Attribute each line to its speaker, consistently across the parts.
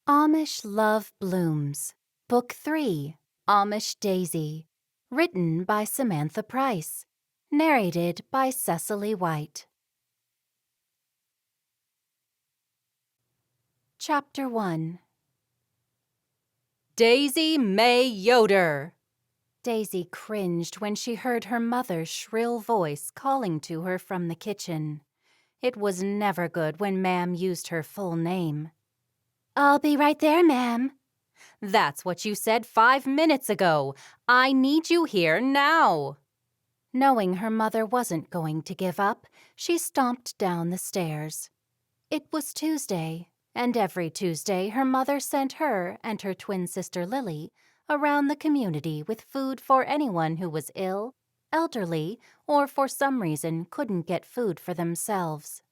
Speaker 1: Amish Love Blooms, Book 3, Amish Daisy, written by Samantha Price, narrated by Cecily White. Chapter 1.
Speaker 2: Daisy May Yoder!
Speaker 1: Daisy cringed when she heard her mother's shrill voice calling to her from the kitchen. It was never good when Ma'am used her full name. "I'll be right there, ma'am."
Speaker 2: That's what you said 5 minutes ago. I need you here now.
Speaker 1: Knowing her mother wasn't going to give up, she stomped down the stairs. It was Tuesday, and every Tuesday her mother sent her and her twin sister Lily around the community with food for anyone who was ill, elderly, or for some reason couldn't get food for themselves.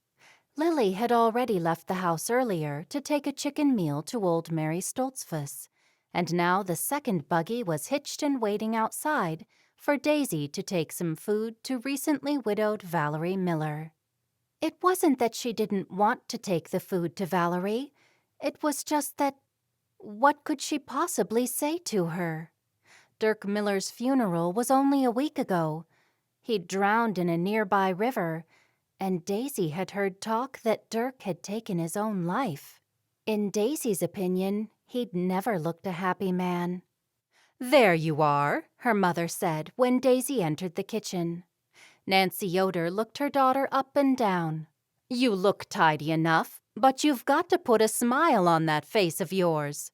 Speaker 1: Lily had already left the house earlier to take a chicken meal to old Mary Stoltzfus, and now the second buggy was hitched and waiting outside for Daisy to take some food to recently widowed Valerie Miller. It wasn't that she didn't want to take the food to Valerie. It was just that, what could she possibly say to her? Dirk Miller's funeral was only a week ago. He'd drowned in a nearby river, and Daisy had heard talk that Dirk had taken his own life. In Daisy's opinion, he'd never looked a happy man.
Speaker 2: There you are,
Speaker 1: Her mother said when Daisy entered the kitchen. Nancy Yoder looked her daughter up and down.
Speaker 2: You look tidy enough, but you've got to put a smile on that face of yours.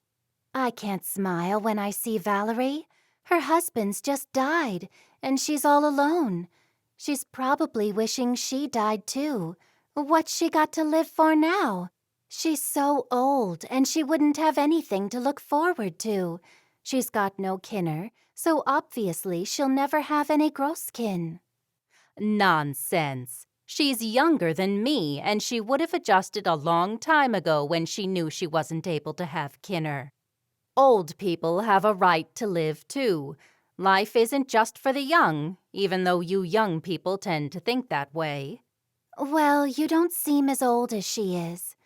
Speaker 1: "I can't smile when I see Valerie. Her husband's just died, and she's all alone. She's probably wishing she died too. What's she got to live for now? She's so old, and she wouldn't have anything to look forward to. She's got no kinner, so obviously she'll never have any grosskin."
Speaker 2: Nonsense. She's younger than me, and she would have adjusted a long time ago when she knew she wasn't able to have kinner. Old people have a right to live too. Life isn't just for the young, even though you young people tend to think that way.
Speaker 1: "Well, you don't seem as old as she is."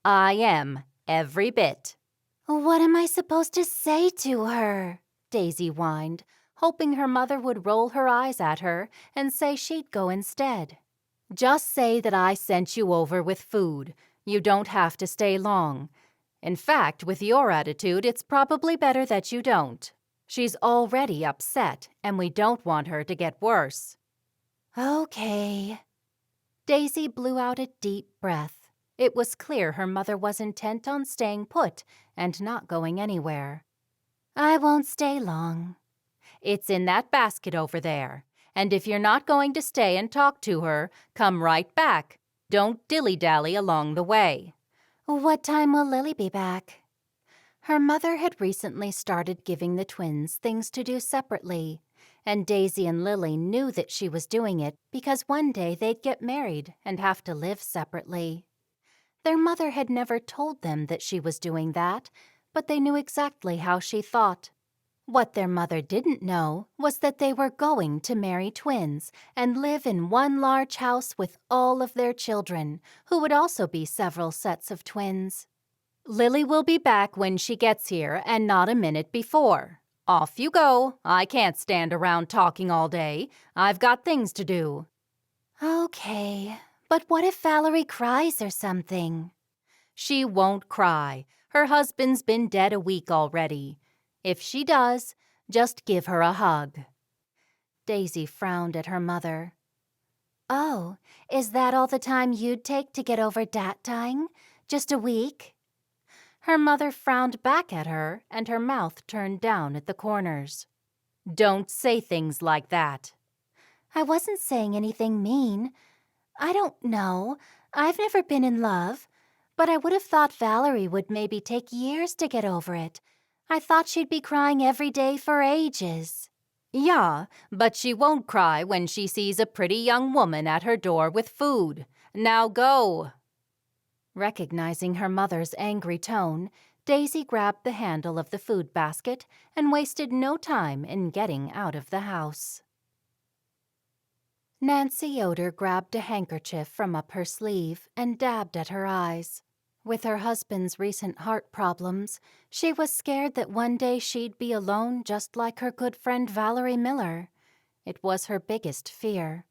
Speaker 2: I am, every bit.
Speaker 1: "What am I supposed to say to her?" Daisy whined, hoping her mother would roll her eyes at her and say she'd go instead.
Speaker 2: Just say that I sent you over with food. You don't have to stay long. In fact, with your attitude, it's probably better that you don't. She's already upset, and we don't want her to get worse.
Speaker 1: "Okay." Daisy blew out a deep breath. It was clear her mother was intent on staying put and not going anywhere. "I won't stay long."
Speaker 2: It's in that basket over there. And if you're not going to stay and talk to her, come right back. Don't dilly-dally along the way.
Speaker 1: "What time will Lily be back?" Her mother had recently started giving the twins things to do separately, and Daisy and Lily knew that she was doing it because one day they'd get married and have to live separately. Their mother had never told them that she was doing that, but they knew exactly how she thought. What their mother didn't know was that they were going to marry twins and live in one large house with all of their children, who would also be several sets of twins.
Speaker 2: Lily will be back when she gets here and not a minute before. Off you go. I can't stand around talking all day. I've got things to do.
Speaker 1: "Okay, but what if Valerie cries or something?"
Speaker 2: She won't cry. Her husband's been dead a week already. If she does, just give her a hug.
Speaker 1: Daisy frowned at her mother. "Oh, is that all the time you'd take to get over dat dying? Just a week?" Her mother frowned back at her, and her mouth turned down at the corners.
Speaker 2: Don't say things like that.
Speaker 1: "I wasn't saying anything mean. I don't know. I've never been in love, but I would have thought Valerie would maybe take years to get over it. I thought she'd be crying every day for ages."
Speaker 2: Yeah, but she won't cry when she sees a pretty young woman at her door with food. Now go.
Speaker 1: Recognizing her mother's angry tone, Daisy grabbed the handle of the food basket and wasted no time in getting out of the house. Nancy Yoder grabbed a handkerchief from up her sleeve and dabbed at her eyes. With her husband's recent heart problems, she was scared that one day she'd be alone just like her good friend Valerie Miller. It was her biggest fear.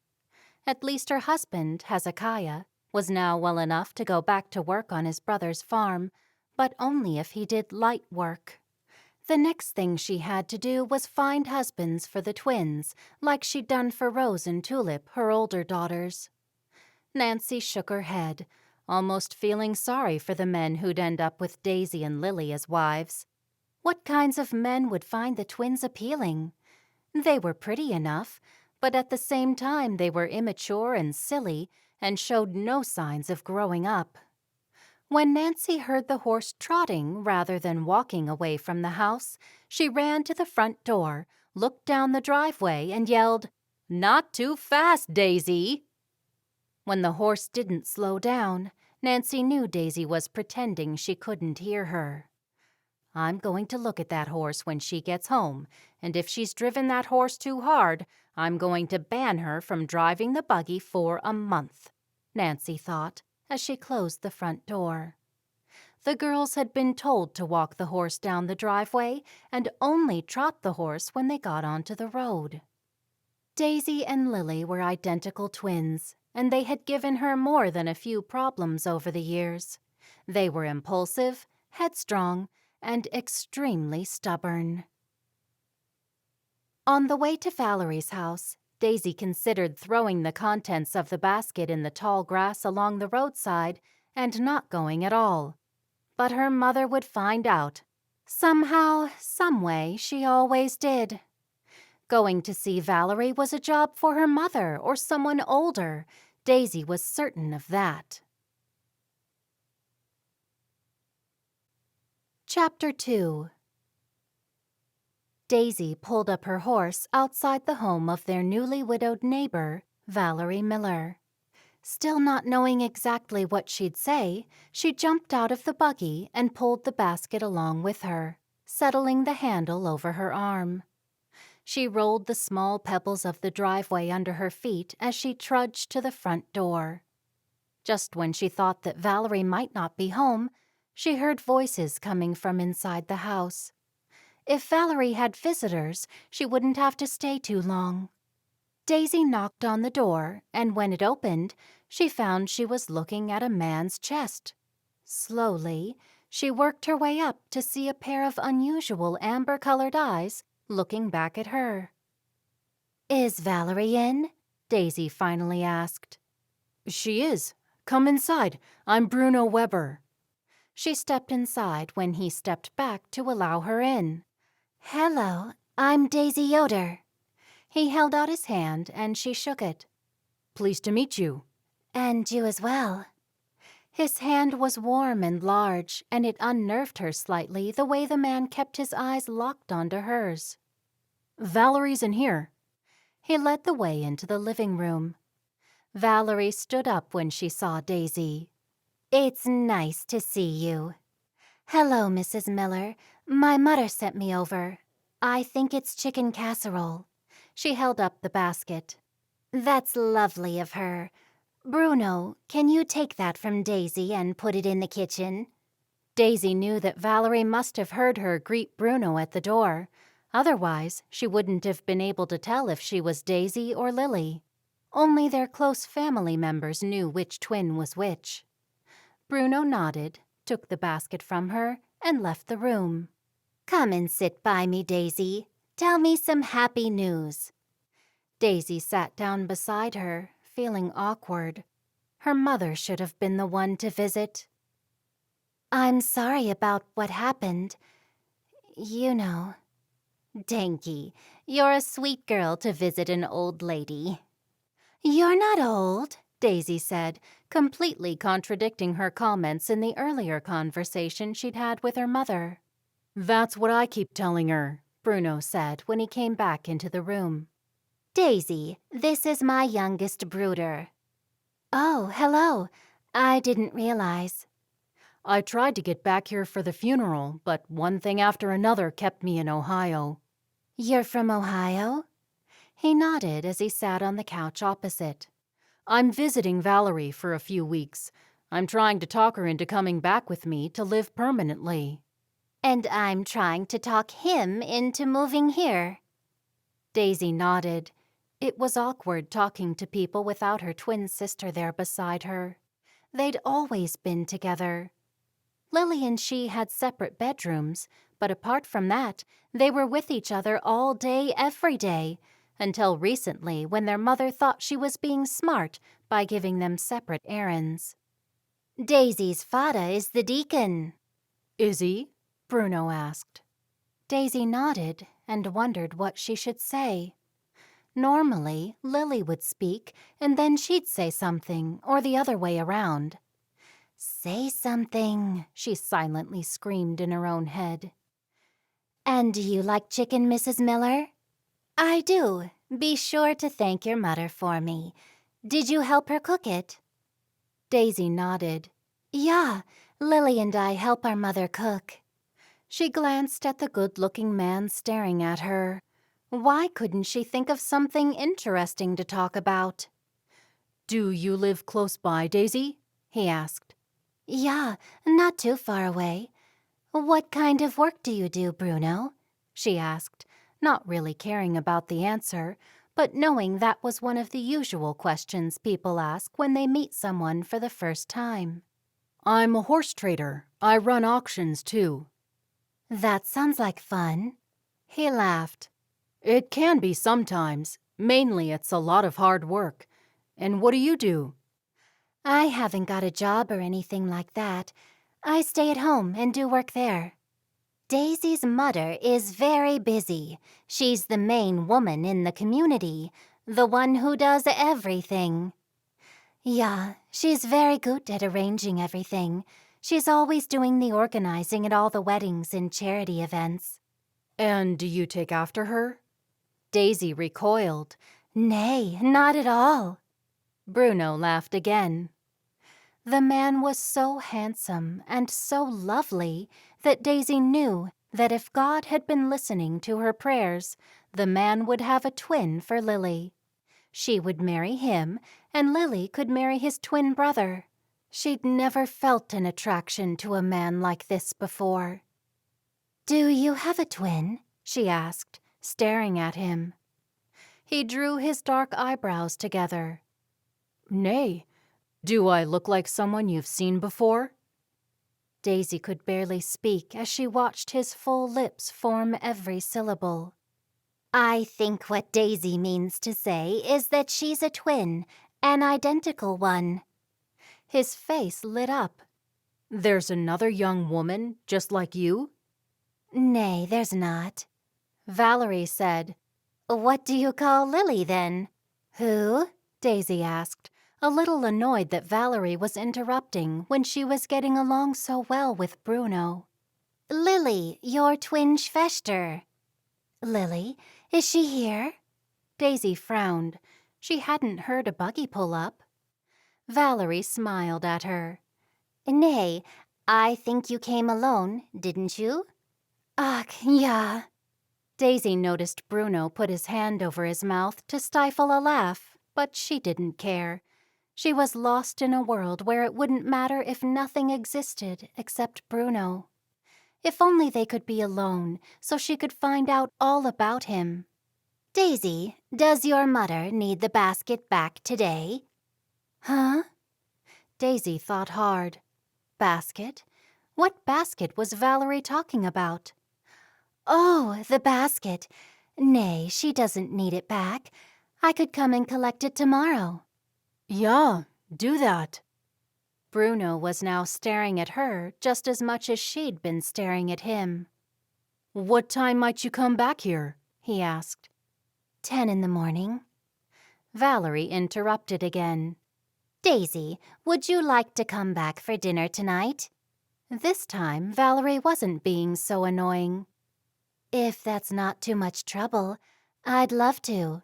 Speaker 1: At least her husband, Hezekiah, was now well enough to go back to work on his brother's farm, but only if he did light work. The next thing she had to do was find husbands for the twins, like she'd done for Rose and Tulip, her older daughters. Nancy shook her head, almost feeling sorry for the men who'd end up with Daisy and Lily as wives. What kinds of men would find the twins appealing? They were pretty enough, but at the same time they were immature and silly and showed no signs of growing up. When Nancy heard the horse trotting rather than walking away from the house, she ran to the front door, looked down the driveway, and yelled, "Not too fast, Daisy!" When the horse didn't slow down, Nancy knew Daisy was pretending she couldn't hear her. "I'm going to look at that horse when she gets home, and if she's driven that horse too hard, I'm going to ban her from driving the buggy for a month," Nancy thought as she closed the front door. The girls had been told to walk the horse down the driveway and only trot the horse when they got onto the road. Daisy and Lily were identical twins, and they had given her more than a few problems over the years. They were impulsive, headstrong, and extremely stubborn. On the way to Valerie's house, Daisy considered throwing the contents of the basket in the tall grass along the roadside and not going at all. But her mother would find out. Somehow, someway, she always did. Going to see Valerie was a job for her mother or someone older. Daisy was certain of that. Chapter 2. Daisy pulled up her horse outside the home of their newly widowed neighbor, Valerie Miller. Still not knowing exactly what she'd say, she jumped out of the buggy and pulled the basket along with her, settling the handle over her arm. She rolled the small pebbles of the driveway under her feet as she trudged to the front door. Just when she thought that Valerie might not be home, she heard voices coming from inside the house. If Valerie had visitors, she wouldn't have to stay too long. Daisy knocked on the door, and when it opened, she found she was looking at a man's chest. Slowly, she worked her way up to see a pair of unusual amber-colored eyes looking back at her. "Is Valerie in?" Daisy finally asked.
Speaker 3: "She is. Come inside. I'm Bruno Weber."
Speaker 1: She stepped inside when he stepped back to allow her in. "Hello, I'm Daisy Yoder." He held out his hand and she shook it.
Speaker 3: "Pleased to meet you."
Speaker 1: "And you as well." His hand was warm and large, and it unnerved her slightly the way the man kept his eyes locked onto hers.
Speaker 3: "Valerie's in here."
Speaker 1: He led the way into the living room. Valerie stood up when she saw Daisy. "It's nice to see you." "Hello, Mrs. Miller. My mother sent me over. I think it's chicken casserole." She held up the basket. "That's lovely of her. Bruno, can you take that from Daisy and put it in the kitchen?" Daisy knew that Valerie must have heard her greet Bruno at the door. Otherwise, she wouldn't have been able to tell if she was Daisy or Lily. Only their close family members knew which twin was which. Bruno nodded, took the basket from her, and left the room. "Come and sit by me, Daisy. Tell me some happy news." Daisy sat down beside her, feeling awkward. Her mother should have been the one to visit. "I'm sorry about what happened. You know." "Danky, you're a sweet girl to visit an old lady." "You're not old," Daisy said, completely contradicting her comments in the earlier conversation she'd had with her mother.
Speaker 3: "That's what I keep telling her," Bruno said when he came back into the room.
Speaker 1: "Daisy, this is my youngest brooder." "Oh, hello. I didn't realize."
Speaker 3: "I tried to get back here for the funeral, but one thing after another kept me in Ohio."
Speaker 1: "You're from Ohio?" He nodded as he sat on the couch opposite.
Speaker 3: "I'm visiting Valerie for a few weeks. I'm trying to talk her into coming back with me to live permanently.
Speaker 1: And I'm trying to talk him into moving here.
Speaker 3: Daisy nodded. It was awkward talking to people without her twin sister there beside her. They'd always been together. Lily and she had separate bedrooms, but apart from that, they were with each other all day, every day, until recently when their mother thought she was being smart by giving them separate errands.
Speaker 1: Daisy's father is the deacon.
Speaker 3: Is he? Bruno asked. Daisy nodded and wondered what she should say. Normally, Lily would speak, and then she'd say something, or the other way around.
Speaker 1: Say something, she silently screamed in her own head. And do you like chicken, Mrs. Miller? I do. Be sure to thank your mother for me. Did you help her cook it?
Speaker 3: Daisy nodded.
Speaker 1: Yeah, Lily and I help our mother cook.
Speaker 3: She glanced at the good-looking man staring at her. Why couldn't she think of something interesting to talk about? Do you live close by, Daisy? He asked.
Speaker 1: Yeah, not too far away. What kind of work do you do, Bruno? She asked, not really caring about the answer, but knowing that was one of the usual questions people ask when they meet someone for the first time.
Speaker 3: I'm a horse trader. I run auctions, too.
Speaker 1: That sounds like fun.
Speaker 3: He laughed. It can be sometimes. Mainly, it's a lot of hard work. And what do you do?
Speaker 1: I haven't got a job or anything like that. I stay at home and do work there. Daisy's mother is very busy. She's the main woman in the community, the one who does everything. Yeah, she's very good at arranging everything. She's always doing the organizing at all the weddings and charity events.
Speaker 3: And do you take after her? Daisy recoiled.
Speaker 1: Nay, not at all.
Speaker 3: Bruno laughed again. The man was so handsome and so lovely that Daisy knew that if God had been listening to her prayers, the man would have a twin for Lily. She would marry him, and Lily could marry his twin brother. She'd never felt an attraction to a man like this before.
Speaker 1: Do you have a twin?
Speaker 3: She asked, staring at him. He drew his dark eyebrows together. Nay, do I look like someone you've seen before? Daisy could barely speak as she watched his full lips form every syllable.
Speaker 1: I think what Daisy means to say is that she's a twin, an identical one.
Speaker 3: His face lit up. There's another young woman just like you?
Speaker 1: Nay, there's not.
Speaker 3: Valerie said.
Speaker 1: What do you call Lily, then? Who?
Speaker 3: Daisy asked, a little annoyed that Valerie was interrupting when she was getting along so well with Bruno.
Speaker 1: Lily, your twin Schwester. Lily, is she here?
Speaker 3: Daisy frowned. She hadn't heard a buggy pull up. Valerie smiled at her.
Speaker 1: Nay, I think you came alone, didn't you?
Speaker 3: Ach, ja. Daisy noticed Bruno put his hand over his mouth to stifle a laugh, but she didn't care. She was lost in a world where it wouldn't matter if nothing existed except Bruno. If only they could be alone so she could find out all about him.
Speaker 1: Daisy, does your mother need the basket back today?
Speaker 3: Huh? Daisy thought hard. Basket? What basket was Valerie talking about?
Speaker 1: Oh, the basket. Nay, she doesn't need it back. I could come and collect it tomorrow.
Speaker 3: Yeah, do that. Bruno was now staring at her just as much as she'd been staring at him. What time might you come back here? He asked.
Speaker 1: 10 in the morning.
Speaker 3: Valerie interrupted again.
Speaker 1: Daisy, would you like to come back for dinner tonight?
Speaker 3: This time, Valerie wasn't being so annoying.
Speaker 1: If that's not too much trouble, I'd love to.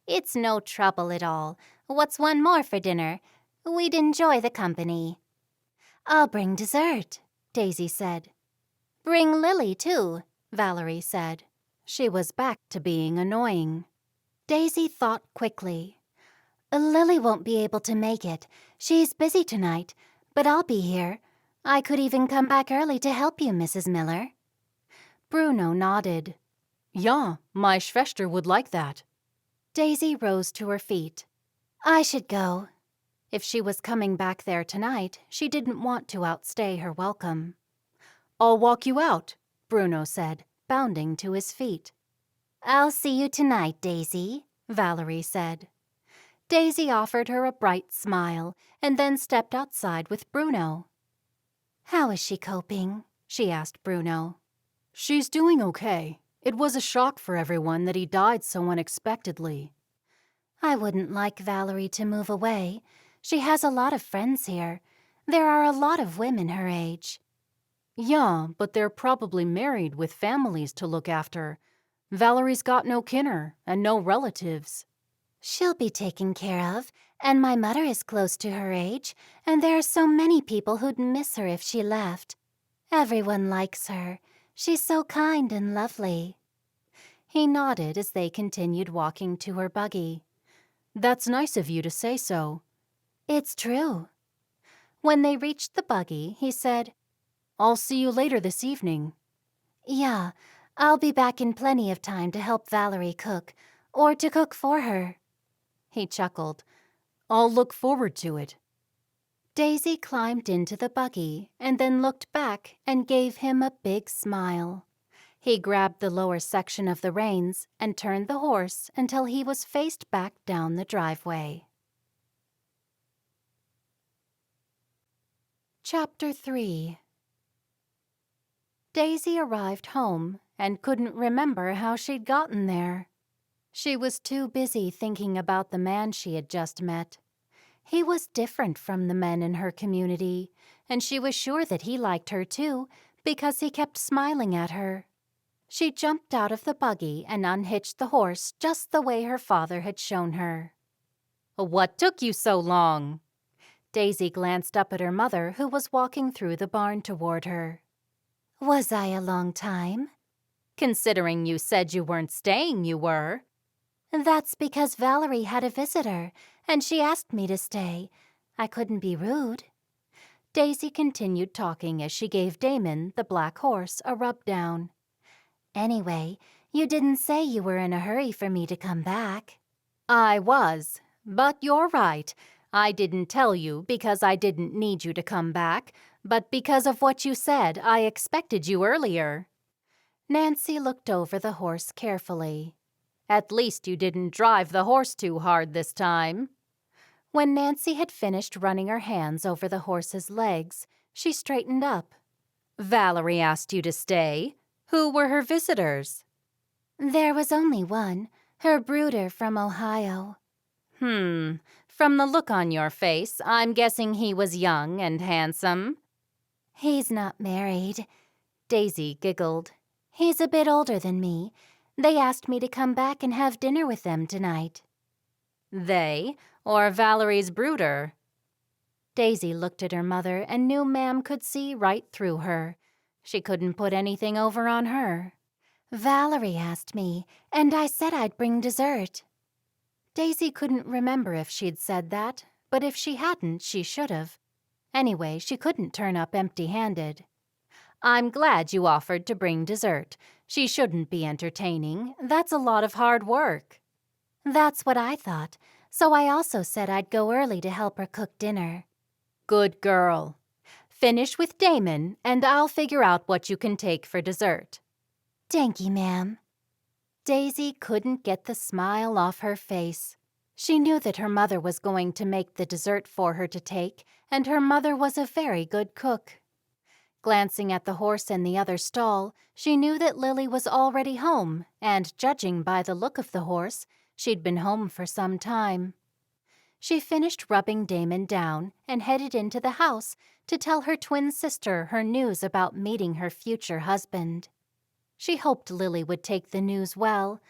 Speaker 1: It's no trouble at all. What's one more for dinner? We'd enjoy the company. I'll bring dessert, Daisy said. Bring Lily, too, Valerie said.
Speaker 3: She was back to being annoying.
Speaker 1: Daisy thought quickly. Lily won't be able to make it. She's busy tonight,
Speaker 3: But I'll be here. I could even come back early to help you, Mrs. Miller."
Speaker 1: Bruno nodded. "Ja, my Schwester would like that."
Speaker 3: Daisy rose to her feet. "I should go."
Speaker 1: If she was coming back there tonight, she didn't want to outstay her welcome. "I'll walk you out," Bruno said, bounding to his feet.
Speaker 3: "I'll see you tonight, Daisy,"
Speaker 1: Valerie said.
Speaker 3: Daisy offered her a bright smile and then stepped outside with Bruno. "How is she coping?" she asked Bruno.
Speaker 1: "She's doing okay. It was a shock for everyone that he died so unexpectedly."
Speaker 3: "I wouldn't like Valerie to move away. She has a lot of friends here. There are a lot of women her age."
Speaker 1: "Yeah, but they're probably married with families to look after. Valerie's got no kinner and no relatives."
Speaker 3: "She'll be taken care of, and my mother is close to her age, and there are so many people who'd miss her if she left. Everyone likes her. She's so kind and lovely."
Speaker 1: He nodded as they continued walking to her buggy. "That's nice of you to say so."
Speaker 3: "It's true."
Speaker 1: When they reached the buggy, he said, "I'll see you later this evening."
Speaker 3: "Yeah, I'll be back in plenty of time to help Valerie cook, or to cook for her."
Speaker 1: He chuckled. "I'll look forward to it."
Speaker 3: Daisy climbed into the buggy and then looked back and gave him a big smile. He grabbed the lower section of the reins and turned the horse until he was faced back down the driveway. Chapter 3. Daisy arrived home and couldn't remember how she'd gotten there. She was too busy thinking about the man she had just met. He was different from the men in her community, and she was sure that he liked her too, because he kept smiling at her. She jumped out of the buggy and unhitched the horse just the way her father had shown her.
Speaker 1: "What took you so long?"
Speaker 3: Daisy glanced up at her mother, who was walking through the barn toward her. "Was I a long time?"
Speaker 1: "Considering you said you weren't staying, you were."
Speaker 3: "That's because Valerie had a visitor, and she asked me to stay. I couldn't be rude." Daisy continued talking as she gave Damon, the black horse, a rub-down. "Anyway, you didn't say you were in a hurry for me to come back."
Speaker 1: "I was, but you're right. I didn't tell you because I didn't need you to come back, but because of what you said, I expected you earlier."
Speaker 3: Nancy looked over the horse carefully.
Speaker 1: "At least you didn't drive the horse too hard this time."
Speaker 3: When Nancy had finished running her hands over the horse's legs, she straightened up.
Speaker 1: "Valerie asked you to stay. Who were her visitors?"
Speaker 3: "There was only one, her brooder from Ohio."
Speaker 1: From the look on your face, I'm guessing he was young and handsome."
Speaker 3: "He's not married." Daisy giggled. "He's a bit older than me. They asked me to come back and have dinner with them tonight."
Speaker 1: "They, or Valerie's brooder?"
Speaker 3: Daisy looked at her mother and knew Ma'am could see right through her. She couldn't put anything over on her. "Valerie asked me, and I said I'd bring dessert." Daisy couldn't remember if she'd said that, but if she hadn't, she should have. Anyway, she couldn't turn up empty-handed.
Speaker 1: "I'm glad you offered to bring dessert. She shouldn't be entertaining. That's a lot of hard work."
Speaker 3: "That's what I thought, so I also said I'd go early to help her cook dinner."
Speaker 1: "Good girl. Finish with Damon, and I'll figure out what you can take for dessert."
Speaker 3: "Thank you, ma'am." Daisy couldn't get the smile off her face. She knew that her mother was going to make the dessert for her to take, and her mother was a very good cook. Glancing at the horse in the other stall, she knew that Lily was already home, and judging by the look of the horse, she'd been home for some time. She finished rubbing Damon down and headed into the house to tell her twin sister her news about meeting her future husband. She hoped Lily would take the news well.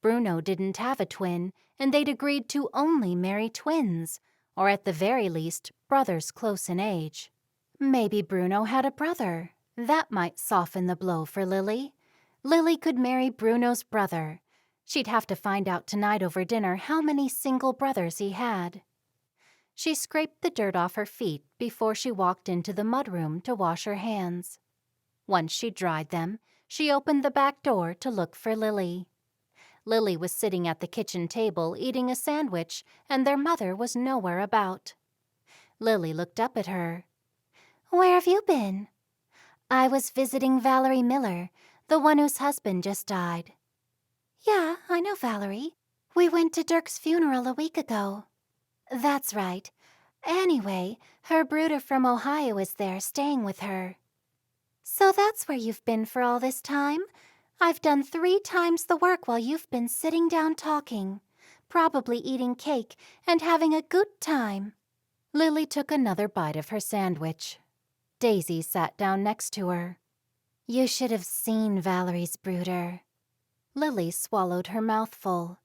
Speaker 3: Bruno didn't have a twin, and they'd agreed to only marry twins, or at the very least, brothers close in age. Maybe Bruno had a brother. That might soften the blow for Lily. Lily could marry Bruno's brother. She'd have to find out tonight over dinner how many single brothers he had.
Speaker 1: She scraped the dirt off her feet before she walked into the mudroom to wash her hands. Once she dried them, she opened the back door to look for Lily. Lily was sitting at the kitchen table eating a sandwich, and their mother was nowhere about. Lily looked up at her.
Speaker 3: "Where have you been?" "I was visiting Valerie Miller, the one whose husband just died." "Yeah, I know Valerie. We went to Dirk's funeral a week ago." "That's right. Anyway, her brooder from Ohio is there staying with her." "So that's where you've been for all this time? I've done 3 times the work while you've been sitting down talking, probably eating cake and having a good time."
Speaker 1: Lily took another bite of her sandwich. Daisy sat down next to her.
Speaker 3: "You should have seen Valerie's brooder."
Speaker 1: Lily swallowed her mouthful.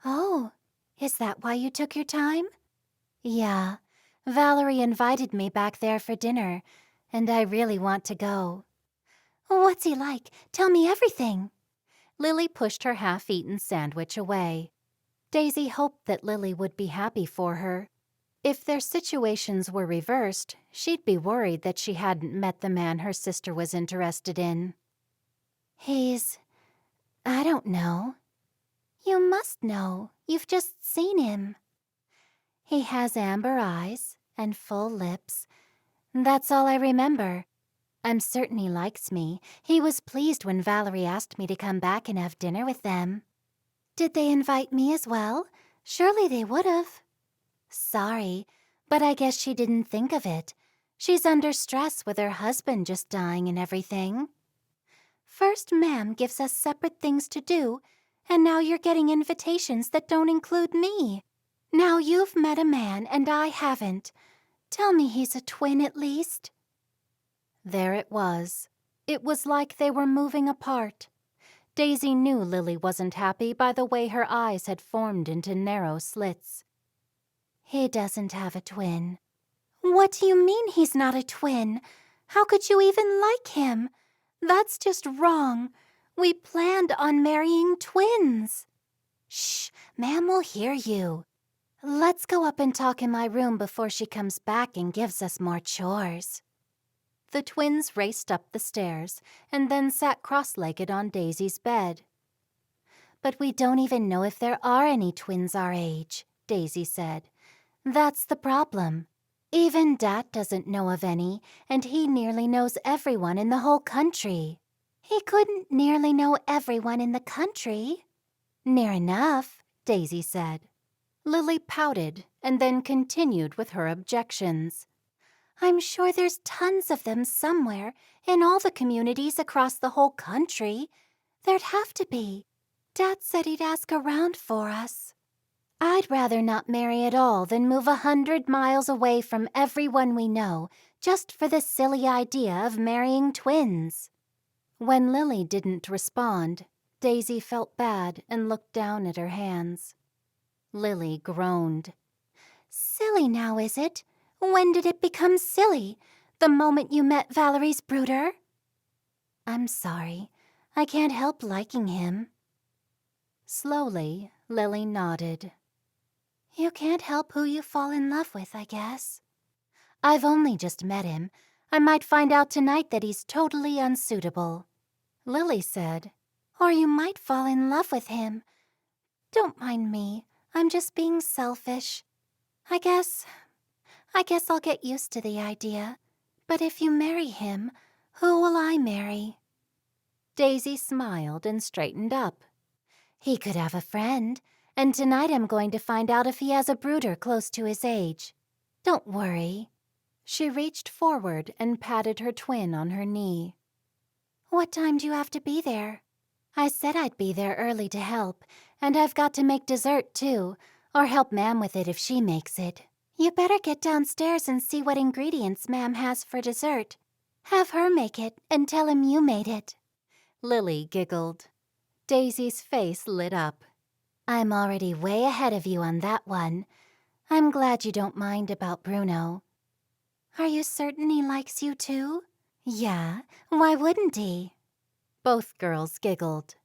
Speaker 3: "Oh, is that why you took your time?"
Speaker 1: "Yeah, Valerie invited me back there for dinner, and I really want to go."
Speaker 3: "What's he like? Tell me everything."
Speaker 1: Lily pushed her half-eaten sandwich away. Daisy hoped that Lily would be happy for her. If their situations were reversed, she'd be worried that she hadn't met the man her sister was interested in.
Speaker 3: I don't know." "You must know. You've just seen him."
Speaker 1: He has amber eyes and full lips. That's all I remember. I'm certain he likes me. He was pleased when Valerie asked me to come back and have dinner with them."
Speaker 3: "Did they invite me as well? Surely they would have."
Speaker 1: "Sorry, but I guess she didn't think of it. She's under stress with her husband just dying and everything."
Speaker 3: "First Ma'am gives us separate things to do, and now you're getting invitations that don't include me. Now you've met a man and I haven't. Tell me he's a twin at least."
Speaker 1: There it was. It was like they were moving apart. Daisy knew Lily wasn't happy by the way her eyes had formed into narrow slits.
Speaker 3: "He doesn't have a twin." "What do you mean he's not a twin? How could you even like him? That's just wrong. We planned on marrying twins."
Speaker 1: "Shh, Ma'am will hear you. Let's go up and talk in my room before she comes back and gives us more chores." The twins raced up the stairs and then sat cross-legged on Daisy's bed. "But we don't even know if there are any twins our age," Daisy said. "That's the problem. Even Dad doesn't know of any, and he nearly knows everyone in the whole country."
Speaker 3: "He couldn't nearly know everyone in the country."
Speaker 1: "Near enough," Daisy said. Lily pouted and then continued with her objections.
Speaker 3: "I'm sure there's tons of them somewhere in all the communities across the whole country. There'd have to be. Dad said he'd ask around for us."
Speaker 1: "I'd rather not marry at all than move 100 miles away from everyone we know just for the silly idea of marrying twins." When Lily didn't respond, Daisy felt bad and looked down at her hands. Lily groaned.
Speaker 3: "Silly now, is it? When did it become silly? The moment you met Valerie's brooder?"
Speaker 1: "I'm sorry. I can't help liking him." Slowly, Lily nodded.
Speaker 3: "You can't help who you fall in love with, I guess."
Speaker 1: "I've only just met him. I might find out tonight that he's totally unsuitable." Lily said,
Speaker 3: "Or you might fall in love with him. Don't mind me. I'm just being selfish. I guess I'll get used to the idea. But if you marry him, who will I marry?"
Speaker 1: Daisy smiled and straightened up. "He could have a friend, and tonight I'm going to find out if he has a brooder close to his age. Don't worry." She reached forward and patted her twin on her knee.
Speaker 3: "What time do you have to be there?"
Speaker 1: "I said I'd be there early to help, and I've got to make dessert too, or help Ma'am with it if she makes it."
Speaker 3: "You better get downstairs and see what ingredients Ma'am has for dessert. Have her make it and tell him you made it."
Speaker 1: Lily giggled. Daisy's face lit up. "I'm already way ahead of you on that one. I'm glad you don't mind about Bruno."
Speaker 3: "Are you certain he likes you too?"
Speaker 1: "Yeah, why wouldn't he?" Both girls giggled.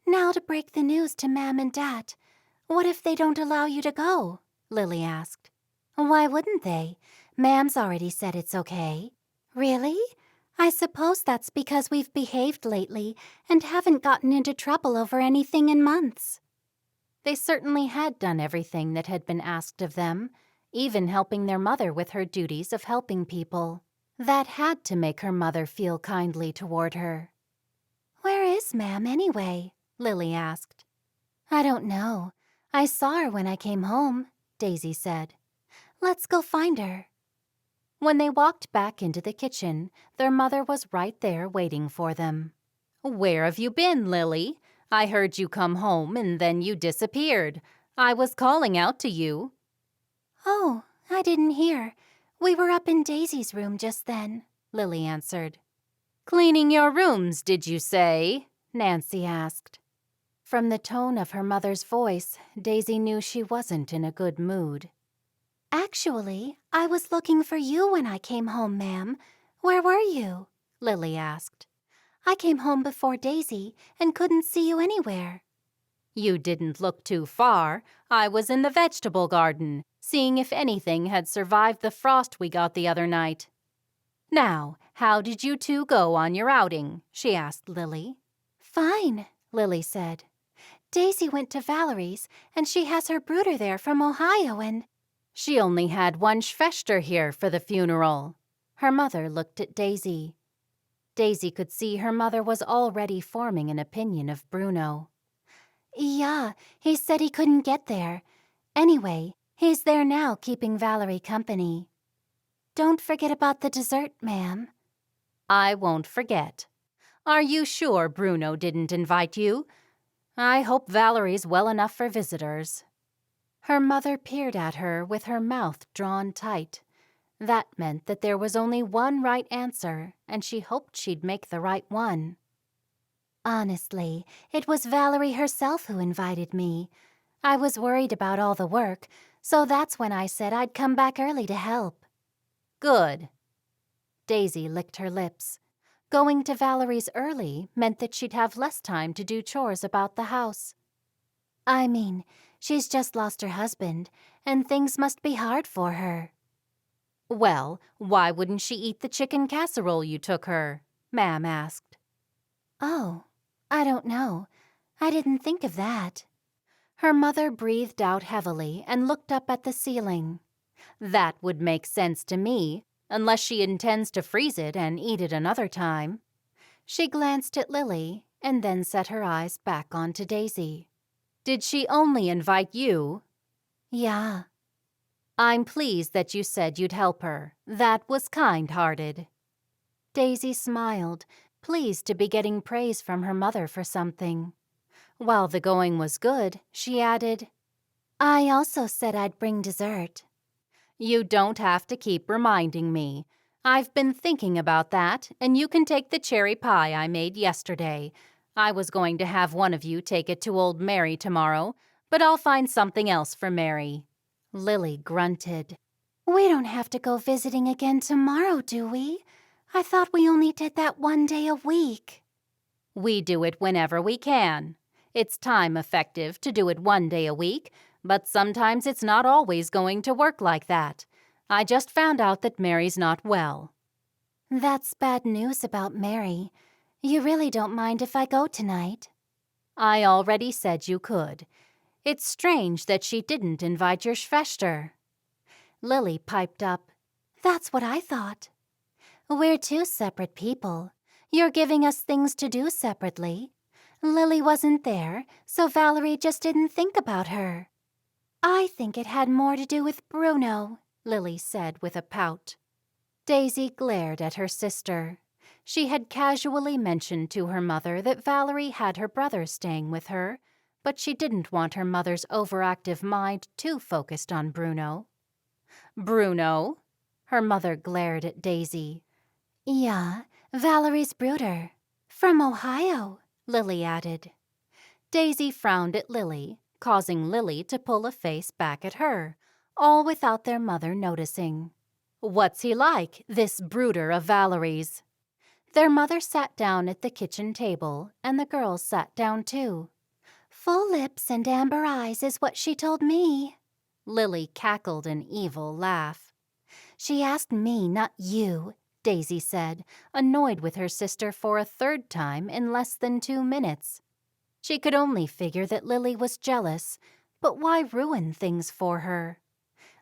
Speaker 3: "Now to break the news to Ma'am and Dad. What if they don't allow you to go?"
Speaker 1: Lily asked.
Speaker 3: Why wouldn't they? Ma'am's already said it's okay. Really? I suppose that's because we've behaved lately and haven't gotten into trouble over anything in months.
Speaker 1: They certainly had done everything that had been asked of them, even helping their mother with her duties of helping people. That had to make her mother feel kindly toward her.
Speaker 3: Where is Ma'am anyway?
Speaker 1: Lily asked.
Speaker 3: I don't know. I saw her when I came home, Daisy said. Let's go find her.
Speaker 1: When they walked back into the kitchen, their mother was right there waiting for them. Where have you been, Lily? I heard you come home and then you disappeared. I was calling out to you.
Speaker 3: Oh, I didn't hear. We were up in Daisy's room just then,
Speaker 1: Lily answered. Cleaning your rooms, did you say? Nancy asked. From the tone of her mother's voice, Daisy knew she wasn't in a good mood.
Speaker 3: Actually, I was looking for you when I came home, ma'am. Where were you?
Speaker 1: Lily asked.
Speaker 3: I came home before Daisy and couldn't see you anywhere.
Speaker 1: You didn't look too far. I was in the vegetable garden, seeing if anything had survived the frost we got the other night. Now, how did you two go on your outing? She asked Lily.
Speaker 3: Fine, Lily said. Daisy went to Valerie's, and she has her brooder there from Ohio, and...
Speaker 1: She only had one Schwester here for the funeral. Her mother looked at Daisy. Daisy could see her mother was already forming an opinion of Bruno.
Speaker 3: Yeah, he said he couldn't get there. Anyway, he's there now keeping Valerie company. Don't forget about the dessert, ma'am.
Speaker 1: I won't forget. Are you sure Bruno didn't invite you? I hope Valerie's well enough for visitors. Her mother peered at her with her mouth drawn tight. That meant that there was only one right answer, and she hoped she'd make the right one.
Speaker 3: Honestly, it was Valerie herself who invited me. I was worried about all the work, so that's when I said I'd come back early to help.
Speaker 1: Good. Daisy licked her lips. Going to Valerie's early meant that she'd have less time to do chores about the house.
Speaker 3: I mean, she's just lost her husband, and things must be hard for her.
Speaker 1: Well, why wouldn't she eat the chicken casserole you took her? Ma'am asked.
Speaker 3: Oh, I don't know. I didn't think of that.
Speaker 1: Her mother breathed out heavily and looked up at the ceiling. That would make sense to me, unless she intends to freeze it and eat it another time. She glanced at Lily and then set her eyes back onto Daisy. Did she only invite you?
Speaker 3: Yeah.
Speaker 1: I'm pleased that you said you'd help her. That was kind-hearted. Daisy smiled, pleased to be getting praise from her mother for something. While the going was good, she added,
Speaker 3: I also said I'd bring dessert.
Speaker 1: You don't have to keep reminding me. I've been thinking about that, and you can take the cherry pie I made yesterday. I was going to have one of you take it to old Mary tomorrow, but I'll find something else for Mary. Lily grunted.
Speaker 3: We don't have to go visiting again tomorrow, do we? I thought we only did that one day a week.
Speaker 1: We do it whenever we can. It's time effective to do it one day a week, but sometimes it's not always going to work like that. I just found out that Mary's not well.
Speaker 3: That's bad news about Mary. You really don't mind if I go tonight?
Speaker 1: I already said you could. It's strange that she didn't invite your Schwester. Lily piped up.
Speaker 3: That's what I thought. We're two separate people. You're giving us things to do separately. Lily wasn't there, so Valerie just didn't think about her. I think it had more to do with Bruno, Lily said with a pout.
Speaker 1: Daisy glared at her sister. She had casually mentioned to her mother that Valerie had her brother staying with her, but she didn't want her mother's overactive mind too focused on Bruno. Bruno? Her mother glared at Daisy.
Speaker 3: Yeah, Valerie's brooder. From Ohio, Lily added.
Speaker 1: Daisy frowned at Lily, causing Lily to pull a face back at her, all without their mother noticing. What's he like, this brooder of Valerie's? Their mother sat down at the kitchen table, and the girls sat down too.
Speaker 3: Full lips and amber eyes is what she told me.
Speaker 1: Lily cackled an evil laugh.
Speaker 3: She asked me, not you, Daisy said, annoyed with her sister for a third time in less than 2 minutes. She could only figure that Lily was jealous, but why ruin things for her?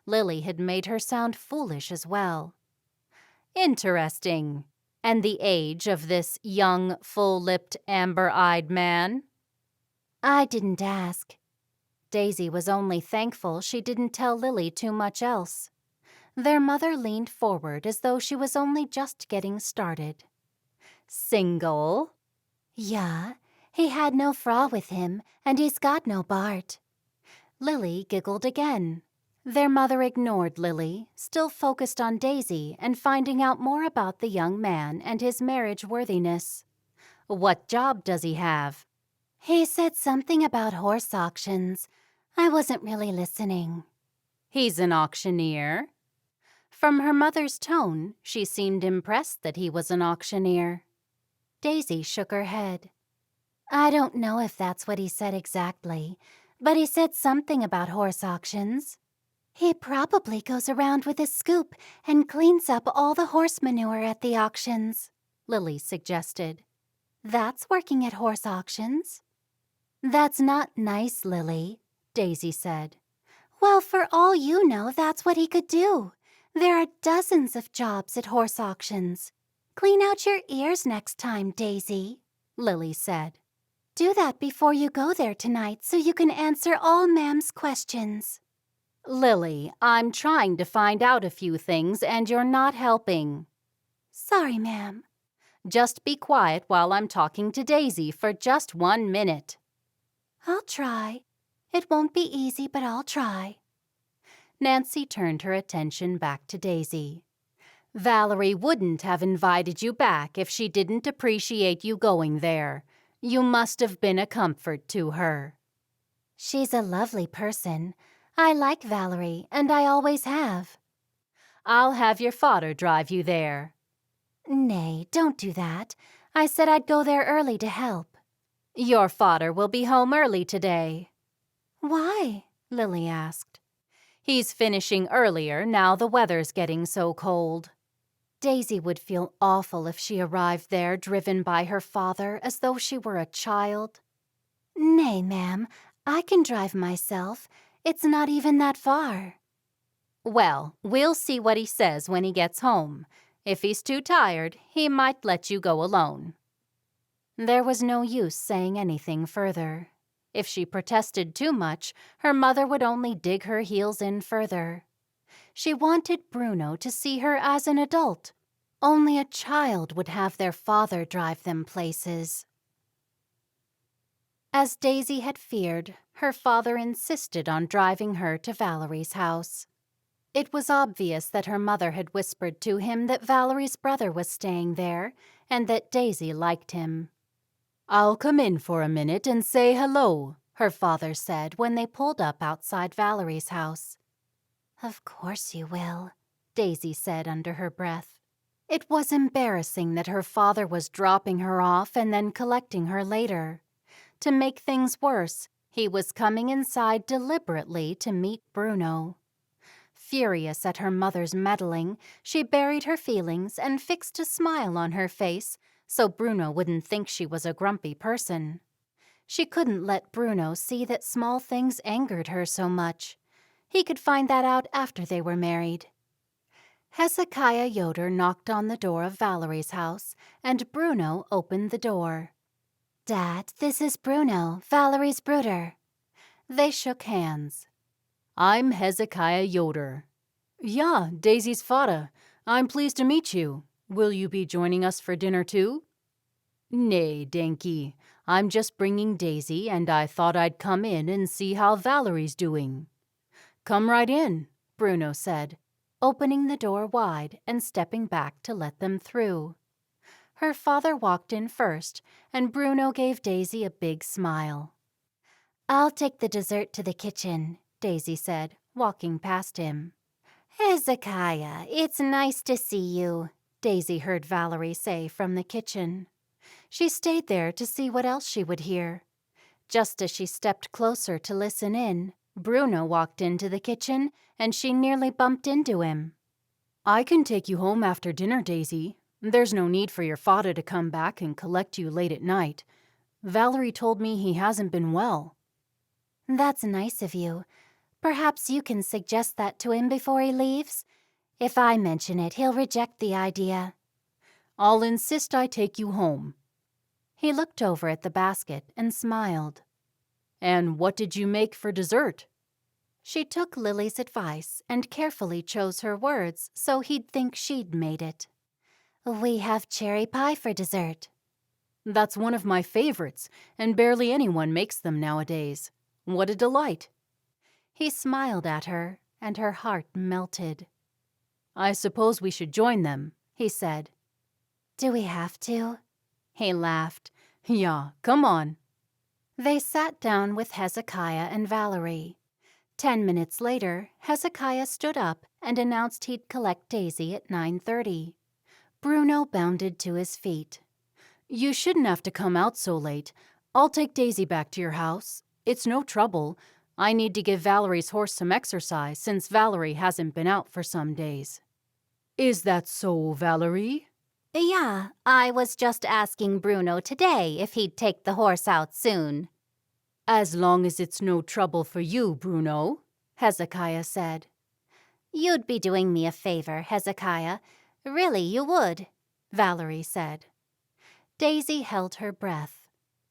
Speaker 3: Lily had made her sound foolish as well.
Speaker 2: Interesting. And the age of this young, full-lipped, amber-eyed man?
Speaker 3: I didn't ask. Daisy was only thankful she didn't tell Lily too much else. Their mother leaned forward as though she was only just getting started.
Speaker 2: Single?
Speaker 3: Yeah, he had no Fra with him, and he's got no Bart. Lily giggled again. Their mother ignored Lily, still focused on Daisy and finding out more about the young man and his marriage worthiness.
Speaker 2: What job does he have?
Speaker 3: He said something about horse auctions. I wasn't really listening.
Speaker 2: He's an auctioneer.
Speaker 3: From her mother's tone, she seemed impressed that he was an auctioneer. Daisy shook her head. I don't know if that's what he said exactly, but he said something about horse auctions. He probably goes around with a scoop and cleans up all the horse manure at the auctions, Lily suggested. That's working at horse auctions. That's not nice, Lily, Daisy said. Well, for all you know, that's what he could do. There are dozens of jobs at horse auctions. Clean out your ears next time, Daisy, Lily said. Do that before you go there tonight so you can answer all Ma'am's questions.
Speaker 2: Lily, I'm trying to find out a few things and you're not helping.
Speaker 3: Sorry, ma'am.
Speaker 2: Just be quiet while I'm talking to Daisy for just 1 minute.
Speaker 3: I'll try. It won't be easy, but I'll try.
Speaker 2: Nancy turned her attention back to Daisy. Valerie wouldn't have invited you back if she didn't appreciate you going there. You must have been a comfort to her.
Speaker 3: She's a lovely person. I like Valerie, and I always have.
Speaker 2: I'll have your father drive you there.
Speaker 3: Nay, don't do that. I said I'd go there early to help.
Speaker 2: Your father will be home early today.
Speaker 3: Why? Lily asked.
Speaker 2: He's finishing earlier now the weather's getting so cold.
Speaker 3: Daisy would feel awful if she arrived there driven by her father as though she were a child. Nay, ma'am, I can drive myself. It's not even that far.
Speaker 2: Well, we'll see what he says when he gets home. If he's too tired, he might let you go alone.
Speaker 3: There was no use saying anything further. If she protested too much, her mother would only dig her heels in further. She wanted Bruno to see her as an adult. Only a child would have their father drive them places. As Daisy had feared, her father insisted on driving her to Valerie's house. It was obvious that her mother had whispered to him that Valerie's brother was staying there and that Daisy liked him.
Speaker 2: I'll come in for a minute and say hello,
Speaker 3: her father said when they pulled up outside Valerie's house. Of course you will, Daisy said under her breath. It was embarrassing that her father was dropping her off and then collecting her later. To make things worse, he was coming inside deliberately to meet Bruno. Furious at her mother's meddling, she buried her feelings and fixed a smile on her face so Bruno wouldn't think she was a grumpy person. She couldn't let Bruno see that small things angered her so much. He could find that out after they were married. Hezekiah Yoder knocked on the door of Valerie's house, and Bruno opened the door. Dad, this is Bruno, Valerie's brooder. They shook hands.
Speaker 2: I'm Hezekiah Yoder.
Speaker 4: Yeah, Daisy's father. I'm pleased to meet you. Will you be joining us for dinner too?
Speaker 2: Nay, Denki. I'm just bringing Daisy, and I thought I'd come in and see how Valerie's doing.
Speaker 4: Come right in,
Speaker 3: Bruno said, opening the door wide and stepping back to let them through. Her father walked in first, and Bruno gave Daisy a big smile. I'll take the dessert to the kitchen, Daisy said, walking past him. Hezekiah, it's nice to see you, Daisy heard Valerie say from the kitchen. She stayed there to see what else she would hear. Just as she stepped closer to listen in, Bruno walked into the kitchen, and she nearly bumped into him.
Speaker 4: I can take you home after dinner, Daisy. There's no need for your father to come back and collect you late at night. Valerie told me he hasn't been well.
Speaker 3: That's nice of you. Perhaps you can suggest that to him before he leaves? If I mention it, he'll reject the idea.
Speaker 4: I'll insist I take you home.
Speaker 3: He looked over at the basket and smiled.
Speaker 4: And what did you make for dessert?
Speaker 3: She took Lily's advice and carefully chose her words so he'd think she'd made it. We have cherry pie for dessert.
Speaker 4: That's one of my favorites, and barely anyone makes them nowadays. What a delight.
Speaker 3: He smiled at her, and her heart melted.
Speaker 4: I suppose we should join them, he said.
Speaker 3: Do we have to?
Speaker 4: He laughed. Yeah, come on.
Speaker 3: They sat down with Hezekiah and Valerie. 10 minutes later, Hezekiah stood up and announced he'd collect Daisy at 9:30. Bruno bounded to his feet.
Speaker 4: You shouldn't have to come out so late. I'll take Daisy back to your house. It's no trouble. I need to give Valerie's horse some exercise since Valerie hasn't been out for some days. Is that so, Valerie?
Speaker 2: Yeah, I was just asking Bruno today if he'd take the horse out soon.
Speaker 4: As long as it's no trouble for you, Bruno, Hezekiah said.
Speaker 2: You'd be doing me a favor, Hezekiah. Really, you would, Valerie said.
Speaker 3: Daisy held her breath.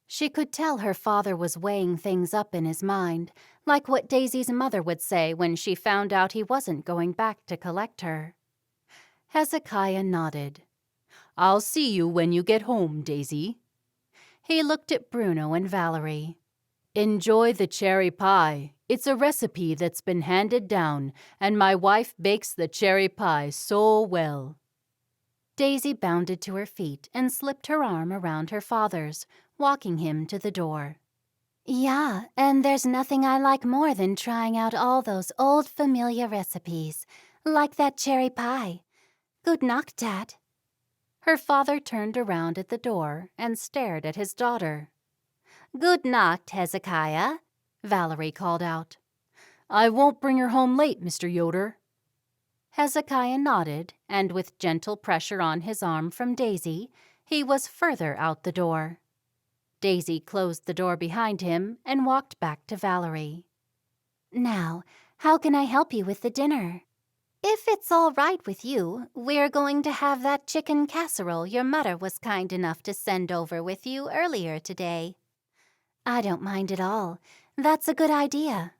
Speaker 3: She could tell her father was weighing things up in his mind, like what Daisy's mother would say when she found out he wasn't going back to collect her. Hezekiah nodded.
Speaker 4: I'll see you when you get home, Daisy.
Speaker 3: He looked at Bruno and Valerie.
Speaker 4: Enjoy the cherry pie. It's a recipe that's been handed down, and my wife bakes the cherry pie so well.
Speaker 3: Daisy bounded to her feet and slipped her arm around her father's, walking him to the door. Yeah, and there's nothing I like more than trying out all those old familiar recipes, like that cherry pie. Good Nacht, Dad. Her father turned around at the door and stared at his daughter.
Speaker 2: Good Nacht, Hezekiah,
Speaker 3: Valerie called out.
Speaker 4: I won't bring her home late, Mr. Yoder.
Speaker 3: Hezekiah nodded, and with gentle pressure on his arm from Daisy, he was further out the door. Daisy closed the door behind him and walked back to Valerie. Now, how can I help you with the dinner?
Speaker 2: If it's all right with you, we're going to have that chicken casserole your mother was kind enough to send over with you earlier today.
Speaker 3: I don't mind at all. That's a good idea.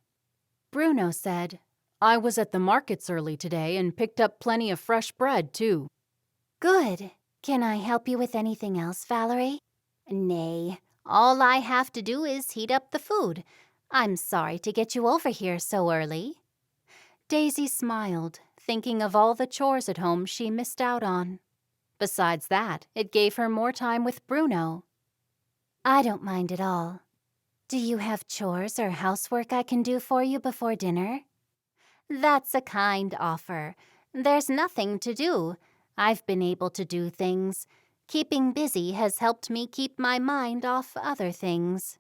Speaker 4: Bruno said, I was at the markets early today and picked up plenty of fresh bread, too.
Speaker 3: Good. Can I help you with anything else, Valerie?
Speaker 2: Nay, all I have to do is heat up the food. I'm sorry to get you over here so early.
Speaker 3: Daisy smiled, thinking of all the chores at home she missed out on. Besides that, it gave her more time with Bruno. I don't mind at all. Do you have chores or housework I can do for you before dinner?
Speaker 2: That's a kind offer. There's nothing to do. I've been able to do things. Keeping busy has helped me keep my mind off other things.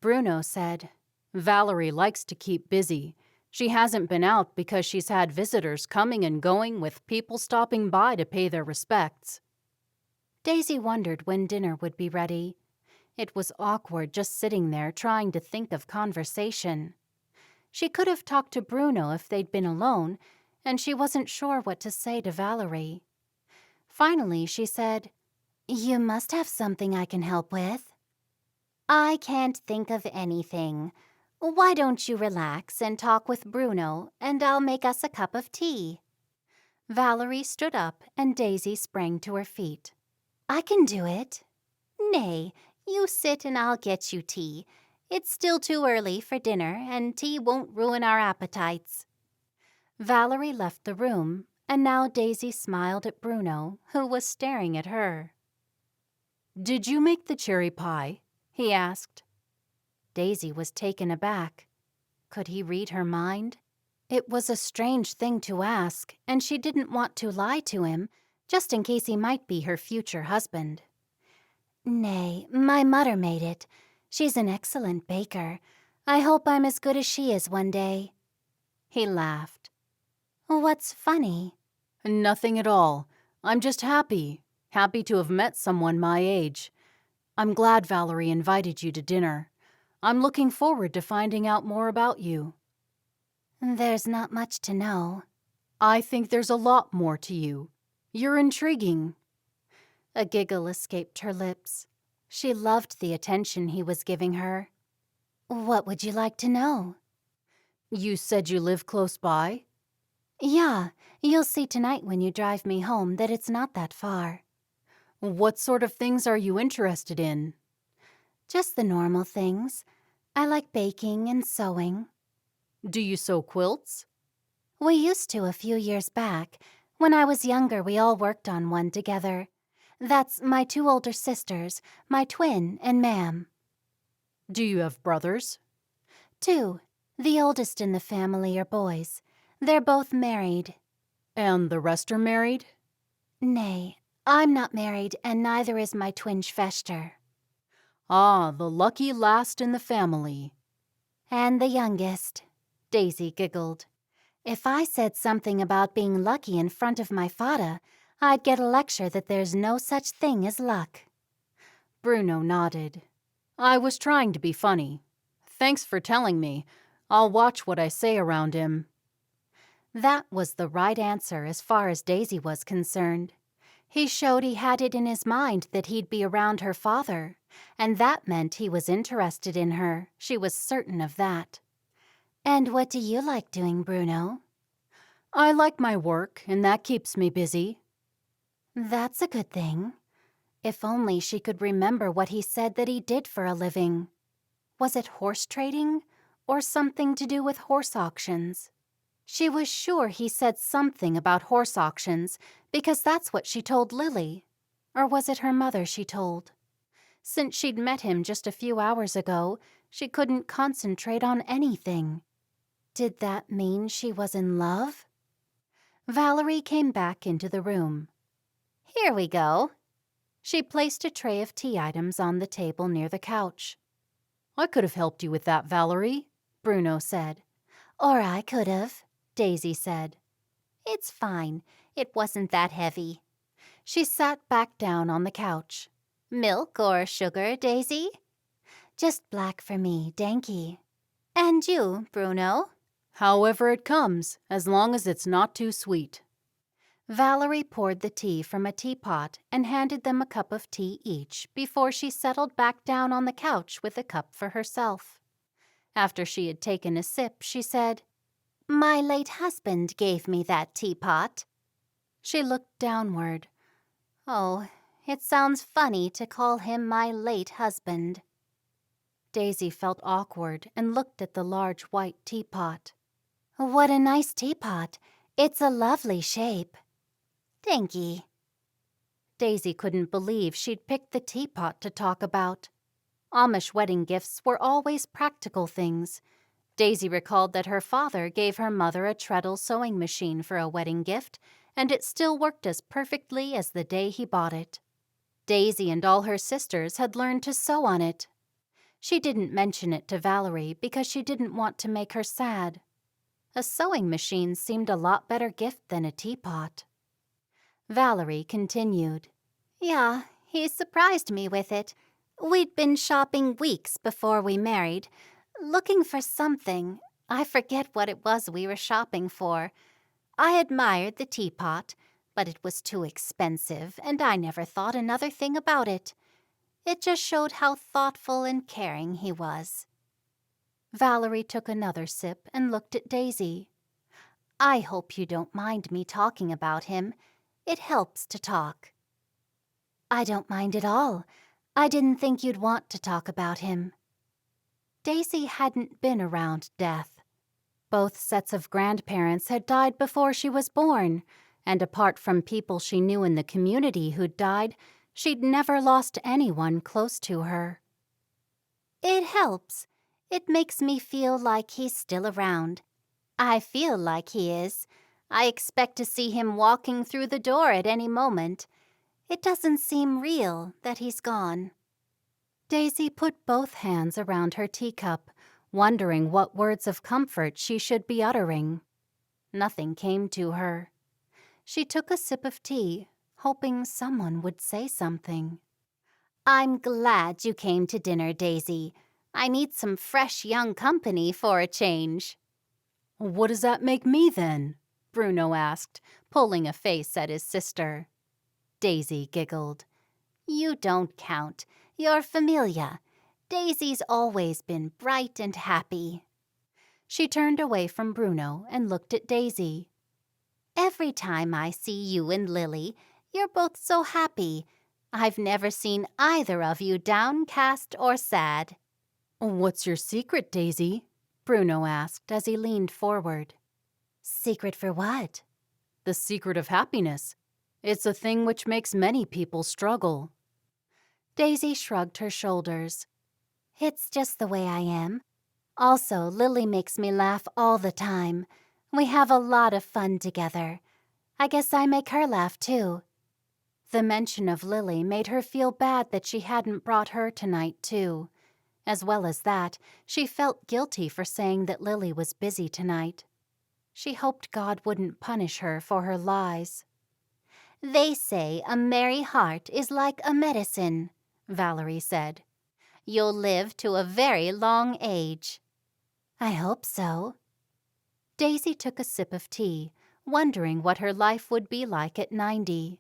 Speaker 4: Bruno said, Valerie likes to keep busy. She hasn't been out because she's had visitors coming and going with people stopping by to pay their respects.
Speaker 3: Daisy wondered when dinner would be ready. It was awkward just sitting there trying to think of conversation. She could have talked to Bruno if they'd been alone, and she wasn't sure what to say to Valerie. Finally, she said, You must have something I can help with.
Speaker 2: I can't think of anything. Why don't you relax and talk with Bruno, and I'll make us a cup of tea.
Speaker 3: Valerie stood up, and Daisy sprang to her feet. I can do it.
Speaker 2: Nay, you sit and I'll get you tea. It's still too early for dinner, and tea won't ruin our appetites.
Speaker 3: Valerie left the room, and now Daisy smiled at Bruno, who was staring at her.
Speaker 4: Did you make the cherry pie? He asked.
Speaker 3: Daisy was taken aback. Could he read her mind? It was a strange thing to ask, and she didn't want to lie to him, just in case he might be her future husband. Nay, my mother made it. She's an excellent baker. I hope I'm as good as she is one day."
Speaker 4: He laughed.
Speaker 3: "What's funny?"
Speaker 4: Nothing at all. I'm just happy. Happy to have met someone my age. I'm glad Valerie invited you to dinner. I'm looking forward to finding out more about you.
Speaker 3: "There's not much to know."
Speaker 4: I think there's a lot more to you. You're intriguing.
Speaker 3: A giggle escaped her lips. She loved the attention he was giving her. "What would you like to know?"
Speaker 4: You said you live close by?
Speaker 3: "Yeah, you'll see tonight when you drive me home that it's not that far."
Speaker 4: What sort of things are you interested in?
Speaker 3: "Just the normal things. I like baking and sewing."
Speaker 4: Do you sew quilts?
Speaker 3: "We used to a few years back. When I was younger, we all worked on one together. That's my 2 older sisters, my twin, and Ma'am."
Speaker 4: Do you have brothers?
Speaker 3: 2. The oldest in the family are boys. They're both married."
Speaker 4: And the rest are married?
Speaker 3: "Nay, I'm not married, and neither is my twin Schwester."
Speaker 4: Ah, the lucky last in the family.
Speaker 3: "And the youngest." Daisy giggled. "If I said something about being lucky in front of my fada, I'd get a lecture that there's no such thing as luck."
Speaker 4: Bruno nodded. I was trying to be funny. Thanks for telling me. I'll watch what I say around him.
Speaker 3: That was the right answer as far as Daisy was concerned. He showed he had it in his mind that he'd be around her father, and that meant he was interested in her. She was certain of that. "And what do you like doing, Bruno?"
Speaker 4: I like my work, and that keeps me busy.
Speaker 3: "That's a good thing." If only she could remember what he said that he did for a living. Was it horse trading or something to do with horse auctions? She was sure he said something about horse auctions because that's what she told Lily. Or was it her mother she told? Since she'd met him just a few hours ago, she couldn't concentrate on anything. Did that mean she was in love? Valerie came back into the room. "Here we go." She placed a tray of tea items on the table near the couch.
Speaker 4: I could have helped you with that, Valerie,
Speaker 3: Bruno said. "Or I could have," Daisy said. "It's fine. It wasn't that heavy." She sat back down on the couch. "Milk or sugar, Daisy?" "Just black for me, danky." "And you, Bruno?"
Speaker 4: However it comes, as long as it's not too sweet.
Speaker 3: Valerie poured the tea from a teapot and handed them a cup of tea each before she settled back down on the couch with a cup for herself. After she had taken a sip, she said, "My late husband gave me that teapot." She looked downward. "Oh, it sounds funny to call him my late husband." Daisy felt awkward and looked at the large white teapot. "What a nice teapot. It's a lovely shape." "Thank ye." Daisy couldn't believe she'd picked the teapot to talk about. Amish wedding gifts were always practical things. Daisy recalled that her father gave her mother a treadle sewing machine for a wedding gift, and it still worked as perfectly as the day he bought it. Daisy and all her sisters had learned to sew on it. She didn't mention it to Valerie because she didn't want to make her sad. A sewing machine seemed a lot better gift than a teapot. Valerie continued. "Yeah, he surprised me with it. We'd been shopping weeks before we married, looking for something. I forget what it was we were shopping for. I admired the teapot, but it was too expensive, and I never thought another thing about it. It just showed how thoughtful and caring he was." Valerie took another sip and looked at Daisy. "I hope you don't mind me talking about him. It helps to talk." "I don't mind at all. I didn't think you'd want to talk about him." Daisy hadn't been around death. Both sets of grandparents had died before she was born, and apart from people she knew in the community who'd died, she'd never lost anyone close to her. "It helps. It makes me feel like he's still around. I feel like he is. I expect to see him walking through the door at any moment. It doesn't seem real that he's gone." Daisy put both hands around her teacup,
Speaker 1: wondering what words of comfort she should be uttering. Nothing came to her. She took a sip of tea, hoping someone would say something.
Speaker 3: I'm glad you came to dinner, Daisy. I need some fresh young company for a change.
Speaker 4: What does that make me then?
Speaker 1: Bruno asked, pulling a face at his sister. Daisy giggled.
Speaker 3: You don't count. You're familia. Daisy's always been bright and happy.
Speaker 1: She turned away from Bruno and looked at Daisy.
Speaker 3: Every time I see you and Lily, you're both so happy. I've never seen either of you downcast or sad.
Speaker 4: What's your secret, Daisy?
Speaker 1: Bruno asked as he leaned forward.
Speaker 3: Secret for what?
Speaker 4: The secret of happiness. It's a thing which makes many people struggle.
Speaker 1: Daisy shrugged her shoulders.
Speaker 3: It's just the way I am. Also, Lily makes me laugh all the time. We have a lot of fun together. I guess I make her laugh too.
Speaker 1: The mention of Lily made her feel bad that she hadn't brought her tonight too. As well as that, she felt guilty for saying that Lily was busy tonight. She hoped God wouldn't punish her for her lies.
Speaker 3: They say a merry heart is like a medicine, Valerie said. You'll live to a very long age. I hope so.
Speaker 1: Daisy took a sip of tea, wondering what her life would be like at 90.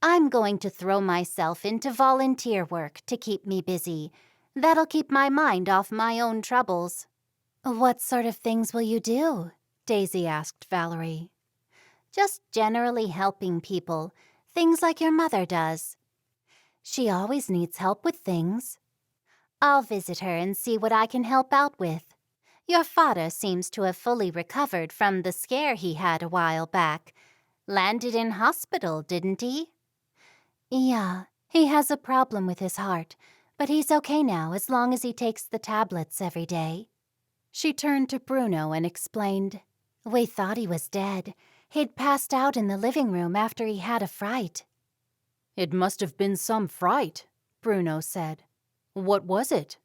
Speaker 3: I'm going to throw myself into volunteer work to keep me busy. That'll keep my mind off my own troubles.
Speaker 1: What sort of things will you do? Daisy asked Valerie.
Speaker 3: Just generally helping people, things like your mother does.
Speaker 1: She always needs help with things.
Speaker 3: I'll visit her and see what I can help out with. Your father seems to have fully recovered from the scare he had a while back. Landed in hospital, didn't he?
Speaker 1: Yeah, he has a problem with his heart, but he's okay now as long as he takes the tablets every day. She turned to Bruno and explained, We thought he was dead. He'd passed out in the living room after he had a fright.
Speaker 4: It must have been some fright, Bruno said. What was it?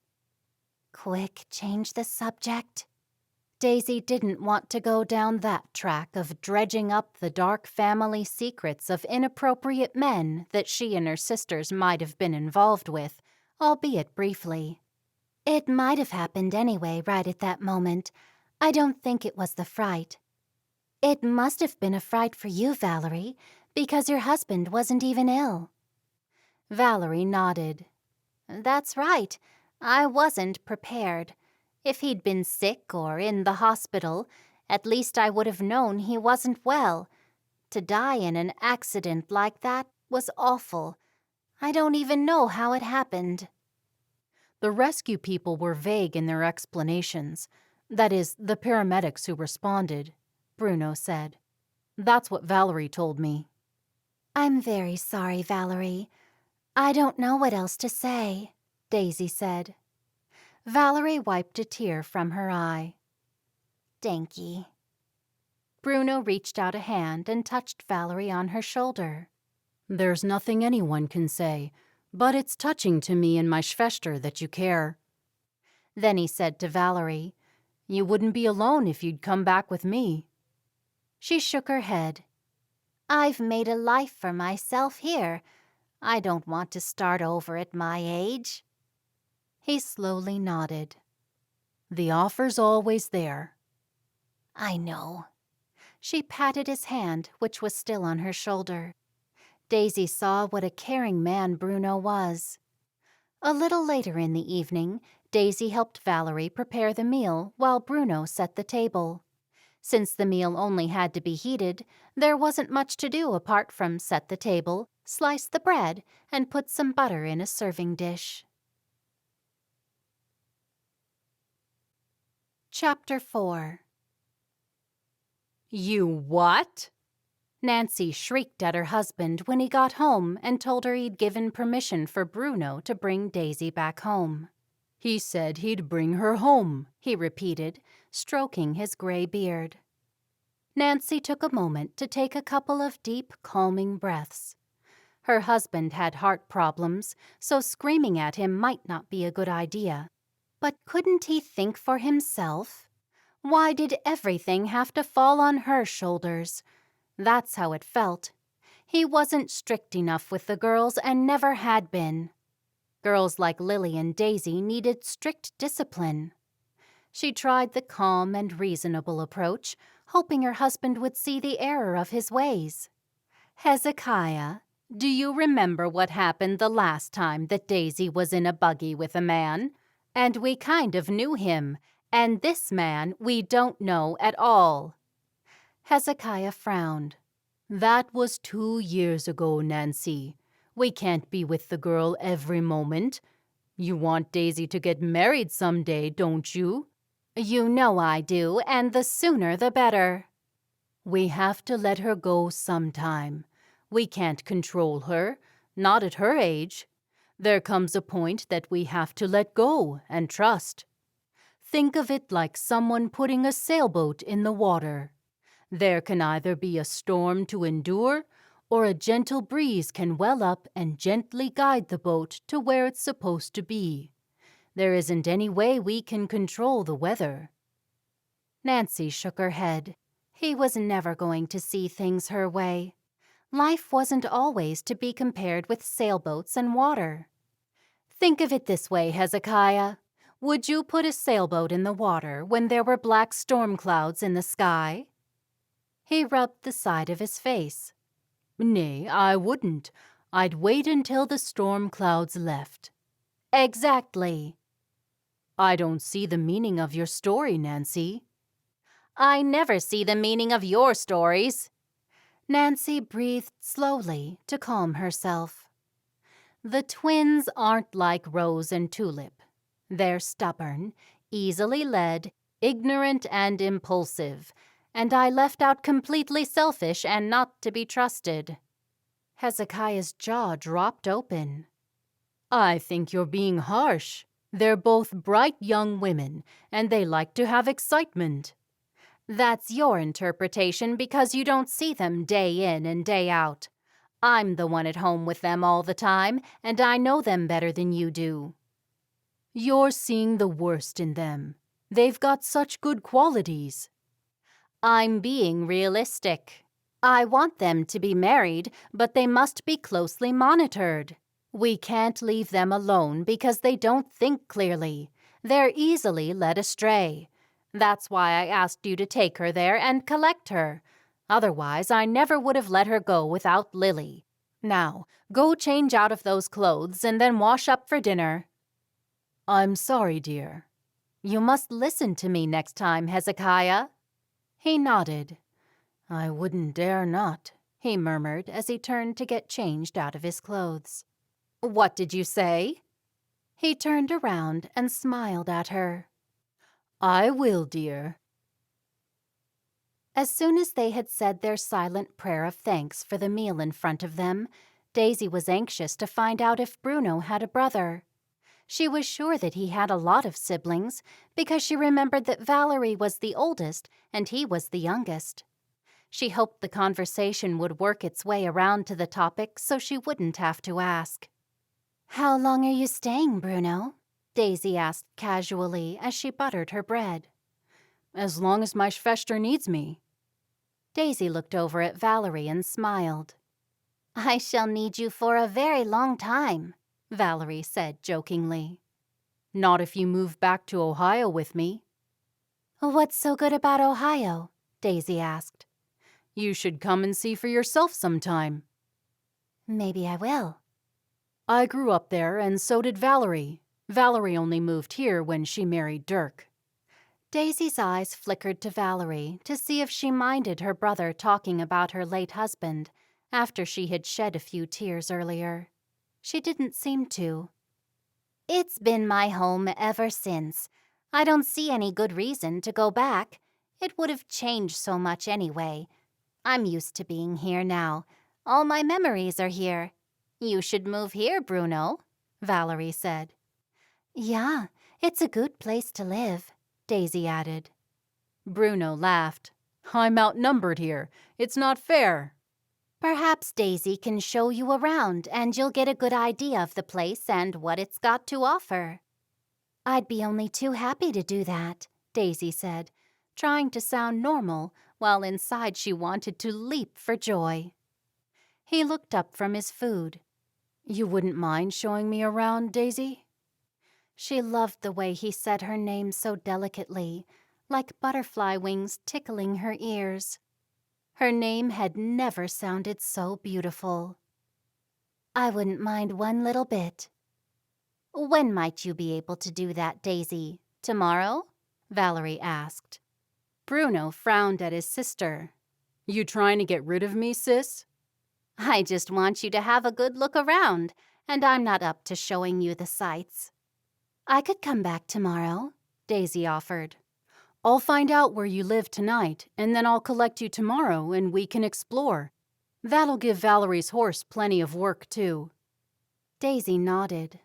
Speaker 1: Quick, change the subject. Daisy didn't want to go down that track of dredging up the dark family secrets of inappropriate men that she and her sisters might have been involved with, albeit briefly. It might have happened anyway right at that moment. I don't think it was the fright. It must have been a fright for you, Valerie, because your husband wasn't even ill.
Speaker 3: Valerie nodded. That's right. I wasn't prepared. If he'd been sick or in the hospital, at least I would have known he wasn't well. To die in an accident like that was awful. I don't even know how it happened.
Speaker 4: The rescue people were vague in their explanations. That is, the paramedics who responded, Bruno said. That's what Valerie told me.
Speaker 1: I'm very sorry, Valerie. I don't know what else to say, Daisy said. Valerie wiped a tear from her eye.
Speaker 3: Thank you.
Speaker 1: Bruno reached out a hand and touched Valerie on her shoulder.
Speaker 4: There's nothing anyone can say, but it's touching to me and my Schwester that you care.
Speaker 1: Then he said to Valerie,
Speaker 4: You wouldn't be alone if you'd come back with me.
Speaker 1: She shook her head.
Speaker 3: I've made a life for myself here. I don't want to start over at my age.
Speaker 1: He slowly nodded.
Speaker 4: The offer's always there.
Speaker 3: I know.
Speaker 1: She patted his hand, which was still on her shoulder. Daisy saw what a caring man Bruno was. A little later in the evening, Daisy helped Valerie prepare the meal while Bruno set the table. Since the meal only had to be heated, there wasn't much to do apart from set the table, slice the bread, and put some butter in a serving dish. Chapter 4.
Speaker 4: You what?
Speaker 1: Nancy shrieked at her husband when he got home and told her he'd given permission for Bruno to bring Daisy back home.
Speaker 4: He said he'd bring her home,
Speaker 1: he repeated, stroking his gray beard. Nancy took a moment to take a couple of deep, calming breaths. Her husband had heart problems, so screaming at him might not be a good idea.
Speaker 3: But couldn't he think for himself? Why did everything have to fall on her shoulders? That's how it felt. He wasn't strict enough with the girls and never had been. Girls like Lily and Daisy needed strict discipline. She tried the calm and reasonable approach, hoping her husband would see the error of his ways.
Speaker 2: Hezekiah, do you remember what happened the last time that Daisy was in a buggy with a man? And we kind of knew him, and this man we don't know at all.
Speaker 3: Hezekiah frowned.
Speaker 4: That was 2 years ago, Nancy. We can't be with the girl every moment. You want Daisy to get married someday, don't you?
Speaker 3: You know I do, and the sooner the better.
Speaker 4: We have to let her go sometime. We can't control her, not at her age. There comes a point that we have to let go and trust. Think of it like someone putting a sailboat in the water. There can either be a storm to endure, or a gentle breeze can well up and gently guide the boat to where it's supposed to be. There isn't any way we can control the weather.
Speaker 3: Nancy shook her head. He was never going to see things her way. Life wasn't always to be compared with sailboats and water.
Speaker 2: Think of it this way, Hezekiah. Would you put a sailboat in the water when there were black storm clouds in the sky?
Speaker 3: He rubbed the side of his face.
Speaker 4: Nay, I wouldn't. I'd wait until the storm clouds left.
Speaker 3: Exactly.
Speaker 4: I don't see the meaning of your story, Nancy.
Speaker 2: I never see the meaning of your stories.
Speaker 3: Nancy breathed slowly to calm herself.
Speaker 2: The twins aren't like Rose and Tulip. They're stubborn, easily led, ignorant, and impulsive, and I left out completely selfish and not to be trusted.
Speaker 3: Hezekiah's jaw dropped open.
Speaker 4: I think you're being harsh. They're both bright young women, and they like to have excitement.
Speaker 2: That's your interpretation because you don't see them day in and day out. I'm the one at home with them all the time, and I know them better than you do.
Speaker 4: You're seeing the worst in them. They've got such good qualities.
Speaker 2: I'm being realistic. I want them to be married, but they must be closely monitored. We can't leave them alone because they don't think clearly. They're easily led astray. That's why I asked you to take her there and collect her. Otherwise, I never would have let her go without Lily. Now, go change out of those clothes and then wash up for dinner.
Speaker 4: I'm sorry, dear.
Speaker 2: You must listen to me next time, Hezekiah.
Speaker 3: He nodded.
Speaker 4: I wouldn't dare not,
Speaker 3: he murmured as he turned to get changed out of his clothes.
Speaker 2: What did you say?
Speaker 3: He turned around and smiled at her.
Speaker 4: I will, dear.
Speaker 3: As soon as they had said their silent prayer of thanks for the meal in front of them, Daisy was anxious to find out if Bruno had a brother. She was sure that he had a lot of siblings because she remembered that Valerie was the oldest and he was the youngest. She hoped the conversation would work its way around to the topic so she wouldn't have to ask. "How long are you staying, Bruno?" Daisy asked casually as she buttered her bread.
Speaker 4: As long as my Schwester needs me.
Speaker 3: Daisy looked over at Valerie and smiled. "I shall need you for a very long time," Valerie said jokingly.
Speaker 4: Not if you move back to Ohio with me.
Speaker 3: "What's so good about Ohio?" Daisy asked.
Speaker 4: You should come and see for yourself sometime.
Speaker 3: Maybe I will.
Speaker 4: I grew up there, and so did Valerie. Valerie only moved here when she married Dirk.
Speaker 3: Daisy's eyes flickered to Valerie to see if she minded her brother talking about her late husband after she had shed a few tears earlier. She didn't seem to. "It's been my home ever since. I don't see any good reason to go back. It would have changed so much anyway. I'm used to being here now. All my memories are here. You should move here, Bruno," Valerie said. "Yeah, it's a good place to live," Daisy added.
Speaker 4: Bruno laughed. I'm outnumbered here. It's not fair.
Speaker 3: "Perhaps Daisy can show you around and you'll get a good idea of the place and what it's got to offer." I'd be only too happy to do that, Daisy said, trying to sound normal while inside she wanted to leap for joy. He looked up from his food.
Speaker 4: You wouldn't mind showing me around, Daisy?
Speaker 3: She loved the way he said her name so delicately, like butterfly wings tickling her ears. Her name had never sounded so beautiful. I wouldn't mind one little bit. When might you be able to do that, Daisy? Tomorrow? Valerie asked.
Speaker 4: Bruno frowned at his sister. You trying to get rid of me, sis?
Speaker 3: I just want you to have a good look around, and I'm not up to showing you the sights. I could come back tomorrow, Daisy offered.
Speaker 4: I'll find out where you live tonight, and then I'll collect you tomorrow and we can explore. That'll give Valerie's horse plenty of work, too.
Speaker 3: Daisy nodded.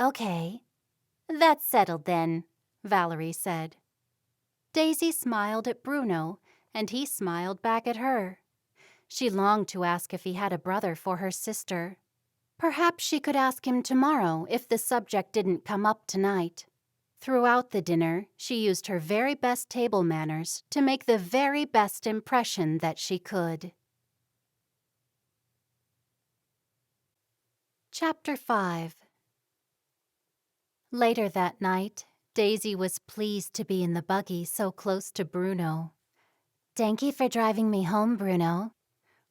Speaker 3: Okay. That's settled then, Valerie said. Daisy smiled at Bruno, and he smiled back at her. She longed to ask if he had a brother for her sister. Perhaps she could ask him tomorrow if the subject didn't come up tonight. Throughout the dinner, she used her very best table manners to make the very best impression that she could. Chapter 5. Later that night, Daisy was pleased to be in the buggy so close to Bruno. Thank you for driving me home, Bruno.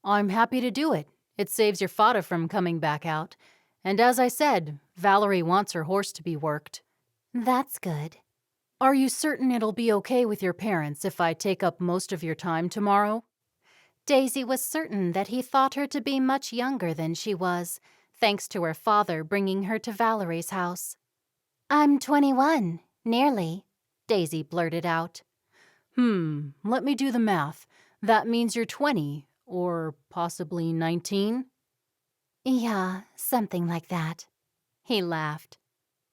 Speaker 4: I'm happy to do it. It saves your fodder from coming back out. And as I said, Valerie wants her horse to be worked.
Speaker 3: That's good.
Speaker 4: Are you certain it'll be okay with your parents if I take up most of your time tomorrow?
Speaker 3: Daisy was certain that he thought her to be much younger than she was, thanks to her father bringing her to Valerie's house. I'm 21, nearly, Daisy blurted out.
Speaker 4: Let me do the math. That means you're 20, or possibly 19?
Speaker 3: Yeah, something like that. He laughed.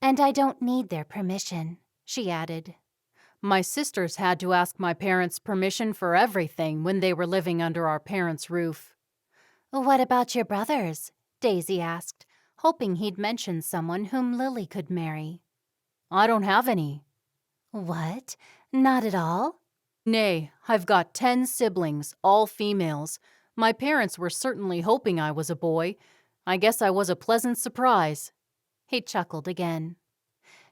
Speaker 3: And I don't need their permission, she added.
Speaker 4: My sisters had to ask my parents' permission for everything when they were living under our parents' roof.
Speaker 3: What about your brothers? Daisy asked, hoping he'd mention someone whom Lily could marry.
Speaker 4: I don't have any.
Speaker 3: What? Not at all?
Speaker 4: Nay, I've got 10 siblings, all females. My parents were certainly hoping I was a boy. I guess I was a pleasant surprise.
Speaker 3: He chuckled again.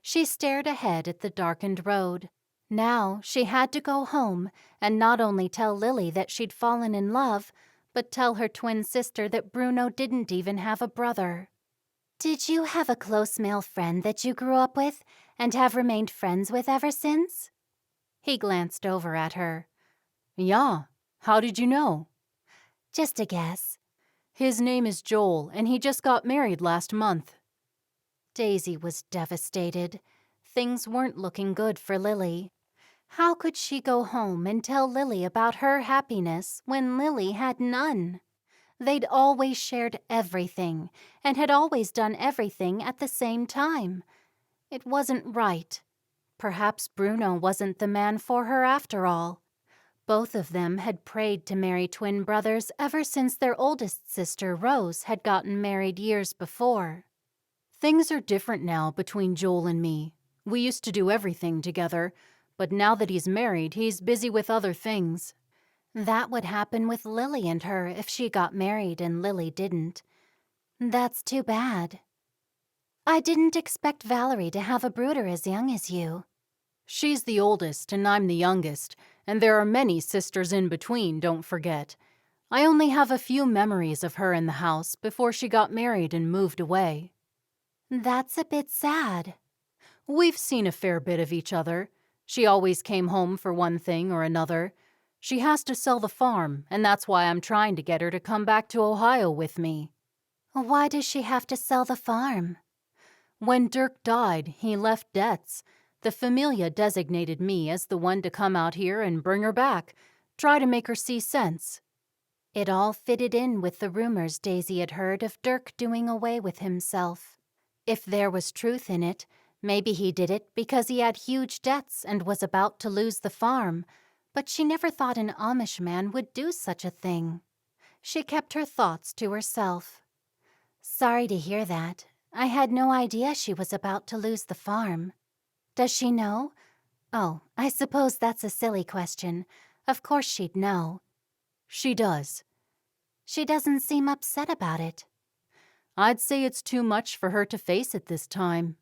Speaker 3: She stared ahead at the darkened road. Now she had to go home and not only tell Lily that she'd fallen in love, but tell her twin sister that Bruno didn't even have a brother. Did you have a close male friend that you grew up with and have remained friends with ever since? He glanced over at her.
Speaker 4: Yeah, how did you know?
Speaker 3: Just a guess.
Speaker 4: His name is Joel, and he just got married last month.
Speaker 3: Daisy was devastated. Things weren't looking good for Lily. How could she go home and tell Lily about her happiness when Lily had none? They'd always shared everything and had always done everything at the same time. It wasn't right. Perhaps Bruno wasn't the man for her after all. Both of them had prayed to marry twin brothers ever since their oldest sister, Rose, had gotten married years before.
Speaker 4: Things are different now between Joel and me. We used to do everything together, but now that he's married, he's busy with other things.
Speaker 3: That would happen with Lily and her if she got married and Lily didn't. That's too bad. I didn't expect Valerie to have a brooder as young as you.
Speaker 4: She's the oldest and I'm the youngest, and there are many sisters in between, don't forget. I only have a few memories of her in the house before she got married and moved away.
Speaker 3: That's a bit sad.
Speaker 4: We've seen a fair bit of each other. She always came home for one thing or another. She has to sell the farm, and that's why I'm trying to get her to come back to Ohio with me.
Speaker 3: Why does she have to sell the farm?
Speaker 4: When Dirk died, he left debts. The familia designated me as the one to come out here and bring her back, try to make her see sense.
Speaker 3: It all fitted in with the rumors Daisy had heard of Dirk doing away with himself. If there was truth in it, maybe he did it because he had huge debts and was about to lose the farm, but she never thought an Amish man would do such a thing. She kept her thoughts to herself. Sorry to hear that. I had no idea she was about to lose the farm. Does she know? Oh, I suppose that's a silly question. Of course she'd know.
Speaker 4: She does.
Speaker 3: She doesn't seem upset about it.
Speaker 4: I'd say it's too much for her to face at this time.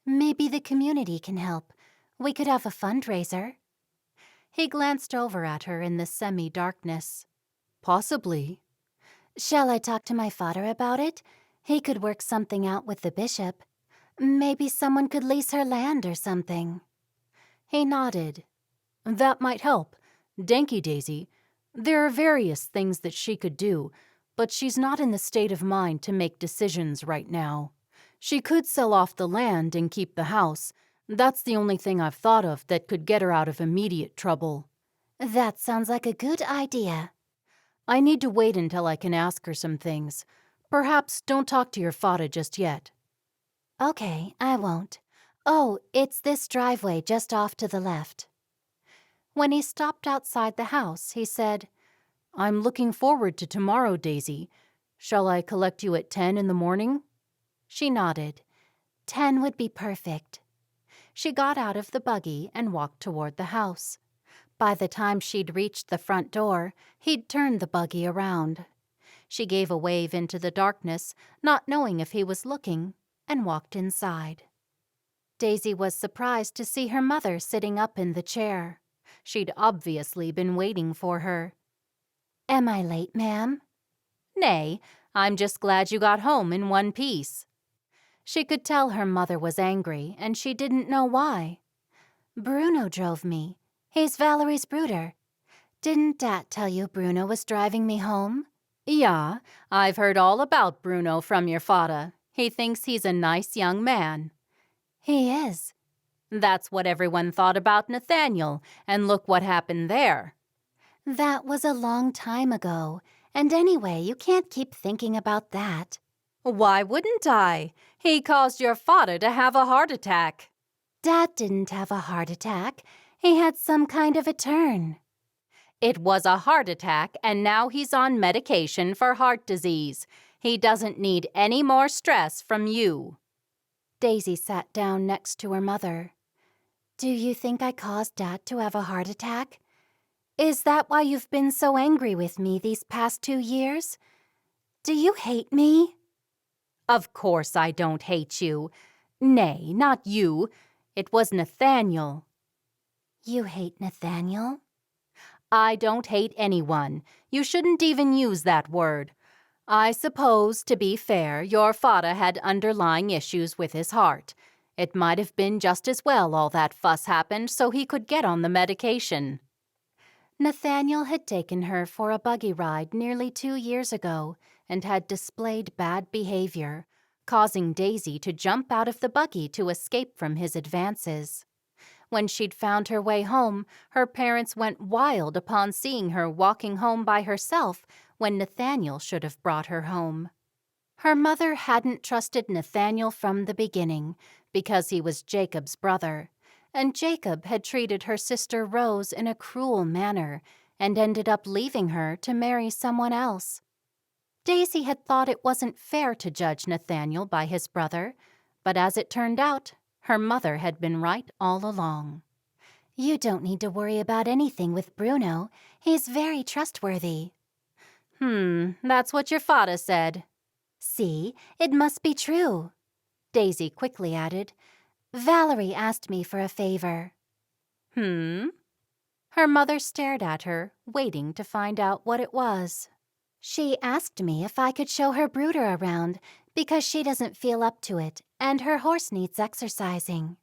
Speaker 3: Maybe the community can help. We could have a fundraiser.
Speaker 4: He glanced over at her in the semi-darkness. Possibly.
Speaker 3: Shall I talk to my father about it? He could work something out with the bishop. Maybe someone could lease her land or something.
Speaker 4: He nodded. That might help. Danky Daisy. There are various things that she could do, but she's not in the state of mind to make decisions right now. She could sell off the land and keep the house. That's the only thing I've thought of that could get her out of immediate trouble.
Speaker 3: That sounds like a good idea.
Speaker 4: I need to wait until I can ask her some things. Perhaps don't talk to your father just yet.
Speaker 3: Okay, I won't. Oh, it's this driveway just off to the left.
Speaker 4: When he stopped outside the house, he said, I'm looking forward to tomorrow, Daisy. Shall I collect you at 10 in the morning?
Speaker 3: She nodded. 10 would be perfect. She got out of the buggy and walked toward the house. By the time she'd reached the front door, he'd turned the buggy around. She gave a wave into the darkness, not knowing if he was looking, and walked inside. Daisy was surprised to see her mother sitting up in the chair. She'd obviously been waiting for her. Am I late, ma'am?
Speaker 2: Nay, I'm just glad you got home in one piece.
Speaker 3: She could tell her mother was angry, and she didn't know why. Bruno drove me. He's Valerie's brooder. Didn't Dad tell you Bruno was driving me home?
Speaker 2: Yeah, I've heard all about Bruno from your father. He thinks he's a nice young man.
Speaker 3: He is.
Speaker 2: That's what everyone thought about Nathaniel, and look what happened there.
Speaker 3: That was a long time ago, and anyway, you can't keep thinking about that.
Speaker 2: Why wouldn't I? He caused your father to have a heart attack.
Speaker 3: Dad didn't have a heart attack. He had some kind of a turn.
Speaker 2: It was a heart attack, and now he's on medication for heart disease. He doesn't need any more stress from you.
Speaker 3: Daisy sat down next to her mother. Do you think I caused Dad to have a heart attack? Is that why you've been so angry with me these past 2 years? Do you hate me?
Speaker 2: Of course I don't hate you. Nay, not you. It was Nathaniel.
Speaker 3: You hate Nathaniel?
Speaker 2: I don't hate anyone. You shouldn't even use that word. I suppose, to be fair, your father had underlying issues with his heart. It might have been just as well all that fuss happened so he could get on the medication.
Speaker 3: Nathaniel had taken her for a buggy ride nearly 2 years ago and had displayed bad behavior, causing Daisy to jump out of the buggy to escape from his advances. When she'd found her way home, her parents went wild upon seeing her walking home by herself when Nathaniel should have brought her home. Her mother hadn't trusted Nathaniel from the beginning because he was Jacob's brother, and Jacob had treated her sister Rose in a cruel manner and ended up leaving her to marry someone else. Daisy had thought it wasn't fair to judge Nathaniel by his brother, but as it turned out, her mother had been right all along. You don't need to worry about anything with Bruno. He's very trustworthy.
Speaker 2: That's what your father said.
Speaker 3: See, it must be true. Daisy quickly added, Valerie asked me for a favor. Her mother stared at her, waiting to find out what it was. She asked me if I could show her brooder around because she doesn't feel up to it and her horse needs exercising.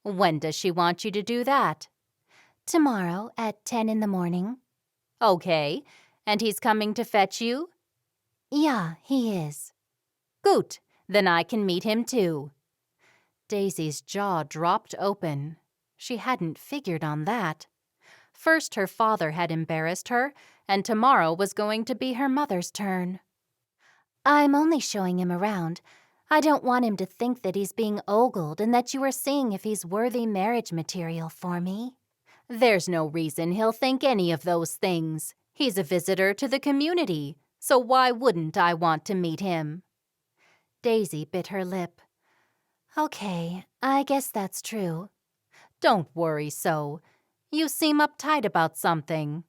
Speaker 2: When does she want you to do that?
Speaker 3: Tomorrow at 10 in the morning.
Speaker 2: Okay, and he's coming to fetch you?
Speaker 3: Yeah, he is.
Speaker 2: Good, then I can meet him too.
Speaker 3: Daisy's jaw dropped open. She hadn't figured on that. First her father had embarrassed her, and tomorrow was going to be her mother's turn. I'm only showing him around. I don't want him to think that he's being ogled and that you are seeing if he's worthy marriage material for me.
Speaker 2: There's no reason he'll think any of those things. He's a visitor to the community, so why wouldn't I want to meet him?
Speaker 3: Daisy bit her lip. Okay, I guess that's true.
Speaker 2: Don't worry so. You seem uptight about something.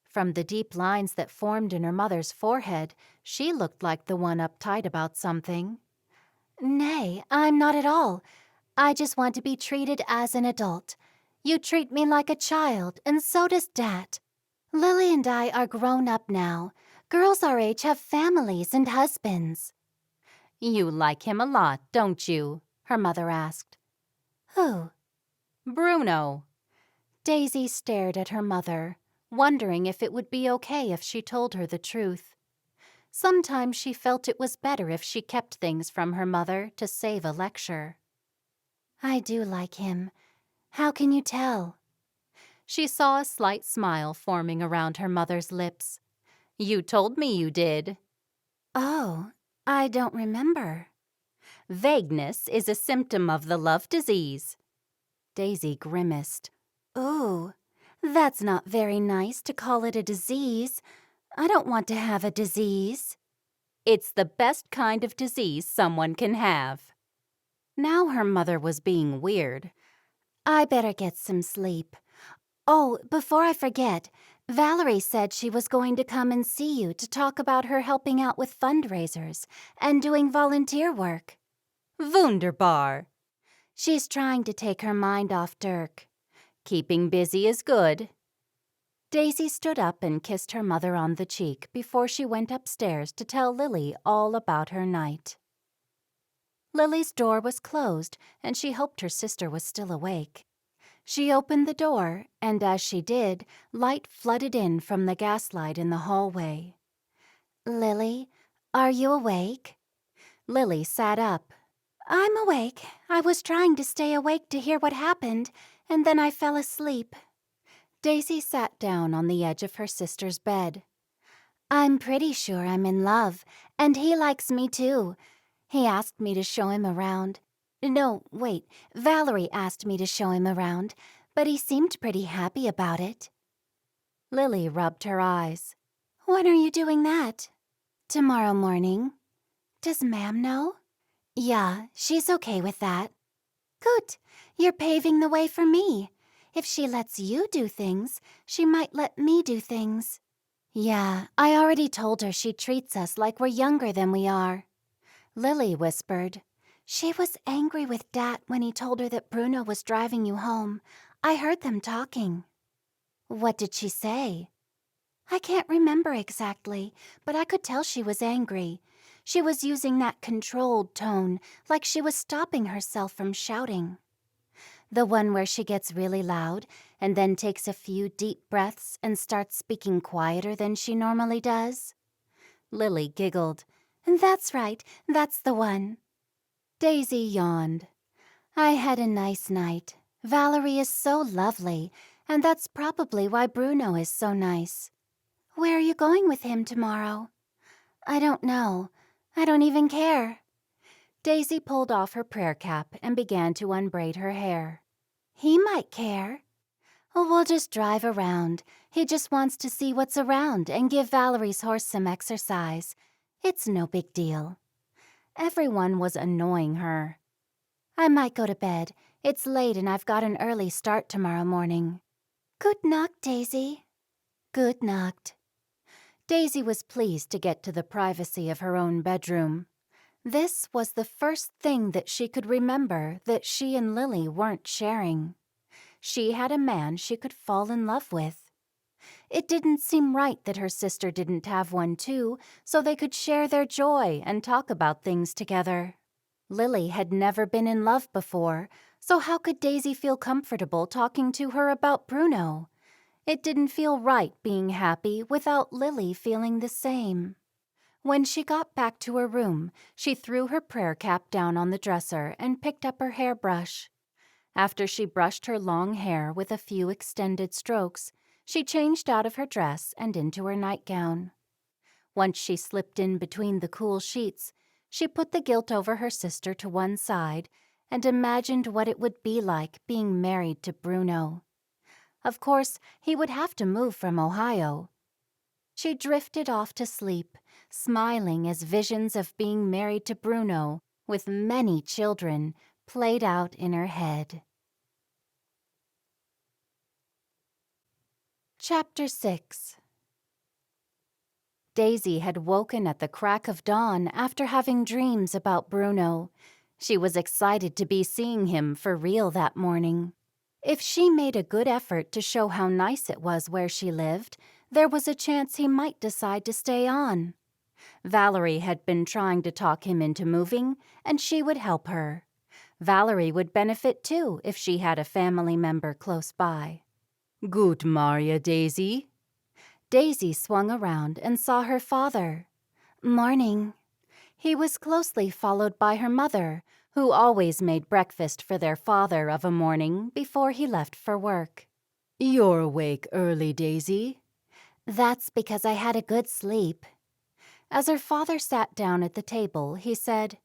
Speaker 1: From the deep lines that formed in her mother's forehead, she looked like the one uptight about something.
Speaker 3: Nay, I'm not at all. I just want to be treated as an adult. You treat me like a child, and so does Dad. Lily and I are grown up now. Girls our age have families and husbands.
Speaker 2: You like him a lot, don't you? Her mother asked.
Speaker 3: Who?
Speaker 2: Bruno.
Speaker 1: Daisy stared at her mother, wondering if it would be okay if she told her the truth. Sometimes she felt it was better if she kept things from her mother to save a lecture.
Speaker 3: I do like him. How can you tell?
Speaker 1: She saw a slight smile forming around her mother's lips.
Speaker 2: You told me you did.
Speaker 3: Oh, I don't remember.
Speaker 2: Vagueness is a symptom of the love disease.
Speaker 1: Daisy grimaced.
Speaker 3: Ooh, that's not very nice to call it a disease. I don't want to have a disease.
Speaker 2: It's the best kind of disease someone can have.
Speaker 1: Now her mother was being weird.
Speaker 3: I better get some sleep. Oh, before I forget, Valerie said she was going to come and see you to talk about her helping out with fundraisers and doing volunteer work.
Speaker 2: Wunderbar.
Speaker 3: She's trying to take her mind off Dirk.
Speaker 2: Keeping busy is good.
Speaker 1: Daisy stood up and kissed her mother on the cheek before she went upstairs to tell Lily all about her night. Lily's door was closed, and she hoped her sister was still awake. She opened the door, and as she did, light flooded in from the gaslight in the hallway.
Speaker 3: Lily, are you awake?
Speaker 1: Lily sat up.
Speaker 3: I'm awake. I was trying to stay awake to hear what happened, and then I fell asleep.
Speaker 1: Daisy sat down on the edge of her sister's bed.
Speaker 3: I'm pretty sure I'm in love, and he likes me too. He asked me to show him around. No, wait, Valerie asked me to show him around, but he seemed pretty happy about it.
Speaker 1: Lily rubbed her eyes.
Speaker 3: When are you doing that? Tomorrow morning. Does Ma'am know? Yeah, she's okay with that. Good, you're paving the way for me. If she lets you do things, she might let me do things. Yeah, I already told her she treats us like we're younger than we are.
Speaker 1: Lily whispered.
Speaker 3: She was angry with Dad when he told her that Bruno was driving you home. I heard them talking.
Speaker 1: What did she say?
Speaker 3: I can't remember exactly, but I could tell she was angry. She was using that controlled tone, like she was stopping herself from shouting.
Speaker 1: The one where she gets really loud and then takes a few deep breaths and starts speaking quieter than she normally does? Lily giggled.
Speaker 3: That's right, that's the one.
Speaker 1: Daisy yawned.
Speaker 3: I had a nice night. Valerie is so lovely, and that's probably why Bruno is so nice. Where are you going with him tomorrow? I don't know. I don't even care.
Speaker 1: Daisy pulled off her prayer cap and began to unbraid her hair.
Speaker 3: He might care. We'll just drive around. He just wants to see what's around and give Valerie's horse some exercise. It's no big deal.
Speaker 1: Everyone was annoying her.
Speaker 3: I might go to bed. It's late and I've got an early start tomorrow morning. Good night, Daisy. Good night.
Speaker 1: Daisy was pleased to get to the privacy of her own bedroom. This was the first thing that she could remember that she and Lily weren't sharing. She had a man she could fall in love with. It didn't seem right that her sister didn't have one too, so they could share their joy and talk about things together. Lily had never been in love before, so how could Daisy feel comfortable talking to her about Bruno? It didn't feel right being happy without Lily feeling the same. When she got back to her room, she threw her prayer cap down on the dresser and picked up her hairbrush. After she brushed her long hair with a few extended strokes, she changed out of her dress and into her nightgown. Once she slipped in between the cool sheets, she put the guilt over her sister to one side and imagined what it would be like being married to Bruno. Of course, he would have to move from Ohio. She drifted off to sleep, smiling as visions of being married to Bruno, with many children,
Speaker 3: played out in her head. Chapter 6. Daisy had woken at the crack of dawn after having dreams about Bruno. She was excited to be seeing him for real that morning. If she made a good effort to show how nice it was where she lived, there was a chance he might decide to stay on. Valerie had been trying to talk him into moving, and she would help her. Valerie would benefit too if she had a family member close by.
Speaker 2: Good Maria, Daisy.
Speaker 3: Daisy swung around and saw her father. Morning. He was closely followed by her mother, who always made breakfast for their father of a morning before he left for work.
Speaker 2: You're awake early, Daisy.
Speaker 3: That's because I had a good sleep. As her father sat down at the table, he said,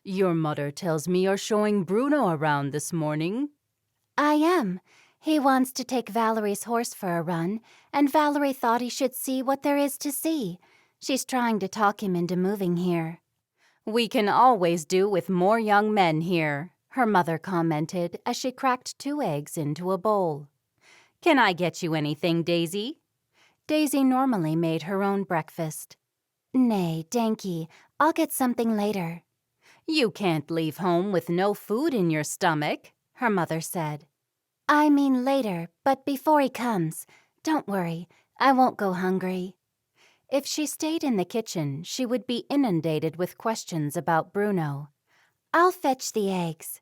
Speaker 2: Your mother tells me you're showing Bruno around this morning.
Speaker 3: I am. He wants to take Valerie's horse for a run, and Valerie thought he should see what there is to see. She's trying to talk him into moving here.
Speaker 2: We can always do with more young men here, her mother commented as she cracked 2 eggs into a bowl. Can I get you anything, Daisy?
Speaker 3: Daisy normally made her own breakfast. Nay, danky, I'll get something later.
Speaker 2: You can't leave home with no food in your stomach, her mother said.
Speaker 3: I mean later, but before he comes. Don't worry, I won't go hungry. If she stayed in the kitchen, she would be inundated with questions about Bruno. I'll fetch the eggs.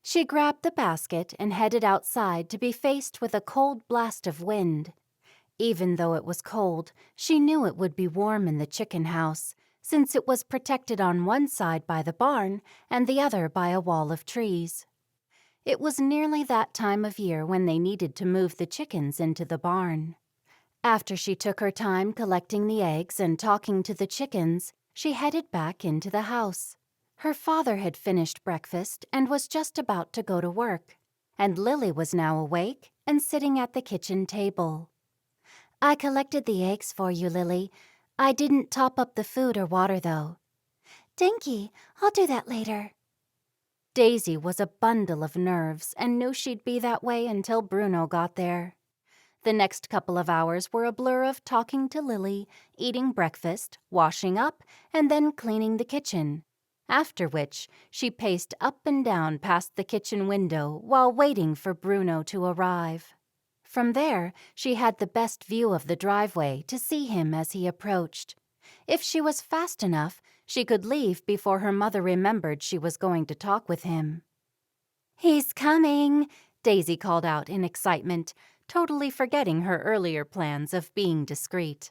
Speaker 3: She grabbed the basket and headed outside to be faced with a cold blast of wind. Even though it was cold, she knew it would be warm in the chicken house, since it was protected on one side by the barn and the other by a wall of trees. It was nearly that time of year when they needed to move the chickens into the barn. After she took her time collecting the eggs and talking to the chickens, she headed back into the house. Her father had finished breakfast and was just about to go to work, and Lily was now awake and sitting at the kitchen table. I collected the eggs for you, Lily. I didn't top up the food or water, though. Dinky, I'll do that later. Daisy was a bundle of nerves and knew she'd be that way until Bruno got there. The next couple of hours were a blur of talking to Lily, eating breakfast, washing up, and then cleaning the kitchen, after which she paced up and down past the kitchen window while waiting for Bruno to arrive. From there, she had the best view of the driveway to see him as he approached. If she was fast enough, she could leave before her mother remembered she was going to talk with him. "He's coming," Daisy called out in excitement, totally forgetting her earlier plans of being discreet.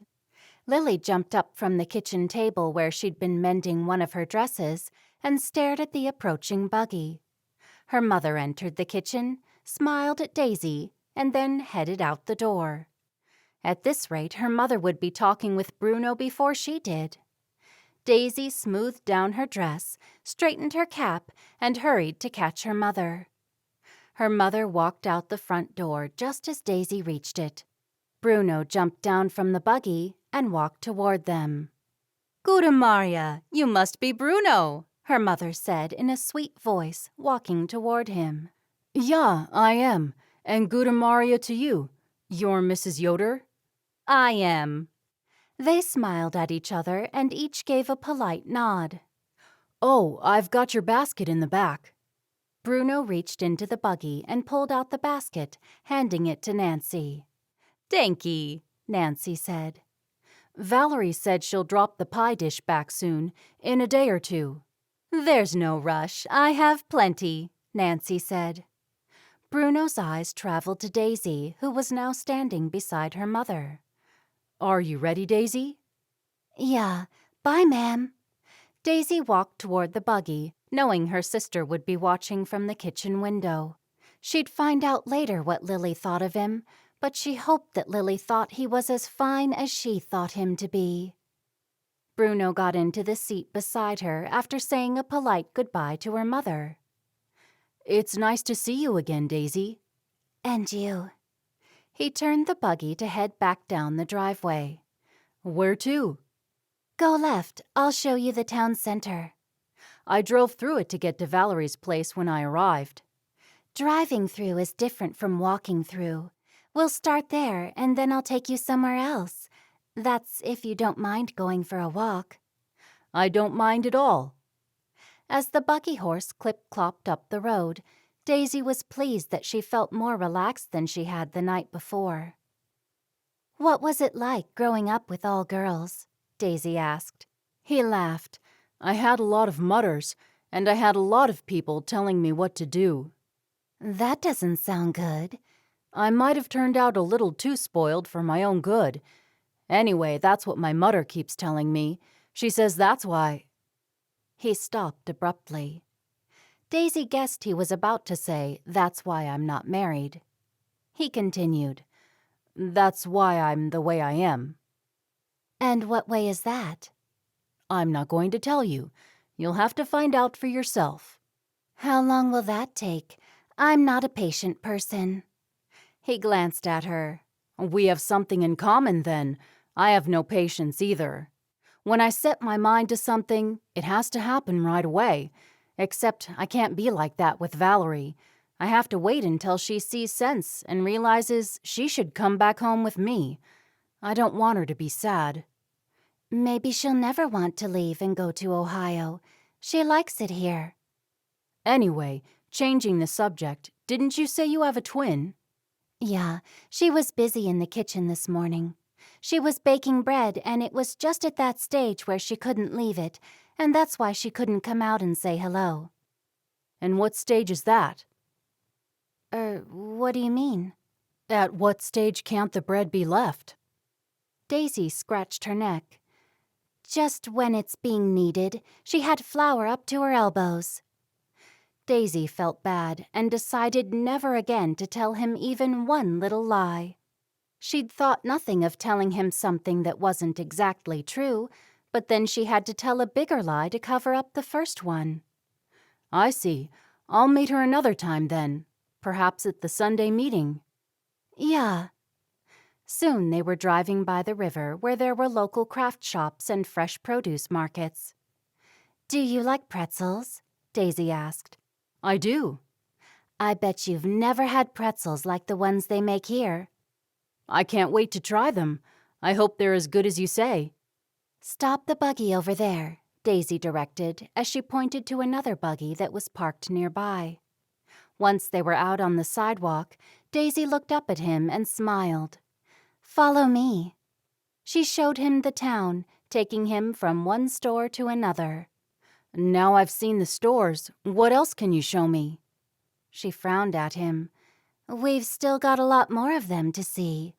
Speaker 3: Lily jumped up from the kitchen table where she'd been mending one of her dresses and stared at the approaching buggy. Her mother entered the kitchen, smiled at Daisy, and then headed out the door. At this rate, her mother would be talking with Bruno before she did. Daisy smoothed down her dress, straightened her cap, and hurried to catch her mother. Her mother walked out the front door just as Daisy reached it. Bruno jumped down from the buggy and walked toward them.
Speaker 2: "Good Maria, you must be Bruno,"
Speaker 3: her mother said in a sweet voice, walking toward him.
Speaker 4: Yeah, I am, and good Maria to you. You're Mrs. Yoder?
Speaker 2: I am.
Speaker 3: They smiled at each other and each gave a polite nod.
Speaker 4: Oh, I've got your basket in the back.
Speaker 3: Bruno reached into the buggy and pulled out the basket, handing it to Nancy.
Speaker 2: "Thanky,"
Speaker 3: Nancy said.
Speaker 4: Valerie said she'll drop the pie dish back soon, in a day or two.
Speaker 2: "There's no rush. I have plenty,"
Speaker 3: Nancy said. Bruno's eyes traveled to Daisy, who was now standing beside her mother.
Speaker 4: Are you ready, Daisy?
Speaker 3: Yeah. Bye, ma'am.
Speaker 1: Daisy walked toward the buggy, knowing her sister would be watching from the kitchen window. She'd find out later what Lily thought of him, but she hoped that Lily thought he was as fine as she thought him to be. Bruno got into the seat beside her after saying a polite goodbye to her mother.
Speaker 4: It's nice to see you again, Daisy.
Speaker 3: And you.
Speaker 1: He turned the buggy to head back down the driveway.
Speaker 4: Where to?
Speaker 3: Go left. I'll show you the town center.
Speaker 4: I drove through it to get to Valerie's place when I arrived.
Speaker 3: Driving through is different from walking through. We'll start there, and then I'll take you somewhere else. That's if you don't mind going for a walk.
Speaker 4: I don't mind at all.
Speaker 1: As the buggy horse clip-clopped up the road, Daisy was pleased that she felt more relaxed than she had the night before.
Speaker 3: What was it like growing up with all girls? Daisy asked.
Speaker 4: He laughed. I had a lot of mutters, and I had a lot of people telling me what to do.
Speaker 3: That doesn't sound good.
Speaker 4: I might have turned out a little too spoiled for my own good. Anyway, that's what my mother keeps telling me. She says that's why.
Speaker 1: He stopped abruptly. Daisy guessed he was about to say, "That's why I'm not married." He continued,
Speaker 4: "That's why I'm the way I am."
Speaker 3: And what way is that?
Speaker 4: I'm not going to tell you. You'll have to find out for yourself.
Speaker 3: How long will that take? I'm not a patient person.
Speaker 1: He glanced at her.
Speaker 4: We have something in common then. I have no patience either. When I set my mind to something, it has to happen right away. Except I can't be like that with Valerie. I have to wait until she sees sense and realizes she should come back home with me. I don't want her to be sad.
Speaker 3: Maybe she'll never want to leave and go to Ohio. She likes it here.
Speaker 4: Anyway, changing the subject, didn't you say you have a twin?
Speaker 3: Yeah, she was busy in the kitchen this morning. She was baking bread, and it was just at that stage where she couldn't leave it, and that's why she couldn't come out and say hello.
Speaker 4: And what stage is that?
Speaker 3: What do you mean?
Speaker 4: At what stage can't the bread be left?
Speaker 1: Daisy scratched her neck.
Speaker 3: Just when it's being kneaded. She had flour up to her elbows.
Speaker 1: Daisy felt bad and decided never again to tell him even one little lie. She'd thought nothing of telling him something that wasn't exactly true, but then she had to tell a bigger lie to cover up the first one.
Speaker 4: I see. I'll meet her another time then. Perhaps at the Sunday meeting.
Speaker 3: Yeah.
Speaker 1: Soon they were driving by the river where there were local craft shops and fresh produce markets.
Speaker 3: Do you like pretzels? Daisy asked.
Speaker 4: I do.
Speaker 3: I bet you've never had pretzels like the ones they make here.
Speaker 4: I can't wait to try them. I hope they're as good as you say.
Speaker 3: Stop the buggy over there,
Speaker 1: Daisy directed as she pointed to another buggy that was parked nearby. Once they were out on the sidewalk, Daisy looked up at him and smiled.
Speaker 3: Follow me.
Speaker 1: She showed him the town, taking him from one store to another.
Speaker 4: Now I've seen the stores. What else can you show me?
Speaker 1: She frowned at him.
Speaker 3: We've still got a lot more of them to see.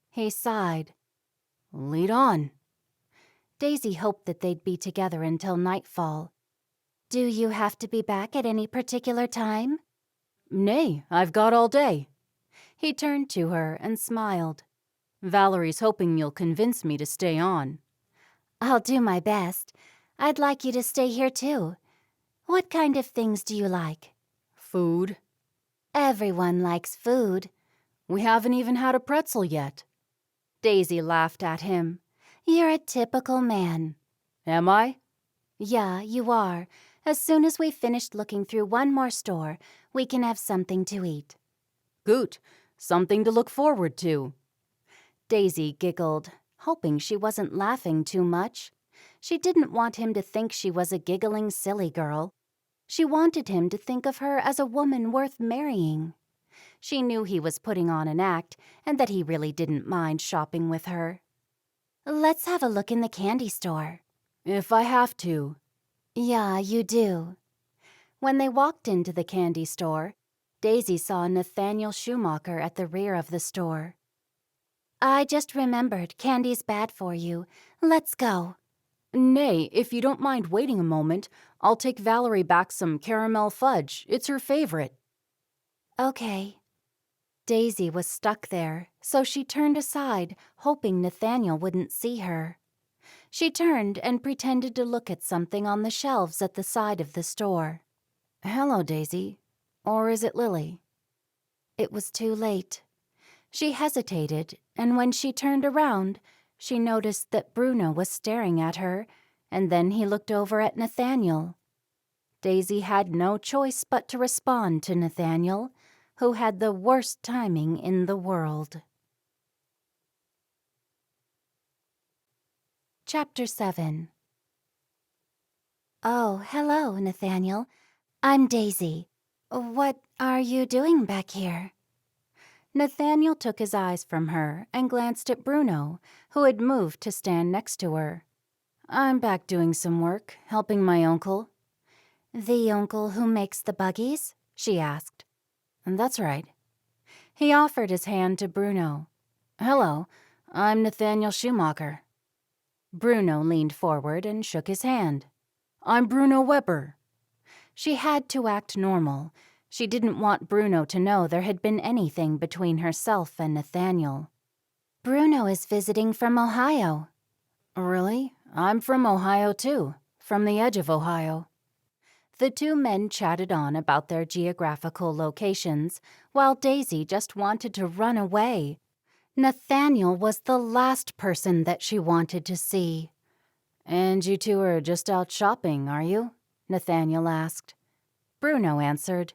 Speaker 1: He sighed.
Speaker 4: Lead on.
Speaker 1: Daisy hoped that they'd be together until nightfall.
Speaker 3: Do you have to be back at any particular time?
Speaker 4: Nay, I've got all day.
Speaker 1: He turned to her and smiled.
Speaker 4: Valerie's hoping you'll convince me to stay on.
Speaker 3: I'll do my best. I'd like you to stay here too. What kind of things do you like?
Speaker 4: Food.
Speaker 3: Everyone likes food.
Speaker 4: We haven't even had a pretzel yet.
Speaker 1: Daisy laughed at him.
Speaker 3: You're a typical man.
Speaker 4: Am I?
Speaker 3: Yeah, you are. As soon as we've finished looking through one more store, we can have something to eat.
Speaker 4: Good. Something to look forward to.
Speaker 1: Daisy giggled, hoping she wasn't laughing too much. She didn't want him to think she was a giggling silly girl. She wanted him to think of her as a woman worth marrying. She knew he was putting on an act and that he really didn't mind shopping with her.
Speaker 3: Let's have a look in the candy store.
Speaker 4: If I have to.
Speaker 3: Yeah, you do.
Speaker 1: When they walked into the candy store, Daisy saw Nathaniel Schumacher at the rear of the store.
Speaker 3: I just remembered candy's bad for you. Let's go.
Speaker 4: Nay, if you don't mind waiting a moment, I'll take Valerie back some caramel fudge. It's her favorite.
Speaker 3: Okay.
Speaker 1: Daisy was stuck there, so she turned aside, hoping Nathaniel wouldn't see her. She turned and pretended to look at something on the shelves at the side of the store.
Speaker 4: Hello, Daisy. Or is it Lily?
Speaker 1: It was too late. She hesitated, and when she turned around, she noticed that Bruno was staring at her, and then he looked over at Nathaniel. Daisy had no choice but to respond to Nathaniel, who had the worst timing in the world. Chapter 7. Oh, hello, Nathaniel. I'm Daisy. What are you doing back here? Nathaniel took his eyes from her and glanced at Bruno, who had moved to stand next to her. I'm back doing some work, helping my uncle. The uncle who makes the buggies? She asked. That's right. He offered his hand to Bruno. Hello, I'm Nathaniel Schumacher. Bruno leaned forward and shook his hand. I'm Bruno Weber. She had to act normal. She didn't want Bruno to know there had been anything between herself and Nathaniel. Bruno is visiting from Ohio. Really? I'm from Ohio too, from the edge of Ohio. The two men chatted on about their geographical locations, while Daisy just wanted to run away. Nathaniel was the last person that she wanted to see. And you two are just out shopping, are you? Nathaniel asked. Bruno answered,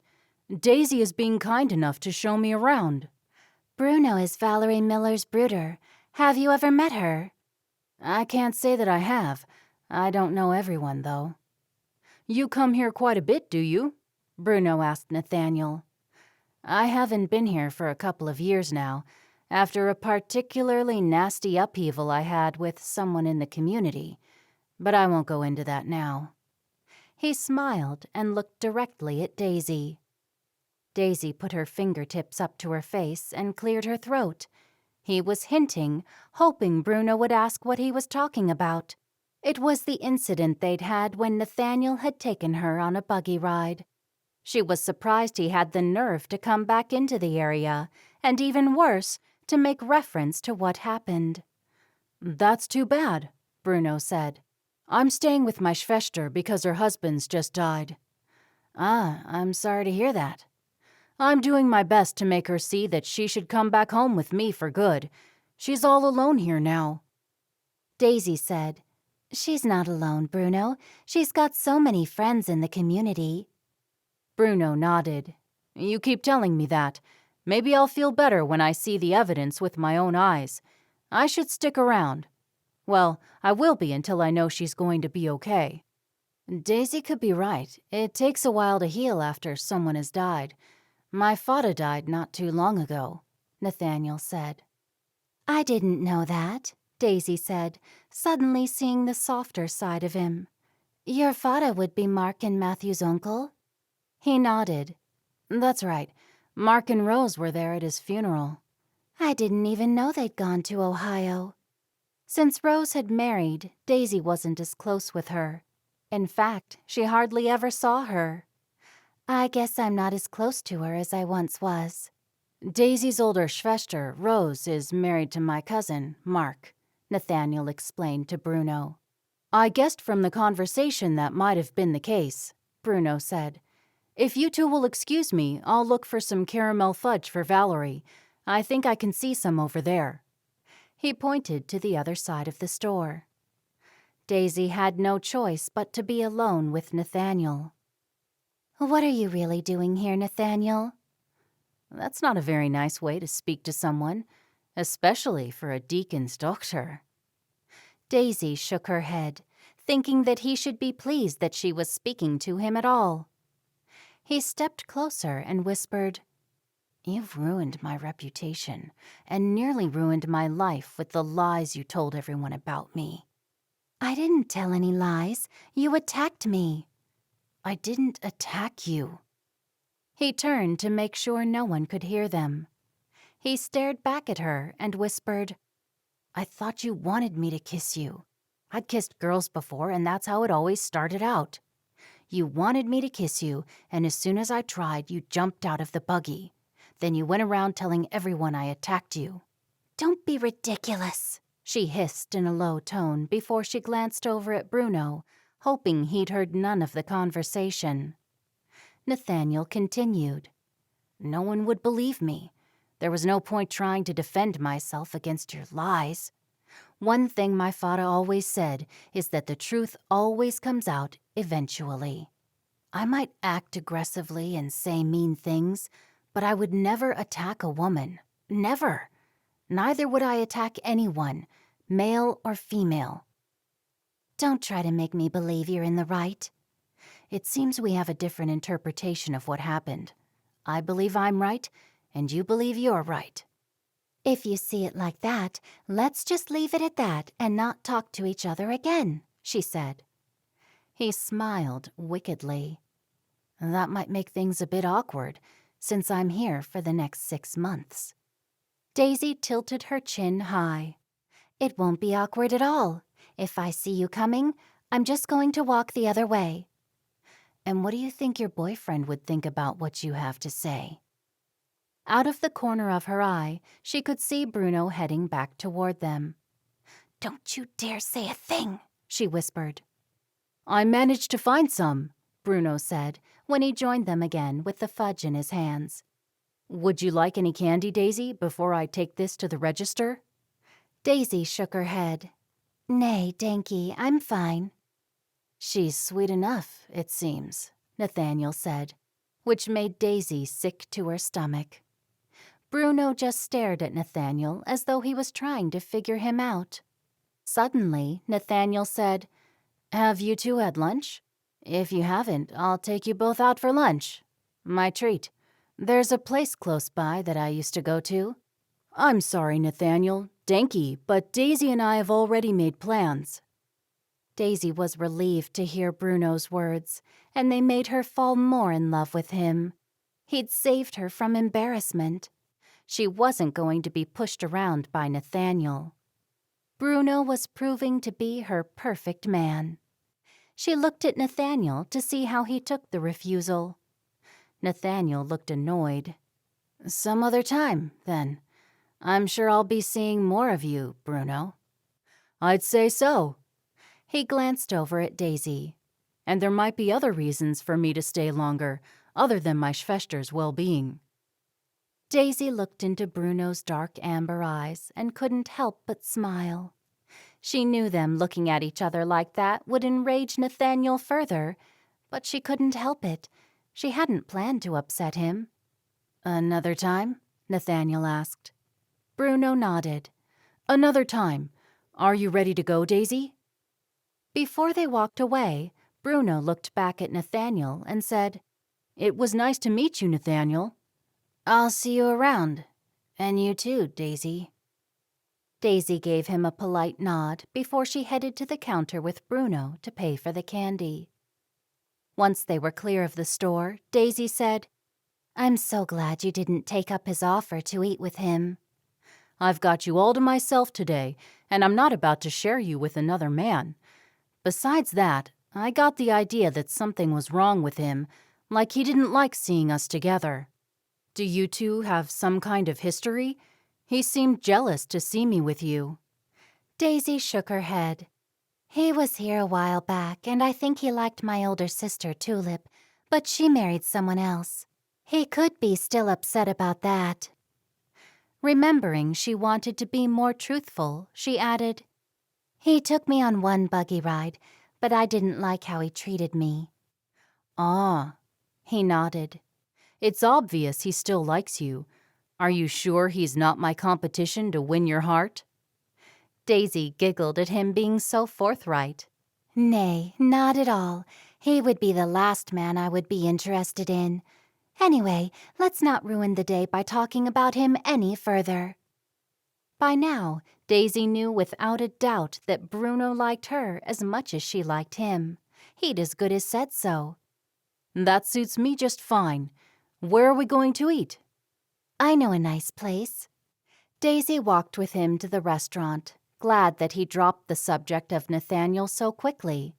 Speaker 1: Daisy is being kind enough to show me around. Bruno is Valerie Miller's brooder. Have you ever met her? I can't say that I have. I don't know everyone, though. You come here quite a bit, do you? Bruno asked Nathaniel. I haven't been here for a couple of years now, after a particularly nasty upheaval I had with someone in the community, but I won't go into that now. He smiled and looked directly at Daisy. Daisy put her fingertips up to her face and cleared her throat. He was hinting, hoping Bruno would ask what he was talking about. It was the incident they'd had when Nathaniel had taken her on a buggy ride. She was surprised he had the nerve to come back into the area, and even worse, to make reference to what happened. That's too bad, Bruno said. I'm staying with my Schwester because her husband's just died. Ah, I'm sorry to hear that. I'm doing my best to make her see that she should come back home with me for good. She's all alone here now. Daisy said, She's not alone, Bruno. She's got so many friends in the community. Bruno nodded. You keep telling me that. Maybe I'll feel better when I see the evidence with my own eyes. I should stick around. Well, I will be until I know she's going to be okay. Daisy could be right. It takes a while to heal after someone has died. My father died not too long ago, Nathaniel said. I didn't know that, Daisy said, suddenly seeing the softer side of him. Your father would be Mark and Matthew's uncle? He nodded. That's right. Mark and Rose were there at his funeral. I didn't even know they'd gone to Ohio. Since Rose had married, Daisy wasn't as close with her. In fact, she hardly ever saw her. I guess I'm not as close to her as I once was. Daisy's older Schwester, Rose, is married to my cousin, Mark, Nathaniel explained to Bruno. I guessed from the conversation that might have been the case, Bruno said. If you two will excuse me, I'll look for some caramel fudge for Valerie. I think I can see some over there. He pointed to the other side of the store. Daisy had no choice but to be alone with Nathaniel. What are you really doing here, Nathaniel? That's not a very nice way to speak to someone, especially for a deacon's doctor. Daisy shook her head, thinking that he should be pleased that she was speaking to him at all. He stepped closer and whispered, You've ruined my reputation and nearly ruined my life with the lies you told everyone about me. I didn't tell any lies. You attacked me. I didn't attack you. He turned to make sure no one could hear them. He stared back at her and whispered, I thought you wanted me to kiss you. I'd kissed girls before, and that's how it always started out. You wanted me to kiss you, and as soon as I tried, you jumped out of the buggy. Then you went around telling everyone I attacked you. Don't be ridiculous, she hissed in a low tone before she glanced over at Bruno, hoping he'd heard none of the conversation. Nathaniel continued. No one would believe me. There was no point trying to defend myself against your lies. One thing my father always said is that the truth always comes out eventually.
Speaker 3: I might act aggressively and say mean things, but I would never attack a woman. Never. Neither would I attack anyone, male or female. Don't try to make me believe you're in the right. It seems we have a different interpretation of what happened. I believe I'm right, and you believe you're right. If you see it like that, let's just leave it at that and not talk to each other again, she said. He smiled wickedly. That might make things a bit awkward, since I'm here for the next 6 months. Daisy tilted her chin high. It won't be awkward at all. If I see you coming, I'm just going to walk the other way. And what do you think your boyfriend would think about what you have to say? Out of the corner of her eye, she could see Bruno heading back toward them. Don't you dare say a thing, she whispered.
Speaker 4: I managed to find some,
Speaker 3: Bruno said when he joined them again with the fudge in his hands.
Speaker 4: Would you like any candy, Daisy, before I take this to the register?
Speaker 3: Daisy shook her head. Nay, Danky, I'm fine.
Speaker 4: She's sweet enough, it seems, Nathaniel said, which made Daisy sick to her stomach.
Speaker 3: Bruno just stared at Nathaniel as though he was trying to figure him out.
Speaker 4: Suddenly, Nathaniel said, Have you two had lunch? If you haven't, I'll take you both out for lunch. My treat. There's a place close by that I used to go to. I'm sorry, Nathaniel, Danky, but Daisy and I have already made plans.
Speaker 3: Daisy was relieved to hear Bruno's words, and they made her fall more in love with him. He'd saved her from embarrassment. She wasn't going to be pushed around by Nathaniel. Bruno was proving to be her perfect man. She looked at Nathaniel to see how he took the refusal. Nathaniel looked annoyed.
Speaker 4: Some other time, then. I'm sure I'll be seeing more of you, Bruno. I'd say so. He glanced over at Daisy. And there might be other reasons for me to stay longer, other than my Schwester's well-being.
Speaker 3: Daisy looked into Bruno's dark amber eyes and couldn't help but smile. She knew them looking at each other like that would enrage Nathaniel further, but she couldn't help it. She hadn't planned to upset him.
Speaker 4: Another time? Nathaniel asked.
Speaker 3: Bruno nodded.
Speaker 4: Another time. Are you ready to go, Daisy?
Speaker 3: Before they walked away, Bruno looked back at Nathaniel and said,
Speaker 4: It was nice to meet you, Nathaniel. I'll see you around. And you too, Daisy.
Speaker 3: Daisy gave him a polite nod before she headed to the counter with Bruno to pay for the candy. Once they were clear of the store, Daisy said, I'm so glad you didn't take up his offer to eat with him.
Speaker 4: I've got you all to myself today, and I'm not about to share you with another man. Besides that, I got the idea that something was wrong with him, like he didn't like seeing us together. Do you two have some kind of history? He seemed jealous to see me with you.
Speaker 3: Daisy shook her head. He was here a while back, and I think he liked my older sister, Tulip, but she married someone else. He could be still upset about that. Remembering she wanted to be more truthful, she added, He took me on one buggy ride, but I didn't like how he treated me.
Speaker 4: Ah, he nodded. It's obvious he still likes you. Are you sure he's not my competition to win your heart?
Speaker 3: Daisy giggled at him being so forthright. Nay, not at all. He would be the last man I would be interested in. Anyway, let's not ruin the day by talking about him any further. By now, Daisy knew without a doubt that Bruno liked her as much as she liked him. He'd as good as said so.
Speaker 4: That suits me just fine. Where are we going to eat?
Speaker 3: I know a nice place. Daisy walked with him to the restaurant, glad that he dropped the subject of Nathaniel so quickly.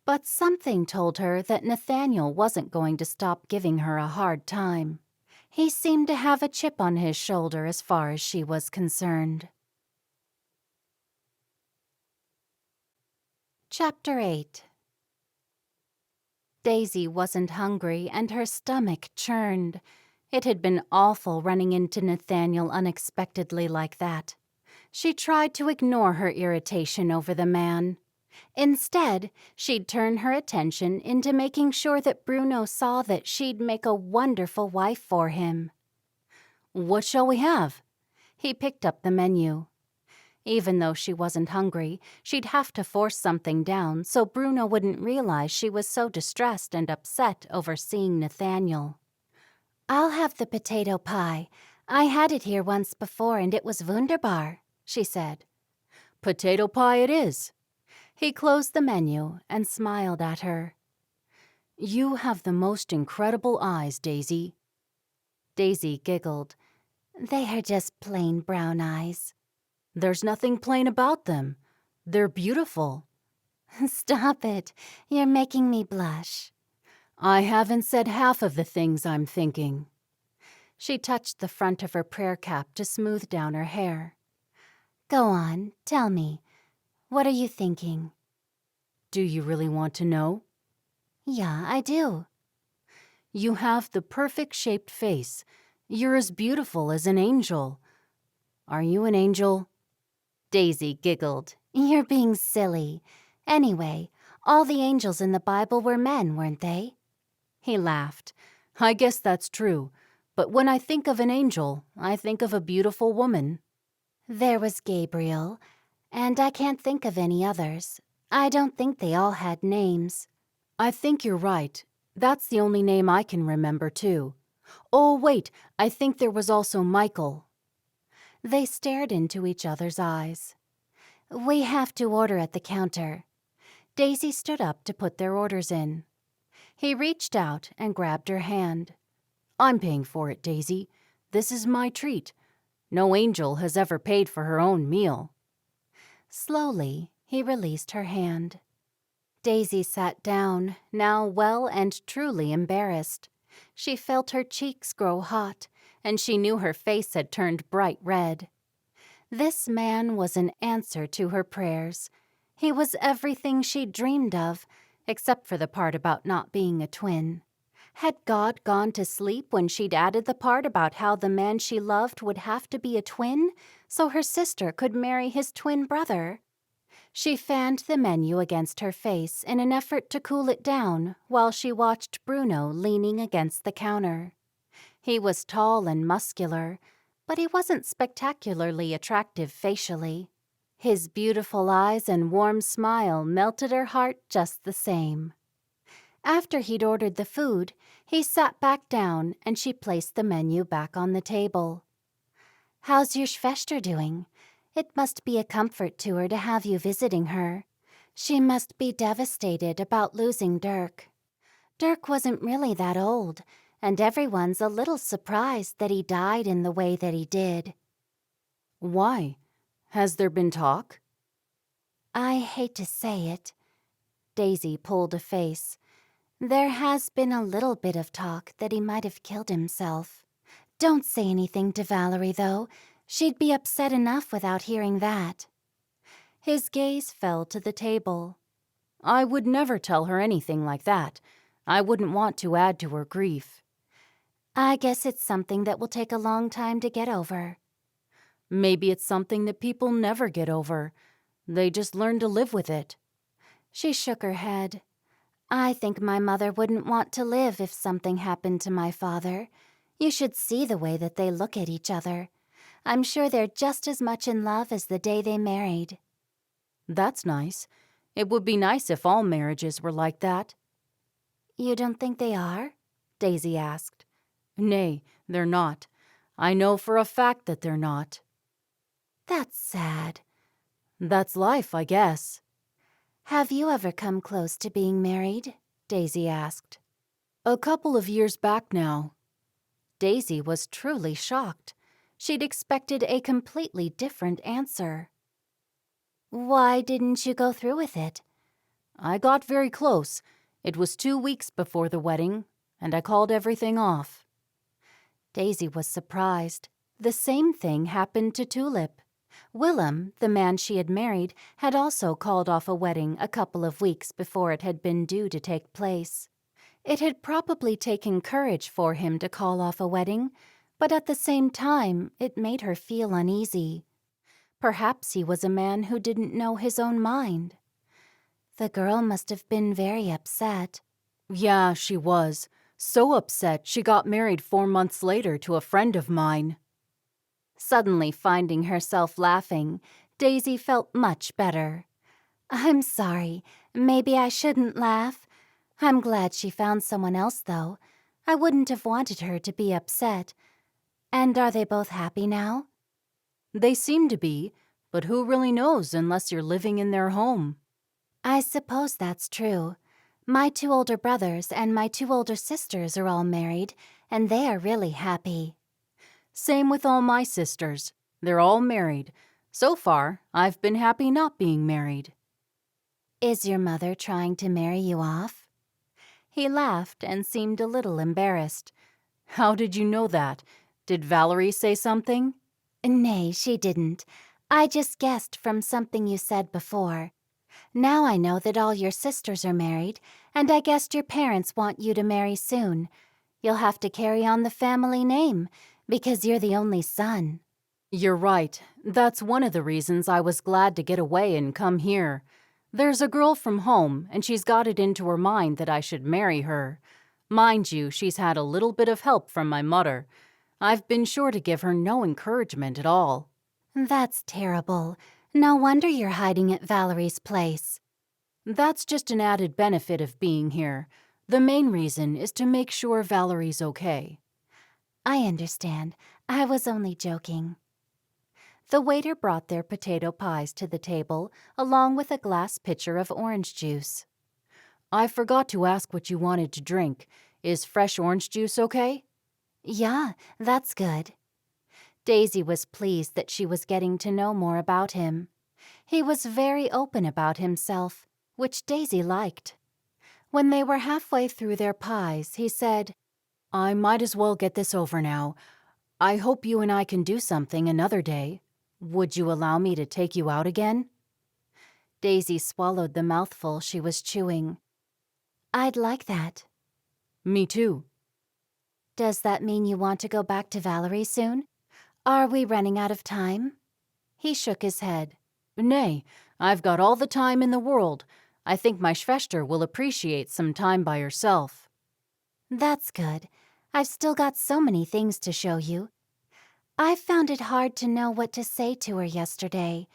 Speaker 3: But something told her that Nathaniel wasn't going to stop giving her a hard time. He seemed to have a chip on his shoulder as far as she was concerned. Chapter 8. Daisy wasn't hungry and her stomach churned. It had been awful running into Nathaniel unexpectedly like that. She tried to ignore her irritation over the man. Instead, she'd turn her attention into making sure that Bruno saw that she'd make a wonderful wife for him.
Speaker 4: What shall we have?
Speaker 3: He picked up the menu. Even though she wasn't hungry, she'd have to force something down so Bruno wouldn't realize she was so distressed and upset over seeing Nathaniel. "I'll have the potato pie. I had it here once before and it was wunderbar," she said.
Speaker 4: Potato pie it is.
Speaker 3: He closed the menu and smiled at her.
Speaker 4: You have the most incredible eyes, Daisy.
Speaker 3: Daisy giggled. "They are just plain brown eyes."
Speaker 4: There's nothing plain about them. They're beautiful.
Speaker 3: "Stop it. You're making me blush."
Speaker 4: I haven't said half of the things I'm thinking.
Speaker 3: She touched the front of her prayer cap to smooth down her hair. "Go on, tell me. What are you thinking?"
Speaker 4: Do you really want to know?
Speaker 3: "Yeah, I do."
Speaker 4: You have the perfect shaped face. You're as beautiful as an angel. Are you an angel?
Speaker 3: Daisy giggled. "You're being silly. Anyway, all the angels in the Bible were men, weren't they?"
Speaker 4: He laughed. I guess that's true. But when I think of an angel, I think of a beautiful woman.
Speaker 3: There was Gabriel, and I can't think of any others. I don't think they all had names.
Speaker 4: I think you're right. That's the only name I can remember, too. Oh, wait, I think there was also Michael.
Speaker 3: They stared into each other's eyes. "We have to order at the counter." Daisy stood up to put their orders in. He reached out and grabbed her hand.
Speaker 4: I'm paying for it, Daisy. This is my treat. No angel has ever paid for her own meal.
Speaker 3: Slowly, he released her hand. Daisy sat down, now well and truly embarrassed. She felt her cheeks grow hot, and she knew her face had turned bright red. This man was an answer to her prayers. He was everything she'd dreamed of, except for the part about not being a twin. Had God gone to sleep when she'd added the part about how the man she loved would have to be a twin, so her sister could marry his twin brother? She fanned the menu against her face in an effort to cool it down while she watched Bruno leaning against the counter. He was tall and muscular, but he wasn't spectacularly attractive facially. His beautiful eyes and warm smile melted her heart just the same. After he'd ordered the food, he sat back down and she placed the menu back on the table. "How's your Schwester doing? It must be a comfort to her to have you visiting her. She must be devastated about losing Dirk. Dirk wasn't really that old, and everyone's a little surprised that he died in the way that he did."
Speaker 4: Why? Has there been talk?
Speaker 3: "I hate to say it." Daisy pulled a face. "There has been a little bit of talk that he might have killed himself. Don't say anything to Valerie, though. She'd be upset enough without hearing that." His gaze fell to the table.
Speaker 4: I would never tell her anything like that. I wouldn't want to add to her grief.
Speaker 3: "I guess it's something that will take a long time to get over."
Speaker 4: Maybe it's something that people never get over. They just learn to live with it.
Speaker 3: She shook her head. "I think my mother wouldn't want to live if something happened to my father. You should see the way that they look at each other. I'm sure they're just as much in love as the day they married."
Speaker 4: That's nice. It would be nice if all marriages were like that.
Speaker 3: "You don't think they are?" Daisy asked.
Speaker 4: Nay, they're not. I know for a fact that they're not.
Speaker 3: "That's sad."
Speaker 4: That's life, I guess.
Speaker 3: "Have you ever come close to being married?" Daisy asked.
Speaker 4: A couple of years back now.
Speaker 3: Daisy was truly shocked. She'd expected a completely different answer. "Why didn't you go through with it?"
Speaker 4: I got very close. It was 2 weeks before the wedding, and I called everything off.
Speaker 3: Daisy was surprised. The same thing happened to Tulip. Willem, the man she had married, had also called off a wedding a couple of weeks before it had been due to take place. It had probably taken courage for him to call off a wedding, but at the same time it made her feel uneasy. Perhaps he was a man who didn't know his own mind. The girl must have been very upset.
Speaker 4: Yeah, she was. So upset she got married 4 months later to a friend of mine.
Speaker 1: Suddenly finding herself laughing, Daisy felt much better.
Speaker 3: I'm sorry. Maybe I shouldn't laugh. I'm glad she found someone else, though. I wouldn't have wanted her to be upset. And are they both happy now?
Speaker 4: They seem to be, but who really knows unless you're living in their home?
Speaker 3: I suppose that's true. My 2 older brothers and my 2 older sisters are all married, and they are really happy.
Speaker 4: Same with all my sisters. They're all married. So far, I've been happy not being married.
Speaker 3: Is your mother trying to marry you off?
Speaker 1: He laughed and seemed a little embarrassed.
Speaker 4: How did you know that? Did Valerie say something?
Speaker 3: Nay, she didn't. I just guessed from something you said before. Now I know that all your sisters are married, and I guessed your parents want you to marry soon. You'll have to carry on the family name, because you're the only son.
Speaker 4: You're right. That's one of the reasons I was glad to get away and come here. There's a girl from home, and she's got it into her mind that I should marry her. Mind you, she's had a little bit of help from my mother. I've been sure to give her no encouragement at all.
Speaker 3: That's terrible. No wonder you're hiding at Valerie's place.
Speaker 4: That's just an added benefit of being here. The main reason is to make sure Valerie's okay.
Speaker 3: I understand. I was only joking.
Speaker 1: The waiter brought their potato pies to the table, along with a glass pitcher of orange juice.
Speaker 4: I forgot to ask what you wanted to drink. Is fresh orange juice okay?
Speaker 3: Yeah, that's good.
Speaker 1: Daisy was pleased that she was getting to know more about him. He was very open about himself, which Daisy liked. When they were halfway through their pies, he said,
Speaker 4: I might as well get this over now. I hope you and I can do something another day. Would you allow me to take you out again?
Speaker 1: Daisy swallowed the mouthful she was chewing.
Speaker 3: I'd like that.
Speaker 4: Me too.
Speaker 3: Does that mean you want to go back to Valerie soon? Are we running out of time?
Speaker 1: He shook his head.
Speaker 4: Nay, I've got all the time in the world. I think my Schwester will appreciate some time by herself.
Speaker 3: That's good. I've still got so many things to show you. I found it hard to know what to say to her yesterday.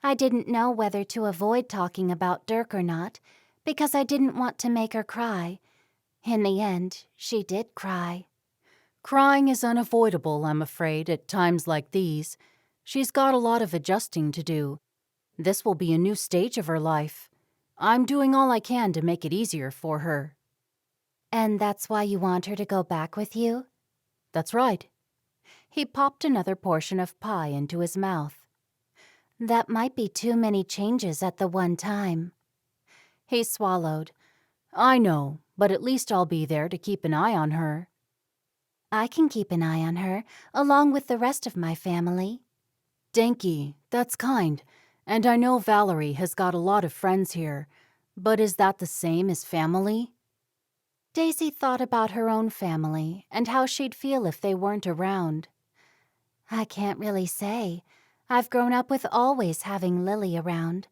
Speaker 3: I didn't know whether to avoid talking about Dirk or not, because I didn't want to make her cry. In the end, she did cry.
Speaker 4: Crying is unavoidable, I'm afraid, at times like these. She's got a lot of adjusting to do. This will be a new stage of her life. I'm doing all I can to make it easier for her.
Speaker 3: And that's why you want her to go back with you?
Speaker 4: That's right.
Speaker 1: He popped another portion of pie into his mouth.
Speaker 3: That might be too many changes at the one time.
Speaker 1: He swallowed.
Speaker 4: I know, but at least I'll be there to keep an eye on her.
Speaker 3: I can keep an eye on her, along with the rest of my family.
Speaker 4: Danky, that's kind. And I know Valerie has got a lot of friends here. But is that the same as family?
Speaker 1: Daisy thought about her own family and how she'd feel if they weren't around.
Speaker 3: I can't really say. I've grown up with always having Lily around.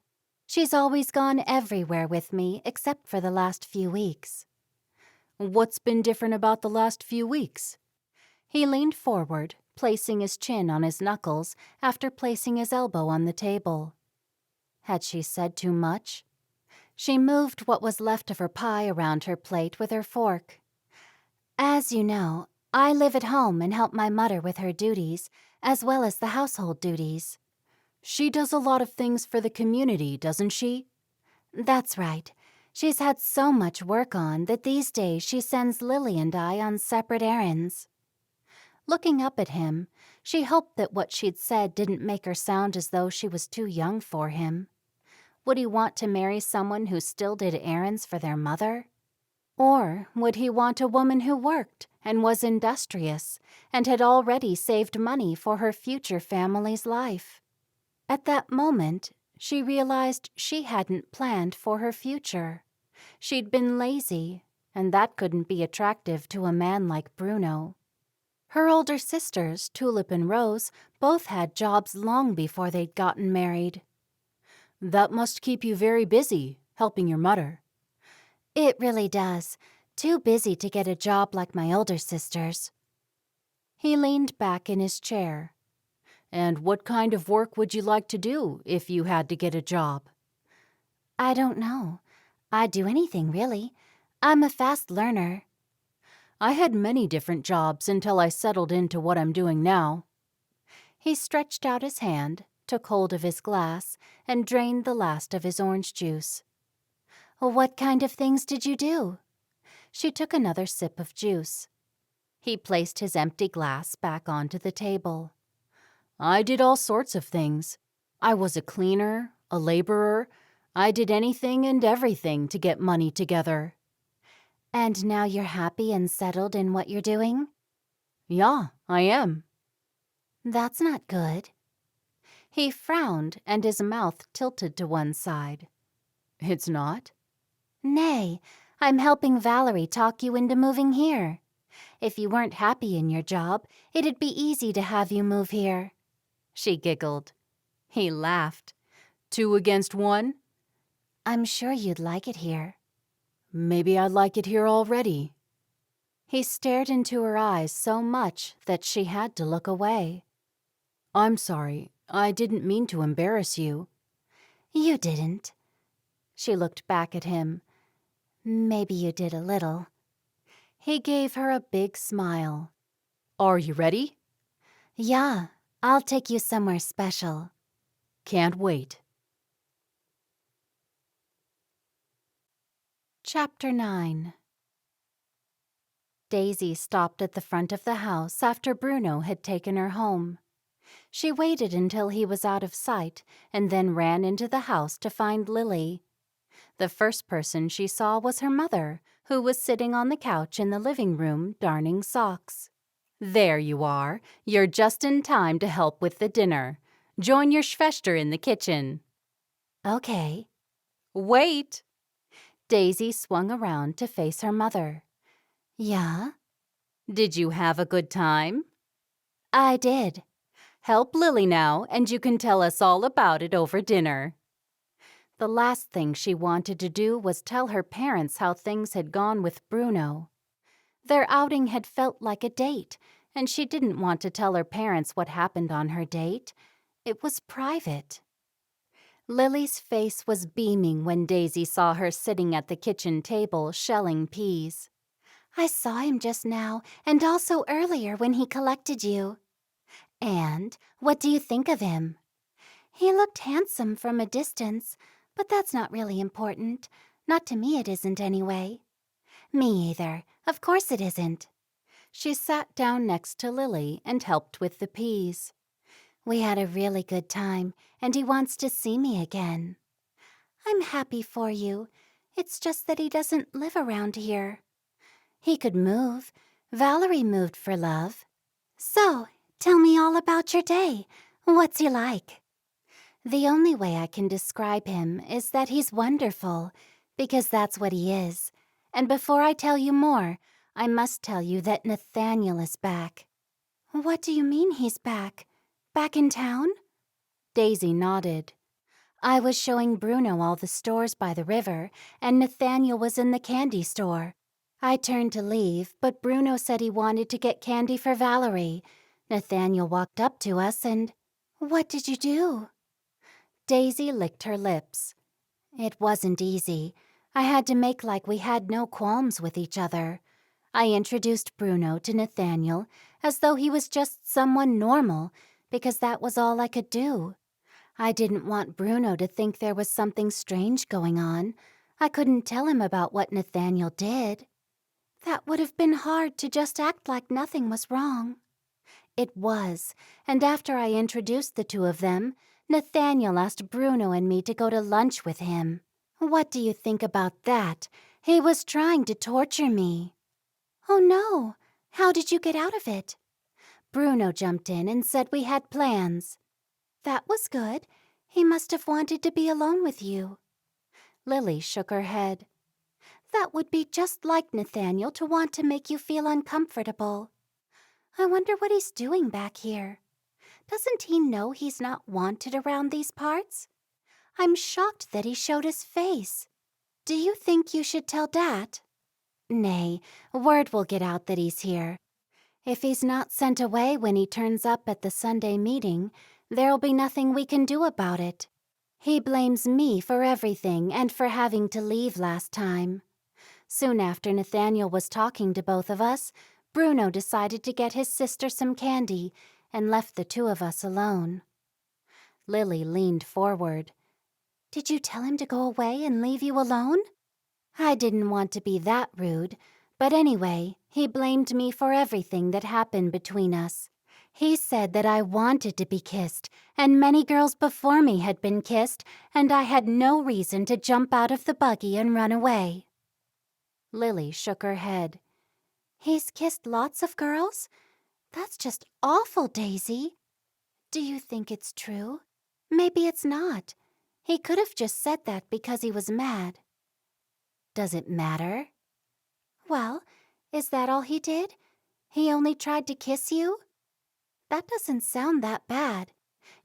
Speaker 3: She's always gone everywhere with me except for the last few weeks.
Speaker 4: What's been different about the last few weeks?
Speaker 1: He leaned forward, placing his chin on his knuckles after placing his elbow on the table. Had she said too much? She moved what was left of her pie around her plate with her fork.
Speaker 3: As you know, I live at home and help my mother with her duties, as well as the household duties.
Speaker 4: She does a lot of things for the community, doesn't she?
Speaker 3: That's right. She's had so much work on that these days she sends Lily and I on separate errands.
Speaker 1: Looking up at him, she hoped that what she'd said didn't make her sound as though she was too young for him. Would he want to marry someone who still did errands for their mother? Or would he want a woman who worked and was industrious and had already saved money for her future family's life? At that moment, she realized she hadn't planned for her future. She'd been lazy, and that couldn't be attractive to a man like Bruno. Her older sisters, Tulip and Rose, both had jobs long before they'd gotten married.
Speaker 4: That must keep you very busy. helping your mother.
Speaker 3: It really does. Too busy to get a job like my older sisters.
Speaker 4: He leaned back in his chair. And what kind of work would you like to do if you had to get a job?
Speaker 3: I don't know. I'd do anything, really. I'm a fast learner.
Speaker 4: I had many different jobs until I settled into what I'm doing now.
Speaker 3: He stretched out his hand, took hold of his glass, and drained the last of his orange juice. What kind of things did you do? She took another sip of juice.
Speaker 1: He placed his empty glass back onto the table.
Speaker 4: I did all sorts of things. I was a cleaner, a laborer. I did anything and everything to get money together.
Speaker 3: And now you're happy and settled in what you're doing?
Speaker 4: Yeah, I am.
Speaker 3: That's not good.
Speaker 1: He frowned and his mouth tilted to one side.
Speaker 4: It's not?
Speaker 3: Nay, I'm helping Valerie talk you into moving here. If you weren't happy in your job, it'd be easy to have you move here.
Speaker 1: She giggled. He laughed.
Speaker 4: 2 against 1?
Speaker 3: I'm sure you'd like it here.
Speaker 4: Maybe I like it here already.
Speaker 1: He stared into her eyes so much that she had to look away.
Speaker 4: I'm sorry. I didn't mean to embarrass you.
Speaker 3: You didn't.
Speaker 1: She looked back at him.
Speaker 3: Maybe you did a little.
Speaker 1: He gave her a big smile.
Speaker 4: Are you ready?
Speaker 3: Yeah, I'll take you somewhere special.
Speaker 4: Can't wait.
Speaker 1: Chapter 9. Daisy stopped at the front of the house after Bruno had taken her home. She waited until he was out of sight and then ran into the house to find Lily. The first person she saw was her mother, who was sitting on the couch in the living room darning socks. "There you are. You're just in time to help with the dinner. Join your Schwester in the kitchen."
Speaker 3: Okay.
Speaker 1: "Wait!" Daisy swung around to face her mother.
Speaker 3: Yeah?
Speaker 1: "Did you have a good time?"
Speaker 3: I did.
Speaker 1: "Help Lily now, and you can tell us all about it over dinner." The last thing she wanted to do was tell her parents how things had gone with Bruno. Their outing had felt like a date, and she didn't want to tell her parents what happened on her date. It was private. Lily's face was beaming when Daisy saw her sitting at the kitchen table shelling peas.
Speaker 3: I saw him just now, and also earlier when he collected you. And what do you think of him? He looked handsome from a distance, but that's not really important. Not to me it isn't anyway. Me either. Of course it isn't.
Speaker 1: She sat down next to Lily and helped with the peas.
Speaker 3: We had a really good time, and he wants to see me again. I'm happy for you. It's just that he doesn't live around here. He could move. Valerie moved for love. So, tell me all about your day. What's he like? The only way I can describe him is that he's wonderful, because that's what he is. And before I tell you more, I must tell you that Nathaniel is back. What do you mean he's back? Back in town?
Speaker 1: Daisy nodded.
Speaker 3: I was showing Bruno all the stores by the river, and Nathaniel was in the candy store. I turned to leave, but Bruno said he wanted to get candy for Valerie. Nathaniel walked up to us and... What did you do?
Speaker 1: Daisy licked her lips.
Speaker 3: It wasn't easy. I had to make like we had no qualms with each other. I introduced Bruno to Nathaniel as though he was just someone normal, because that was all I could do. I didn't want Bruno to think there was something strange going on. I couldn't tell him about what Nathaniel did. That would have been hard to just act like nothing was wrong. It was, and after I introduced the two of them, Nathaniel asked Bruno and me to go to lunch with him. What do you think about that? He was trying to torture me. Oh no! How did you get out of it? Bruno jumped in and said we had plans. That was good. He must have wanted to be alone with you.
Speaker 1: Lily shook her head.
Speaker 3: That would be just like Nathaniel to want to make you feel uncomfortable. I wonder what he's doing back here. Doesn't he know he's not wanted around these parts? I'm shocked that he showed his face. Do you think you should tell Dad? Nay, word will get out that he's here. If he's not sent away when he turns up at the Sunday meeting, there'll be nothing we can do about it. He blames me for everything and for having to leave last time. Soon after Nathaniel was talking to both of us, Bruno decided to get his sister some candy and left the two of us alone. Lily leaned forward. Did you tell him to go away and leave you alone? I didn't want to be that rude, but anyway, he blamed me for everything that happened between us. He said that I wanted to be kissed, and many girls before me had been kissed, and I had no reason to jump out of the buggy and run away. Lily shook her head. He's kissed lots of girls? That's just awful, Daisy. Do you think it's true? Maybe it's not. He could have just said that because he was mad. Does it matter? Well, is that all he did? He only tried to kiss you? That doesn't sound that bad.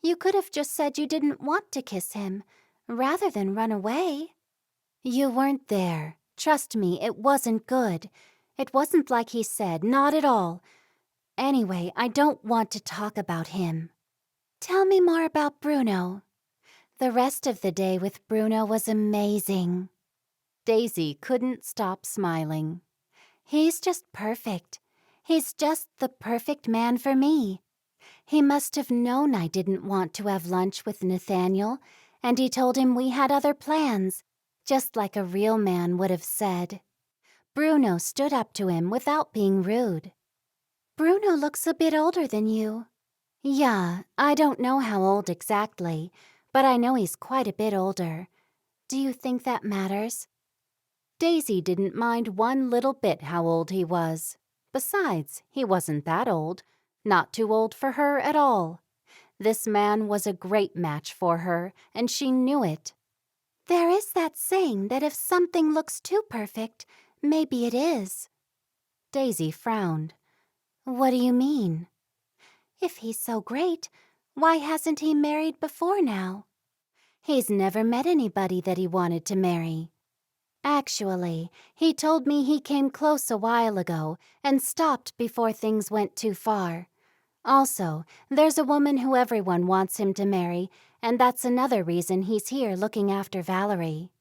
Speaker 3: You could have just said you didn't want to kiss him, rather than run away. You weren't there. Trust me, it wasn't good. It wasn't like he said, not at all. Anyway, I don't want to talk about him. Tell me more about Bruno. The rest of the day with Bruno was amazing. Daisy couldn't stop smiling. He's just perfect. He's just the perfect man for me. He must have known I didn't want to have lunch with Nathaniel, and he told him we had other plans, just like a real man would have said. Bruno stood up to him without being rude. Bruno looks a bit older than you. Yeah, I don't know how old exactly, but I know he's quite a bit older. Do you think that matters? Daisy didn't mind one little bit how old he was. Besides, he wasn't that old. Not too old for her at all. This man was a great match for her, and she knew it. There is that saying that if something looks too perfect, maybe it is. Daisy frowned. What do you mean? If he's so great, why hasn't he married before now? He's never met anybody that he wanted to marry. Actually, he told me he came close a while ago and stopped before things went too far. Also, there's a woman who everyone wants him to marry, and that's another reason he's here looking after Valerie.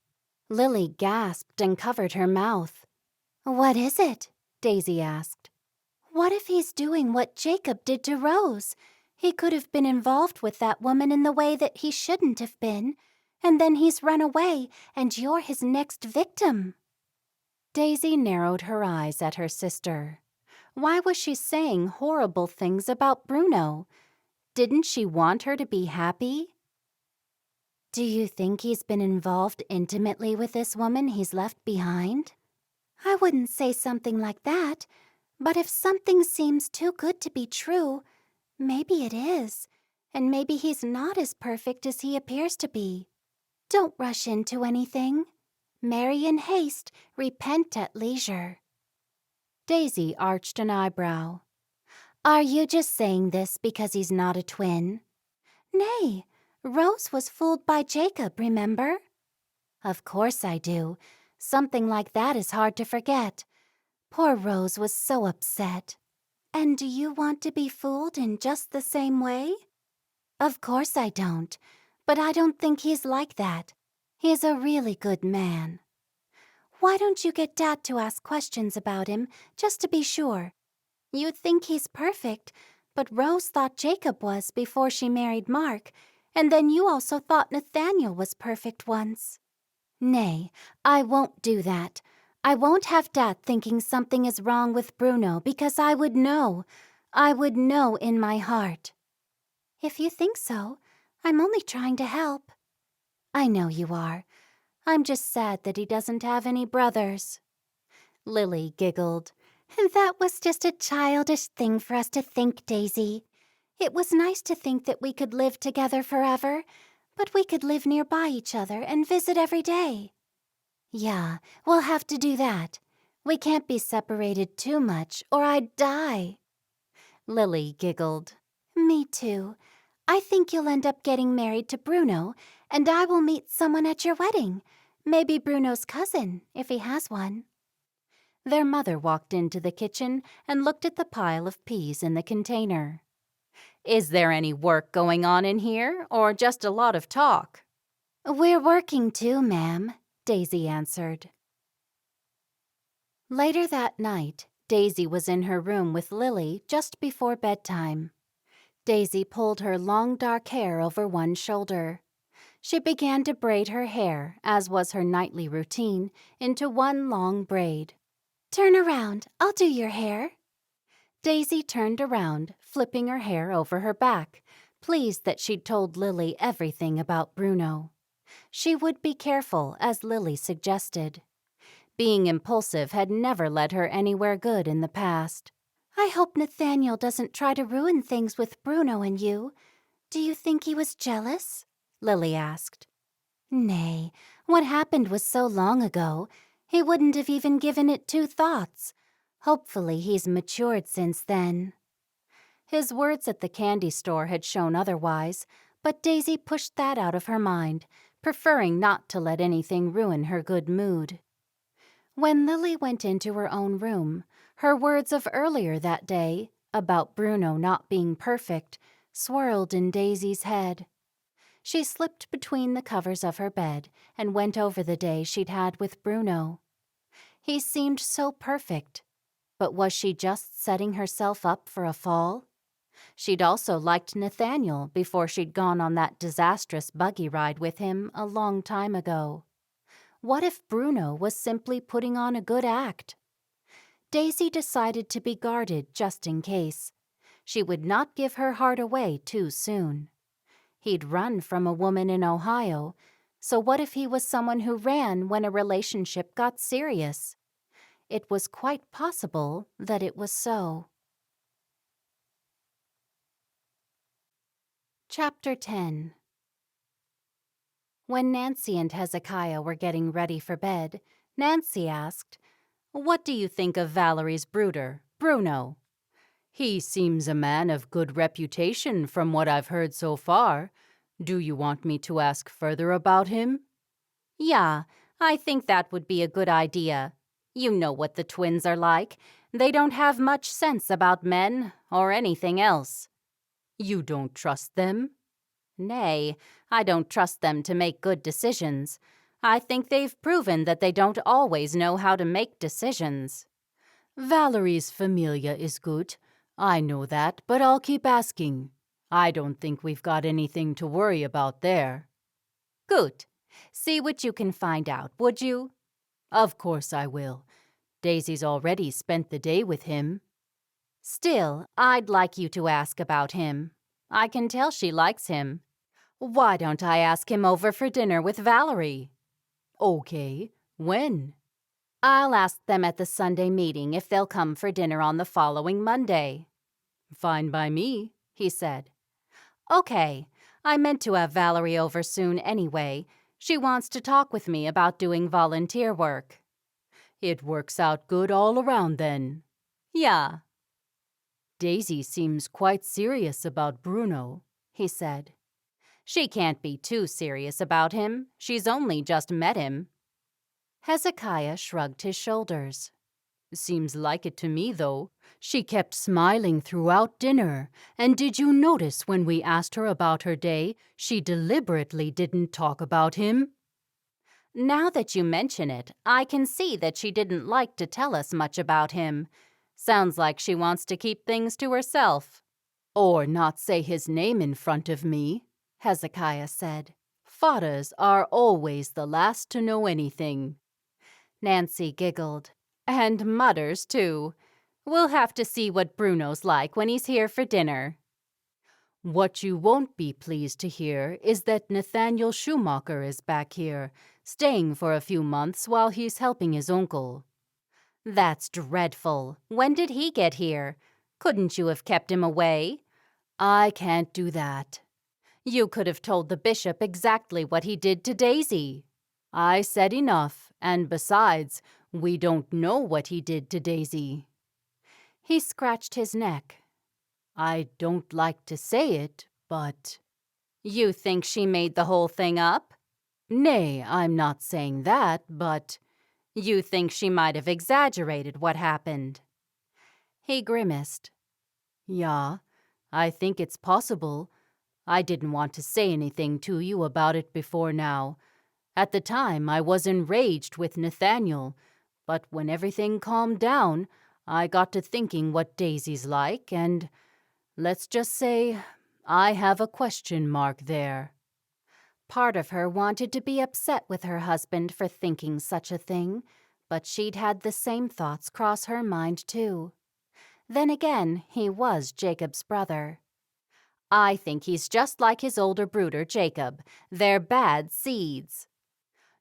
Speaker 3: Lily gasped and covered her mouth. What is it? Daisy asked. What if he's doing what Jacob did to Rose? He could have been involved with that woman in the way that he shouldn't have been, and then he's run away, and you're his next victim. Daisy narrowed her eyes at her sister. Why was she saying horrible things about Bruno? Didn't she want her to be happy? Do you think he's been involved intimately with this woman he's left behind? I wouldn't say something like that, but if something seems too good to be true, maybe it is, and maybe he's not as perfect as he appears to be. Don't rush into anything. Marry in haste, repent at leisure. Daisy arched an eyebrow. Are you just saying this because he's not a twin? Nay, Rose was fooled by Jacob, remember? Of course I do. Something like that is hard to forget. Poor Rose was so upset. And do you want to be fooled in just the same way? Of course I don't. But I don't think he's like that. He's a really good man. Why don't you get Dad to ask questions about him, just to be sure? You'd think he's perfect, but Rose thought Jacob was before she married Mark, and then you also thought Nathaniel was perfect once. Nay, I won't do that. I won't have Dad thinking something is wrong with Bruno because I would know. I would know in my heart. If you think so, I'm only trying to help. I know you are. I'm just sad that he doesn't have any brothers. Lily giggled. That was just a childish thing for us to think, Daisy. It was nice to think that we could live together forever, but we could live nearby each other and visit every day. Yeah, we'll have to do that. We can't be separated too much, or I'd die. Lily giggled. Me too. I think you'll end up getting married to Bruno, and I will meet someone at your wedding. Maybe Bruno's cousin, if he has one.
Speaker 1: Their mother walked into the kitchen and looked at the pile of peas in the container.
Speaker 2: Is there any work going on in here, or just a lot of talk?
Speaker 3: We're working too, ma'am, Daisy answered.
Speaker 1: Later that night, Daisy was in her room with Lily just before bedtime. Daisy pulled her long dark hair over one shoulder. She began to braid her hair, as was her nightly routine, into one long braid.
Speaker 3: Turn around, I'll do your hair.
Speaker 1: Daisy turned around, flipping her hair over her back, pleased that she'd told Lily everything about Bruno. She would be careful, as Lily suggested. Being impulsive had never led her anywhere good in the past.
Speaker 3: I hope Nathaniel doesn't try to ruin things with Bruno and you. Do you think he was jealous?
Speaker 1: Lily asked.
Speaker 3: Nay, what happened was so long ago, he wouldn't have even given it 2 thoughts. Hopefully he's matured since then.
Speaker 1: His words at the candy store had shown otherwise, but Daisy pushed that out of her mind, preferring not to let anything ruin her good mood. When Lily went into her own room, her words of earlier that day, about Bruno not being perfect, swirled in Daisy's head. She slipped between the covers of her bed and went over the day she'd had with Bruno. He seemed so perfect, but was she just setting herself up for a fall? She'd also liked Nathaniel before she'd gone on that disastrous buggy ride with him a long time ago. What if Bruno was simply putting on a good act? Daisy decided to be guarded just in case. She would not give her heart away too soon. He'd run from a woman in Ohio, so what if he was someone who ran when a relationship got serious? It was quite possible that it was so. Chapter 10. When Nancy and Hezekiah were getting ready for bed, Nancy asked,
Speaker 2: "What do you think of Valerie's brooder, Bruno?"
Speaker 4: "He seems a man of good reputation from what I've heard so far. Do you want me to ask further about him?"
Speaker 2: "Yeah, I think that would be a good idea. You know what the twins are like. They don't have much sense about men or anything else."
Speaker 4: "You don't trust them?"
Speaker 2: "Nay, I don't trust them to make good decisions. I think they've proven that they don't always know how to make decisions."
Speaker 4: "Valerie's familia is good. I know that, but I'll keep asking. I don't think we've got anything to worry about there."
Speaker 2: "Good. See what you can find out, would you?"
Speaker 4: "Of course I will. Daisy's already spent the day with him."
Speaker 2: "Still, I'd like you to ask about him. I can tell she likes him. Why don't I ask him over for dinner with Valerie?"
Speaker 4: "Okay. When?"
Speaker 2: "I'll ask them at the Sunday meeting if they'll come for dinner on the following Monday."
Speaker 4: "Fine by me,"
Speaker 2: he said. "Okay. I meant to have Valerie over soon anyway. She wants to talk with me about doing volunteer work."
Speaker 4: "It works out good all around then."
Speaker 2: "Yeah."
Speaker 4: "Daisy seems quite serious about Bruno," he said.
Speaker 2: "She can't be too serious about him. She's only just met him."
Speaker 1: Hezekiah shrugged his shoulders.
Speaker 4: "Seems like it to me, though. She kept smiling throughout dinner. And did you notice when we asked her about her day, she deliberately didn't talk about him?"
Speaker 2: "Now that you mention it, I can see that she didn't like to tell us much about him. Sounds like she wants to keep things to herself."
Speaker 4: "Or not say his name in front of me," Hezekiah said. "Fathers are always the last to know anything."
Speaker 2: Nancy giggled. "And mothers, too. We'll have to see what Bruno's like when he's here for dinner."
Speaker 4: "What you won't be pleased to hear is that Nathaniel Schumacher is back here, staying for a few months while he's helping his uncle."
Speaker 2: "That's dreadful. When did he get here? Couldn't you have kept him away?"
Speaker 4: "I can't do that."
Speaker 2: "You could have told the bishop exactly what he did to Daisy."
Speaker 4: "I said enough, and besides, we don't know what he did to Daisy."
Speaker 1: He scratched his neck.
Speaker 4: "I don't like to say it, but—"
Speaker 2: "You think she made the whole thing up?"
Speaker 4: Nay, I'm not saying that, but
Speaker 2: You think she might have exaggerated what happened?
Speaker 4: he grimaced. Yeah, I think it's possible. I didn't want to say anything to you about it before now. At the time, I was enraged with Nathaniel, but when everything calmed down, I got to thinking what Daisy's like, and let's just say I have a question mark there.
Speaker 3: Part of her wanted to be upset with her husband for thinking such a thing, but she'd had the same thoughts cross her mind too. Then again, he was Jacob's brother.
Speaker 2: I think he's just like his older brooder, Jacob. They're bad seeds.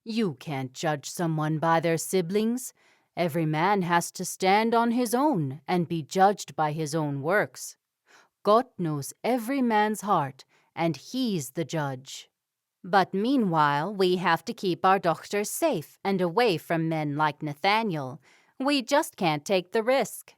Speaker 4: You can't judge someone by their siblings. Every man has to stand on his own and be judged by his own works. God knows every man's heart, and he's the judge.
Speaker 2: But meanwhile, we have to keep our daughters safe and away from men like Nathaniel. We just can't take the risk.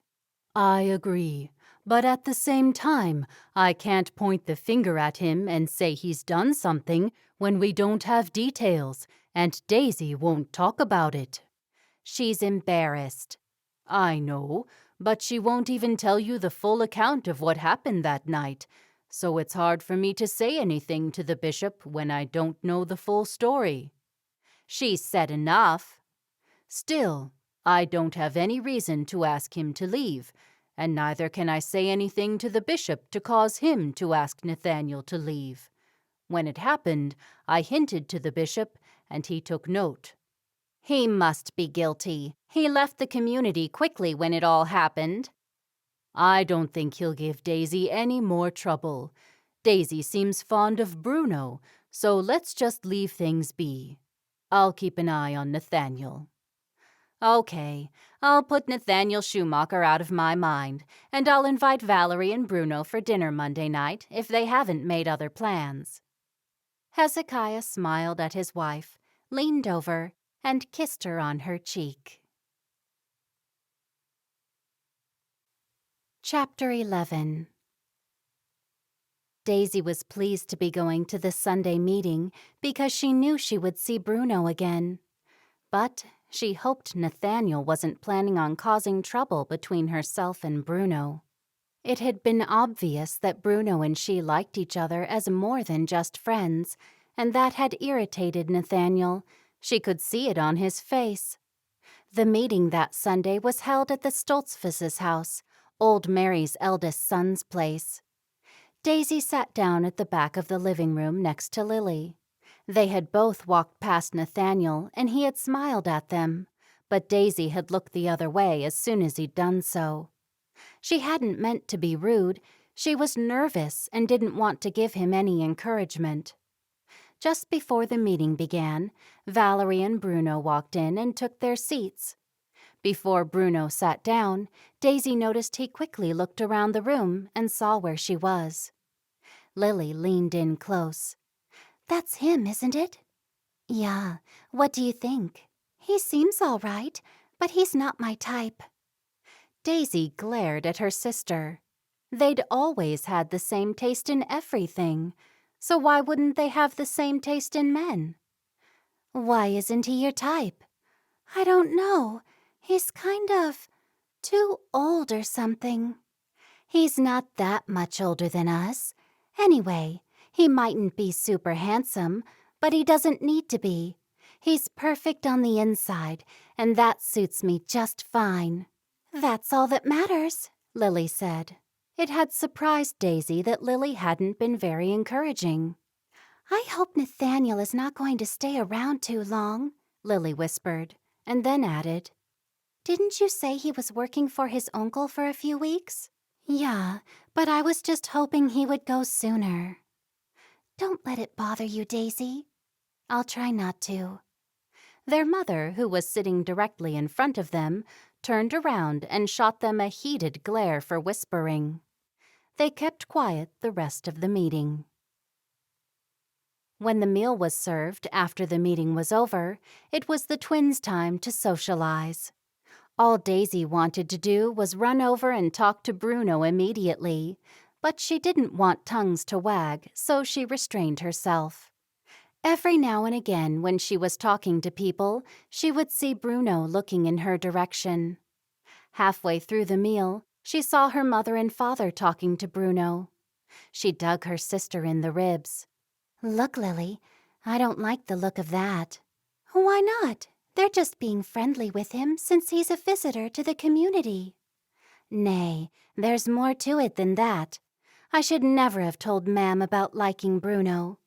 Speaker 4: I agree, but at the same time, I can't point the finger at him and say he's done something when we don't have details, and Daisy won't talk about it.
Speaker 2: She's embarrassed.
Speaker 4: I know, but she won't even tell you the full account of what happened that night, so it's hard for me to say anything to the bishop when I don't know the full story.
Speaker 2: She's said enough.
Speaker 4: Still, I don't have any reason to ask him to leave, and neither can I say anything to the bishop to cause him to ask Nathaniel to leave. When it happened, I hinted to the bishop, and he took note.
Speaker 2: He must be guilty. He left the community quickly when it all happened.
Speaker 4: I don't think he'll give Daisy any more trouble. Daisy seems fond of Bruno, so let's just leave things be. I'll keep an eye on Nathaniel.
Speaker 2: Okay, I'll put Nathaniel Schumacher out of my mind, and I'll invite Valerie and Bruno for dinner Monday night if they haven't made other plans.
Speaker 3: Hezekiah smiled at his wife, leaned over, and kissed her on her cheek. Chapter 11. Daisy was pleased to be going to the Sunday meeting because she knew she would see Bruno again. But she hoped Nathaniel wasn't planning on causing trouble between herself and Bruno. It had been obvious that Bruno and she liked each other as more than just friends, and that had irritated Nathaniel. She could see it on his face. The meeting that Sunday was held at the Stoltzfuss' house, old Mary's eldest son's place. Daisy sat down at the back of the living room next to Lily. They had both walked past Nathaniel, and he had smiled at them, but Daisy had looked the other way as soon as he'd done so. She hadn't meant to be rude. She was nervous and didn't want to give him any encouragement. Just before the meeting began, Valerie and Bruno walked in and took their seats. Before Bruno sat down, Daisy noticed he quickly looked around the room and saw where she was. Lily leaned in close. "That's him, isn't it?" "Yeah. What do you think?" "He seems all right, but he's not my type." Daisy glared at her sister. They'd always had the same taste in everything, so why wouldn't they have the same taste in men? "Why isn't he your type?" "I don't know. He's kind of too old or something." "He's not that much older than us. Anyway, he mightn't be super handsome, but he doesn't need to be. He's perfect on the inside, and that suits me just fine." "That's all that matters," Lily said. It had surprised Daisy that Lily hadn't been very encouraging. "I hope Nathaniel is not going to stay around too long," Lily whispered, and then added, "Didn't you say he was working for his uncle for a few weeks?" "Yeah, but I was just hoping he would go sooner." "Don't let it bother you, Daisy." "I'll try not to." Their mother, who was sitting directly in front of them, turned around and shot them a heated glare for whispering. They kept quiet the rest of the meeting. When the meal was served after the meeting was over, it was the twins' time to socialize. All Daisy wanted to do was run over and talk to Bruno immediately, but she didn't want tongues to wag, so she restrained herself. Every now and again, when she was talking to people, she would see Bruno looking in her direction. Halfway through the meal, she saw her mother and father talking to Bruno. She dug her sister in the ribs. "Look, Lily, I don't like the look of that." "Why not? They're just being friendly with him since he's a visitor to the community." "Nay, there's more to it than that. I should never have told Ma'am about liking Bruno.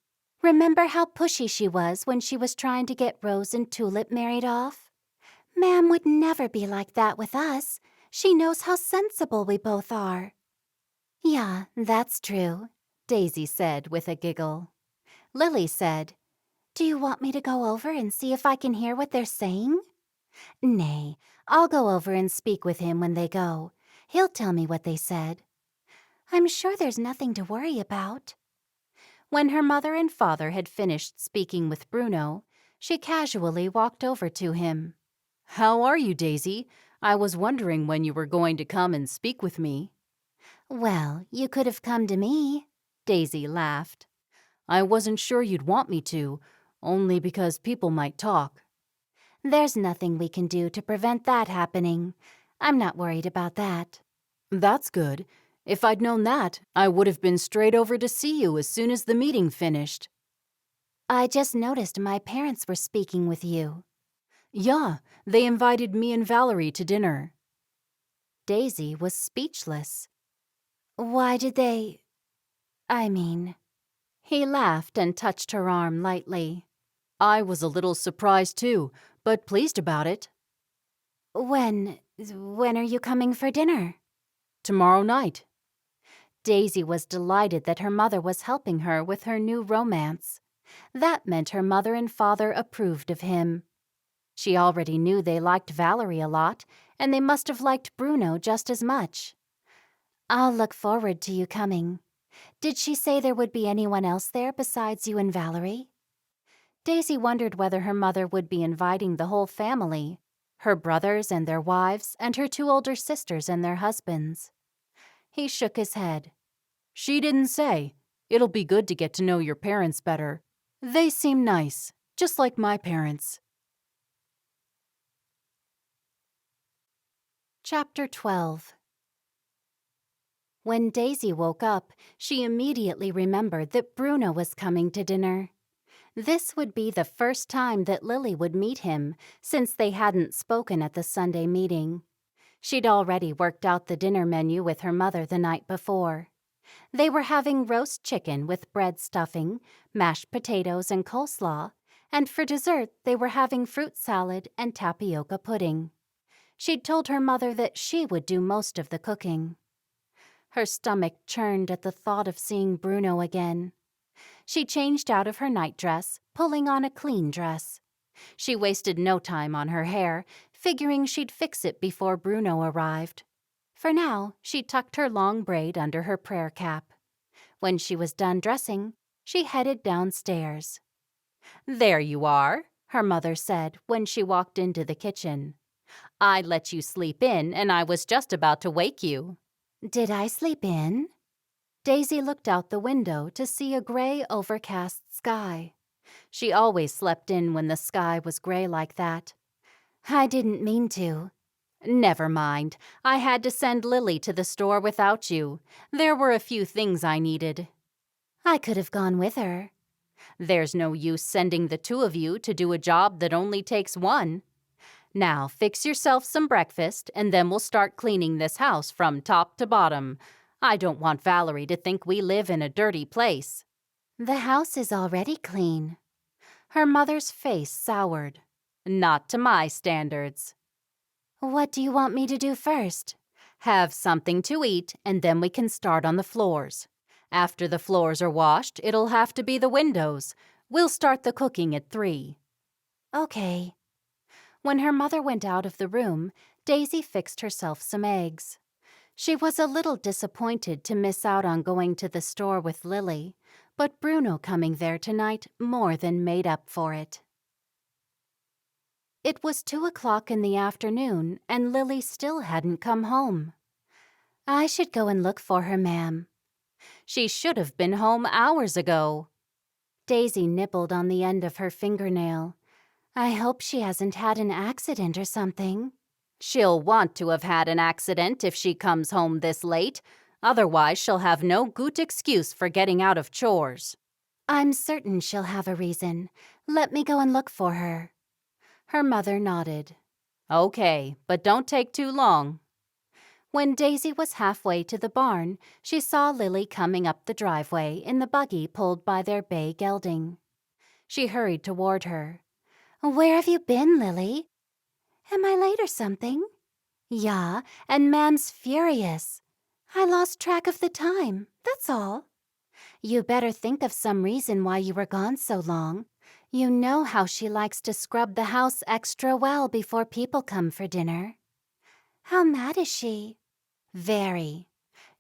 Speaker 3: Remember how pushy she was when she was trying to get Rose and Tulip married off? Ma'am would never be like that with us. She knows how sensible we both are." "Yeah, that's true," Daisy said with a giggle. Lily said, "Do you want me to go over and see if I can hear what they're saying?" "Nay, I'll go over and speak with him when they go. He'll tell me what they said." "I'm sure there's nothing to worry about." When her mother and father had finished speaking with Bruno, she casually walked over to him.
Speaker 4: "How are you, Daisy? I was wondering when you were going to come and speak with me."
Speaker 3: "Well, you could have come to me," Daisy laughed.
Speaker 4: "I wasn't sure you'd want me to, only because people might talk."
Speaker 3: "There's nothing we can do to prevent that happening. I'm not worried about that."
Speaker 4: "That's good. If I'd known that, I would have been straight over to see you as soon as the meeting finished."
Speaker 3: "I just noticed my parents were speaking with you."
Speaker 4: "Yeah, they invited me and Valerie to dinner."
Speaker 3: Daisy was speechless. "Why did they... I mean..." He laughed and touched her arm lightly.
Speaker 4: "I was a little surprised too, but pleased about it."
Speaker 3: When are you coming for dinner?"
Speaker 4: "Tomorrow night."
Speaker 3: Daisy was delighted that her mother was helping her with her new romance. That meant her mother and father approved of him. She already knew they liked Valerie a lot, and they must have liked Bruno just as much. "I'll look forward to you coming. Did she say there would be anyone else there besides you and Valerie?" Daisy wondered whether her mother would be inviting the whole family, her brothers and their wives, and her 2 older sisters and their husbands. He shook his head.
Speaker 4: "She didn't say. It'll be good to get to know your parents better. They seem nice, just like my parents."
Speaker 3: Chapter 12. When Daisy woke up, she immediately remembered that Bruno was coming to dinner. This would be the first time that Lily would meet him, since they hadn't spoken at the Sunday meeting. She'd already worked out the dinner menu with her mother the night before. They were having roast chicken with bread stuffing, mashed potatoes and coleslaw, and for dessert they were having fruit salad and tapioca pudding. She'd told her mother that she would do most of the cooking. Her stomach churned at the thought of seeing Bruno again. She changed out of her nightdress, pulling on a clean dress. She wasted no time on her hair, figuring she'd fix it before Bruno arrived. For now, she tucked her long braid under her prayer cap. When she was done dressing, she headed downstairs.
Speaker 2: "There you are," her mother said when she walked into the kitchen. "I let you sleep in, and I was just about to wake you."
Speaker 3: "Did I sleep in?" Daisy looked out the window to see a gray, overcast sky. She always slept in when the sky was gray like that. "I didn't mean to."
Speaker 2: "Never mind. I had to send Lily to the store without you. There were a few things I needed."
Speaker 3: "I could have gone with her."
Speaker 2: "There's no use sending the 2 of you to do a job that only takes 1. Now fix yourself some breakfast, and then we'll start cleaning this house from top to bottom. I don't want Valerie to think we live in a dirty place."
Speaker 3: "The house is already clean." Her mother's face soured.
Speaker 2: "Not to my standards."
Speaker 3: "What do you want me to do first?"
Speaker 2: "Have something to eat, and then we can start on the floors. After the floors are washed, it'll have to be the windows. We'll start the cooking at 3.
Speaker 3: "Okay." When her mother went out of the room, Daisy fixed herself some eggs. She was a little disappointed to miss out on going to the store with Lily, but Bruno coming there tonight more than made up for it. It was 2 o'clock in the afternoon, and Lily still hadn't come home. "I should go and look for her, ma'am."
Speaker 2: "She should have been home hours ago."
Speaker 3: Daisy nibbled on the end of her fingernail. I hope she hasn't had an accident or something.
Speaker 2: She'll want to have had an accident if she comes home this late. Otherwise, she'll have no good excuse for getting out of chores.
Speaker 3: I'm certain she'll have a reason. Let me go and look for her.
Speaker 4: Her mother nodded.
Speaker 2: Okay, but don't take too long.
Speaker 3: When Daisy was halfway to the barn, she saw Lily coming up the driveway in the buggy pulled by their bay gelding. She hurried toward her. Where have you been, Lily? Am I late or something? Yeah, and Mam's furious. I lost track of the time, that's all. You better think of some reason why you were gone so long. You know how she likes to scrub the house extra well before people come for dinner. How mad is she? Very.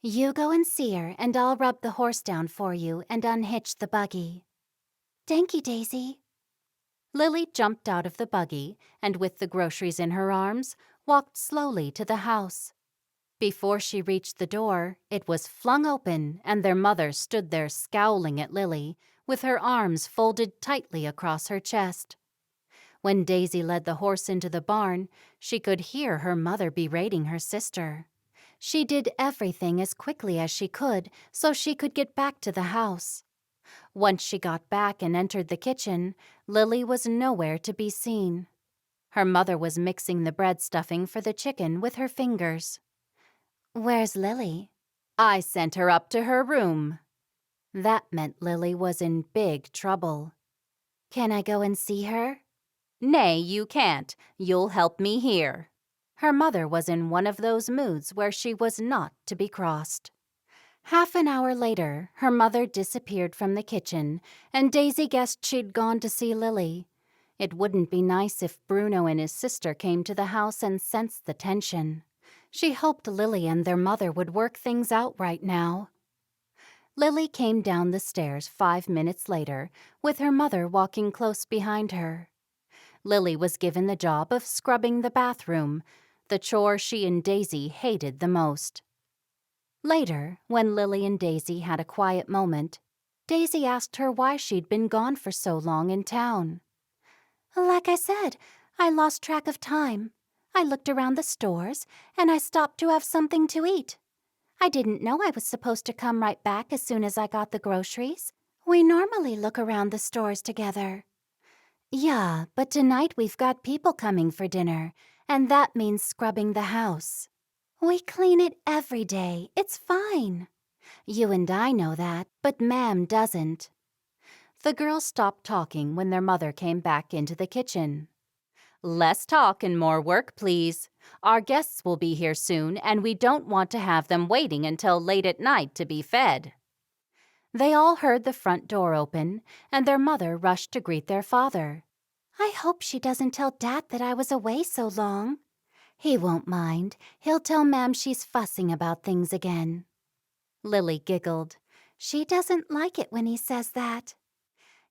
Speaker 3: You go and see her, and I'll rub the horse down for you and unhitch the buggy. Thank you, Daisy.
Speaker 4: Lily jumped out of the buggy and, with the groceries in her arms, walked slowly to the house. Before she reached the door, it was flung open and their mother stood there scowling at Lily, with her arms folded tightly across her chest. When Daisy led the horse into the barn, she could hear her mother berating her sister. She did everything as quickly as she could so she could get back to the house. Once she got back and entered the kitchen, Lily was nowhere to be seen. Her mother was mixing the bread stuffing for the chicken with her fingers.
Speaker 3: Where's Lily?
Speaker 2: I sent her up to her room.
Speaker 4: That meant Lily was in big trouble.
Speaker 3: Can I go and see her?
Speaker 2: Nay, you can't. You'll help me here.
Speaker 4: Her mother was in one of those moods where she was not to be crossed. Half an hour later, her mother disappeared from the kitchen, and Daisy guessed she'd gone to see Lily. It wouldn't be nice if Bruno and his sister came to the house and sensed the tension. She hoped Lily and their mother would work things out right now. Lily came down the stairs 5 minutes later, with her mother walking close behind her. Lily was given the job of scrubbing the bathroom, the chore she and Daisy hated the most. Later, when Lily and Daisy had a quiet moment, Daisy asked her why she'd been gone for so long in town.
Speaker 3: Like I said, I lost track of time. I looked around the stores, and I stopped to have something to eat. I didn't know I was supposed to come right back as soon as I got the groceries. We normally look around the stores together. Yeah, but tonight we've got people coming for dinner, and that means scrubbing the house. We clean it every day. It's fine. You and I know that, but Ma'am doesn't.
Speaker 4: The girls stopped talking when their mother came back into the kitchen.
Speaker 2: Less talk and more work, please. Our guests will be here soon, and we don't want to have them waiting until late at night to be fed.
Speaker 4: They all heard the front door open, and their mother rushed to greet their father.
Speaker 3: I hope she doesn't tell Dad that I was away so long. He won't mind. He'll tell Ma'am she's fussing about things again.
Speaker 4: Lily giggled.
Speaker 3: She doesn't like it when he says that.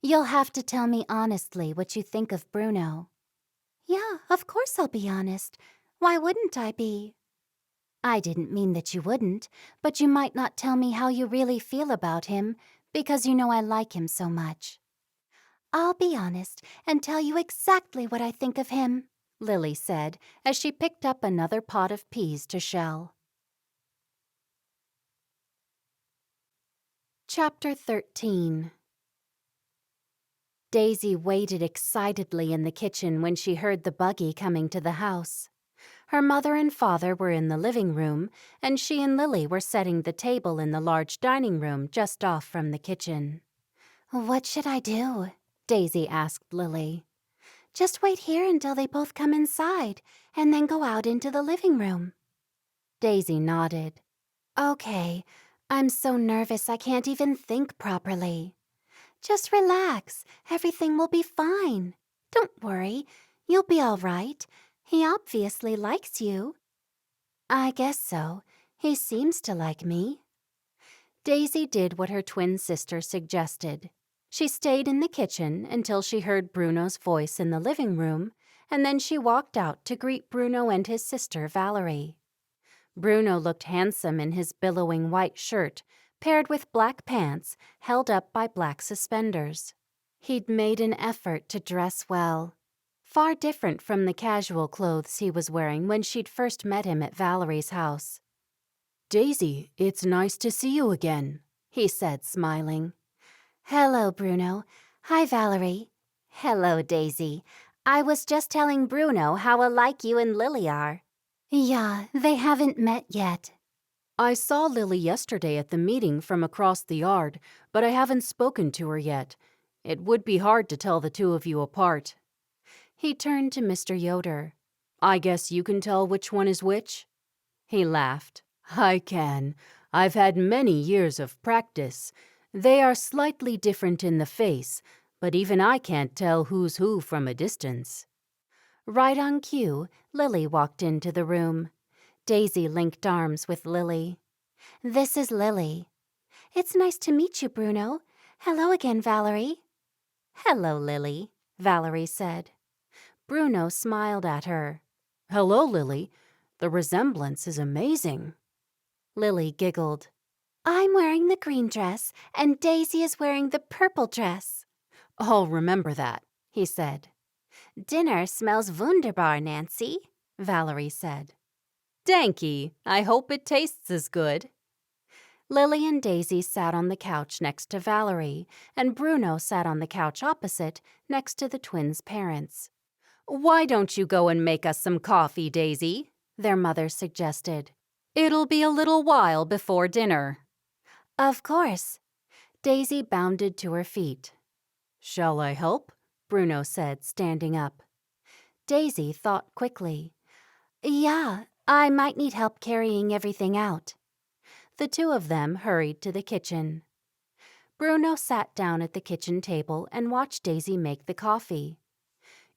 Speaker 3: You'll have to tell me honestly what you think of Bruno. Yeah, of course I'll be honest. Why wouldn't I be? I didn't mean that you wouldn't, but you might not tell me how you really feel about him because you know I like him so much. I'll be honest and tell you exactly what I think of him,
Speaker 4: Lily said as she picked up another pot of peas to shell. Chapter 13. Daisy waited excitedly in the kitchen when she heard the buggy coming to the house. Her mother and father were in the living room, and she and Lily were setting the table in the large dining room just off from the kitchen.
Speaker 3: What should I do?
Speaker 4: Daisy asked Lily.
Speaker 3: Just wait here until they both come inside, and then go out into the living room.
Speaker 4: Daisy nodded.
Speaker 3: Okay, I'm so nervous I can't even think properly. Just relax. Everything will be fine. Don't worry. You'll be all right. He obviously likes you. I guess so. He seems to like me.
Speaker 4: Daisy did what her twin sister suggested. She stayed in the kitchen until she heard Bruno's voice in the living room, and then she walked out to greet Bruno and his sister Valerie. Bruno looked handsome in his billowing white shirt, paired with black pants held up by black suspenders.
Speaker 3: He'd made an effort to dress well, far different from the casual clothes he was wearing when she'd first met him at Valerie's house.
Speaker 4: Daisy, it's nice to see you again,
Speaker 3: he said, smiling. Hello, Bruno. Hi, Valerie.
Speaker 2: Hello, Daisy. I was just telling Bruno how alike you and Lily are.
Speaker 3: Yeah, they haven't met yet.
Speaker 4: I saw Lily yesterday at the meeting from across the yard, but I haven't spoken to her yet. It would be hard to tell the two of you apart.
Speaker 3: He turned to Mr. Yoder.
Speaker 4: I guess you can tell which one is which? He laughed. I can. I've had many years of practice. They are slightly different in the face, but even I can't tell who's who from a distance.
Speaker 3: Right on cue, Lily walked into the room. Daisy linked arms with Lily. This is Lily. It's nice to meet you, Bruno. Hello again, Valerie.
Speaker 2: Hello, Lily, Valerie said.
Speaker 3: Bruno smiled at her.
Speaker 4: Hello, Lily. The resemblance is amazing.
Speaker 3: Lily giggled. I'm wearing the green dress, and Daisy is wearing the purple dress.
Speaker 4: I'll remember that, he said.
Speaker 2: Dinner smells wunderbar, Nancy, Valerie said.
Speaker 4: Danky, I hope it tastes as good.
Speaker 3: Lily and Daisy sat on the couch next to Valerie, and Bruno sat on the couch opposite, next to the twins' parents.
Speaker 4: Why don't you go and make us some coffee, Daisy?
Speaker 3: Their mother suggested.
Speaker 4: It'll be a little while before dinner.
Speaker 3: Of course. Daisy bounded to her feet.
Speaker 4: Shall I help? Bruno said, standing up.
Speaker 3: Daisy thought quickly. Yeah, I might need help carrying everything out. The two of them hurried to the kitchen. Bruno sat down at the kitchen table and watched Daisy make the coffee.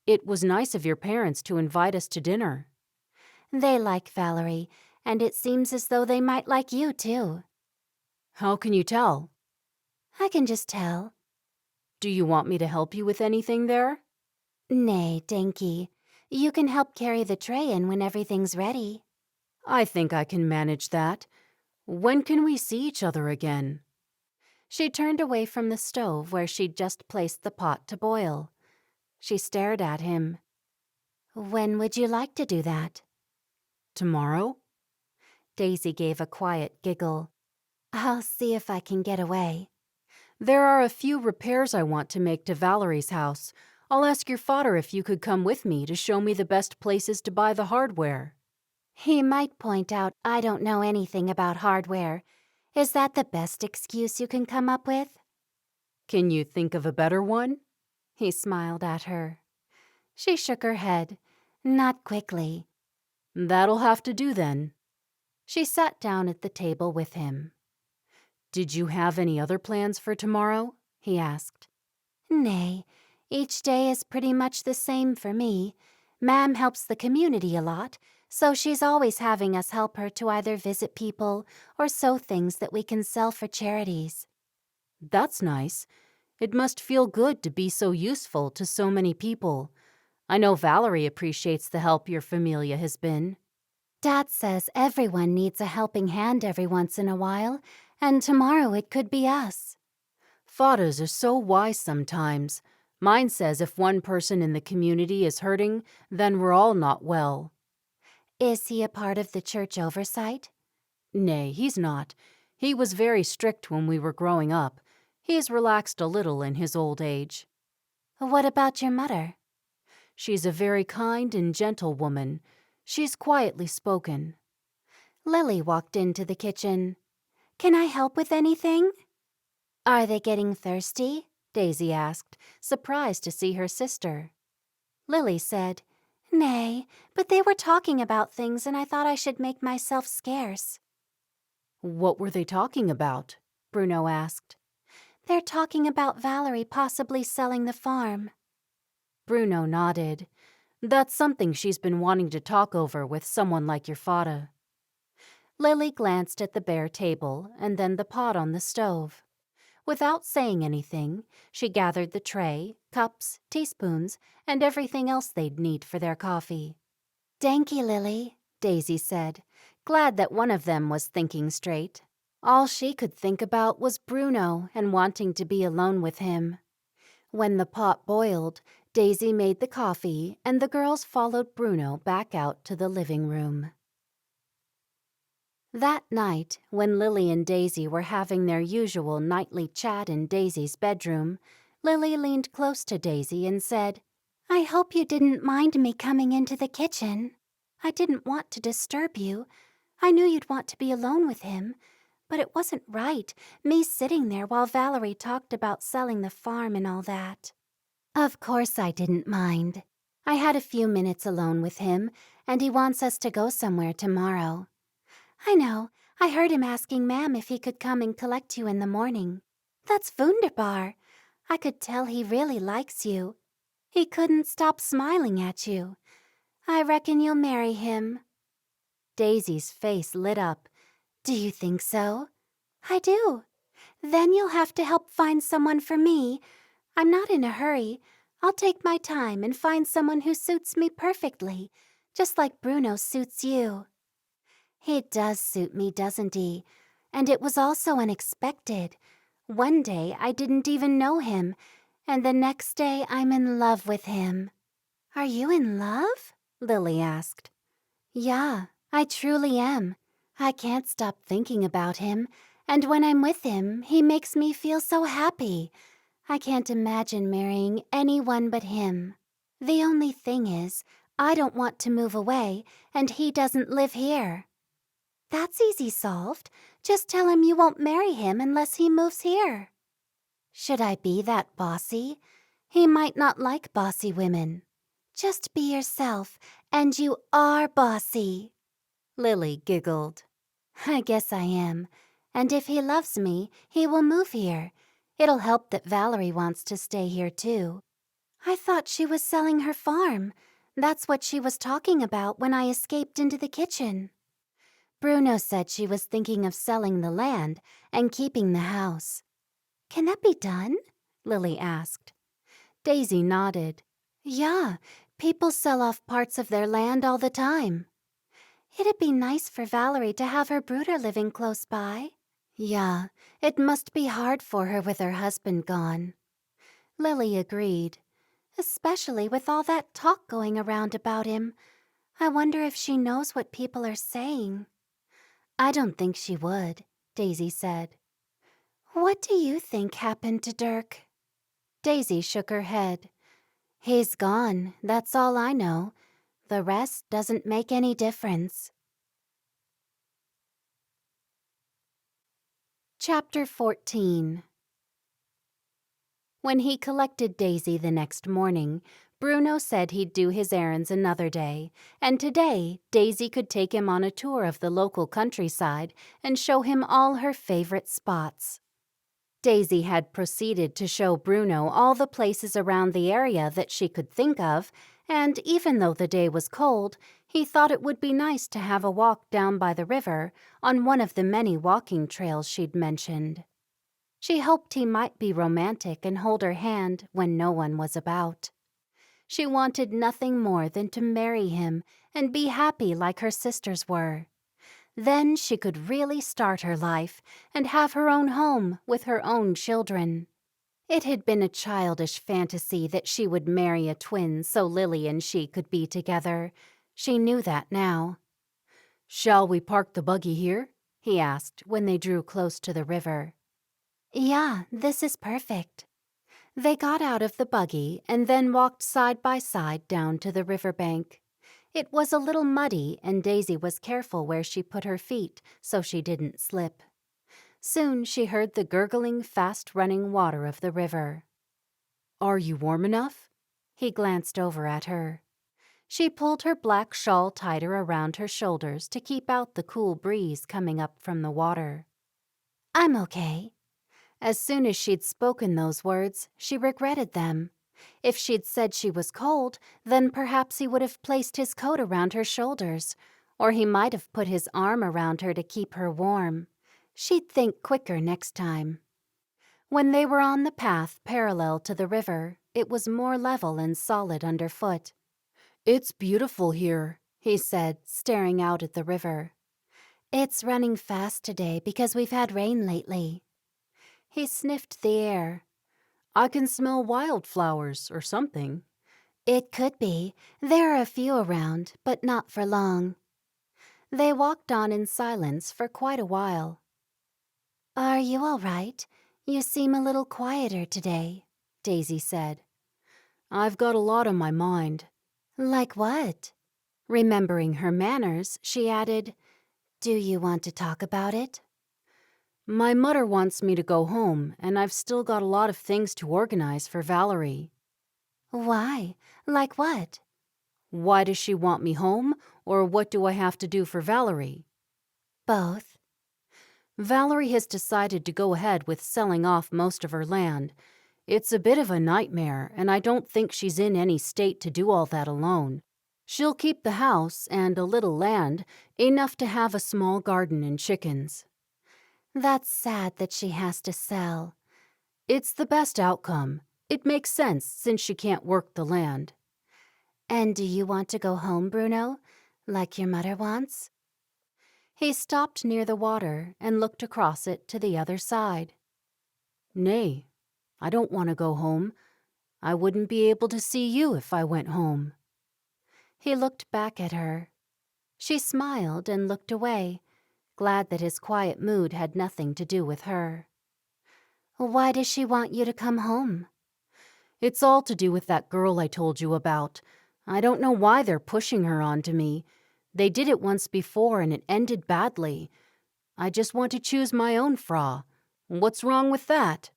Speaker 4: It was nice of your parents to invite us to dinner.
Speaker 3: They like Valerie, and it seems as though they might like you, too.
Speaker 4: How can you tell?
Speaker 3: I can just tell.
Speaker 4: Do you want me to help you with anything there?
Speaker 3: Nay, Dinky. You can help carry the tray in when everything's ready.
Speaker 4: I think I can manage that. When can we see each other again?
Speaker 3: She turned away from the stove where she'd just placed the pot to boil. She stared at him. When would you like to do that?
Speaker 4: Tomorrow?
Speaker 3: Daisy gave a quiet giggle. I'll see if I can get away.
Speaker 4: There are a few repairs I want to make to Valerie's house. I'll ask your father if you could come with me to show me the best places to buy the hardware.
Speaker 3: He might point out I don't know anything about hardware. Is that the best excuse you can come up with?
Speaker 4: Can you think of a better one?
Speaker 3: He smiled at her. She shook her head. Not quickly.
Speaker 4: That'll have to do then.
Speaker 3: She sat down at the table with him.
Speaker 4: Did you have any other plans for tomorrow? He asked.
Speaker 3: Nay, each day is pretty much the same for me. Ma'am helps the community a lot, so she's always having us help her to either visit people or sew things that we can sell for charities.
Speaker 4: That's nice. It must feel good to be so useful to so many people. I know Valerie appreciates the help your familia has been.
Speaker 3: Dad says everyone needs a helping hand every once in a while, and tomorrow it could be us.
Speaker 4: Fathers are so wise sometimes. Mine says if one person in the community is hurting, then we're all not well.
Speaker 3: Is he a part of the church oversight?
Speaker 4: Nay, he's not. He was very strict when we were growing up. He's relaxed a little in his old age.
Speaker 3: What about your mother?
Speaker 4: She's a very kind and gentle woman. She's quietly spoken.
Speaker 3: Lily walked into the kitchen. Can I help with anything? Are they getting thirsty? Daisy asked, surprised to see her sister. Lily said, Nay, but they were talking about things and I thought I should make myself scarce.
Speaker 4: What were they talking about? Bruno asked.
Speaker 3: They're talking about Valerie possibly selling the farm.
Speaker 4: Bruno nodded. That's something she's been wanting to talk over with someone like your father.
Speaker 3: Lily glanced at the bare table and then the pot on the stove. Without saying anything, she gathered the tray, cups, teaspoons, and everything else they'd need for their coffee. Danky, Lily, Daisy said, glad that one of them was thinking straight. All she could think about was Bruno and wanting to be alone with him. When the pot boiled, Daisy made the coffee and the girls followed Bruno back out to the living room. That night, when Lily and Daisy were having their usual nightly chat in Daisy's bedroom, Lily leaned close to Daisy and said, "I hope you didn't mind me coming into the kitchen. I didn't want to disturb you. I knew you'd want to be alone with him, but it wasn't right, me sitting there while Valerie talked about selling the farm and all that." "Of course I didn't mind. I had a few minutes alone with him, and he wants us to go somewhere tomorrow." "I know. I heard him asking Ma'am if he could come and collect you in the morning. That's wunderbar. I could tell he really likes you. He couldn't stop smiling at you. I reckon you'll marry him." Daisy's face lit up. "Do you think so?" "I do. Then you'll have to help find someone for me. I'm not in a hurry. I'll take my time and find someone who suits me perfectly, just like Bruno suits you." "He does suit me, doesn't he? And it was all so unexpected. One day I didn't even know him, and the next day I'm in love with him." "Are you in love?" Lily asked. "Yeah, I truly am. I can't stop thinking about him, and when I'm with him, he makes me feel so happy. I can't imagine marrying anyone but him. The only thing is, I don't want to move away, and he doesn't live here." "That's easy solved. Just tell him you won't marry him unless he moves here." "Should I be that bossy? He might not like bossy women." "Just be yourself, and you are bossy." Lily giggled. "I guess I am. And if he loves me, he will move here. It'll help that Valerie wants to stay here too." "I thought she was selling her farm. That's what she was talking about when I escaped into the kitchen." "Bruno said she was thinking of selling the land and keeping the house." "Can that be done?" Lily asked. Daisy nodded. "Yeah, people sell off parts of their land all the time." "It'd be nice for Valerie to have her brooder living close by." "Yeah, it must be hard for her with her husband gone." Lily agreed. "Especially with all that talk going around about him. I wonder if she knows what people are saying." "I don't think she would," Daisy said. "What do you think happened to Dirk?" Daisy shook her head. "He's gone, that's all I know. The rest doesn't make any difference." Chapter 14. When he collected Daisy the next morning, Bruno said he'd do his errands another day, and today Daisy could take him on a tour of the local countryside and show him all her favorite spots. Daisy had proceeded to show Bruno all the places around the area that she could think of, and even though the day was cold, he thought it would be nice to have a walk down by the river on one of the many walking trails she'd mentioned. She hoped he might be romantic and hold her hand when no one was about. She wanted nothing more than to marry him and be happy like her sisters were. Then she could really start her life and have her own home with her own children. It had been a childish fantasy that she would marry a twin so Lily and she could be together. She knew that now.
Speaker 4: "Shall we park the buggy here?" he asked when they drew close to the river.
Speaker 3: "Yeah, this is perfect." They got out of the buggy and then walked side by side down to the riverbank. It was a little muddy, and Daisy was careful where she put her feet so she didn't slip. Soon she heard the gurgling, fast-running water of the river.
Speaker 4: "Are you warm enough?"
Speaker 3: He glanced over at her. She pulled her black shawl tighter around her shoulders to keep out the cool breeze coming up from the water. "I'm okay." As soon as she'd spoken those words, she regretted them. If she'd said she was cold, then perhaps he would have placed his coat around her shoulders, or he might have put his arm around her to keep her warm. She'd think quicker next time. When they were on the path parallel to the river, it was more level and solid underfoot.
Speaker 4: "It's beautiful here,"
Speaker 3: he said, staring out at the river. "It's running fast today because we've had rain lately." He sniffed the air.
Speaker 4: I can smell wildflowers or something.
Speaker 3: It could be. There are a few around, but not for long. They walked on in silence for quite a while. Are you all right? You seem a little quieter today, Daisy said.
Speaker 4: I've got a lot on my mind.
Speaker 3: Like what? Remembering her manners, she added, Do you want to talk about it?
Speaker 4: My mother wants me to go home, and I've still got a lot of things to organize for Valerie.
Speaker 3: Why? Like what?
Speaker 4: Why does she want me home, or what do I have to do for Valerie?
Speaker 3: Both.
Speaker 4: Valerie has decided to go ahead with selling off most of her land. It's a bit of a nightmare, and I don't think she's in any state to do all that alone. She'll keep the house and a little land, enough to have a small garden and chickens.
Speaker 3: That's sad that she has to sell.
Speaker 4: It's the best outcome. It makes sense since she can't work the land.
Speaker 3: And do you want to go home, Bruno, like your mother wants? He stopped near the water and looked across it to the other side.
Speaker 4: Nay, I don't want to go home. I wouldn't be able to see you if I went home.
Speaker 3: He looked back at her. She smiled and looked away, glad that his quiet mood had nothing to do with her. Why does she want you to come home?
Speaker 4: It's all to do with that girl I told you about. I don't know why they're pushing her onto me. They did it once before and it ended badly. I just want to choose my own Fra. What's wrong with that?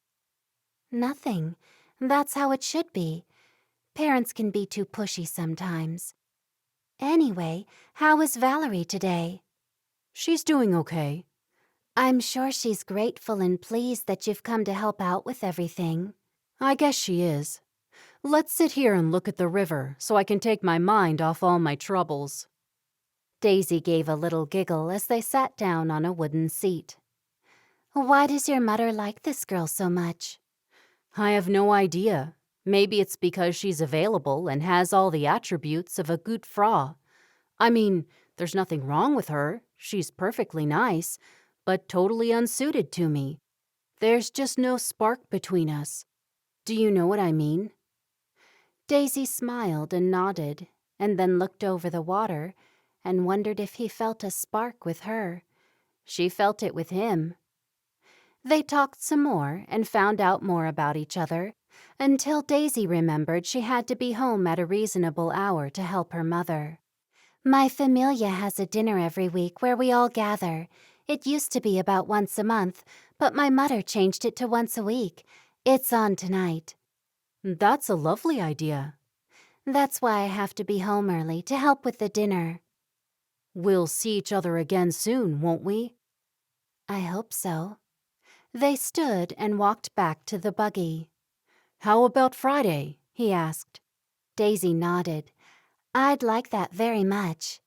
Speaker 3: Nothing. That's how it should be. Parents can be too pushy sometimes. Anyway, how is Valerie today?
Speaker 4: She's doing okay.
Speaker 3: I'm sure she's grateful and pleased that you've come to help out with everything.
Speaker 4: I guess she is. Let's sit here and look at the river so I can take my mind off all my troubles.
Speaker 3: Daisy gave a little giggle as they sat down on a wooden seat. Why does your mother like this girl so much?
Speaker 4: I have no idea. Maybe it's because she's available and has all the attributes of a good Fra. I mean, there's nothing wrong with her. She's perfectly nice, but totally unsuited to me. There's just no spark between us. Do you know what I mean?
Speaker 3: Daisy smiled and nodded, and then looked over the water and wondered if he felt a spark with her. She felt it with him. They talked some more and found out more about each other, until Daisy remembered she had to be home at a reasonable hour to help her mother. My familia has a dinner every week where we all gather. It used to be about once a month, but my mother changed it to once a week. It's on tonight.
Speaker 4: That's a lovely idea.
Speaker 3: That's why I have to be home early to help with the dinner.
Speaker 4: We'll see each other again soon, won't we?
Speaker 3: I hope so. They stood and walked back to the buggy.
Speaker 4: How about Friday?
Speaker 3: He asked. Daisy nodded. I'd like that very much.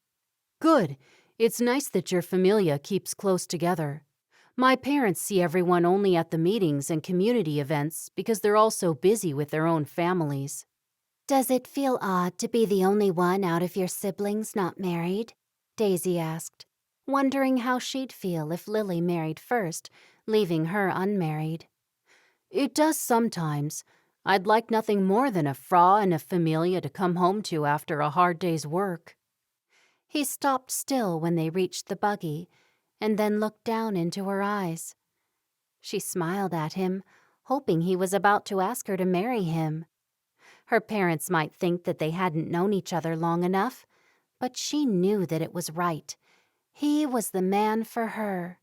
Speaker 4: Good. It's nice that your familia keeps close together. My parents see everyone only at the meetings and community events because they're all so busy with their own families.
Speaker 3: Does it feel odd to be the only one out of your siblings not married? Daisy asked, wondering how she'd feel if Lily married first, leaving her unmarried.
Speaker 4: It does sometimes. I'd like nothing more than a Fra and a familia to come home to after a hard day's work.
Speaker 3: He stopped still when they reached the buggy, and then looked down into her eyes. She smiled at him, hoping he was about to ask her to marry him. Her parents might think that they hadn't known each other long enough, but she knew that it was right. He was the man for her.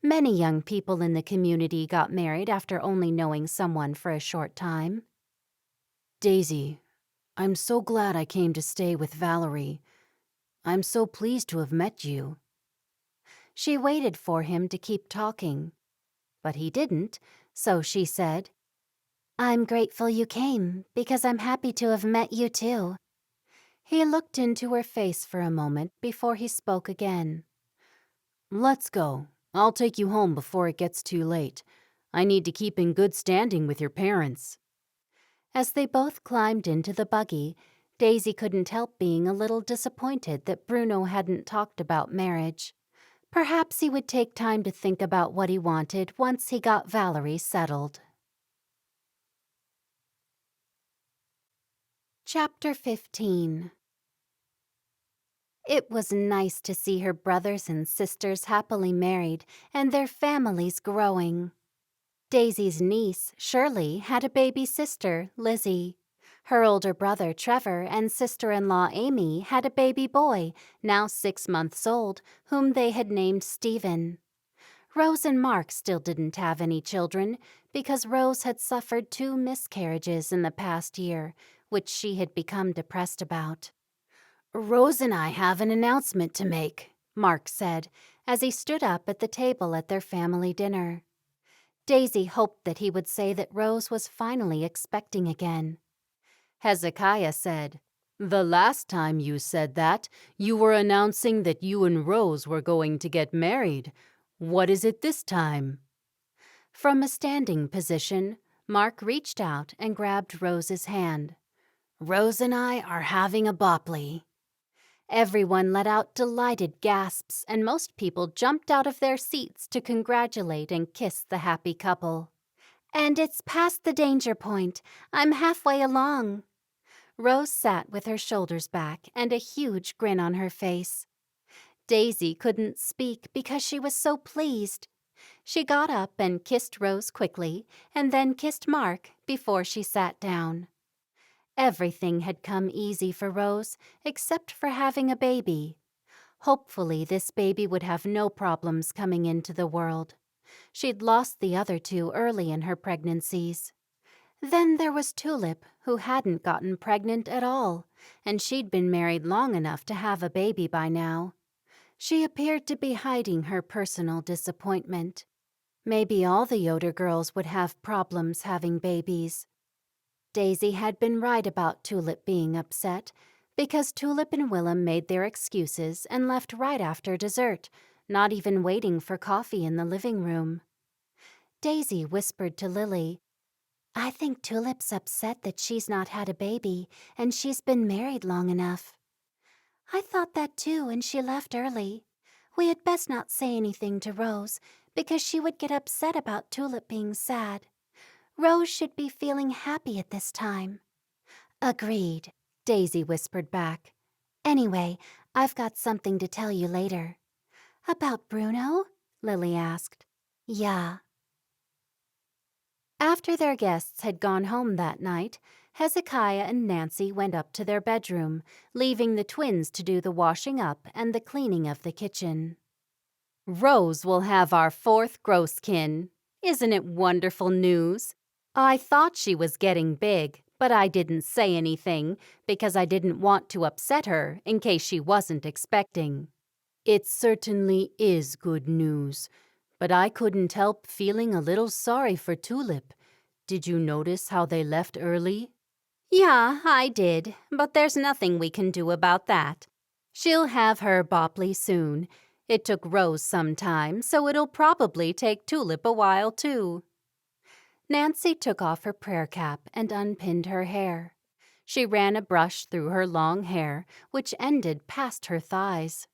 Speaker 3: Many young people in the community got married after only knowing someone for a short time.
Speaker 4: Daisy, I'm so glad I came to stay with Valerie. I'm so pleased to have met you.
Speaker 3: She waited for him to keep talking, but he didn't, so she said, I'm grateful you came because I'm happy to have met you too. He looked into her face for a moment before he spoke again.
Speaker 4: Let's go. I'll take you home before it gets too late. I need to keep in good standing with your parents.
Speaker 3: As they both climbed into the buggy, Daisy couldn't help being a little disappointed that Bruno hadn't talked about marriage. Perhaps he would take time to think about what he wanted once he got Valerie settled. Chapter 15. It was nice to see her brothers and sisters happily married and their families growing. Daisy's niece, Shirley, had a baby sister, Lizzie. Her older brother, Trevor, and sister-in-law, Amy, had a baby boy, now 6 months old, whom they had named Stephen. Rose and Mark still didn't have any children because Rose had suffered 2 miscarriages in the past year, which she had become depressed about. "Rose and I have an announcement to make," Mark said, as he stood up at the table at their family dinner. Daisy hoped that he would say that Rose was finally expecting again.
Speaker 4: Hezekiah said, "The last time you said that, you were announcing that you and Rose were going to get married. What is it this time?"
Speaker 3: From a standing position, Mark reached out and grabbed Rose's hand. "Rose and I are having a bopley." Everyone let out delighted gasps, and most people jumped out of their seats to congratulate and kiss the happy couple. "And it's past the danger point. I'm halfway along." Rose sat with her shoulders back and a huge grin on her face. Daisy couldn't speak because she was so pleased. She got up and kissed Rose quickly, and then kissed Mark before she sat down. Everything had come easy for Rose, except for having a baby. Hopefully, this baby would have no problems coming into the world. She'd lost the other 2 early in her pregnancies. Then there was Tulip, who hadn't gotten pregnant at all, and she'd been married long enough to have a baby by now. She appeared to be hiding her personal disappointment. Maybe all the Yoder girls would have problems having babies. Daisy had been right about Tulip being upset, because Tulip and Willem made their excuses and left right after dessert, not even waiting for coffee in the living room. Daisy whispered to Lily, "I think Tulip's upset that she's not had a baby, and she's been married long enough." "I thought that too, and she left early. We had best not say anything to Rose, because she would get upset about Tulip being sad. Rose should be feeling happy at this time." "Agreed," Daisy whispered back. "Anyway, I've got something to tell you later." "About Bruno?" Lily asked. "Yeah." After their guests had gone home that night, Hezekiah and Nancy went up to their bedroom, leaving the twins to do the washing up and the cleaning of the kitchen.
Speaker 2: Rose will have our 4th grosskin. Isn't it wonderful news? I thought she was getting big, but I didn't say anything because I didn't want to upset her in case she wasn't expecting.
Speaker 4: "It certainly is good news, but I couldn't help feeling a little sorry for Tulip. Did you notice how they left early?"
Speaker 2: Yeah, I did, but there's nothing we can do about that. She'll have her bopley soon. It took Rose some time, so it'll probably take Tulip a while too.
Speaker 3: Nancy took off her prayer cap and unpinned her hair. She ran a brush through her long hair, which ended past her thighs.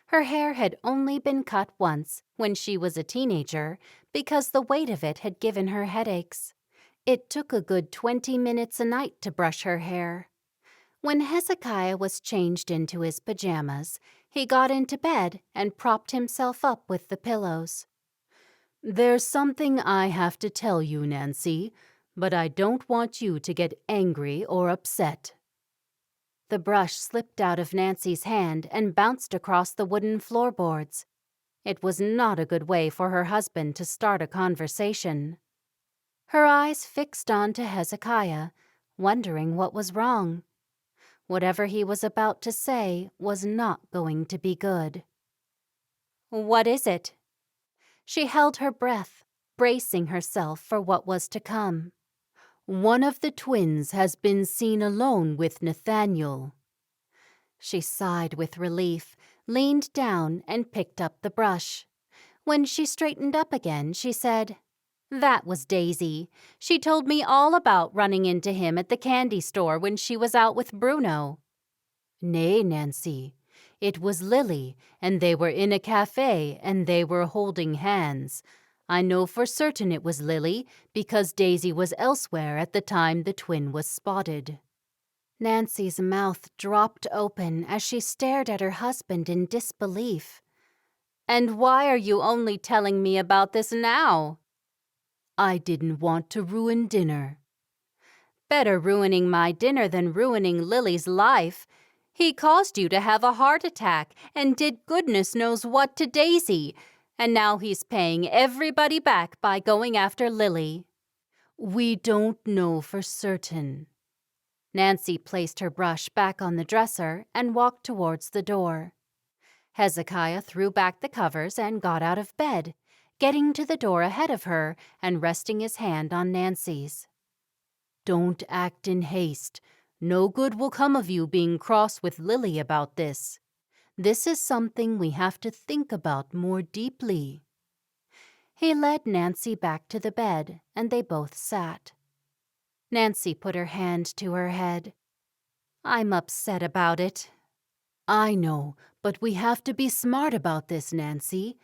Speaker 3: Her hair had only been cut once, when she was a teenager, because the weight of it had given her headaches. It took a good 20 minutes a night to brush her hair. When Hezekiah was changed into his pajamas, he got into bed and propped himself up with the pillows.
Speaker 4: "There's something I have to tell you, Nancy, but I don't want you to get angry or upset."
Speaker 3: The brush slipped out of Nancy's hand and bounced across the wooden floorboards. It was not a good way for her husband to start a conversation. Her eyes fixed on to Hezekiah, wondering what was wrong. Whatever he was about to say was not going to be good.
Speaker 2: What is it?
Speaker 3: She held her breath, bracing herself for what was to come.
Speaker 4: "One of the twins has been seen alone with Nathaniel."
Speaker 3: She sighed with relief, leaned down, and picked up the brush. When she straightened up again, she said,
Speaker 2: "That was Daisy. She told me all about running into him at the candy store when she was out with Bruno."
Speaker 4: "Nay, Nancy. It was Lily, and they were in a cafe, and they were holding hands. I know for certain it was Lily, because Daisy was elsewhere at the time the twin was spotted."
Speaker 3: Nancy's mouth dropped open as she stared at her husband in disbelief.
Speaker 2: And why are you only telling me about this now?
Speaker 4: I didn't want to ruin dinner.
Speaker 2: Better ruining my dinner than ruining Lily's life. He caused you to have a heart attack and did goodness knows what to Daisy, and now he's paying everybody back by going after Lily.
Speaker 4: We don't know for certain.
Speaker 3: Nancy placed her brush back on the dresser and walked towards the door. Hezekiah threw back the covers and got out of bed, getting to the door ahead of her and resting his hand on Nancy's.
Speaker 4: Don't act in haste. No good will come of you being cross with Lily about this. This is something we have to think about more deeply.
Speaker 3: He led Nancy back to the bed, and they both sat. Nancy put her hand to her head. I'm upset about it.
Speaker 4: I know, but we have to be smart about this, Nancy.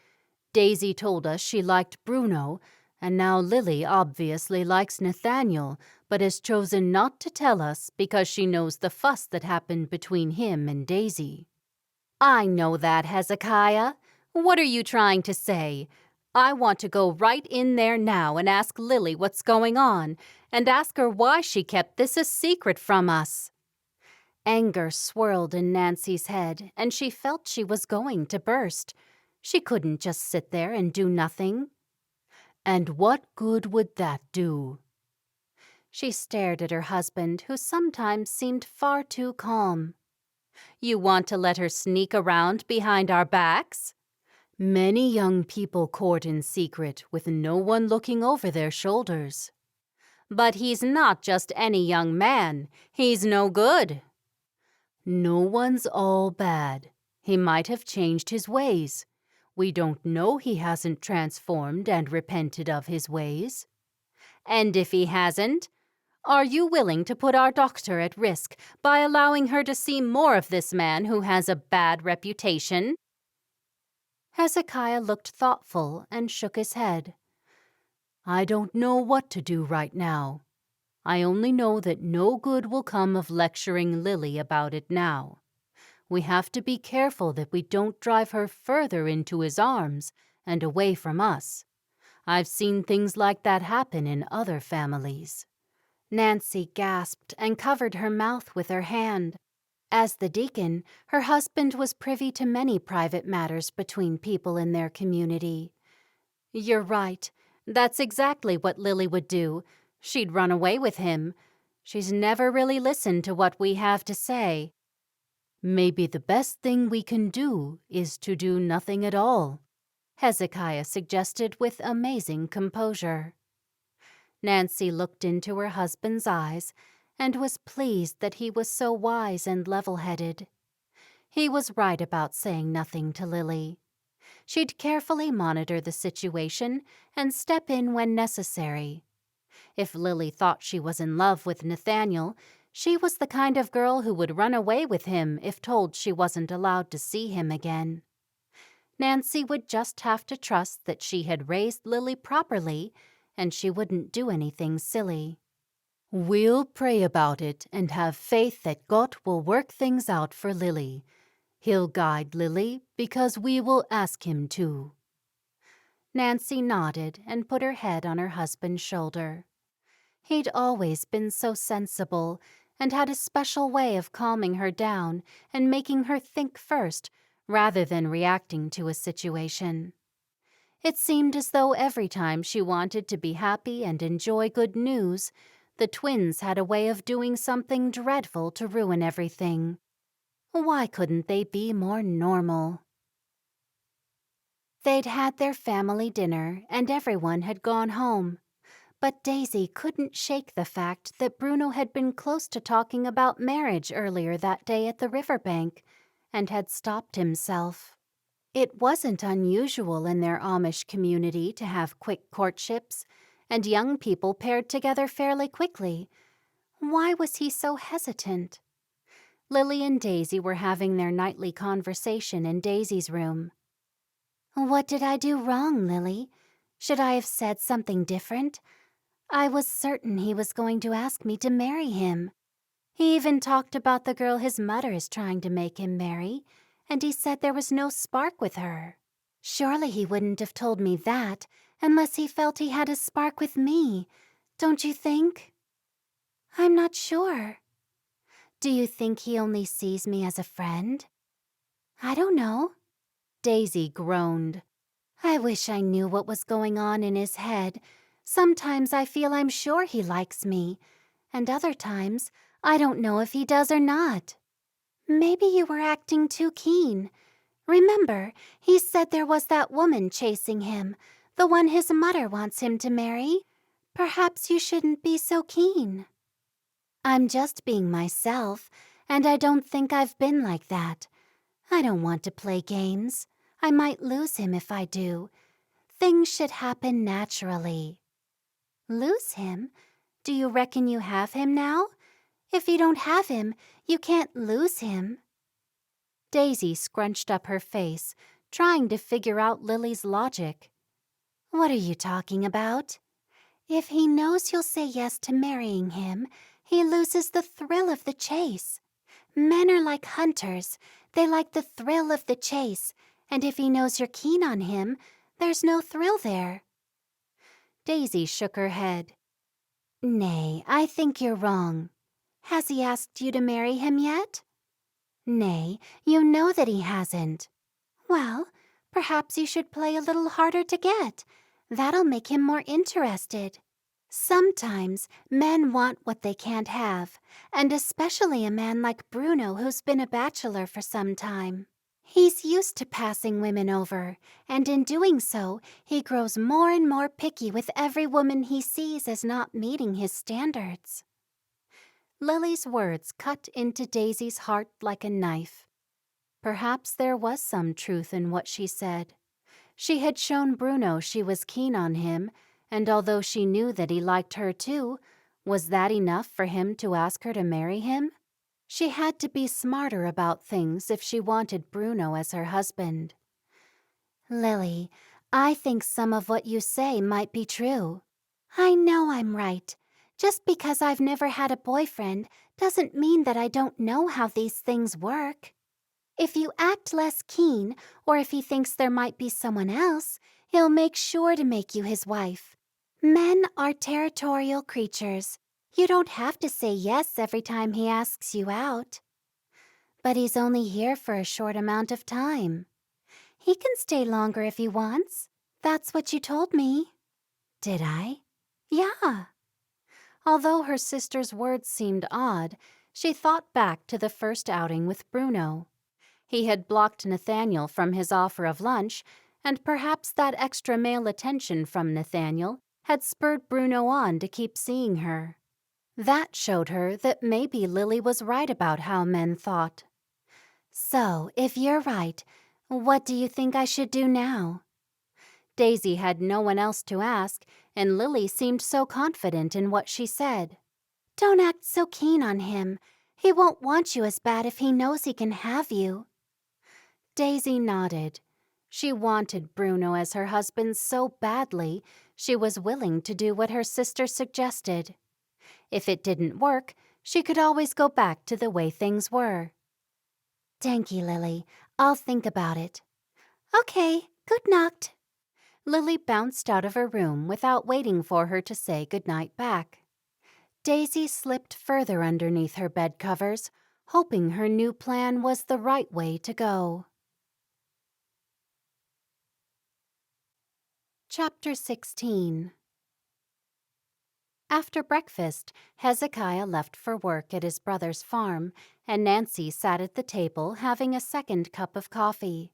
Speaker 4: Daisy told us she liked Bruno, and now Lily obviously likes Nathaniel, but has chosen not to tell us because she knows the fuss that happened between him and Daisy.
Speaker 2: I know that, Hezekiah. What are you trying to say? I want to go right in there now and ask Lily what's going on, and ask her why she kept this a secret from us.
Speaker 3: Anger swirled in Nancy's head, and she felt she was going to burst. She couldn't just sit there and do nothing.
Speaker 4: And what good would that do?
Speaker 3: She stared at her husband, who sometimes seemed far too calm.
Speaker 2: You want to let her sneak around behind our backs?
Speaker 4: Many young people court in secret with no one looking over their shoulders.
Speaker 2: But he's not just any young man. He's no good.
Speaker 4: No one's all bad. He might have changed his ways. We don't know he hasn't transformed and repented of his ways.
Speaker 2: And if he hasn't, are you willing to put our doctor at risk by allowing her to see more of this man who has a bad reputation?
Speaker 3: Hezekiah looked thoughtful and shook his head.
Speaker 4: I don't know what to do right now. I only know that no good will come of lecturing Lily about it now. We have to be careful that we don't drive her further into his arms and away from us. I've seen things like that happen in other families.
Speaker 3: Nancy gasped and covered her mouth with her hand. As the deacon, her husband was privy to many private matters between people in their community.
Speaker 2: You're right. That's exactly what Lily would do. She'd run away with him. She's never really listened to what we have to say.
Speaker 4: Maybe the best thing we can do is to do nothing at all,
Speaker 3: Hezekiah suggested with amazing composure. Nancy looked into her husband's eyes and was pleased that he was so wise and level-headed. He was right about saying nothing to Lily. She'd carefully monitor the situation and step in when necessary. If Lily thought she was in love with Nathaniel, she was the kind of girl who would run away with him if told she wasn't allowed to see him again. Nancy would just have to trust that she had raised Lily properly and she wouldn't do anything silly.
Speaker 4: We'll pray about it and have faith that God will work things out for Lily. He'll guide Lily because we will ask him to.
Speaker 3: Nancy nodded and put her head on her husband's shoulder. He'd always been so sensible and had a special way of calming her down and making her think first rather than reacting to a situation. It seemed as though every time she wanted to be happy and enjoy good news, the twins had a way of doing something dreadful to ruin everything. Why couldn't they be more normal? They'd had their family dinner and everyone had gone home. But Daisy couldn't shake the fact that Bruno had been close to talking about marriage earlier that day at the riverbank and had stopped himself. It wasn't unusual in their Amish community to have quick courtships, and young people paired together fairly quickly. Why was he so hesitant? Lily and Daisy were having their nightly conversation in Daisy's room. What did I do wrong, Lily? Should I have said something different? I was certain he was going to ask me to marry him. He even talked about the girl his mother is trying to make him marry, and he said there was no spark with her. Surely he wouldn't have told me that unless he felt he had a spark with me, don't you think? I'm not sure. Do you think he only sees me as a friend? I don't know.
Speaker 2: Daisy groaned.
Speaker 3: I wish I knew what was going on in his head. Sometimes I feel I'm sure he likes me, and other times I don't know if he does or not. Maybe you were acting too keen. Remember, he said there was that woman chasing him, the one his mother wants him to marry. Perhaps you shouldn't be so keen. I'm just being myself, and I don't think I've been like that. I don't want to play games. I might lose him if I do. Things should happen naturally. Lose him? Do you reckon you have him now? If you don't have him, you can't lose him.
Speaker 2: Daisy scrunched up her face, trying to figure out Lily's logic.
Speaker 3: What are you talking about? If he knows you'll say yes to marrying him, he loses the thrill of the chase. Men are like hunters. They like the thrill of the chase, and if he knows you're keen on him, there's no thrill there.
Speaker 2: Daisy shook her head.
Speaker 3: Nay, I think you're wrong. Has he asked you to marry him yet? Nay, you know that he hasn't. Well, perhaps you should play a little harder to get. That'll make him more interested. Sometimes men want what they can't have, and especially a man like Bruno who's been a bachelor for some time. He's used to passing women over, and in doing so, he grows more and more picky with every woman he sees as not meeting his standards.
Speaker 2: Lily's words cut into Daisy's heart like a knife. Perhaps there was some truth in what she said. She had shown Bruno she was keen on him, and although she knew that he liked her too, was that enough for him to ask her to marry him? She had to be smarter about things if she wanted Bruno as her husband.
Speaker 3: Lily, I think some of what you say might be true. I know I'm right. Just because I've never had a boyfriend doesn't mean that I don't know how these things work. If you act less keen, or if he thinks there might be someone else, he'll make sure to make you his wife. Men are territorial creatures. You don't have to say yes every time he asks you out. But he's only here for a short amount of time. He can stay longer if he wants. That's what you told me. Did I? Yeah.
Speaker 2: Although her sister's words seemed odd, she thought back to the first outing with Bruno. He had blocked Nathaniel from his offer of lunch, and perhaps that extra male attention from Nathaniel had spurred Bruno on to keep seeing her. That showed her that maybe Lily was right about how men thought.
Speaker 3: So, if you're right, what do you think I should do now?
Speaker 2: Daisy had no one else to ask, and Lily seemed so confident in what she said.
Speaker 3: Don't act so keen on him. He won't want you as bad if he knows he can have you.
Speaker 2: Daisy nodded. She wanted Bruno as her husband so badly, she was willing to do what her sister suggested. If it didn't work, she could always go back to the way things were.
Speaker 3: Thank you, Lily. I'll think about it. Okay, good night.
Speaker 2: Lily bounced out of her room without waiting for her to say goodnight back. Daisy slipped further underneath her bed covers, hoping her new plan was the right way to go. Chapter 16. After breakfast, Hezekiah left for work at his brother's farm, and Nancy sat at the table having a second cup of coffee.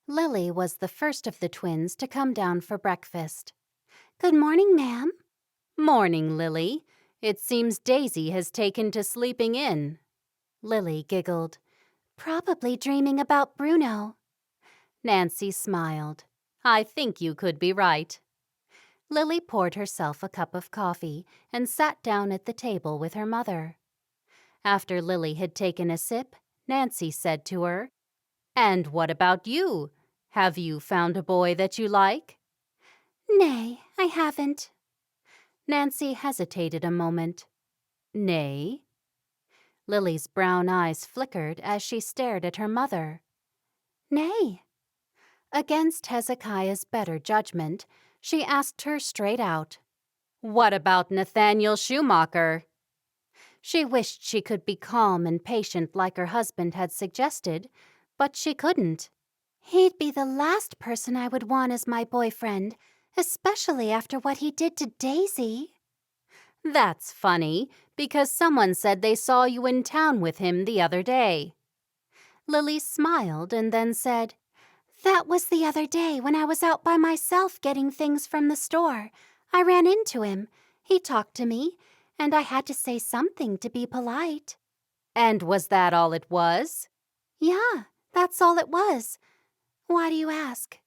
Speaker 2: Lily was the first of the twins to come down for breakfast.
Speaker 3: Good morning, ma'am.
Speaker 2: Morning, Lily. It seems Daisy has taken to sleeping in. Lily giggled.
Speaker 3: Probably dreaming about Bruno.
Speaker 2: Nancy smiled. I think you could be right. Lily poured herself a cup of coffee and sat down at the table with her mother. After Lily had taken a sip, Nancy said to her, "And what about you? Have you found a boy that you like?"
Speaker 3: Nay, I haven't.
Speaker 2: Nancy hesitated a moment. Nay?
Speaker 3: Lily's brown eyes flickered as she stared at her mother.
Speaker 1: Nay.
Speaker 3: Against Hezekiah's better judgment, she asked her straight out, "What about Nathaniel Schumacher?" She wished she could be calm and patient like her husband had suggested, but she couldn't.
Speaker 1: He'd be the last person I would want as my boyfriend, especially after what he did to Daisy.
Speaker 3: That's funny, because someone said they saw you in town with him the other day. Lily smiled and then said,
Speaker 1: That was the other day when I was out by myself getting things from the store. I ran into him. He talked to me, and I had to say something to be polite.
Speaker 3: And was that all it was?
Speaker 1: Yeah, that's all it was. Why do you ask?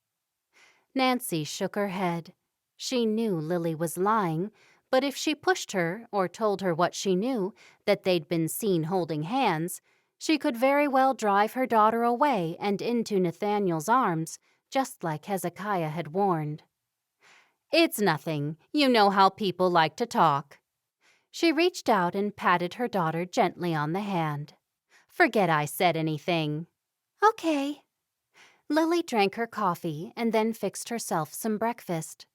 Speaker 3: Nancy shook her head. She knew Lily was lying, but if she pushed her or told her what she knew, that they'd been seen holding hands, she could very well drive her daughter away and into Nathaniel's arms, just like Hezekiah had warned. "It's nothing. You know how people like to talk." She reached out and patted her daughter gently on the hand. "Forget I said anything."
Speaker 1: Okay.
Speaker 3: Lily drank her coffee and then fixed herself some breakfast.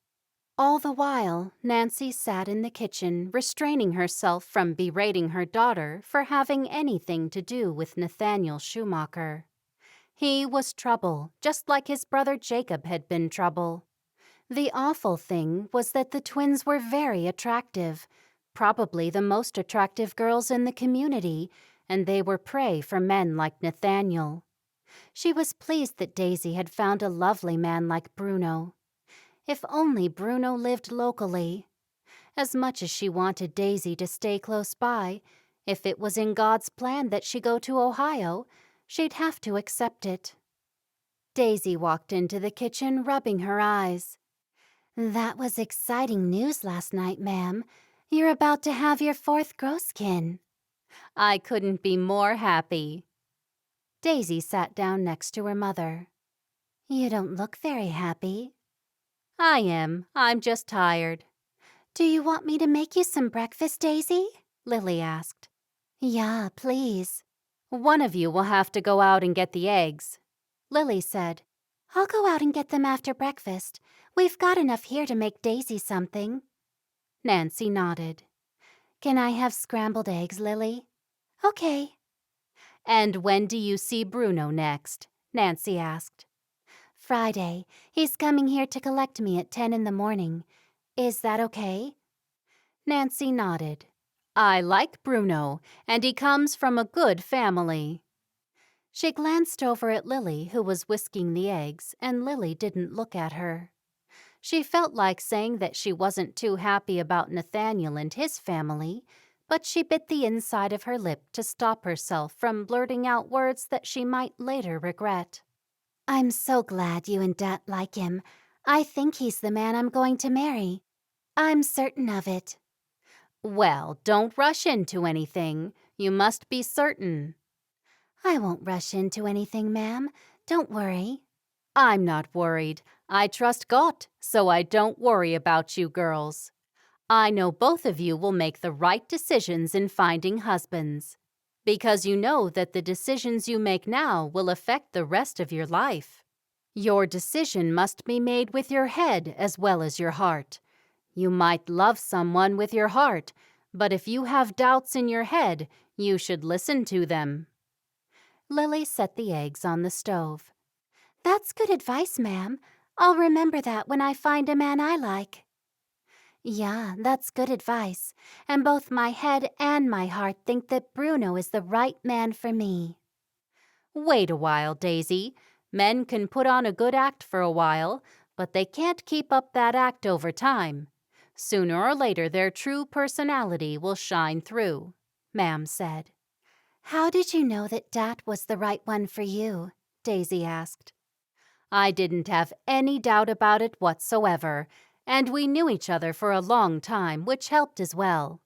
Speaker 3: All the while, Nancy sat in the kitchen, restraining herself from berating her daughter for having anything to do with Nathaniel Schumacher. He was trouble, just like his brother Jacob had been trouble. The awful thing was that the twins were very attractive, probably the most attractive girls in the community, and they were prey for men like Nathaniel. She was pleased that Daisy had found a lovely man like Bruno. If only Bruno lived locally. As much as she wanted Daisy to stay close by, if it was in God's plan that she go to Ohio, she'd have to accept it. Daisy walked into the kitchen, rubbing her eyes.
Speaker 1: That was exciting news last night, ma'am. You're about to have your 4th grosskin.
Speaker 3: I couldn't be more happy. Daisy sat down next to her mother.
Speaker 1: You don't look very happy.
Speaker 3: I am. I'm just tired.
Speaker 1: Do you want me to make you some breakfast, Daisy?
Speaker 3: Lily asked.
Speaker 1: Yeah, please.
Speaker 3: One of you will have to go out and get the eggs, Lily said.
Speaker 1: I'll go out and get them after breakfast. We've got enough here to make Daisy something.
Speaker 3: Nancy nodded.
Speaker 1: Can I have scrambled eggs, Lily? Okay.
Speaker 3: And when do you see Bruno next? Nancy asked.
Speaker 1: Friday. He's coming here to collect me at 10 in the morning. Is that okay?
Speaker 3: Nancy nodded. I like Bruno, and he comes from a good family. She glanced over at Lily, who was whisking the eggs, and Lily didn't look at her. She felt like saying that she wasn't too happy about Nathaniel and his family, but she bit the inside of her lip to stop herself from blurting out words that she might later regret.
Speaker 1: I'm so glad you and Dad like him. I think he's the man I'm going to marry. I'm certain of it.
Speaker 3: Well, don't rush into anything. You must be certain.
Speaker 1: I won't rush into anything, ma'am. Don't worry.
Speaker 3: I'm not worried. I trust God, so I don't worry about you girls. I know both of you will make the right decisions in finding husbands, because you know that the decisions you make now will affect the rest of your life. Your decision must be made with your head as well as your heart. You might love someone with your heart, but if you have doubts in your head, you should listen to them. Lily set the eggs on the stove.
Speaker 1: That's good advice, ma'am. I'll remember that when I find a man I like. Yeah, that's good advice, and both my head and my heart think that Bruno is the right man for me.
Speaker 3: Wait a while, Daisy. Men can put on a good act for a while, but they can't keep up that act over time. Sooner or later, their true personality will shine through, Ma'am said.
Speaker 1: How did you know that Dad was the right one for you?
Speaker 3: Daisy asked. I didn't have any doubt about it whatsoever, and we knew each other for a long time, which helped as well.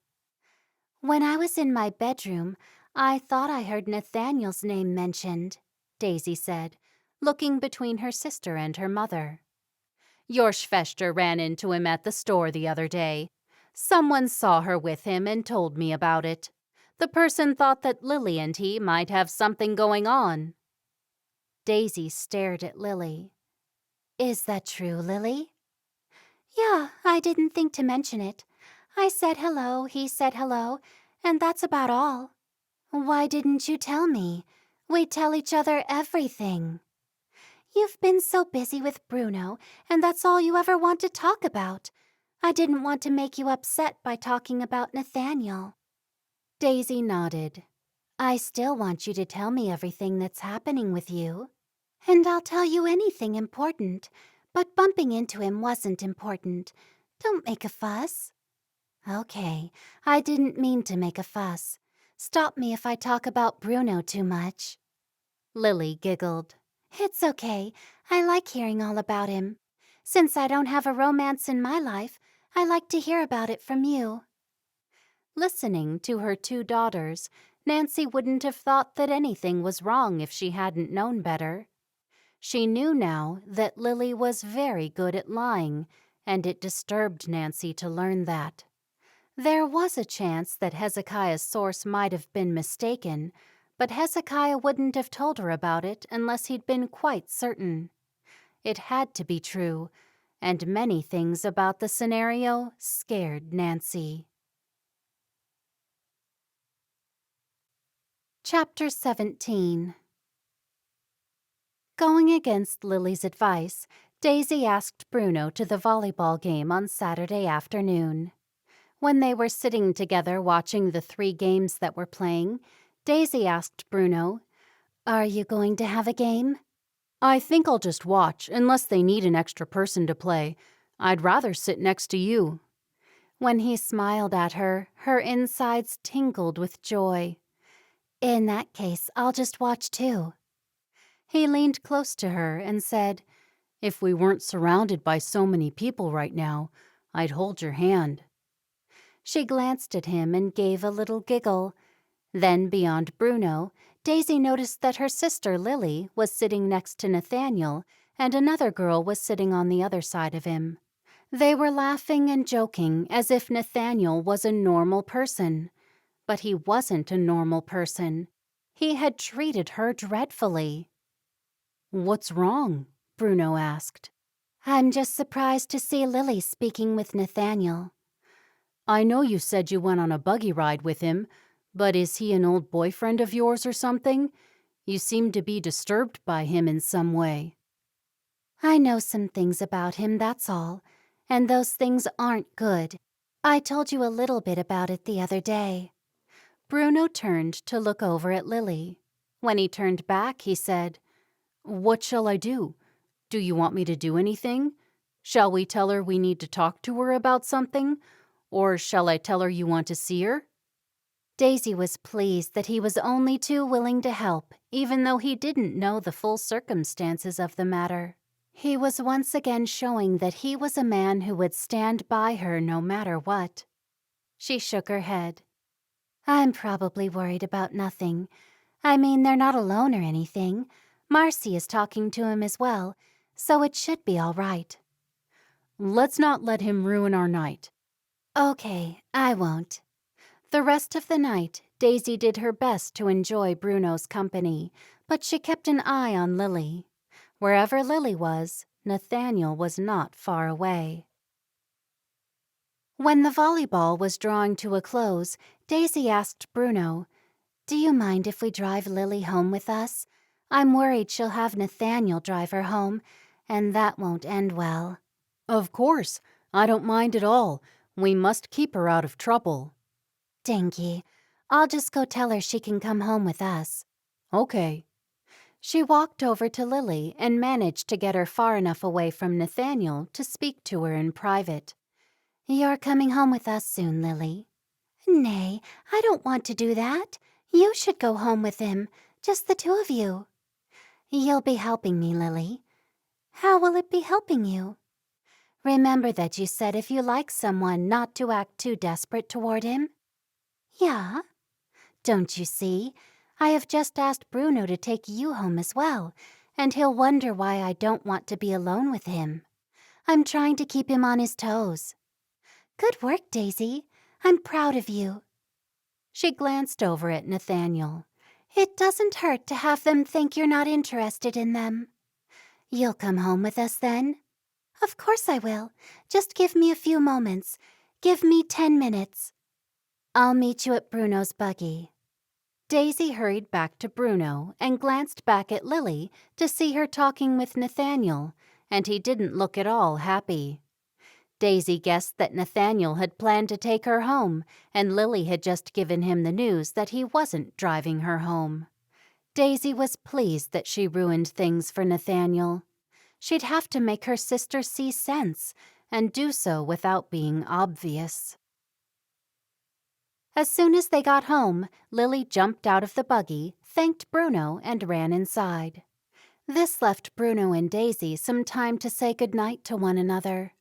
Speaker 1: When I was in my bedroom, I thought I heard Nathaniel's name mentioned,
Speaker 3: Daisy said, looking between her sister and her mother. Your Schwester ran into him at the store the other day. Someone saw her with him and told me about it.
Speaker 2: The person thought that Lily and he might have something going on.
Speaker 3: Daisy stared at Lily. Is that true, Lily? Yeah, I didn't think to mention it. I said hello, he said hello, and that's about all. Why didn't you tell me? We tell each other everything. You've been so busy with Bruno, and that's all you ever want to talk about. I didn't want to make you upset by talking about Nathaniel. Daisy nodded. I still want you to tell me everything that's happening with you. And I'll tell you anything important, but bumping into him wasn't important. Don't make a fuss. Okay, I didn't mean to make a fuss. Stop me if I talk about Bruno too much. Lily giggled. It's okay. I like hearing all about him. Since I don't have a romance in my life, I like to hear about it from you.
Speaker 2: Listening to her two daughters, Nancy wouldn't have thought that anything was wrong if she hadn't known better. She knew now that Lily was very good at lying, and it disturbed Nancy to learn that. There was a chance that Hezekiah's source might have been mistaken, but Hezekiah wouldn't have told her about it unless he'd been quite certain. It had to be true, and many things about the scenario scared Nancy.
Speaker 3: Chapter 17. Going against Lily's advice, Daisy asked Bruno to the volleyball game on Saturday afternoon. When they were sitting together watching the 3 games that were playing, Daisy asked Bruno, Are you going to have a game?
Speaker 4: I think I'll just watch, unless they need an extra person to play. I'd rather sit next to you.
Speaker 3: When he smiled at her, her insides tingled with joy. In that case, I'll just watch too.
Speaker 4: He leaned close to her and said, If we weren't surrounded by so many people right now, I'd hold your hand.
Speaker 3: She glanced at him and gave a little giggle. Then, beyond Bruno, Daisy noticed that her sister Lily was sitting next to Nathaniel, and another girl was sitting on the other side of him. They were laughing and joking as if Nathaniel was a normal person. But he wasn't a normal person. He had treated her dreadfully.
Speaker 4: What's wrong? Bruno asked.
Speaker 3: I'm just surprised to see Lily speaking with Nathaniel.
Speaker 4: I know you said you went on a buggy ride with him, but is he an old boyfriend of yours or something? You seem to be disturbed by him in some way.
Speaker 3: I know some things about him, that's all, and those things aren't good. I told you a little bit about it the other day.
Speaker 2: Bruno turned to look over at Lily. When he turned back, he said,
Speaker 4: What shall I do? Do you want me to do anything? Shall we tell her we need to talk to her about something? Or shall I tell her you want to see her?
Speaker 3: Daisy was pleased that he was only too willing to help, even though he didn't know the full circumstances of the matter. He was once again showing that he was a man who would stand by her no matter what. She shook her head. I'm probably worried about nothing. I mean, they're not alone or anything. Marcy is talking to him as well, so it should be all right.
Speaker 4: Let's not let him ruin our night.
Speaker 3: Okay, I won't. The rest of the night, Daisy did her best to enjoy Bruno's company, but she kept an eye on Lily. Wherever Lily was, Nathaniel was not far away. When the volleyball was drawing to a close, Daisy asked Bruno, Do you mind if we drive Lily home with us? I'm worried she'll have Nathaniel drive her home, and that won't end well.
Speaker 4: Of course, I don't mind at all. We must keep her out of trouble.
Speaker 3: Dinky, I'll just go tell her she can come home with us.
Speaker 4: Okay.
Speaker 3: She walked over to Lily and managed to get her far enough away from Nathaniel to speak to her in private. You're coming home with us soon, Lily. Nay, I don't want to do that. You should go home with him, just the 2 of you. You'll be helping me, Lily. How will it be helping you? Remember that you said if you like someone not to act too desperate toward him? Yeah. Don't you see? I have just asked Bruno to take you home as well, and he'll wonder why I don't want to be alone with him. I'm trying to keep him on his toes. Good work, Daisy. I'm proud of you. She glanced over at Nathaniel. "It doesn't hurt to have them think you're not interested in them. You'll come home with us then?" "Of course I will. Just give me a few moments. Give me 10 minutes. I'll meet you at Bruno's buggy."
Speaker 1: Daisy hurried back to Bruno and glanced back at Lily to see her talking with Nathaniel, and he didn't look at all happy. Daisy guessed that Nathaniel had planned to take her home, and Lily had just given him the news that he wasn't driving her home. Daisy was pleased that she ruined things for Nathaniel. She'd have to make her sister see sense, and do so without being obvious. As soon as they got home, Lily jumped out of the buggy, thanked Bruno, and ran inside. This left Bruno and Daisy some time to say goodnight to one another.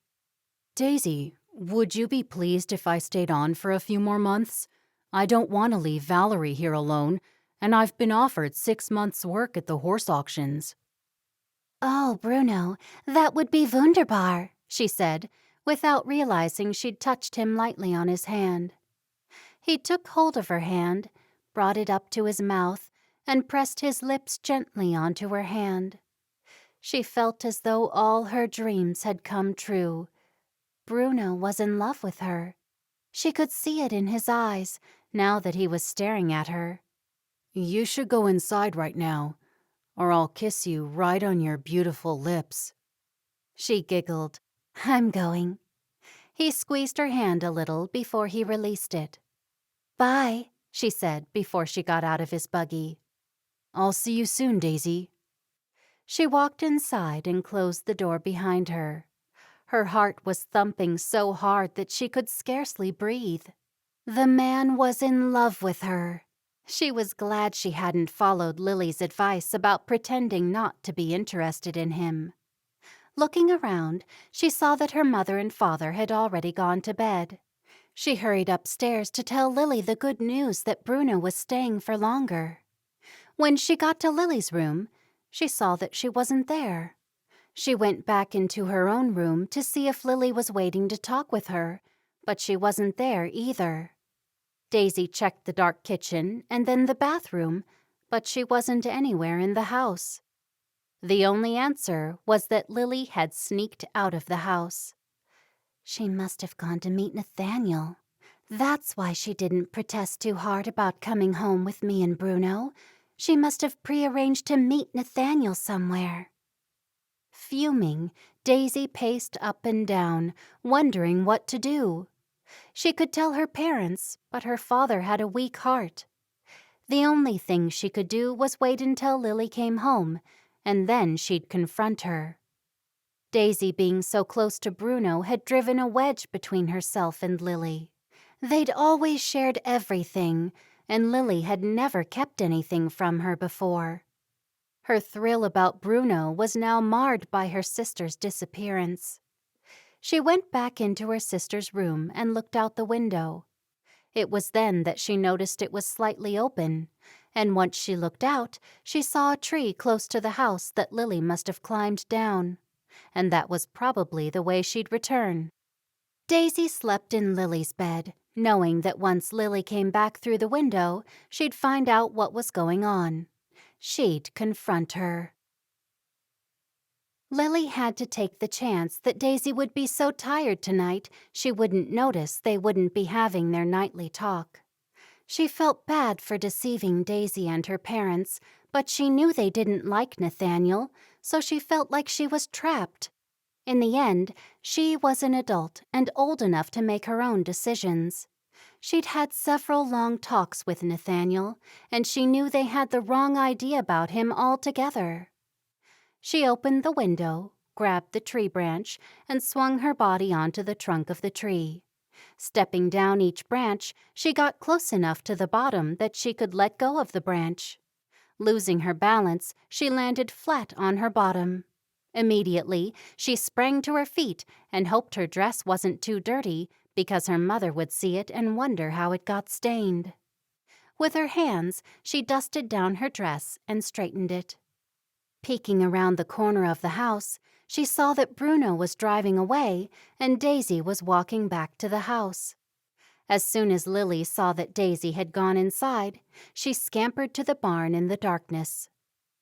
Speaker 4: Daisy, would you be pleased if I stayed on for a few more months? I don't want to leave Valerie here alone, and I've been offered 6 months' work at the horse auctions.
Speaker 3: "Oh, Bruno, that would be wunderbar,"
Speaker 1: she said, without realizing she'd touched him lightly on his hand. He took hold of her hand, brought it up to his mouth, and pressed his lips gently onto her hand. She felt as though all her dreams had come true. Bruno was in love with her. She could see it in his eyes, now that he was staring at her.
Speaker 4: You should go inside right now, or I'll kiss you right on your beautiful lips.
Speaker 1: She giggled.
Speaker 3: "I'm going."
Speaker 1: He squeezed her hand a little before he released it.
Speaker 3: "Bye,"
Speaker 1: she said before she got out of his buggy.
Speaker 4: "I'll see you soon, Daisy."
Speaker 1: She walked inside and closed the door behind her. Her heart was thumping so hard that she could scarcely breathe. The man was in love with her. She was glad she hadn't followed Lily's advice about pretending not to be interested in him. Looking around, she saw that her mother and father had already gone to bed. She hurried upstairs to tell Lily the good news that Bruno was staying for longer. When she got to Lily's room, she saw that she wasn't there. She went back into her own room to see if Lily was waiting to talk with her, but she wasn't there either. Daisy checked the dark kitchen and then the bathroom, but she wasn't anywhere in the house. The only answer was that Lily had sneaked out of the house.
Speaker 3: She must have gone to meet Nathaniel. That's why she didn't protest too hard about coming home with me and Bruno. She must have prearranged to meet Nathaniel somewhere.
Speaker 1: Fuming, Daisy paced up and down, wondering what to do. She could tell her parents, but her father had a weak heart. The only thing she could do was wait until Lily came home, and then she'd confront her. Daisy being so close to Bruno had driven a wedge between herself and Lily. They'd always shared everything, and Lily had never kept anything from her before. Her thrill about Bruno was now marred by her sister's disappearance. She went back into her sister's room and looked out the window. It was then that she noticed it was slightly open, and once she looked out, she saw a tree close to the house that Lily must have climbed down, and that was probably the way she'd return. Daisy slept in Lily's bed, knowing that once Lily came back through the window, she'd find out what was going on. She'd confront her. Lily had to take the chance that Daisy would be so tired tonight she wouldn't notice they wouldn't be having their nightly talk. She felt bad for deceiving Daisy and her parents, but she knew they didn't like Nathaniel, so she felt like she was trapped. In the end, she was an adult and old enough to make her own decisions. She'd had several long talks with Nathaniel, and she knew they had the wrong idea about him altogether. She opened the window, grabbed the tree branch, and swung her body onto the trunk of the tree. Stepping down each branch, she got close enough to the bottom that she could let go of the branch. Losing her balance, she landed flat on her bottom. Immediately, she sprang to her feet and hoped her dress wasn't too dirty because her mother would see it and wonder how it got stained. With her hands, she dusted down her dress and straightened it. Peeking around the corner of the house, she saw that Bruno was driving away and Daisy was walking back to the house.
Speaker 3: As soon as Lily saw that Daisy had gone inside, she scampered to the barn in the darkness.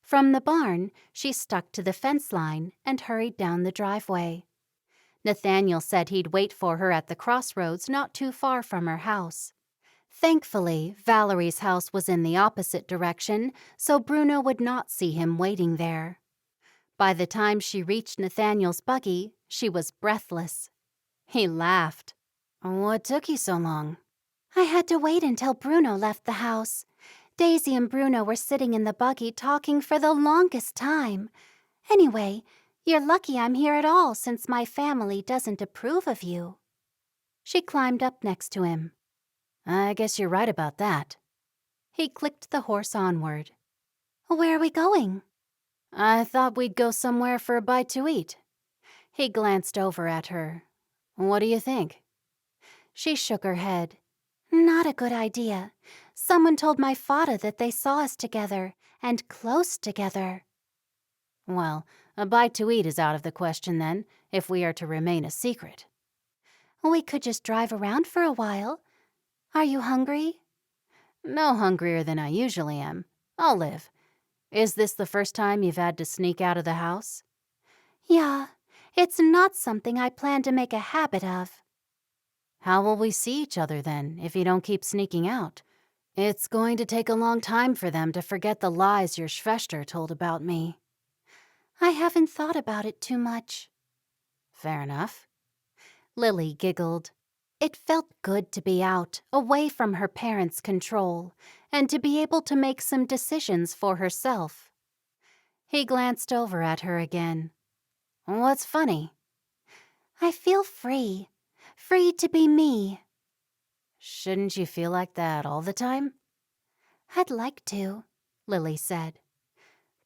Speaker 3: From the barn, she stuck to the fence line and hurried down the driveway. Nathaniel said he'd wait for her at the crossroads not too far from her house. Thankfully, Valerie's house was in the opposite direction, so Bruno would not see him waiting there. By the time she reached Nathaniel's buggy, she was breathless. He laughed. "What took you so long?" "I had to wait until Bruno left the house. Daisy and Bruno were sitting in the buggy talking for the longest time. Anyway, you're lucky I'm here at all since my family doesn't approve of you." She climbed up next to him. "I guess you're right about that." He clicked the horse onward. "Where are we going?" "I thought we'd go somewhere for a bite to eat." He glanced over at her. "What do you think?" She shook her head. "Not a good idea. Someone told my father that they saw us together, and close together." "Well, a bite to eat is out of the question then, if we are to remain a secret." "We could just drive around for a while. Are you hungry?" "No hungrier than I usually am. I'll live. Is this the first time you've had to sneak out of the house?" "Yeah, it's not something I plan to make a habit of." "How will we see each other then, if you don't keep sneaking out? It's going to take a long time for them to forget the lies your Schwester told about me." "I haven't thought about it too much." "Fair enough." Lily giggled. It felt good to be out, away from her parents' control, and to be able to make some decisions for herself. He glanced over at her again. "What's funny?" "I feel free. Free to be me." "Shouldn't you feel like that all the time?" "I'd like to," Lily said.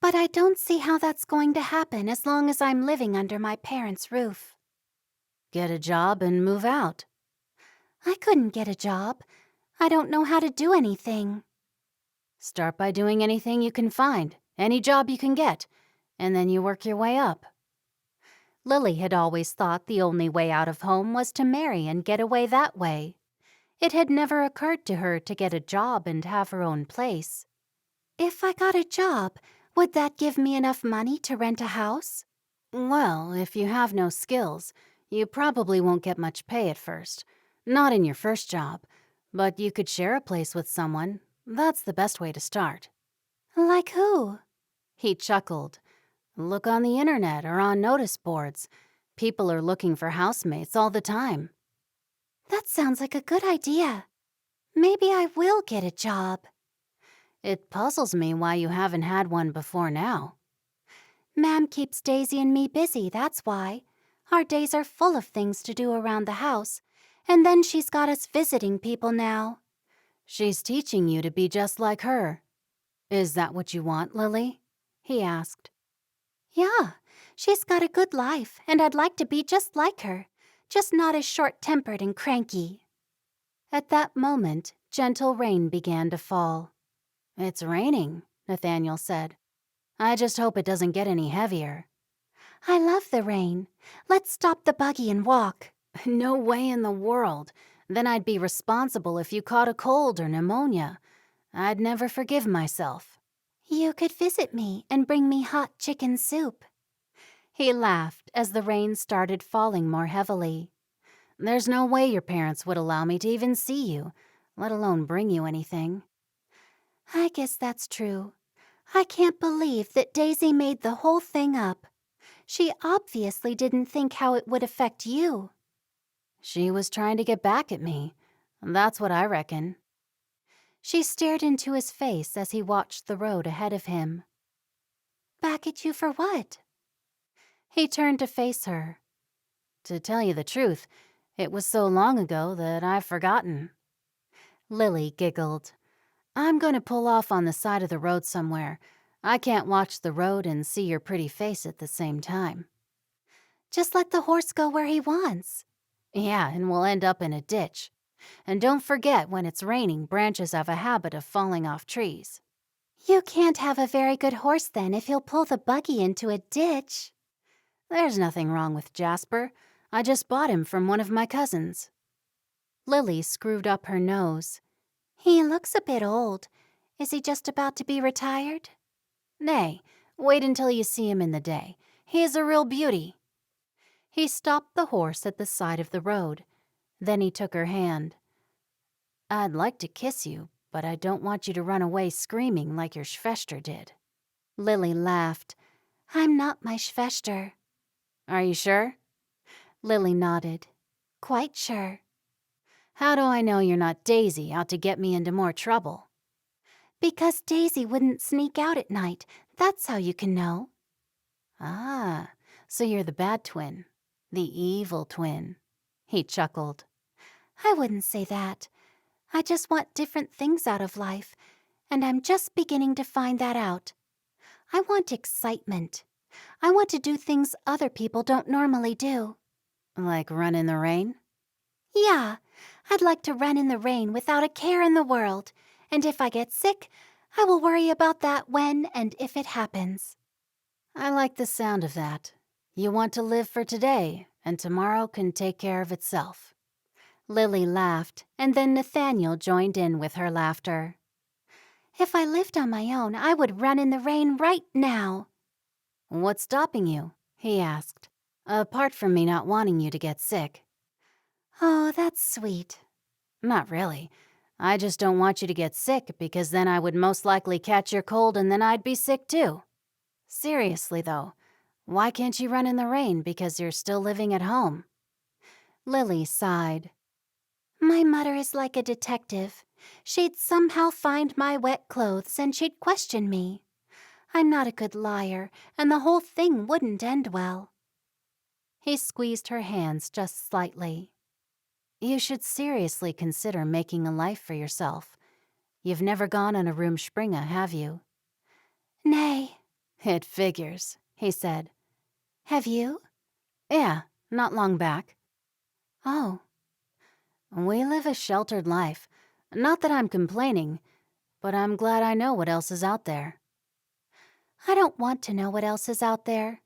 Speaker 3: "But I don't see how that's going to happen as long as I'm living under my parents' roof." "Get a job and move out." "I couldn't get a job. I don't know how to do anything." "Start by doing anything you can find, any job you can get, and then you work your way up." Lily had always thought the only way out of home was to marry and get away that way. It had never occurred to her to get a job and have her own place. "If I got a job, would that give me enough money to rent a house?" "Well, if you have no skills, you probably won't get much pay at first. Not in your first job, but you could share a place with someone. That's the best way to start." "Like who?" He chuckled. "Look on the internet or on notice boards. People are looking for housemates all the time." "That sounds like a good idea. Maybe I will get a job." "It puzzles me why you haven't had one before now." "Ma'am keeps Daisy and me busy, that's why. Our days are full of things to do around the house, and then she's got us visiting people now." "She's teaching you to be just like her. Is that what you want, Lily?" he asked. "Yeah, she's got a good life, and I'd like to be just like her, just not as short-tempered and cranky." At that moment, gentle rain began to fall. "It's raining," Nathaniel said. "I just hope it doesn't get any heavier." "I love the rain. Let's stop the buggy and walk." "No way in the world. Then I'd be responsible if you caught a cold or pneumonia. I'd never forgive myself." "You could visit me and bring me hot chicken soup." He laughed as the rain started falling more heavily. "There's no way your parents would allow me to even see you, let alone bring you anything." "I guess that's true. I can't believe that Daisy made the whole thing up. She obviously didn't think how it would affect you." "She was trying to get back at me. That's what I reckon." She stared into his face as he watched the road ahead of him. "Back at you for what?" He turned to face her. "To tell you the truth, it was so long ago that I've forgotten." Lily giggled. "I'm going to pull off on the side of the road somewhere. I can't watch the road and see your pretty face at the same time." "Just let the horse go where he wants." "Yeah, and we'll end up in a ditch. And don't forget, when it's raining, branches have a habit of falling off trees." "You can't have a very good horse then if he'll pull the buggy into a ditch." "There's nothing wrong with Jasper. I just bought him from one of my cousins." Lily screwed up her nose. He looks a bit old. Is he just about to be retired?
Speaker 4: Nay, wait until you see him in the day. He is a real beauty. He stopped the horse at the side of the road. Then he took her hand. I'd like to kiss you, but I don't want you to run away screaming like your Schwester did.
Speaker 3: Lily laughed. I'm not my Schwester.
Speaker 4: Are you sure?
Speaker 3: Lily nodded. Quite sure.
Speaker 4: How do I know you're not Daisy out to get me into more trouble?
Speaker 3: Because Daisy wouldn't sneak out at night. That's how you can know.
Speaker 4: Ah, so you're the bad twin. The evil twin. He chuckled.
Speaker 3: I wouldn't say that. I just want different things out of life, and I'm just beginning to find that out. I want excitement. I want to do things other people don't normally do.
Speaker 4: Like run in the rain?
Speaker 3: Yeah, I'd like to run in the rain without a care in the world, and if I get sick, I will worry about that when and if it happens.
Speaker 4: I like the sound of that. You want to live for today, and tomorrow can take care of itself.
Speaker 3: Lily laughed, and then Nathaniel joined in with her laughter. If I lived on my own, I would run in the rain right now.
Speaker 4: What's stopping you? He asked. Apart from me not wanting you to get sick.
Speaker 3: Oh, that's sweet.
Speaker 4: Not really. I just don't want you to get sick because then I would most likely catch your cold and then I'd be sick too. Seriously though, why can't you run in the rain because you're still living at home?
Speaker 3: Lily sighed. My mother is like a detective. She'd somehow find my wet clothes and she'd question me. I'm not a good liar, and the whole thing wouldn't end well.
Speaker 4: He squeezed her hands just slightly. You should seriously consider making a life for yourself. You've never gone on a Rumspringa, have you?
Speaker 3: Nay.
Speaker 4: It figures, he said.
Speaker 3: Have you?
Speaker 4: Yeah, not long back.
Speaker 3: Oh.
Speaker 4: We live a sheltered life. Not that I'm complaining, but I'm glad I know what else is out there.
Speaker 3: I don't want to know what else is out there.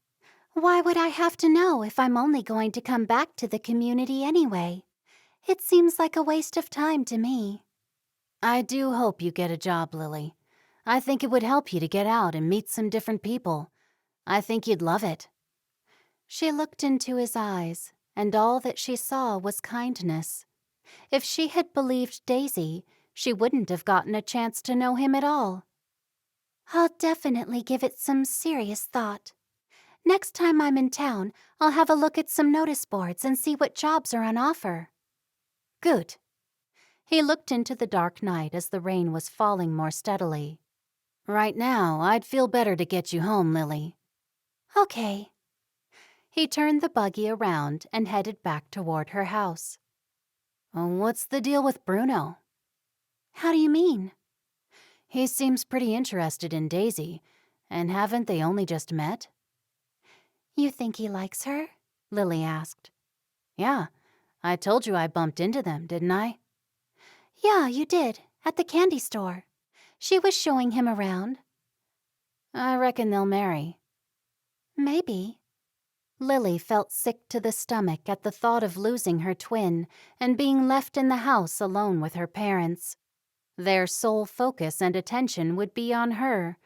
Speaker 3: Why would I have to know if I'm only going to come back to the community anyway? It seems like a waste of time to me.
Speaker 4: I do hope you get a job, Lily. I think it would help you to get out and meet some different people. I think you'd love it.
Speaker 3: She looked into his eyes, and all that she saw was kindness. If she had believed Daisy, she wouldn't have gotten a chance to know him at all. I'll definitely give it some serious thought. Next time I'm in town, I'll have a look at some notice boards and see what jobs are on offer.
Speaker 4: Good.
Speaker 3: He looked into the dark night as the rain was falling more steadily.
Speaker 4: Right now, I'd feel better to get you home, Lily.
Speaker 3: Okay.
Speaker 4: He turned the buggy around and headed back toward her house. What's the deal with Bruno?
Speaker 3: How do you mean?
Speaker 4: He seems pretty interested in Daisy, and haven't they only just met?
Speaker 3: You think he likes her? Lily asked.
Speaker 4: Yeah, I told you I bumped into them, didn't I?
Speaker 3: Yeah, you did, at the candy store. She was showing him around.
Speaker 4: I reckon they'll marry.
Speaker 3: Maybe. Lily felt sick to the stomach at the thought of losing her twin and being left in the house alone with her parents. Their sole focus and attention would be on her.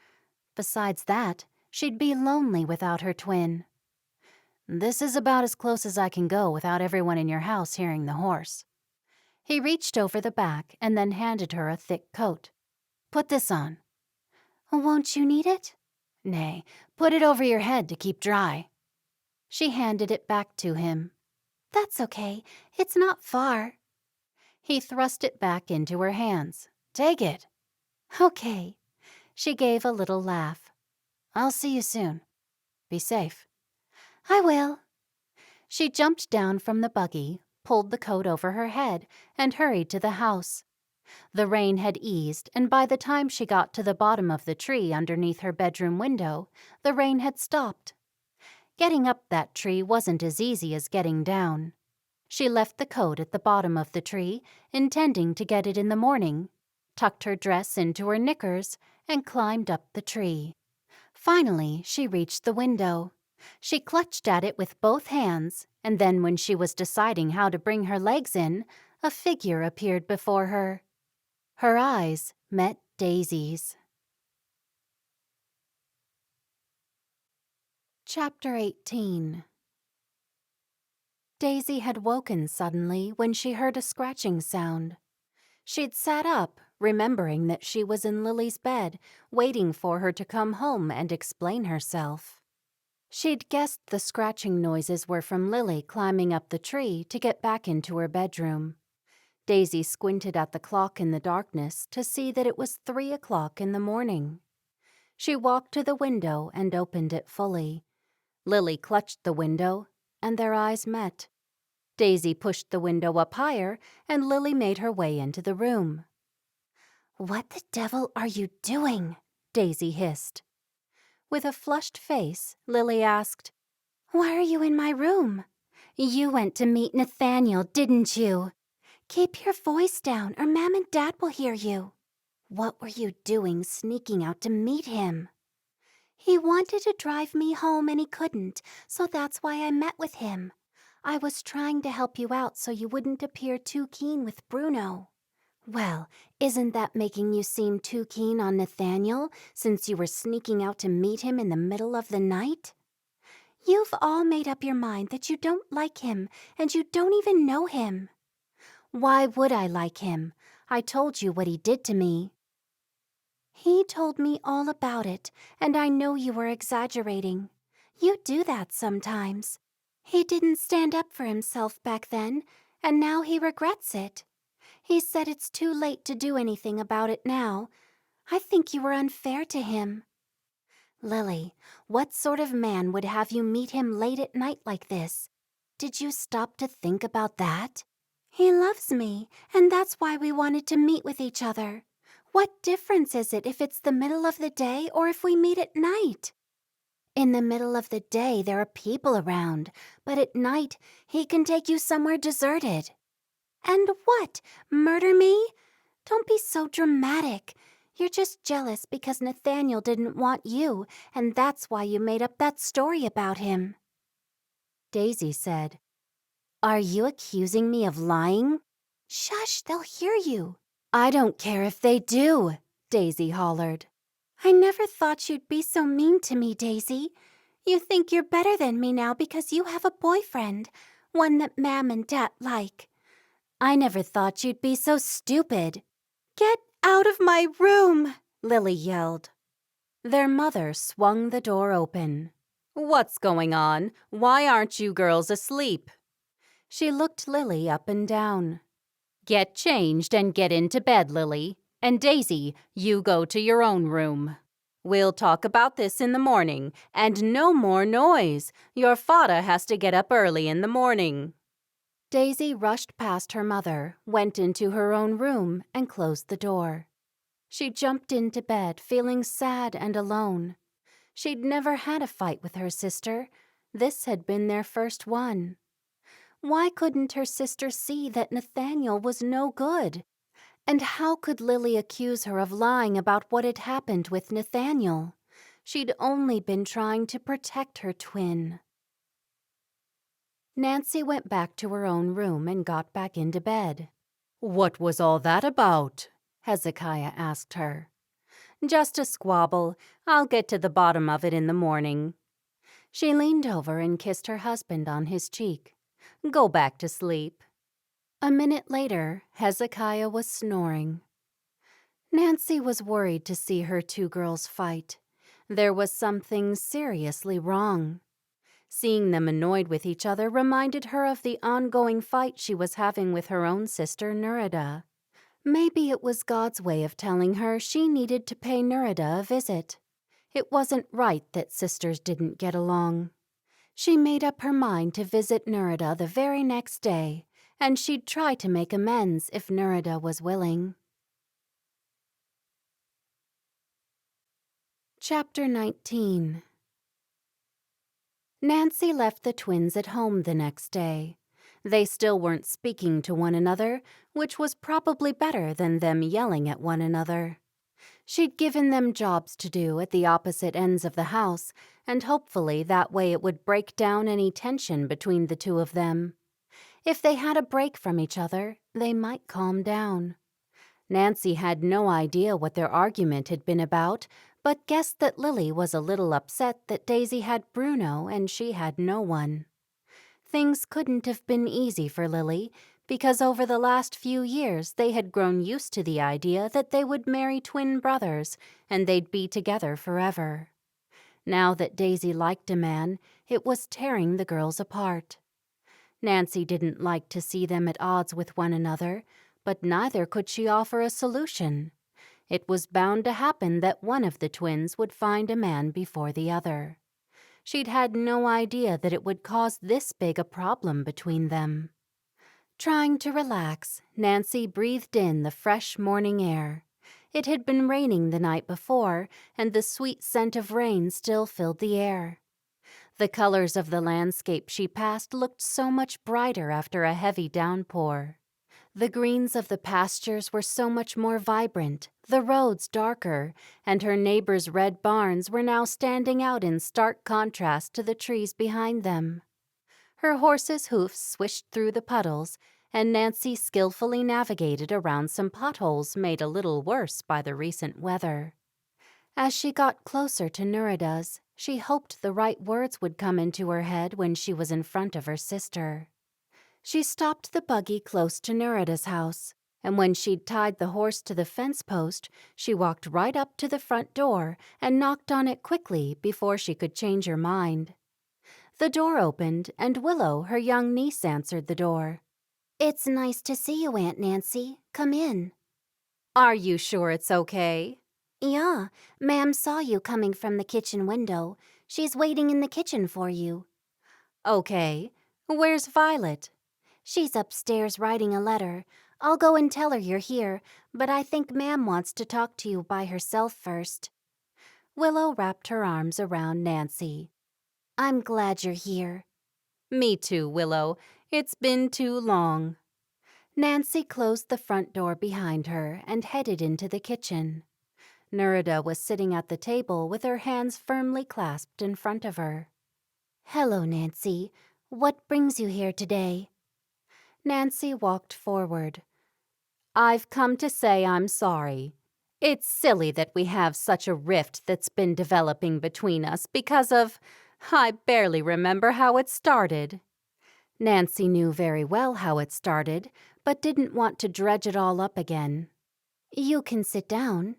Speaker 3: Besides that, she'd be lonely without her twin.
Speaker 4: This is about as close as I can go without everyone in your house hearing the horse. He reached over the back and then handed her a thick coat. Put this on.
Speaker 3: Won't you need it?
Speaker 4: Nay, put it over your head to keep dry.
Speaker 3: She handed it back to him. That's okay. It's not far. He thrust it back into her hands.
Speaker 4: Take it.
Speaker 3: Okay. She gave a little laugh.
Speaker 4: I'll see you soon. Be safe.
Speaker 3: I will.
Speaker 4: She jumped down from the buggy, pulled the coat over her head, and hurried to the house. The rain had eased, and by the time she got to the bottom of the tree underneath her bedroom window, the rain had stopped. Getting up that tree wasn't as easy as getting down. She left the coat at the bottom of the tree, intending to get it in the morning, tucked her dress into her knickers, and climbed up the tree. Finally, she reached the window. She clutched at it with both hands, and then when she was deciding how to bring her legs in,
Speaker 1: a figure appeared before her. Her eyes met Daisy's. Chapter 18. Daisy had woken suddenly when she heard a scratching sound. She'd sat up, remembering that she was in Lily's bed, waiting for her to come home and explain herself. She'd guessed the scratching noises were from Lily climbing up the tree to get back into her bedroom. Daisy squinted at the clock in the darkness to see that it was 3 o'clock in the morning. She walked to the window and opened it fully. Lily clutched the window, and their eyes met. Daisy pushed the window up higher, and Lily made her way into the room. "What the devil are you doing?" Daisy hissed. With a flushed face, Lily asked, "Why are you in my room?" "You went to meet Nathaniel, didn't you?" "Keep your voice down, or Mom and Dad will hear you." "What were you doing sneaking out to meet him?" "He wanted to drive me home and he couldn't, so that's why I met with him. I was trying to help you out so you wouldn't appear too keen with Bruno." "Well, isn't that making you seem too keen on Nathaniel, since you were sneaking out to meet him in the middle of the night?" "You've all made up your mind that you don't like him, and you don't even know him." "Why would I like him? I told you what he did to me." "He told me all about it, and I know you were exaggerating. You do that sometimes. He didn't stand up for himself back then, and now he regrets it. He said it's too late to do anything about it now. I think you were unfair to him." "Lily, what sort of man would have you meet him late at night like this? Did you stop to think about that?" "He loves me, and that's why we wanted to meet with each other. What difference is it if it's the middle of the day or if we meet at night?" "In the middle of the day there are people around, but at night he can take you somewhere deserted." "And what? Murder me? Don't be so dramatic. You're just jealous because Nathaniel didn't want you, and that's why you made up that story about him." Daisy said, "Are you accusing me of lying?" "Shush, they'll hear you." "I don't care if they do," Daisy hollered. "I never thought you'd be so mean to me, Daisy. You think you're better than me now because you have a boyfriend, one that Mom and Dad like." "I never thought you'd be so stupid." "Get out of my room!" Lily yelled. Their mother swung the door open.
Speaker 2: "What's going on? Why aren't you girls asleep?"
Speaker 1: She looked Lily up and down.
Speaker 2: "Get changed and get into bed, Lily. And Daisy, you go to your own room. We'll talk about this in the morning, and no more noise. Your father has to get up early in the morning."
Speaker 1: Daisy rushed past her mother, went into her own room, and closed the door. She jumped into bed, feeling sad and alone. She'd never had a fight with her sister. This had been their first one. Why couldn't her sister see that Nathaniel was no good? And how could Lily accuse her of lying about what had happened with Nathaniel? She'd only been trying to protect her twin. Nancy went back to her own room and got back into bed.
Speaker 2: "What was all that about?"
Speaker 1: Hezekiah asked her.
Speaker 2: "Just a squabble. I'll get to the bottom of it in the morning."
Speaker 1: She leaned over and kissed her husband on his cheek.
Speaker 2: "Go back to sleep."
Speaker 1: A minute later, Hezekiah was snoring. Nancy was worried to see her two girls fight. There was something seriously wrong. Seeing them annoyed with each other reminded her of the ongoing fight she was having with her own sister, Nerida. Maybe it was God's way of telling her she needed to pay Nerida a visit. It wasn't right that sisters didn't get along. She made up her mind to visit Nerida the very next day, and she'd try to make amends if Nerida was willing. Chapter 19. Nancy left the twins at home the next day. They still weren't speaking to one another, which was probably better than them yelling at one another. She'd given them jobs to do at the opposite ends of the house, and hopefully that way it would break down any tension between the two of them. If they had a break from each other,
Speaker 3: they might calm down. Nancy had no idea what their argument had been about, but guessed that Lily was a little upset that Daisy had Bruno and she had no one. Things couldn't have been easy for Lily, because over the last few years they had grown used to the idea that they would marry twin brothers and they'd be together forever. Now that Daisy liked a man, it was tearing the girls apart. Nancy didn't like to see them at odds with one another, but neither could she offer a solution. It was bound to happen that one of the twins would find a man before the other. She'd had no idea that it would cause this big a problem between them. Trying to relax, Nancy breathed in the fresh morning air. It had been raining the night before, and the sweet scent of rain still filled the air. The colors of the landscape she passed looked so much brighter after a heavy downpour. The greens of the pastures were so much more vibrant, the roads darker, and her neighbors' red barns were now standing out in stark contrast to the trees behind them. Her horse's hoofs swished through the puddles, and Nancy skillfully navigated around some potholes made a little worse by the recent weather. As she got closer to Nurida's, she hoped the right words would come into her head when she was in front of her sister. She stopped the buggy close to Nurida's house, and when she'd tied the horse to the fence post, she walked right up to the front door and knocked on it quickly before she could change her mind. The door opened, and Willow, her young niece, answered the door.
Speaker 1: "It's nice to see you, Aunt Nancy. Come in."
Speaker 2: Are you sure it's okay?
Speaker 1: "Yeah, Ma'am saw you coming from the kitchen window. She's waiting in the kitchen for you."
Speaker 2: Okay. Where's Violet?
Speaker 1: "She's upstairs writing a letter. I'll go and tell her you're here, but I think Ma'am wants to talk to you by herself first."
Speaker 3: Willow wrapped her arms around Nancy.
Speaker 1: "I'm glad you're here."
Speaker 2: Me too, Willow. It's been too long.
Speaker 3: Nancy closed the front door behind her and headed into the kitchen. Nurida was sitting at the table with her hands firmly clasped in front of her.
Speaker 1: "Hello, Nancy. What brings you here today?"
Speaker 3: Nancy walked forward.
Speaker 2: I've come to say I'm sorry. It's silly that we have such a rift that's been developing between us because of... I barely remember how it started.
Speaker 3: Nancy knew very well how it started, but didn't want to dredge it all up again.
Speaker 1: "You can sit down."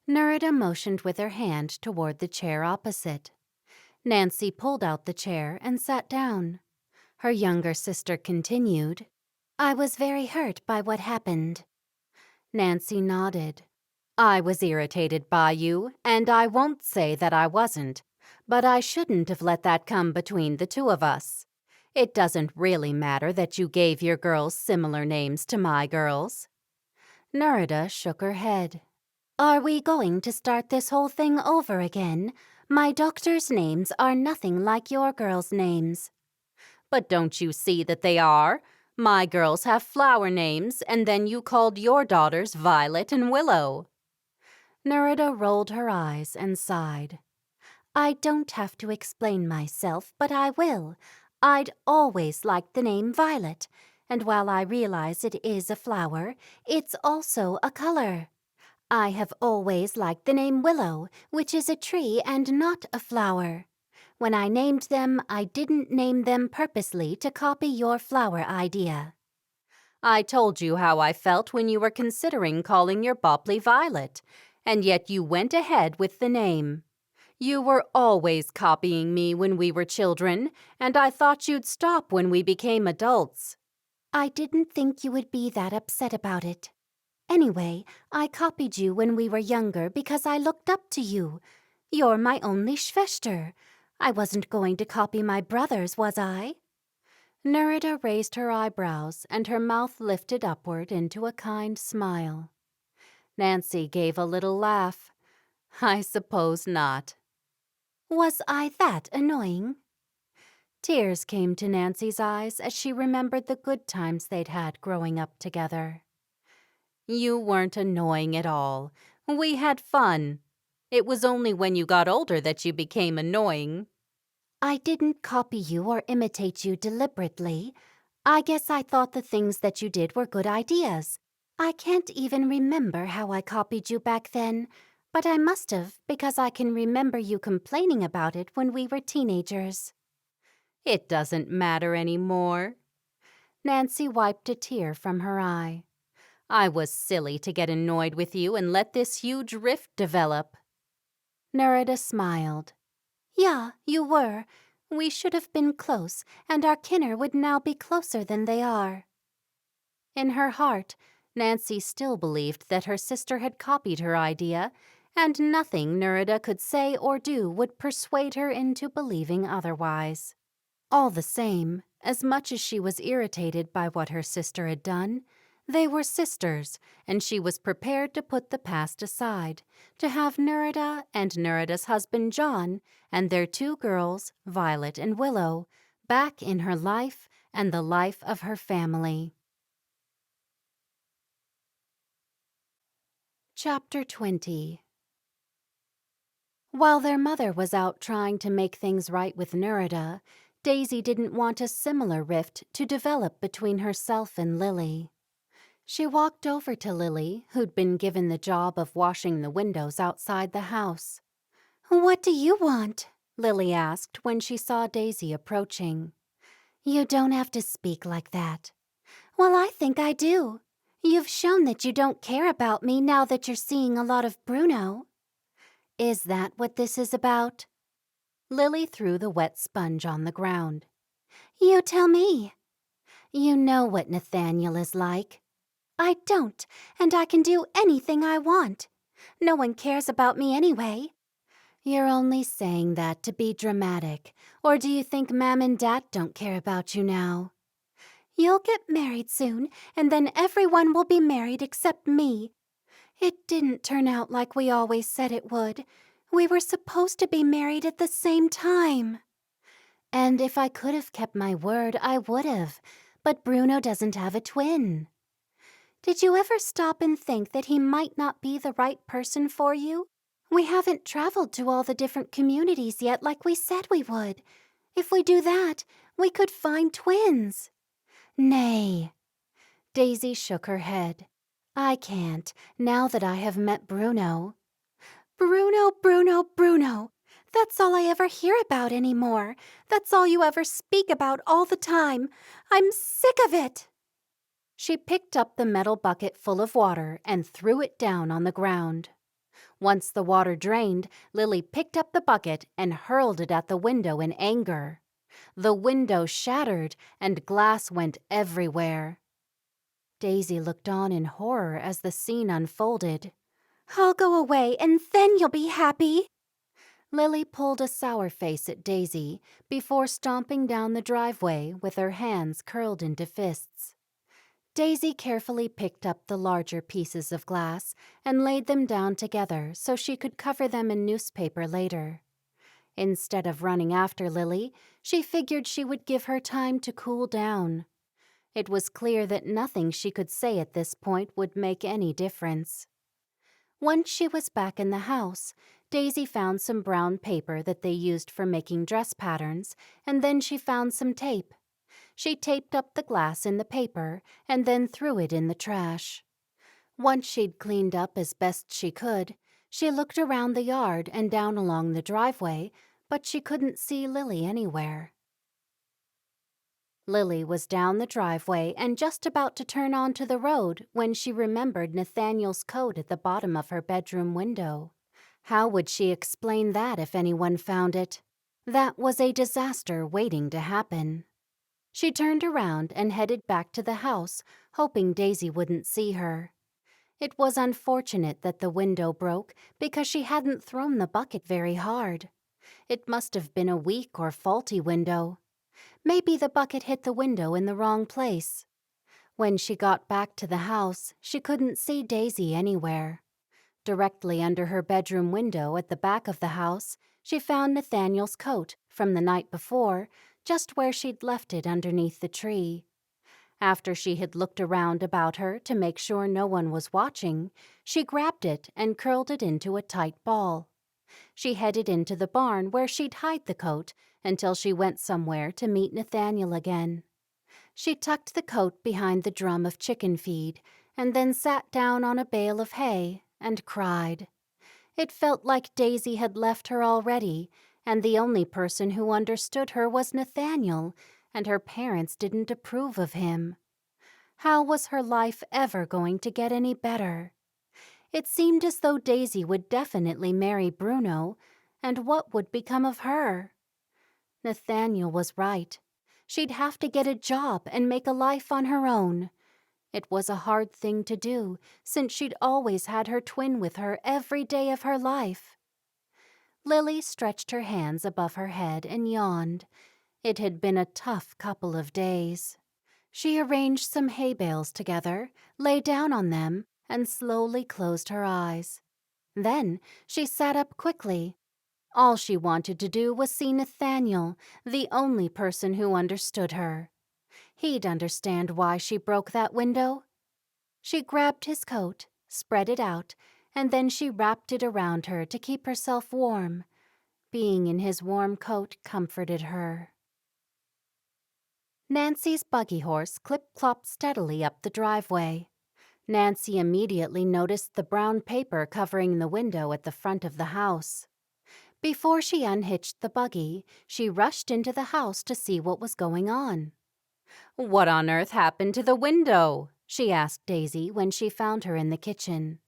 Speaker 3: Nurida motioned with her hand toward the chair opposite. Nancy pulled out the chair and sat down. Her younger sister continued.
Speaker 1: "I was very hurt by what happened."
Speaker 3: Nancy nodded.
Speaker 2: I was irritated by you, and I won't say that I wasn't, but I shouldn't have let that come between the two of us. It doesn't really matter that you gave your girls similar names to my girls.
Speaker 3: Nurida shook her head.
Speaker 1: "Are we going to start this whole thing over again? My doctor's names are nothing like your girls' names."
Speaker 2: But don't you see that they are? My girls have flower names, and then you called your daughters Violet and Willow.
Speaker 3: Nurida rolled her eyes and sighed.
Speaker 1: "I don't have to explain myself, but I will. I'd always liked the name Violet, and while I realize it is a flower, it's also a color. I have always liked the name Willow, which is a tree and not a flower. When I named them, I didn't name them purposely to copy your flower idea."
Speaker 2: I told you how I felt when you were considering calling your Bopley Violet, and yet you went ahead with the name. You were always copying me when we were children, and I thought you'd stop when we became adults.
Speaker 1: "I didn't think you would be that upset about it. Anyway, I copied you when we were younger because I looked up to you. You're my only Schwester. I wasn't going to copy my brothers, was I?"
Speaker 3: Nurida raised her eyebrows and her mouth lifted upward into a kind smile. Nancy gave a little laugh.
Speaker 2: I suppose not.
Speaker 1: "Was I that annoying?"
Speaker 3: Tears came to Nancy's eyes as she remembered the good times they'd had growing up together.
Speaker 2: You weren't annoying at all. We had fun. It was only when you got older that you became annoying.
Speaker 1: "I didn't copy you or imitate you deliberately.
Speaker 3: I guess I thought the things that you did were good ideas. I can't even remember how I copied you back then, but I must have because I can remember you complaining about it when we were teenagers."
Speaker 2: It doesn't matter anymore. Nancy wiped a tear from her eye. I was silly to get annoyed with you and let this huge rift develop.
Speaker 3: Nerida smiled. "Yeah, you were. We should have been close, and our kinner would now be closer than they are."
Speaker 2: In her heart, Nancy still believed that her sister had copied her idea, and nothing Nerida could say or do would persuade her into believing otherwise. All the same, as much as she was irritated by what her sister had done, they were sisters, and she was prepared to put the past aside, to have Nerida and Nerida's husband John and their 2 girls, Violet and Willow, back in her life and the life of her family.
Speaker 3: Chapter 20. While their mother was out trying to make things right with Nerida, Daisy didn't want a similar rift to develop between herself and Lily. She walked over to Lily, who'd been given the job of washing the windows outside the house. "What do you want?" Lily asked when she saw Daisy approaching. "You don't have to speak like that." "Well, I think I do. You've shown that you don't care about me now that you're seeing a lot of Bruno." "Is that what this is about?" Lily threw the wet sponge on the ground. "You tell me." "You know what Nathaniel is like." "I don't, and I can do anything I want. No one cares about me anyway." "You're only saying that to be dramatic, or do you think Mam and Dad don't care about you now?" "You'll get married soon, and then everyone will be married except me. It didn't turn out like we always said it would. We were supposed to be married at the same time." "And if I could have kept my word, I would have. But Bruno doesn't have a twin." "Did you ever stop and think that he might not be the right person for you? We haven't traveled to all the different communities yet like we said we would. If we do that, we could find twins." "Nay." Daisy shook her head. "I can't, now that I have met Bruno." "Bruno, Bruno, Bruno. That's all I ever hear about anymore. That's all you ever speak about all the time. I'm sick of it." She picked up the metal bucket full of water and threw it down on the ground. Once the water drained, Lily picked up the bucket and hurled it at the window in anger. The window shattered and glass went everywhere. Daisy looked on in horror as the scene unfolded. "I'll go away and then you'll be happy." Lily pulled a sour face at Daisy before stomping down the driveway with her hands curled into fists. Daisy carefully picked up the larger pieces of glass and laid them down together so she could cover them in newspaper later. Instead of running after Lily, she figured she would give her time to cool down. It was clear that nothing she could say at this point would make any difference. Once she was back in the house, Daisy found some brown paper that they used for making dress patterns, and then she found some tape. She taped up the glass in the paper and then threw it in the trash. Once she'd cleaned up as best she could, she looked around the yard and down along the driveway, but she couldn't see Lily anywhere. Lily was down the driveway and just about to turn onto the road when she remembered Nathaniel's coat at the bottom of her bedroom window. How would she explain that if anyone found it? That was a disaster waiting to happen. She turned around and headed back to the house, hoping Daisy wouldn't see her. It was unfortunate that the window broke because she hadn't thrown the bucket very hard. It must have been a weak or faulty window. Maybe the bucket hit the window in the wrong place. When she got back to the house, she couldn't see Daisy anywhere. Directly under her bedroom window at the back of the house, she found Nathaniel's coat from the night before, just where she'd left it underneath the tree. After she had looked around about her to make sure no one was watching, she grabbed it and curled it into a tight ball. She headed into the barn where she'd hide the coat until she went somewhere to meet Nathaniel again. She tucked the coat behind the drum of chicken feed and then sat down on a bale of hay and cried. It felt like Daisy had left her already, and the only person who understood her was Nathaniel, and her parents didn't approve of him. How was her life ever going to get any better? It seemed as though Daisy would definitely marry Bruno, and what would become of her? Nathaniel was right. She'd have to get a job and make a life on her own. It was a hard thing to do, since she'd always had her twin with her every day of her life. Lily stretched her hands above her head and yawned. It had been a tough couple of days. She arranged some hay bales together, lay down on them, and slowly closed her eyes. Then she sat up quickly. All she wanted to do was see Nathaniel, the only person who understood her. He'd understand why she broke that window. She grabbed his coat, spread it out, and then she wrapped it around her to keep herself warm. Being in his warm coat comforted her. Nancy's buggy horse clip-clopped steadily up the driveway. Nancy immediately noticed the brown paper covering the window at the front of the house. Before she unhitched the buggy, she rushed into the house to see what was going on.
Speaker 2: "What on earth happened to the window?" she asked Daisy when she found her in the kitchen.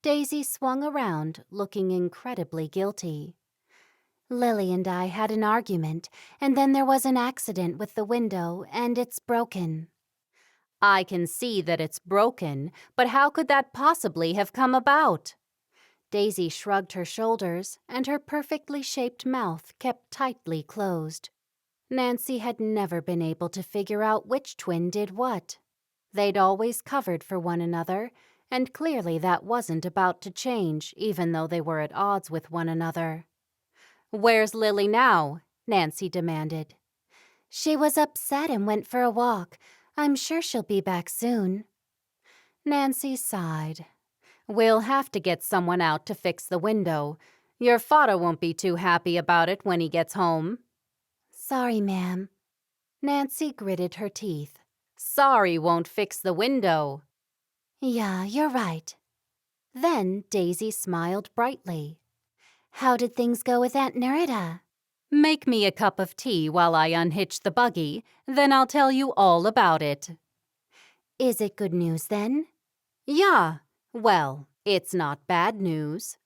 Speaker 3: Daisy swung around, looking incredibly guilty. Lily and I had an argument, and then there was an accident with the window, and it's broken.
Speaker 2: "I can see that it's broken, but how could that possibly have come about?"
Speaker 3: Daisy shrugged her shoulders, and her perfectly shaped mouth kept tightly closed. Nancy had never been able to figure out which twin did what. They'd always covered for one another, and clearly that wasn't about to change, even though they were at odds with one another.
Speaker 2: "Where's Lily now?" Nancy demanded.
Speaker 3: She was upset and went for a walk. I'm sure she'll be back soon.
Speaker 2: Nancy sighed. "We'll have to get someone out to fix the window. Your father won't be too happy about it when he gets home."
Speaker 3: Sorry, ma'am.
Speaker 2: Nancy gritted her teeth. "Sorry won't fix the window."
Speaker 3: Yeah, you're right. Then Daisy smiled brightly. How did things go with Aunt Nerida?
Speaker 2: "Make me a cup of tea while I unhitch the buggy, then I'll tell you all about it."
Speaker 3: Is it good news then?
Speaker 2: "Yeah. Well, it's not bad news."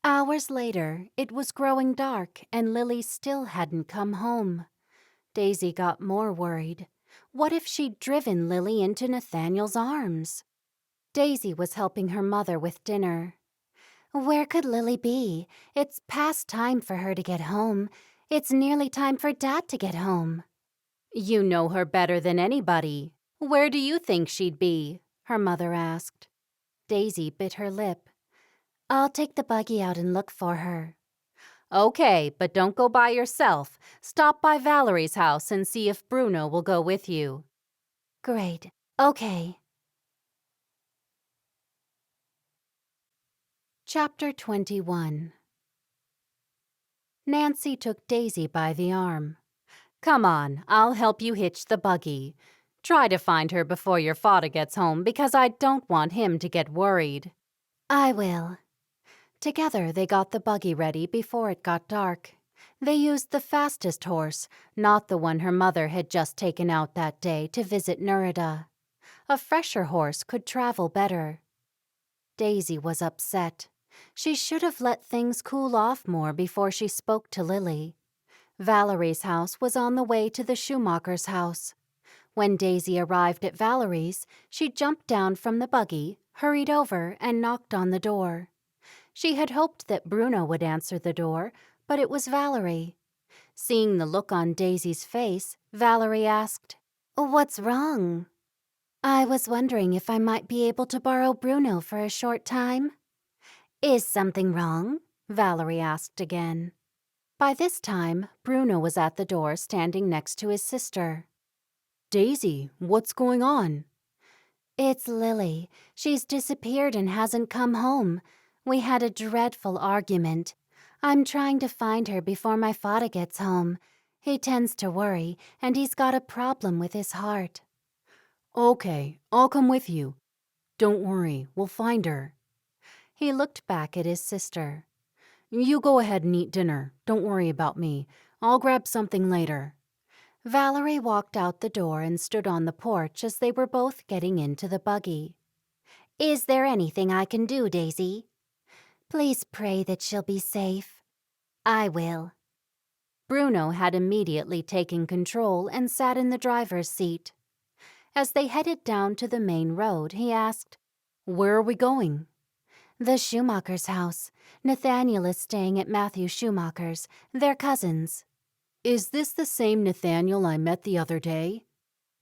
Speaker 3: Hours later, it was growing dark and Lily still hadn't come home. Daisy got more worried. What if she'd driven Lily into Nathaniel's arms? Daisy was helping her mother with dinner. Where could Lily be? It's past time for her to get home. It's nearly time for Dad to get home.
Speaker 2: "You know her better than anybody. Where do you think she'd be?" her mother asked.
Speaker 3: Daisy bit her lip. I'll take the buggy out and look for her.
Speaker 2: "Okay, but don't go by yourself. Stop by Valerie's house and see if Bruno will go with you."
Speaker 3: Great. Okay. Chapter 21. Nancy took Daisy by the arm.
Speaker 2: "Come on, I'll help you hitch the buggy. Try to find her before your father gets home because I don't want him to get worried."
Speaker 3: I will. Together they got the buggy ready before it got dark. They used the fastest horse, not the one her mother had just taken out that day to visit Nerida. A fresher horse could travel better. Daisy was upset. She should have let things cool off more before she spoke to Lily. Valerie's house was on the way to the shoemaker's house. When Daisy arrived at Valerie's, she jumped down from the buggy, hurried over, and knocked on the door. She had hoped that Bruno would answer the door, but it was Valerie. Seeing the look on Daisy's face, Valerie asked, What's wrong? I was wondering if I might be able to borrow Bruno for a short time. Is something wrong? Valerie asked again. By this time, Bruno was at the door standing next to his sister.
Speaker 4: Daisy, what's going on?
Speaker 3: It's Lily. She's disappeared and hasn't come home. We had a dreadful argument. I'm trying to find her before my father gets home. He tends to worry, and he's got a problem with his heart.
Speaker 4: Okay, I'll come with you. Don't worry, we'll find her.
Speaker 3: He looked back at his sister.
Speaker 4: You go ahead and eat dinner. Don't worry about me. I'll grab something later.
Speaker 3: Valerie walked out the door and stood on the porch as they were both getting into the buggy. Is there anything I can do, Daisy? Please pray that she'll be safe. I will. Bruno had immediately taken control and sat in the driver's seat. As they headed down to the main road, he asked,
Speaker 4: Where are we going?
Speaker 3: The Schumacher's house. Nathaniel is staying at Matthew Schumacher's. They're cousins.
Speaker 4: Is this the same Nathaniel I met the other day?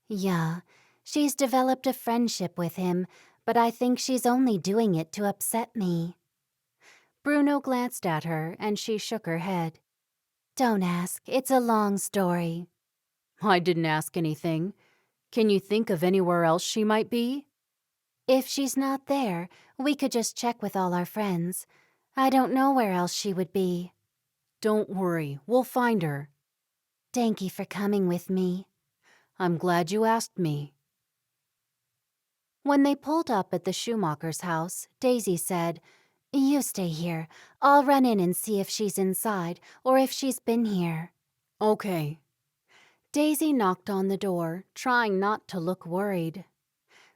Speaker 3: Yeah, she's developed a friendship with him, but I think she's only doing it to upset me. Bruno glanced at her and she shook her head. Don't ask, it's a long story.
Speaker 4: I didn't ask anything. Can you think of anywhere else she might be?
Speaker 3: If she's not there, we could just check with all our friends. I don't know where else she would be.
Speaker 4: Don't worry, we'll find her.
Speaker 3: Thank you for coming with me.
Speaker 4: I'm glad you asked me.
Speaker 3: When they pulled up at the Schumacher's house, Daisy said, You stay here. I'll run in and see if she's inside or if she's been here.
Speaker 4: Okay.
Speaker 3: Daisy knocked on the door, trying not to look worried.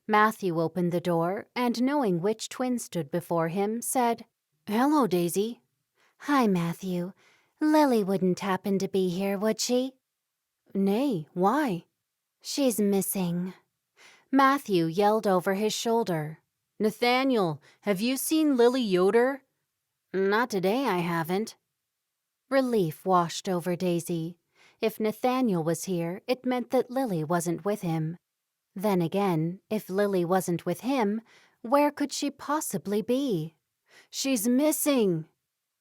Speaker 3: Matthew opened the door and, knowing which twin stood before him, said,
Speaker 4: Hello, Daisy.
Speaker 3: Hi, Matthew. Lily wouldn't happen to be here, would she?
Speaker 4: Nay, why?
Speaker 3: She's missing. Matthew yelled over his shoulder.
Speaker 4: Nathaniel, have you seen Lily Yoder?
Speaker 3: Not today, I haven't. Relief washed over Daisy. If Nathaniel was here, it meant that Lily wasn't with him. Then again, if Lily wasn't with him, where could she possibly be?
Speaker 4: She's missing!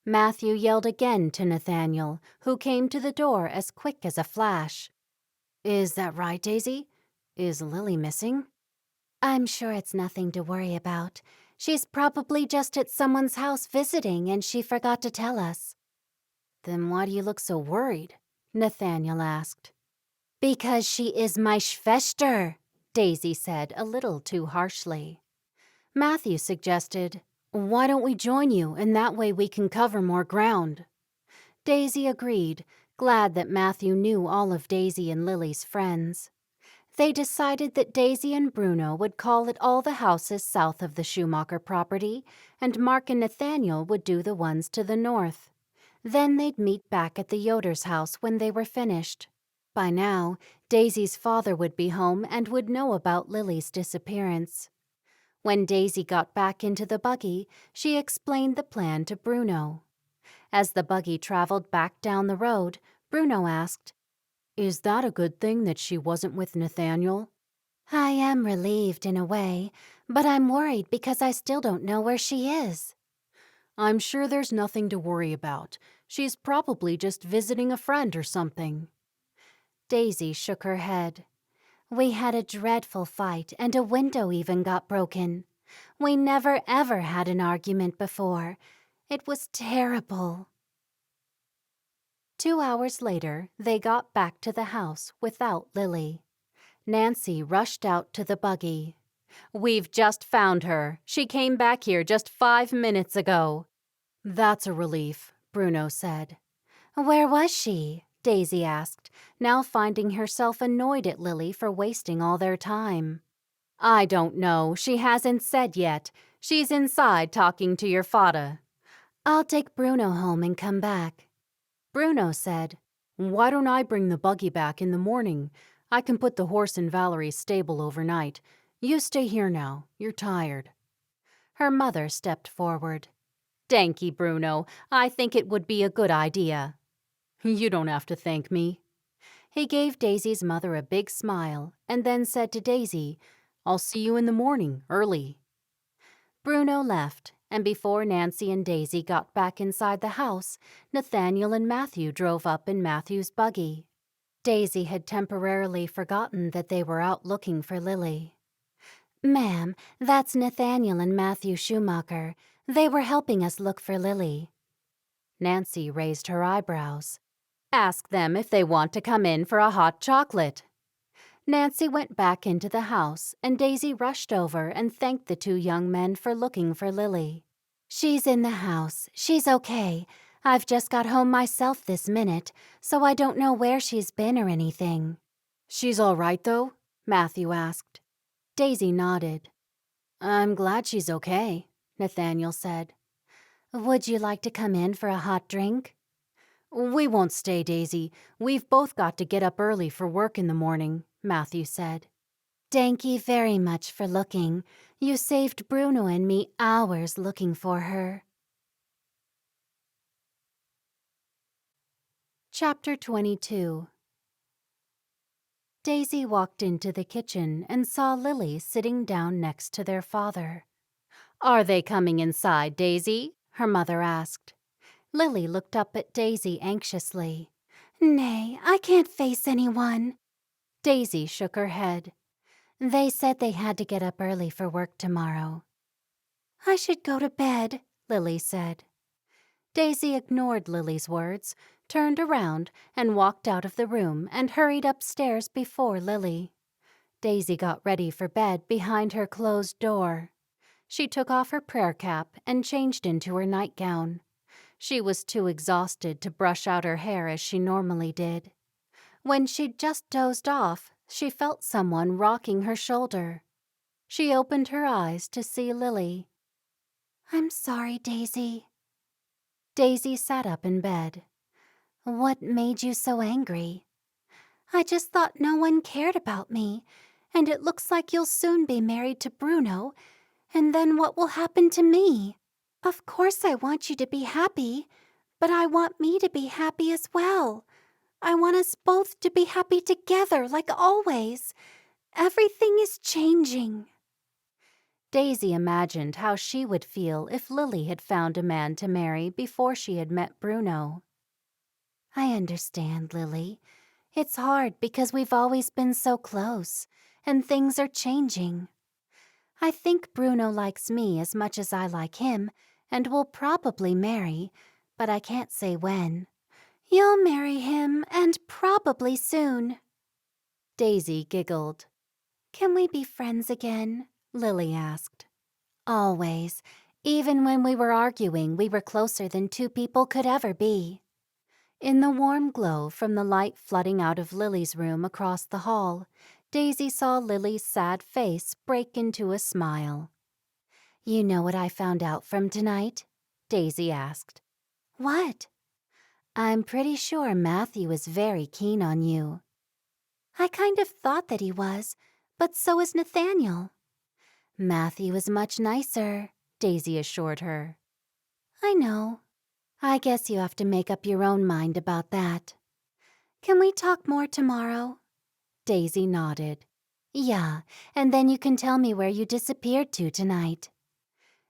Speaker 3: Matthew yelled again to Nathaniel, who came to the door as quick as a flash.
Speaker 4: Is that right, Daisy? Is Lily missing?
Speaker 3: I'm sure it's nothing to worry about. She's probably just at someone's house visiting and she forgot to tell us.
Speaker 4: Then why do you look so worried?
Speaker 3: Nathaniel asked. Because she is my Schwester, Daisy said a little too harshly. Matthew suggested,
Speaker 4: Why don't we join you, and that way we can cover more ground?
Speaker 3: Daisy agreed, glad that Matthew knew all of Daisy and Lily's friends. They decided that Daisy and Bruno would call at all the houses south of the Schumacher property, and Mark and Nathaniel would do the ones to the north. Then they'd meet back at the Yoder's house when they were finished. By now, Daisy's father would be home and would know about Lily's disappearance. When Daisy got back into the buggy, she explained the plan to Bruno. As the buggy traveled back down the road, Bruno asked,
Speaker 4: Is that a good thing that she wasn't with Nathaniel?
Speaker 3: I am relieved in a way, but I'm worried because I still don't know where she is.
Speaker 4: I'm sure there's nothing to worry about. She's probably just visiting a friend or something.
Speaker 3: Daisy shook her head. We had a dreadful fight and a window even got broken. We never ever had an argument before. It was terrible. 2 hours later, they got back to the house without Lily. Nancy rushed out to the buggy.
Speaker 2: We've just found her. She came back here just 5 minutes ago.
Speaker 4: That's a relief, Bruno said.
Speaker 3: Where was she? Daisy asked, now finding herself annoyed at Lily for wasting all their time.
Speaker 2: I don't know. She hasn't said yet. She's inside talking to your father.
Speaker 3: I'll take Bruno home and come back.
Speaker 4: Bruno said, Why don't I bring the buggy back in the morning? I can put the horse in Valerie's stable overnight. You stay here now. You're tired.
Speaker 3: Her mother stepped forward.
Speaker 2: Thank you, Bruno. I think it would be a good idea.
Speaker 4: You don't have to thank me.
Speaker 3: He gave Daisy's mother a big smile and then said to Daisy,
Speaker 4: I'll see you in the morning, early.
Speaker 3: Bruno left, and before Nancy and Daisy got back inside the house, Nathaniel and Matthew drove up in Matthew's buggy. Daisy had temporarily forgotten that they were out looking for Lily. Ma'am, that's Nathaniel and Matthew Schumacher. They were helping us look for Lily. Nancy raised her eyebrows.
Speaker 2: Ask them if they want to come in for a hot chocolate."
Speaker 3: Nancy went back into the house, and Daisy rushed over and thanked the 2 young men for looking for Lily. "She's in the house. She's okay. I've just got home myself this minute, so I don't know where she's been or anything."
Speaker 4: "She's all right, though?" Matthew asked.
Speaker 3: Daisy nodded.
Speaker 4: "I'm glad she's okay," Nathaniel said.
Speaker 3: "Would you like to come in for a hot drink?"
Speaker 4: "We won't stay, Daisy. We've both got to get up early for work in the morning," Matthew said.
Speaker 3: "Thank you very much for looking. You saved Bruno and me hours looking for her." Chapter 22. Daisy walked into the kitchen and saw Lily sitting down next to their father.
Speaker 2: "Are they coming inside, Daisy?"
Speaker 3: her mother asked. Lily looked up at Daisy anxiously. "Nay, I can't face anyone." Daisy shook her head. "They said they had to get up early for work tomorrow." "I should go to bed," Lily said. Daisy ignored Lily's words, turned around, and walked out of the room and hurried upstairs before Lily. Daisy got ready for bed behind her closed door. She took off her prayer cap and changed into her nightgown. She was too exhausted to brush out her hair as she normally did. When she'd just dozed off, she felt someone rocking her shoulder. She opened her eyes to see Lily. "I'm sorry, Daisy." Daisy sat up in bed. "What made you so angry?" "I just thought no one cared about me, and it looks like you'll soon be married to Bruno, and then what will happen to me? Of course I want you to be happy, but I want me to be happy as well. I want us both to be happy together like always. Everything is changing." Daisy imagined how she would feel if Lily had found a man to marry before she had met Bruno. "I understand, Lily. It's hard because we've always been so close, and things are changing. I think Bruno likes me as much as I like him, and will probably marry, but I can't say when." "You'll marry him, and probably soon." Daisy giggled. "Can we be friends again?" Lily asked. "Always. Even when we were arguing, we were closer than 2 people could ever be." In the warm glow from the light flooding out of Lily's room across the hall, Daisy saw Lily's sad face break into a smile. "You know what I found out from tonight?" Daisy asked. "What?" "I'm pretty sure Matthew is very keen on you." "I kind of thought that he was, but so is Nathaniel." "Matthew is much nicer," Daisy assured her. "I know. I guess you have to make up your own mind about that." "Can we talk more tomorrow?" Daisy nodded. "Yeah, and then you can tell me where you disappeared to tonight."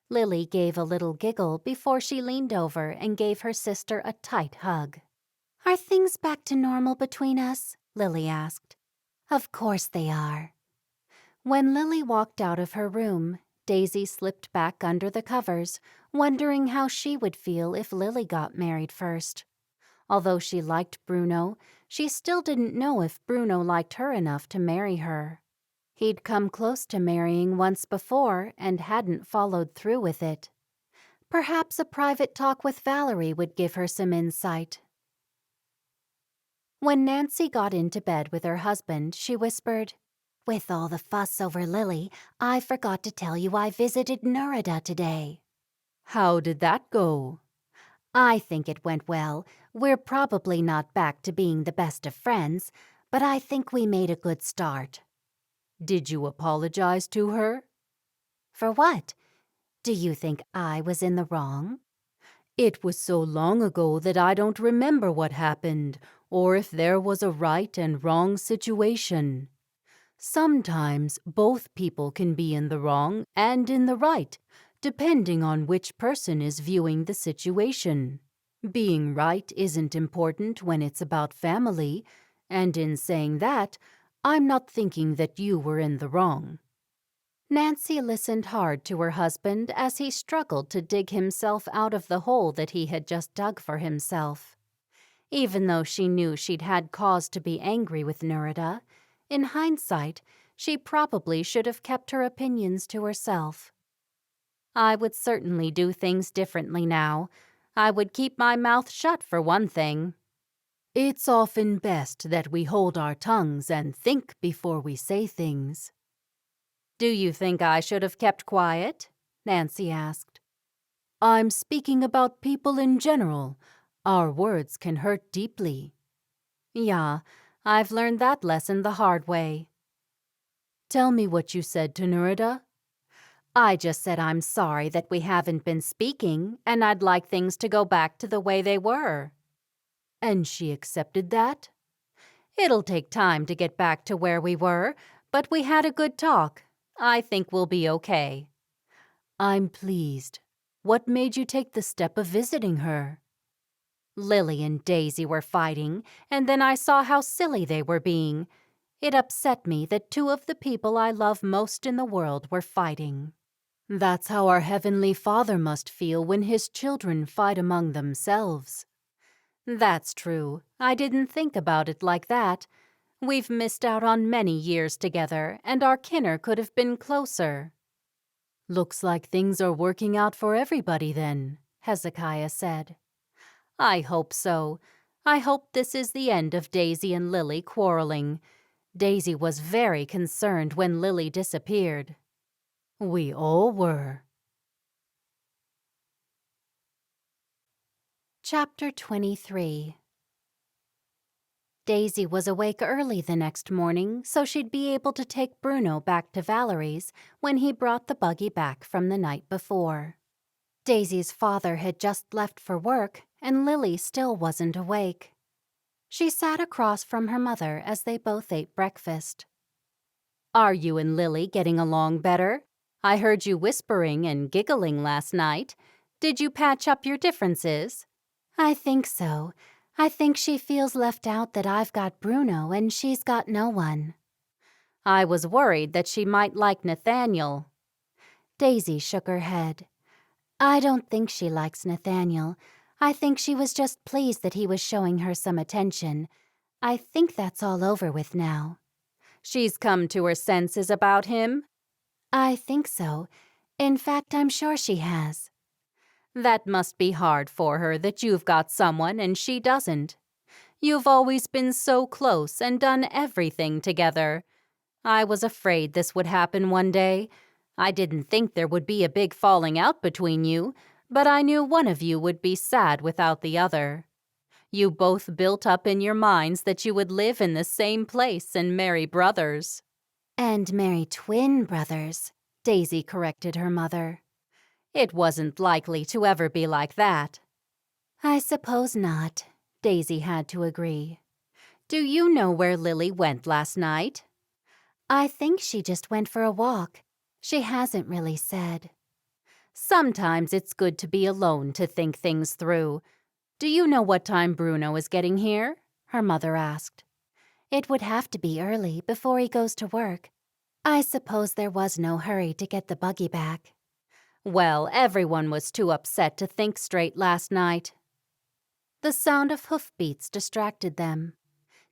Speaker 3: Lily gave a little giggle before she leaned over and gave her sister a tight hug. "Are things back to normal between us?" Lily asked. "Of course they are." When Lily walked out of her room, Daisy slipped back under the covers, wondering how she would feel if Lily got married first. Although she liked Bruno, she still didn't know if Bruno liked her enough to marry her. He'd come close to marrying once before and hadn't followed through with it. Perhaps a private talk with Valerie would give her some insight. When Nancy got into bed with her husband, she whispered, "With all the fuss over Lily, I forgot to tell you I visited Nerida today."
Speaker 2: "How did that go?"
Speaker 3: "I think it went well. We're probably not back to being the best of friends, but I think we made a good start."
Speaker 2: "Did you apologize to her?"
Speaker 3: "For what? Do you think I was in the wrong?"
Speaker 2: "It was so long ago that I don't remember what happened, or if there was a right and wrong situation. Sometimes both people can be in the wrong and in the right, depending on which person is viewing the situation. Being right isn't important when it's about family, and in saying that, I'm not thinking that you were in the wrong."
Speaker 3: Nancy listened hard to her husband as he struggled to dig himself out of the hole that he had just dug for himself. Even though she knew she'd had cause to be angry with Nerida, in hindsight, she probably should have kept her opinions to herself. I would certainly do things differently now. I would keep my mouth shut for one thing.
Speaker 4: It's often best that we hold our tongues and think before we say things.
Speaker 3: Do you think I should have kept quiet? Nancy asked.
Speaker 4: I'm speaking about people in general. Our words can hurt deeply.
Speaker 3: Yeah, I've learned that lesson the hard way.
Speaker 4: Tell me what you said to Nerida.
Speaker 3: I just said I'm sorry that we haven't been speaking, and I'd like things to go back to the way they were.
Speaker 4: And she accepted that?
Speaker 3: It'll take time to get back to where we were, but we had a good talk. I think we'll be okay.
Speaker 4: I'm pleased. What made you take the step of visiting her?
Speaker 3: Lily and Daisy were fighting, and then I saw how silly they were being. It upset me that two of the people I love most in the world were fighting.
Speaker 4: That's how our Heavenly Father must feel when His children fight among themselves.
Speaker 3: That's true. I didn't think about it like that. We've missed out on many years together, and our kinner could have been closer.
Speaker 4: Looks like things are working out for everybody then, Hezekiah said.
Speaker 3: I hope so. I hope this is the end of Daisy and Lily quarreling. Daisy was very concerned when Lily disappeared.
Speaker 4: We all were.
Speaker 1: Chapter 23. Daisy was awake early the next morning so she'd be able to take Bruno back to Valerie's when he brought the buggy back from the night before. Daisy's father had just left for work, and Lily still wasn't awake. She sat across from her mother as they both ate breakfast.
Speaker 3: Are you and Lily getting along better? I heard you whispering and giggling last night. Did you patch up your differences?
Speaker 1: I think so. I think she feels left out that I've got Bruno and she's got no one.
Speaker 3: I was worried that she might like Nathaniel.
Speaker 1: Daisy shook her head. I don't think she likes Nathaniel. I think she was just pleased that he was showing her some attention. I think that's all over with now.
Speaker 3: She's come to her senses about him?
Speaker 1: I think so. In fact, I'm sure she has.
Speaker 3: That must be hard for her that you've got someone and she doesn't. You've always been so close and done everything together. I was afraid this would happen one day. I didn't think there would be a big falling out between you, but I knew one of you would be sad without the other. You both built up in your minds that you would live in the same place and marry brothers.
Speaker 1: And marry twin brothers, Daisy corrected her mother.
Speaker 3: It wasn't likely to ever be like that.
Speaker 1: I suppose not, Daisy had to agree.
Speaker 3: Do you know where Lily went last night?
Speaker 1: I think she just went for a walk. She hasn't really said.
Speaker 3: Sometimes it's good to be alone to think things through. Do you know what time Bruno is getting here? Her mother asked.
Speaker 1: It would have to be early before he goes to work. I suppose there was no hurry to get the buggy back.
Speaker 3: Well, everyone was too upset to think straight last night.
Speaker 1: The sound of hoofbeats distracted them.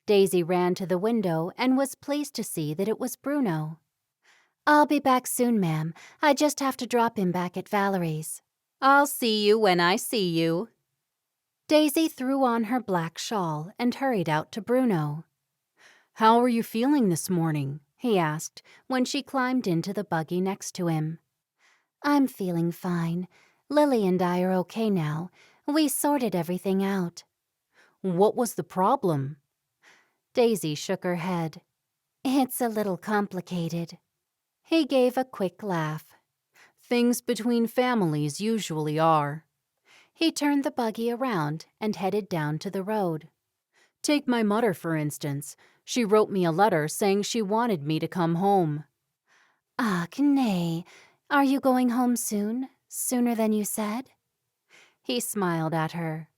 Speaker 1: Daisy ran to the window and was pleased to see that it was Bruno. I'll be back soon, ma'am. I just have to drop him back at Valerie's.
Speaker 3: I'll see you when I see you.
Speaker 1: Daisy threw on her black shawl and hurried out to Bruno.
Speaker 4: How are you feeling this morning?
Speaker 1: He asked when she climbed into the buggy next to him. I'm feeling fine. Lily and I are okay now. We sorted everything out.
Speaker 4: What was the problem?
Speaker 1: Daisy shook her head. It's a little complicated. He gave a quick laugh.
Speaker 4: Things between families usually are.
Speaker 1: He turned the buggy around and headed down to the road.
Speaker 4: Take my mother, for instance. She wrote me a letter saying she wanted me to come home.
Speaker 1: Ach, nay. Are you going home soon? Sooner than you said?
Speaker 3: He smiled at her.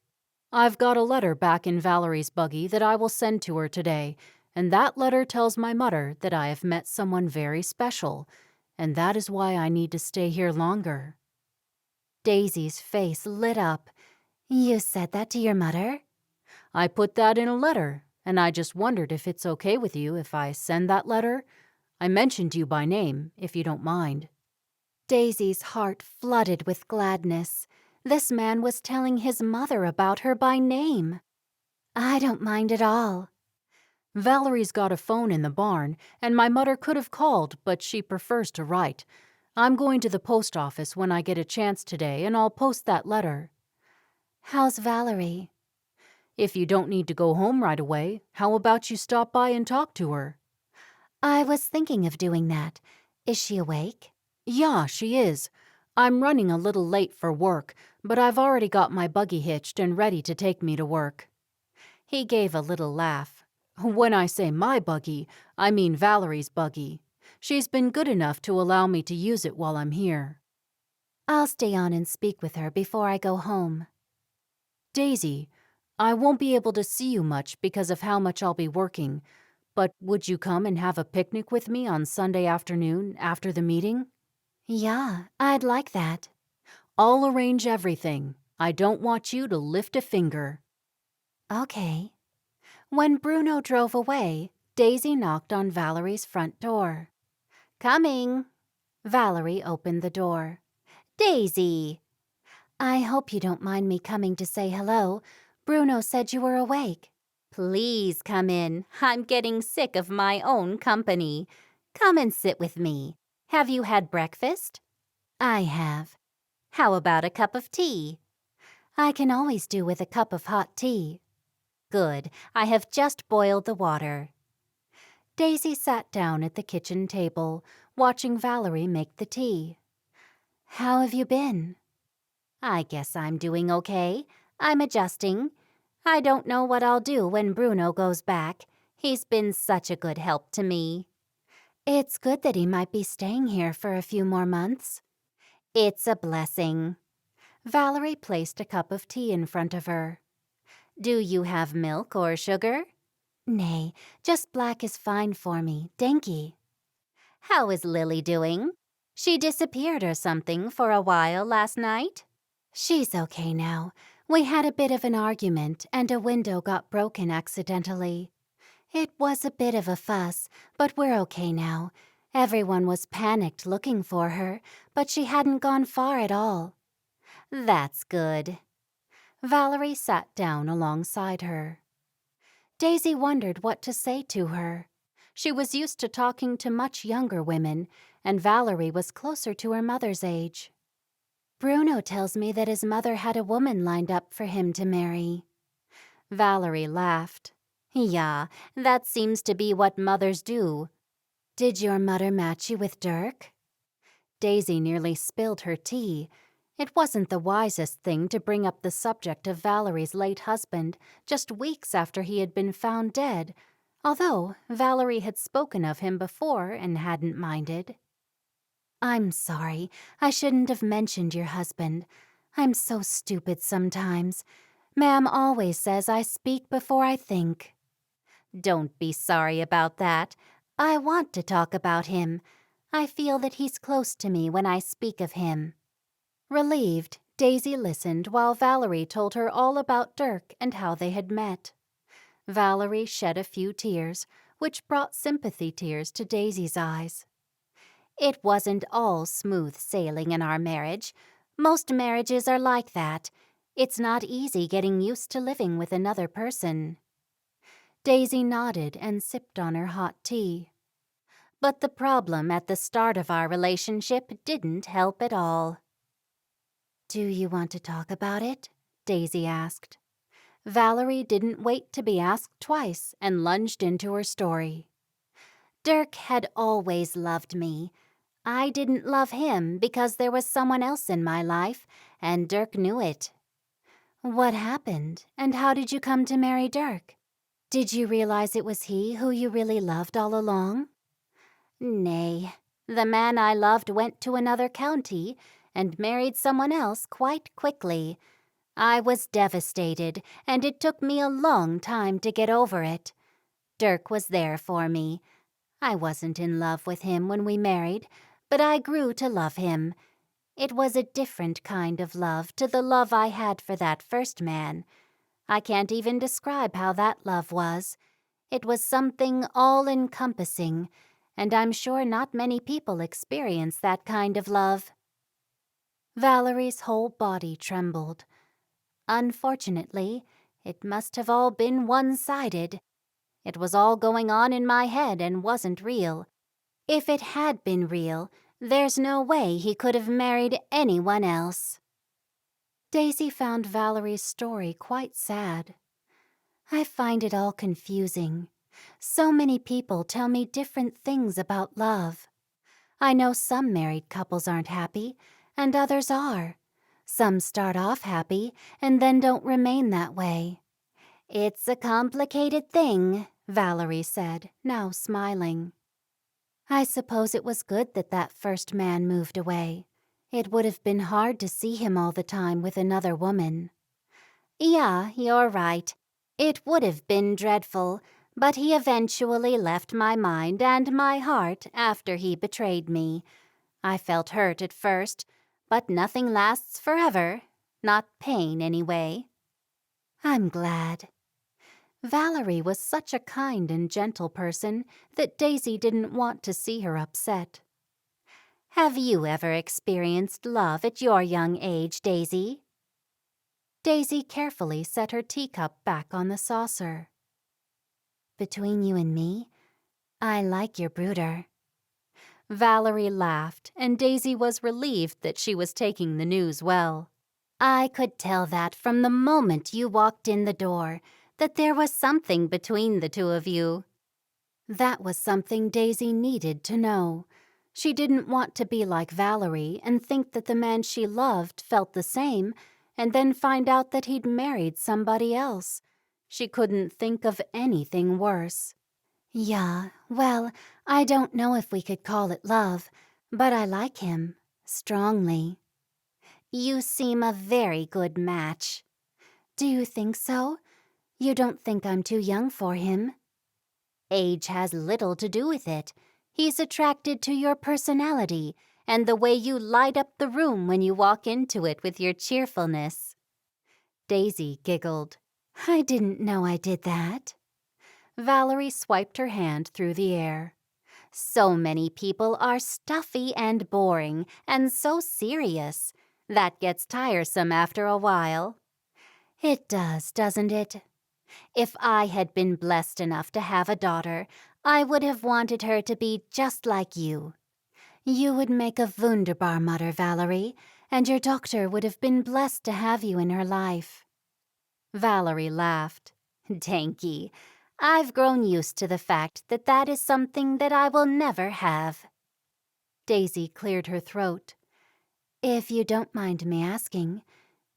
Speaker 4: I've got a letter back in Valerie's buggy that I will send to her today, and that letter tells my mother that I have met someone very special, and that is why I need to stay here longer.
Speaker 1: Daisy's face lit up. You said that to your mother?
Speaker 4: I put that in a letter, and I just wondered if it's okay with you if I send that letter. I mentioned you by name, if you don't mind."
Speaker 3: Daisy's heart flooded with gladness. This man was telling his mother about her by name. "I don't mind at all."
Speaker 4: "Valerie's got a phone in the barn, and my mother could have called, but she prefers to write. I'm going to the post office when I get a chance today, and I'll post that letter."
Speaker 3: "How's Valerie?"
Speaker 4: "If you don't need to go home right away, how about you stop by and talk to her?"
Speaker 3: "I was thinking of doing that. Is she awake?"
Speaker 4: "Yeah, she is. I'm running a little late for work, but I've already got my buggy hitched and ready to take me to work." He gave a little laugh. "When I say my buggy, I mean Valerie's buggy. She's been good enough to allow me to use it while I'm here."
Speaker 3: "I'll stay on and speak with her before I go home."
Speaker 4: "Daisy, I won't be able to see you much because of how much I'll be working, but would you come and have a picnic with me on Sunday afternoon after the meeting?"
Speaker 3: "Yeah, I'd like that."
Speaker 4: "I'll arrange everything. I don't want you to lift a finger."
Speaker 3: "Okay." When Bruno drove away, Daisy knocked on Valerie's front door.
Speaker 2: Coming.
Speaker 3: Valerie opened the door.
Speaker 2: Daisy.
Speaker 3: "I hope you don't mind me coming to say hello. Bruno said you were awake."
Speaker 2: Please come in. I'm getting sick of my own company. Come and sit with me. Have you had breakfast?
Speaker 3: "I have."
Speaker 2: How about a cup of tea?
Speaker 3: "I can always do with a cup of hot tea."
Speaker 2: Good. I have just boiled the water.
Speaker 3: Daisy sat down at the kitchen table, watching Valerie make the tea. "How have you been?"
Speaker 2: I guess I'm doing okay. I'm adjusting. I don't know what I'll do when Bruno goes back. He's been such a good help to me.
Speaker 3: "It's good that he might be staying here for a few more months."
Speaker 2: It's a blessing.
Speaker 3: Valerie placed a cup of tea in front of her.
Speaker 2: Do you have milk or sugar?
Speaker 3: "Nay, just black is fine for me, dainty."
Speaker 2: How is Lily doing? She disappeared or something for a while last night?
Speaker 3: "She's okay now. We had a bit of an argument and a window got broken accidentally. It was a bit of a fuss, but we're okay now. Everyone was panicked looking for her, but she hadn't gone far at all."
Speaker 2: That's good.
Speaker 3: Valerie sat down alongside her. Daisy wondered what to say to her. She was used to talking to much younger women, and Valerie was closer to her mother's age. "Bruno tells me that his mother had a woman lined up for him to marry."
Speaker 2: Valerie laughed. Yeah, that seems to be what mothers do.
Speaker 3: "Did your mother match you with Dirk?"
Speaker 4: Daisy nearly spilled her tea. It wasn't the wisest thing to bring up the subject of Valerie's late husband just weeks after he had been found dead, although Valerie had spoken of him before and hadn't minded.
Speaker 3: "I'm sorry. I shouldn't have mentioned your husband. I'm so stupid sometimes. Ma'am always says I speak before I think."
Speaker 2: Don't be sorry about that.
Speaker 3: "I want to talk about him. I feel that he's close to me when I speak of him."
Speaker 4: Relieved, Daisy listened while Valerie told her all about Dirk and how they had met. Valerie shed a few tears, which brought sympathy tears to Daisy's eyes.
Speaker 2: It wasn't all smooth sailing in our marriage. Most marriages are like that. It's not easy getting used to living with another person.
Speaker 4: Daisy nodded and sipped on her hot tea.
Speaker 2: But the problem at the start of our relationship didn't help at all.
Speaker 3: "Do you want to talk about it?" Daisy asked.
Speaker 4: Valerie didn't wait to be asked twice and lunged into her story.
Speaker 2: Dirk had always loved me. I didn't love him because there was someone else in my life, and Dirk knew it.
Speaker 3: "What happened, and how did you come to marry Dirk? Did you realize it was he who you really loved all along?"
Speaker 2: Nay, the man I loved went to another county and married someone else quite quickly. I was devastated, and it took me a long time to get over it. Dirk was there for me. I wasn't in love with him when we married, but I grew to love him. It was a different kind of love to the love I had for that first man.
Speaker 3: I can't even describe how that love was. It was something all-encompassing, and I'm sure not many people experience that kind of love." Valerie's whole body trembled. Unfortunately, it must have all been one-sided. It was all going on in my head and wasn't real. If it had been real, there's no way he could have married anyone else. Daisy found Valerie's story quite sad. "I find it all confusing. So many people tell me different things about love. I know some married couples aren't happy, and others are. Some start off happy and then don't remain that way." "It's a complicated thing," Valerie said, now smiling. "I suppose it was good that that first man moved away. It would have been hard to see him all the time with another woman." "Yeah, you're right. It would have been dreadful, but he eventually left my mind and my heart after he betrayed me. I felt hurt at first, but nothing lasts forever. Not pain, anyway." "I'm glad." Valerie was such a kind and gentle person that Daisy didn't want to see her upset.
Speaker 2: "Have you ever experienced love at your young age, Daisy?"
Speaker 3: Daisy carefully set her teacup back on the saucer. "Between you and me, I like your brooder."
Speaker 2: Valerie laughed, and Daisy was relieved that she was taking the news well.
Speaker 3: "I could tell that from the moment you walked in the door, that there was something between the two of you." That was something Daisy needed to know. She didn't want to be like Valerie and think that the man she loved felt the same, and then find out that he'd married somebody else. She couldn't think of anything worse. "Yeah, well, I don't know if we could call it love, but I like him, strongly."
Speaker 2: "You seem a very good match."
Speaker 3: "Do you think so? You don't think I'm too young for him?"
Speaker 2: "Age has little to do with it. He's attracted to your personality and the way you light up the room when you walk into it with your cheerfulness." Daisy giggled.
Speaker 3: "I didn't know I did that."
Speaker 2: Valerie swiped her hand through the air. "So many people are stuffy and boring and so serious. That gets tiresome after a while."
Speaker 3: "It does, doesn't it?"
Speaker 2: "If I had been blessed enough to have a daughter, I would have wanted her to be just like you."
Speaker 3: "You would make a wunderbar mother, Valerie, and your doctor would have been blessed to have you in her life."
Speaker 2: Valerie laughed. "Danky, I've grown used to the fact that that is something that I will never have."
Speaker 3: Daisy cleared her throat. "If you don't mind me asking,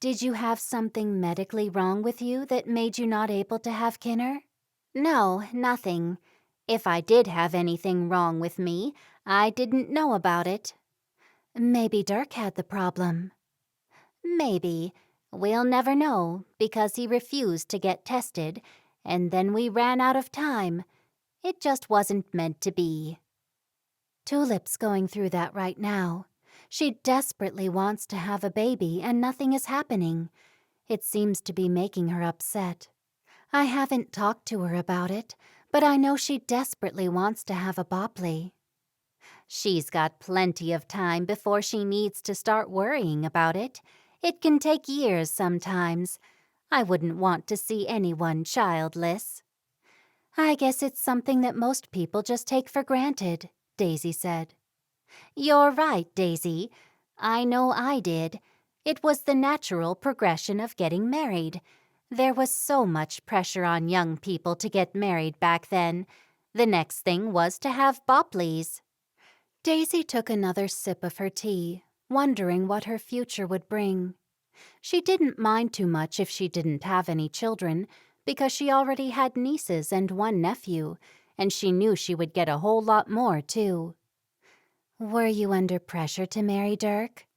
Speaker 3: did you have something medically wrong with you that made you not able to have kinner?"
Speaker 2: "No, nothing. If I did have anything wrong with me, I didn't know about it."
Speaker 3: "Maybe Dirk had the problem."
Speaker 2: "Maybe. We'll never know, because he refused to get tested, and then we ran out of time. It just wasn't meant to be."
Speaker 3: "Tulip's going through that right now. She desperately wants to have a baby and nothing is happening. It seems to be making her upset. I haven't talked to her about it, but I know she desperately wants to have a Bopley."
Speaker 2: "She's got plenty of time before she needs to start worrying about it. It can take years sometimes. I wouldn't want to see anyone childless."
Speaker 3: "I guess it's something that most people just take for granted," Daisy said.
Speaker 2: "You're right, Daisy. I know I did. It was the natural progression of getting married. There was so much pressure on young people to get married back then. The next thing was to have Bopleys."
Speaker 3: Daisy took another sip of her tea, wondering what her future would bring. She didn't mind too much if she didn't have any children, because she already had nieces and one nephew, and she knew she would get a whole lot more, too. "Were you under pressure to marry Dirk?"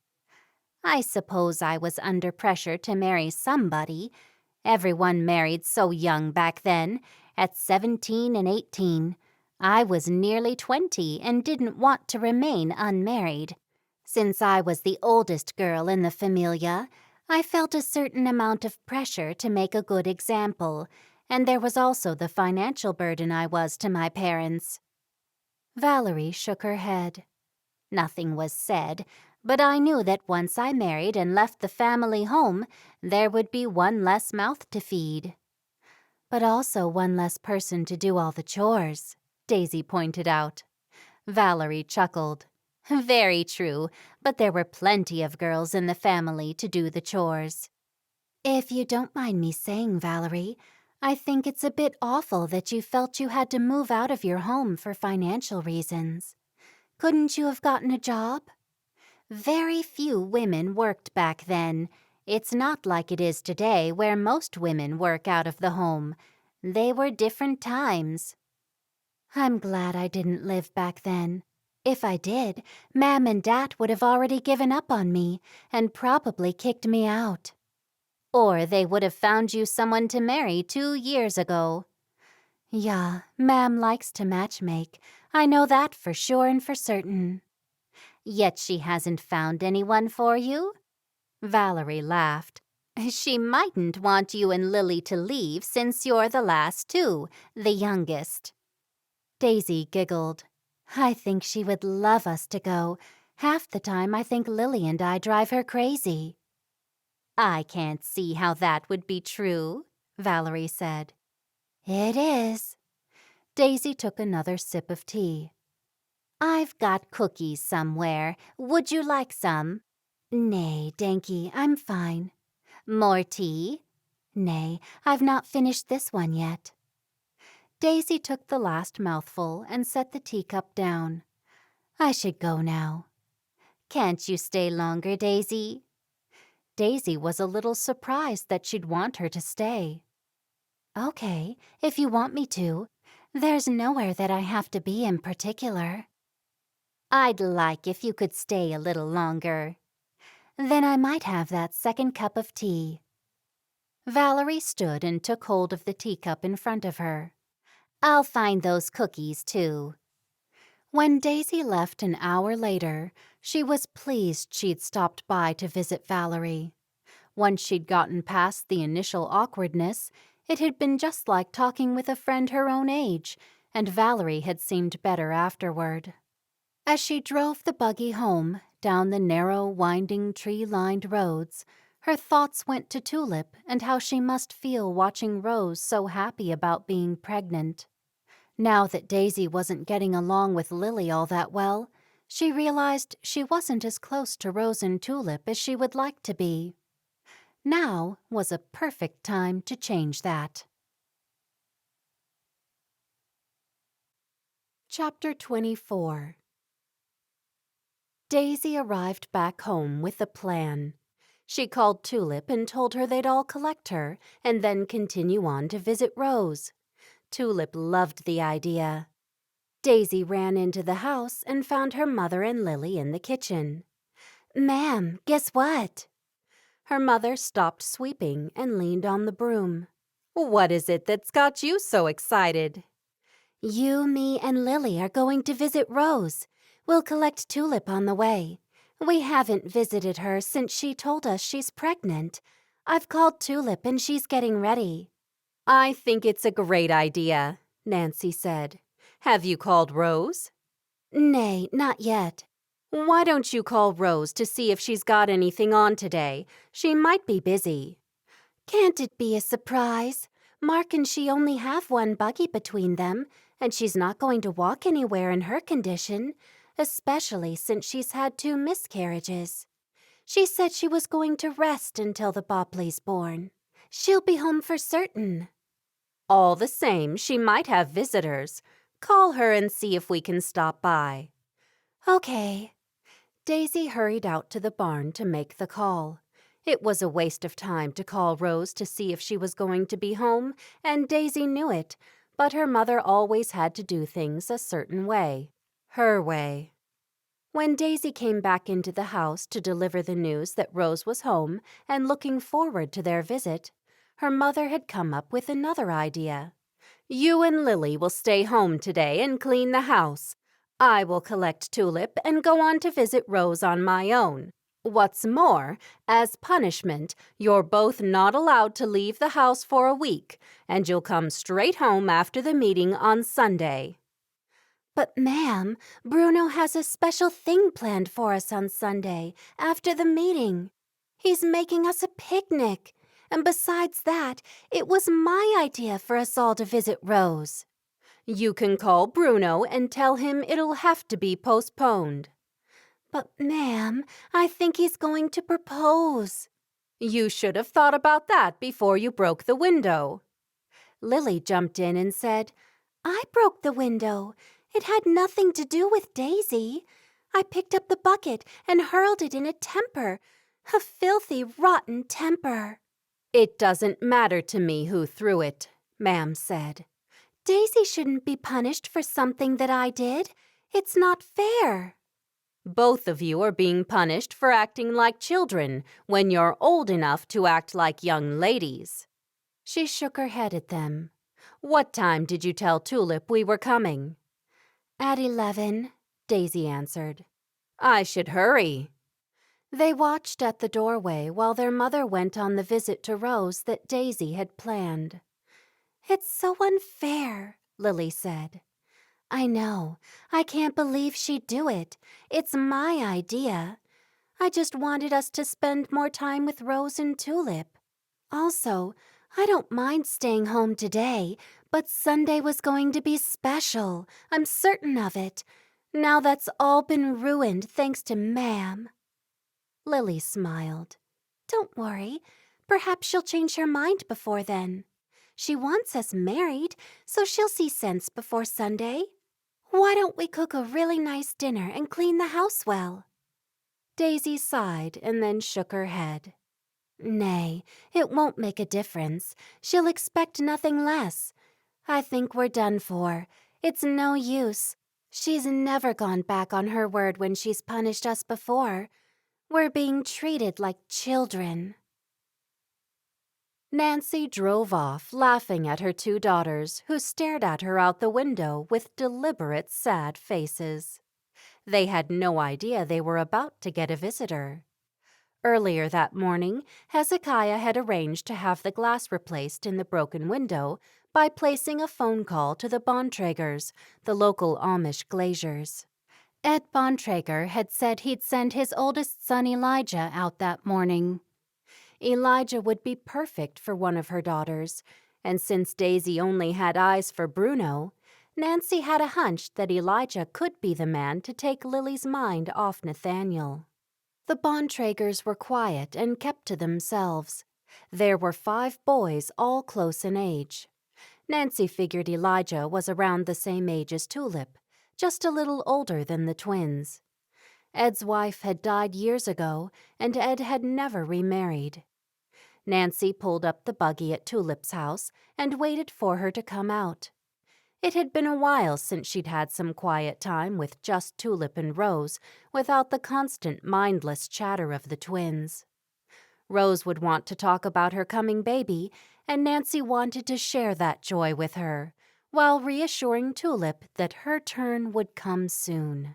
Speaker 2: "I suppose I was under pressure to marry somebody. Everyone married so young back then, at 17 and 18. I was nearly 20 and didn't want to remain unmarried. Since I was the oldest girl in the familia,
Speaker 3: I felt a certain amount of pressure to make a good example, and there was also the financial burden I was to my parents."
Speaker 1: Valerie shook her head.
Speaker 3: Nothing was said, but I knew that once I married and left the family home, there would be one less mouth to feed.
Speaker 1: But also one less person to do all the chores, Daisy pointed out.
Speaker 3: Valerie chuckled. Very true, but there were plenty of girls in the family to do the chores.
Speaker 1: If you don't mind me saying, Valerie, I think it's a bit awful that you felt you had to move out of your home for financial reasons. Couldn't you have gotten a job?
Speaker 3: Very few women worked back then. It's not like it is today where most women work out of the home. They were different times.
Speaker 1: I'm glad I didn't live back then. If I did, Ma'am and Dad would have already given up on me and probably kicked me out.
Speaker 3: Or they would have found you someone to marry 2 years ago.
Speaker 1: Yeah, Ma'am likes to matchmake. I know that for sure and for certain.
Speaker 3: Yet she hasn't found anyone for you? Valerie laughed. She mightn't want you and Lily to leave since you're the last two, the youngest.
Speaker 1: Daisy giggled. I think she would love us to go. Half the time I think Lily and I drive her crazy.
Speaker 3: I can't see how that would be true, Valerie said.
Speaker 1: It is.
Speaker 3: Daisy took another sip of tea. I've got cookies somewhere. Would you like some?
Speaker 1: Nay, Danky, I'm fine.
Speaker 3: More tea?
Speaker 1: Nay, I've not finished this one yet.
Speaker 3: Daisy took the last mouthful and set the teacup down.
Speaker 1: I should go now.
Speaker 3: Can't you stay longer, Daisy? Daisy was a little surprised that she'd want her to stay.
Speaker 1: Okay, if you want me to. There's nowhere that I have to be in particular.
Speaker 3: I'd like if you could stay a little longer.
Speaker 1: Then I might have that second cup of tea.
Speaker 3: Valerie stood and took hold of the teacup in front of her. I'll find those cookies, too.
Speaker 1: When Daisy left an hour later, she was pleased she'd stopped by to visit Valerie. Once she'd gotten past the initial awkwardness, it had been just like talking with a friend her own age, and Valerie had seemed better afterward. As she drove the buggy home, down the narrow, winding, tree-lined roads, her thoughts went to Tulip and how she must feel watching Rose so happy about being pregnant. Now that Daisy wasn't getting along with Lily all that well, she realized she wasn't as close to Rose and Tulip as she would like to be. Now was a perfect time to change that. Chapter 24. Daisy arrived back home with a plan. She called Tulip and told her they'd all collect her and then continue on to visit Rose. Tulip loved the idea. Daisy ran into the house and found her mother and Lily in the kitchen. "Ma'am, guess what?"
Speaker 3: Her mother stopped sweeping and leaned on the broom. "What is it that's got you so excited?"
Speaker 1: "You, me, and Lily are going to visit Rose. We'll collect Tulip on the way. We haven't visited her since she told us she's pregnant. I've called Tulip and she's getting ready."
Speaker 3: "I think it's a great idea," Nancy said. "Have you called Rose?"
Speaker 1: "Nay, not yet."
Speaker 3: "Why don't you call Rose to see if she's got anything on today? She might be busy."
Speaker 1: "Can't it be a surprise? Mark and she only have one buggy between them, and she's not going to walk anywhere in her condition, especially since she's had 2 miscarriages. She said she was going to rest until the Bopley's born. She'll be home for certain."
Speaker 3: "All the same, she might have visitors. Call her and see if we can stop by."
Speaker 1: "Okay."
Speaker 3: Daisy hurried out to the barn to make the call. It was a waste of time to call Rose to see if she was going to be home, and Daisy knew it, but her mother always had to do things a certain way. Her way. When Daisy came back into the house to deliver the news that Rose was home and looking forward to their visit, her mother had come up with another idea. "You and Lily will stay home today and clean the house. I will collect Tulip and go on to visit Rose on my own.
Speaker 2: What's more, as punishment, you're both not allowed to leave the house for a week, and you'll come straight home after the meeting on Sunday."
Speaker 3: "But, ma'am, Bruno has a special thing planned for us on Sunday, after the meeting. He's making us a picnic. And besides that, it was my idea for us all to visit Rose."
Speaker 2: "You can call Bruno and tell him it'll have to be postponed."
Speaker 3: "But, ma'am, I think he's going to propose."
Speaker 2: "You should have thought about that before you broke the window."
Speaker 3: Lily jumped in and said, "I broke the window. It had nothing to do with Daisy. I picked up the bucket and hurled it in a temper. A filthy, rotten temper."
Speaker 2: "It doesn't matter to me who threw it," Ma'am said.
Speaker 3: "Daisy shouldn't be punished for something that I did. It's not fair."
Speaker 2: "Both of you are being punished for acting like children when you're old enough to act like young ladies."
Speaker 3: She shook her head at them.
Speaker 2: "What time did you tell Tulip we were coming?"
Speaker 3: "At 11,
Speaker 2: Daisy answered. "I should hurry."
Speaker 3: They watched at the doorway while their mother went on the visit to Rose that Daisy had planned. "It's so unfair," Lily said. "I know. I can't believe she'd do it. It's my idea. I just wanted us to spend more time with Rose and Tulip. Also, I don't mind staying home today, but Sunday was going to be special. I'm certain of it. Now that's all been ruined thanks to Ma'am." Lily smiled. "Don't worry. Perhaps she'll change her mind before then. She wants us married, so she'll see sense before Sunday. Why don't we cook a really nice dinner and clean the house well?"
Speaker 2: Daisy sighed and then shook her head.
Speaker 3: "Nay, it won't make a difference. She'll expect nothing less. I think we're done for. It's no use. She's never gone back on her word when she's punished us before. We're being treated like children."
Speaker 2: Nancy drove off, laughing at her two daughters, who stared at her out the window with deliberate, sad faces. They had no idea they were about to get a visitor. Earlier that morning, Hezekiah had arranged to have the glass replaced in the broken window by placing a phone call to the Bontraegers, the local Amish glaziers.
Speaker 3: Ed Bontrager had said he'd send his oldest son Elijah out that morning.
Speaker 2: Elijah would be perfect for one of her daughters, and since Daisy only had eyes for Bruno, Nancy had a hunch that Elijah could be the man to take Lily's mind off Nathaniel.
Speaker 3: The Bontraegers were quiet and kept to themselves.
Speaker 2: There were 5 boys, all close in age. Nancy figured Elijah was around the same age as Tulip, just a little older than the twins. Ed's wife had died years ago, and Ed had never remarried. Nancy pulled up the buggy at Tulip's house and waited for her to come out. It had been a while since she'd had some quiet time with just Tulip and Rose without the constant mindless chatter of the twins. Rose would want to talk about her coming baby, and Nancy wanted to share that joy with her, while reassuring Tulip that her turn would come soon.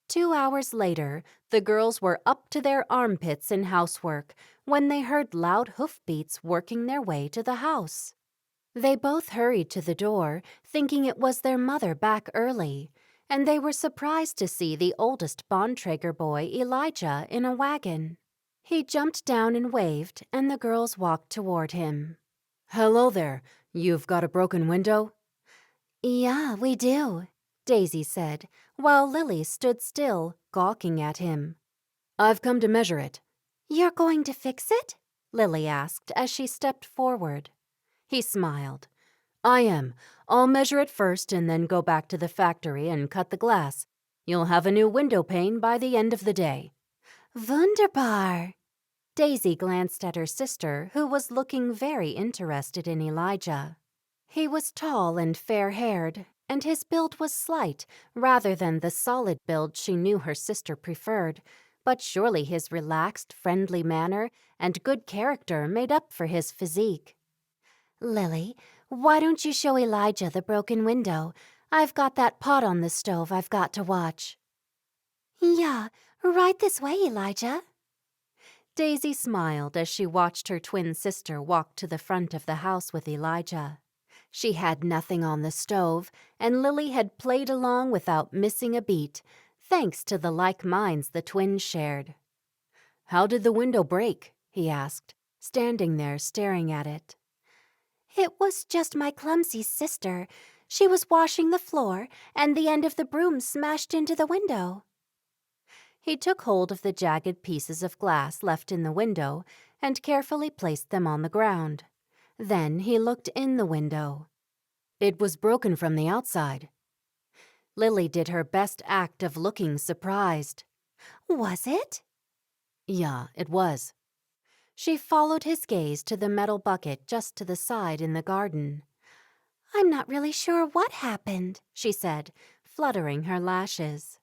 Speaker 2: 2 hours later, the girls were up to their armpits in housework when they heard loud hoofbeats working their way to the house. They both hurried to the door, thinking it was their mother back early, and they were surprised to see the oldest Bontrager boy, Elijah, in a wagon. He jumped down and waved, and the girls walked toward him.
Speaker 4: "Hello there. You've got a broken window?"
Speaker 3: "Yeah, we do,"
Speaker 2: Daisy said, while Lily stood still, gawking at him.
Speaker 4: "I've come to measure it."
Speaker 3: "You're going to fix it?"
Speaker 2: Lily asked as she stepped forward. He smiled.
Speaker 4: "I am. I'll measure it first and then go back to the factory and cut the glass. You'll have a new window pane by the end of the day."
Speaker 3: "Wunderbar."
Speaker 2: Daisy glanced at her sister, who was looking very interested in Elijah. He was tall and fair-haired, and his build was slight rather than the solid build she knew her sister preferred, but surely his relaxed, friendly manner and good character made up for his physique.
Speaker 3: "Lily, why don't you show Elijah the broken window? I've got that pot on the stove I've got to watch." "Yeah, Right this way, Elijah.
Speaker 2: Daisy smiled as she watched her twin sister walk to the front of the house with Elijah. She had nothing on the stove, and Lily had played along without missing a beat, thanks to the like minds the twins shared. "How did the window break?" he asked, standing there staring at it.
Speaker 3: It was just my clumsy sister. She was washing the floor, and the end of the broom smashed into the window.
Speaker 2: He took hold of the jagged pieces of glass left in the window and carefully placed them on the ground. Then he looked in the window. It was broken from the outside. Lily did her best act of looking surprised.
Speaker 3: Was it?
Speaker 2: Yeah, it was. She followed his gaze to the metal bucket just to the side in the garden.
Speaker 3: I'm not really sure what happened,
Speaker 2: she said, fluttering her lashes.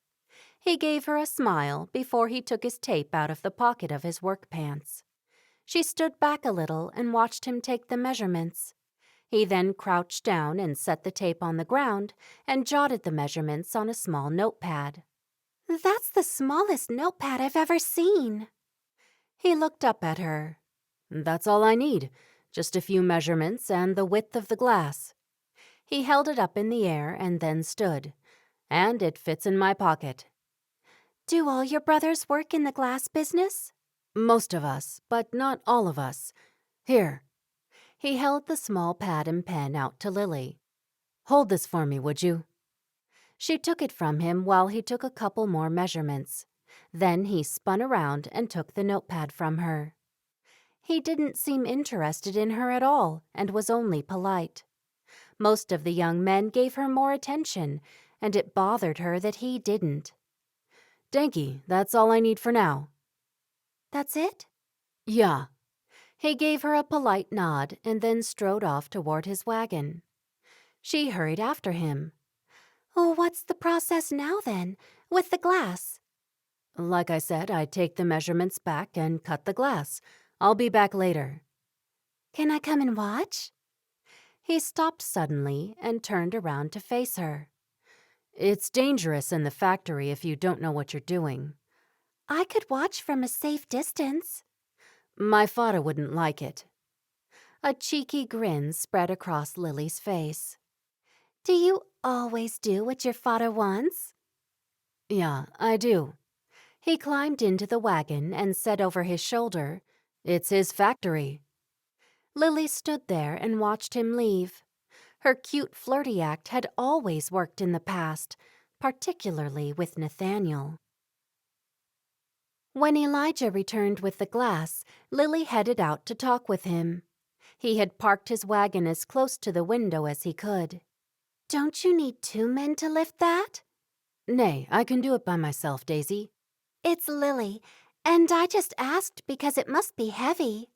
Speaker 2: He gave her a smile before he took his tape out of the pocket of his work pants. She stood back a little and watched him take the measurements. He then crouched down and set the tape on the ground and jotted the measurements on a small notepad.
Speaker 3: That's the smallest notepad I've ever seen.
Speaker 2: He looked up at her. That's all I need, just a few measurements and the width of the glass. He held it up in the air and then stood. And it fits in my pocket.
Speaker 3: Do all your brothers work in the glass business?
Speaker 2: Most of us, but not all of us. Here. He held the small pad and pen out to Lily. Hold this for me, would you? She took it from him while he took a couple more measurements. Then he spun around and took the notepad from her. He didn't seem interested in her at all and was only polite. Most of the young men gave her more attention, and it bothered her that he didn't. Danky, that's all I need for now.
Speaker 3: That's it?
Speaker 2: Yeah. He gave her a polite nod and then strode off toward his wagon. She hurried after him.
Speaker 3: Oh, what's the process now then, with the glass?
Speaker 2: Like I said, I take the measurements back and cut the glass. I'll be back later.
Speaker 3: Can I come and watch?
Speaker 2: He stopped suddenly and turned around to face her. It's dangerous in the factory if you don't know what you're doing.
Speaker 3: I could watch from a safe distance.
Speaker 2: My father wouldn't like it. A cheeky grin spread across Lily's face.
Speaker 3: Do you always do what your father wants?
Speaker 2: Yeah, I do. He climbed into the wagon and said over his shoulder, It's his factory. Lily stood there and watched him leave. Her cute flirty act had always worked in the past, particularly with Nathaniel. When Elijah returned with the glass, Lily headed out to talk with him. He had parked his wagon as close to the window as he could.
Speaker 3: Don't you need 2 men to lift that?
Speaker 2: Nay, I can do it by myself, Daisy.
Speaker 3: It's Lily, and I just asked because it must be heavy.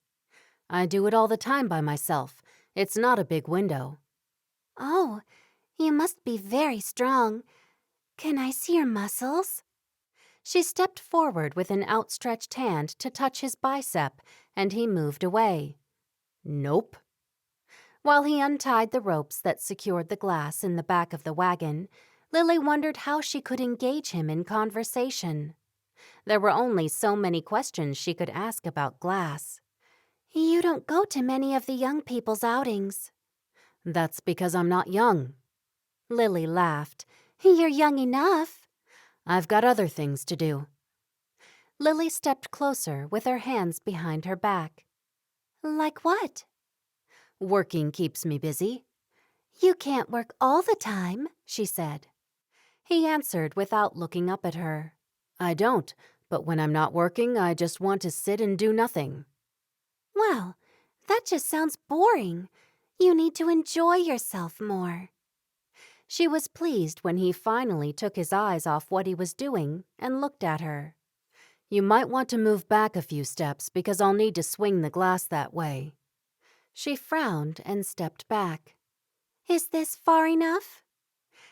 Speaker 2: I do it all the time by myself. It's not a big window.
Speaker 3: Oh, you must be very strong. Can I see your muscles?
Speaker 2: She stepped forward with an outstretched hand to touch his bicep, and he moved away. Nope. While he untied the ropes that secured the glass in the back of the wagon, Lily wondered how she could engage him in conversation. There were only so many questions she could ask about glass.
Speaker 3: You don't go to many of the young people's outings.
Speaker 2: That's because I'm not young. Lily laughed.
Speaker 3: You're young enough.
Speaker 2: I've got other things to do. Lily stepped closer with her hands behind her back.
Speaker 3: Like what?
Speaker 2: Working keeps me busy.
Speaker 3: You can't work all the time, she said.
Speaker 2: He answered without looking up at her. I don't, but when I'm not working, I just want to sit and do nothing.
Speaker 3: Well, that just sounds boring. You need to enjoy yourself more.
Speaker 2: She was pleased when he finally took his eyes off what he was doing and looked at her. You might want to move back a few steps because I'll need to swing the glass that way. She frowned and stepped back.
Speaker 3: Is this far enough?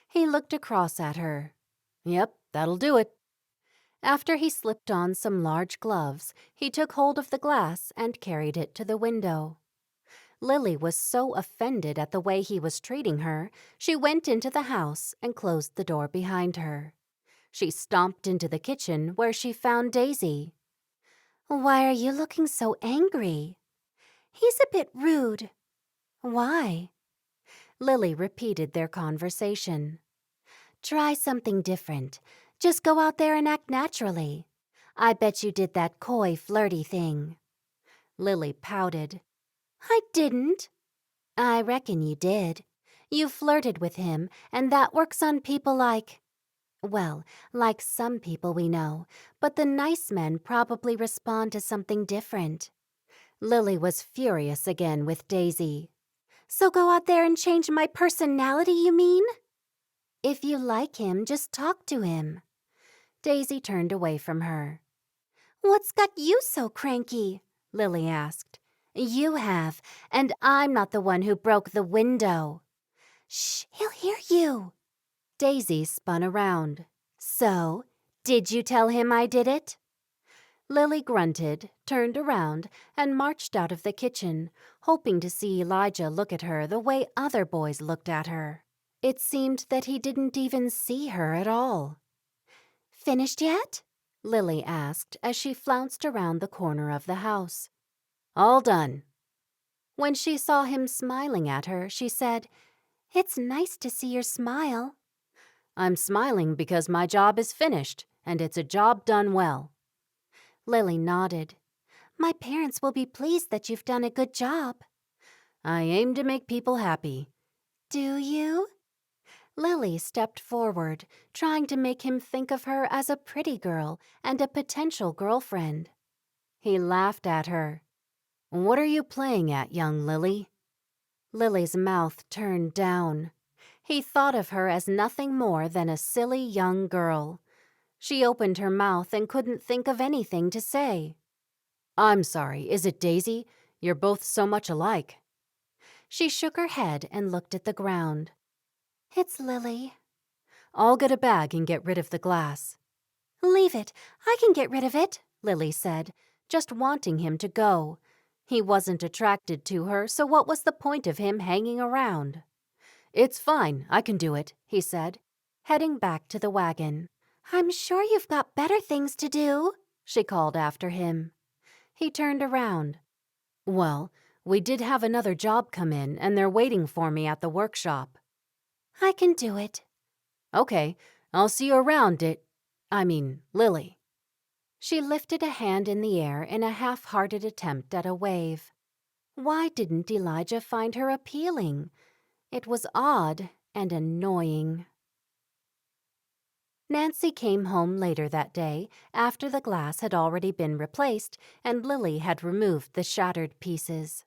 Speaker 2: He looked across at her. Yep, that'll do it. After he slipped on some large gloves, he took hold of the glass and carried it to the window. Lily was so offended at the way he was treating her, she went into the house and closed the door behind her.
Speaker 1: She stomped into the kitchen where she found Daisy.
Speaker 3: Why are you looking so angry? He's a bit rude. Why?
Speaker 1: Lily repeated their conversation.
Speaker 3: Try something different. Just go out there and act naturally. I bet you did that coy, flirty thing.
Speaker 1: Lily pouted.
Speaker 3: I didn't. I reckon you did. You flirted with him, and that works on people like some people we know, but the nice men probably respond to something different.
Speaker 1: Lily was furious again with Daisy.
Speaker 3: So go out there and change my personality, you mean? If you like him, just talk to him.
Speaker 1: Daisy turned away from her.
Speaker 3: What's got you so cranky? Lily asked. You have, and I'm not the one who broke the window. Shh, he'll hear you.
Speaker 1: Daisy spun around.
Speaker 3: So, did you tell him I did it?
Speaker 1: Lily grunted, turned around, and marched out of the kitchen, hoping to see Elijah look at her the way other boys looked at her. It seemed that he didn't even see her at all.
Speaker 3: Finished yet?
Speaker 1: Lily asked as she flounced around the corner of the house. All done. When she saw him smiling at her, she said,
Speaker 3: It's nice to see your smile.
Speaker 1: I'm smiling because my job is finished, and it's a job done well.
Speaker 3: Lily nodded. My parents will be pleased that you've done a good job.
Speaker 1: I aim to make people happy.
Speaker 3: Do you?
Speaker 1: Lily stepped forward, trying to make him think of her as a pretty girl and a potential girlfriend. He laughed at her. What are you playing at, young Lily? Lily's mouth turned down. He thought of her as nothing more than a silly young girl. She opened her mouth and couldn't think of anything to say. I'm sorry, is it Daisy? You're both so much alike. She shook her head and looked at the ground.
Speaker 3: It's Lily.
Speaker 1: I'll get a bag and get rid of the glass.
Speaker 3: Leave it. I can get rid of it,
Speaker 1: Lily said, just wanting him to go. He wasn't attracted to her, so what was the point of him hanging around? It's fine, I can do it, he said, heading back to the wagon.
Speaker 3: I'm sure you've got better things to do,
Speaker 1: she called after him. He turned around. Well, we did have another job come in, and they're waiting for me at the workshop.
Speaker 3: I can do it.
Speaker 1: Okay, I'll see you around Lily. She lifted a hand in the air in a half-hearted attempt at a wave. Why didn't Elijah find her appealing? It was odd and annoying. Nancy came home later that day, after the glass had already been replaced and Lily had removed the shattered pieces.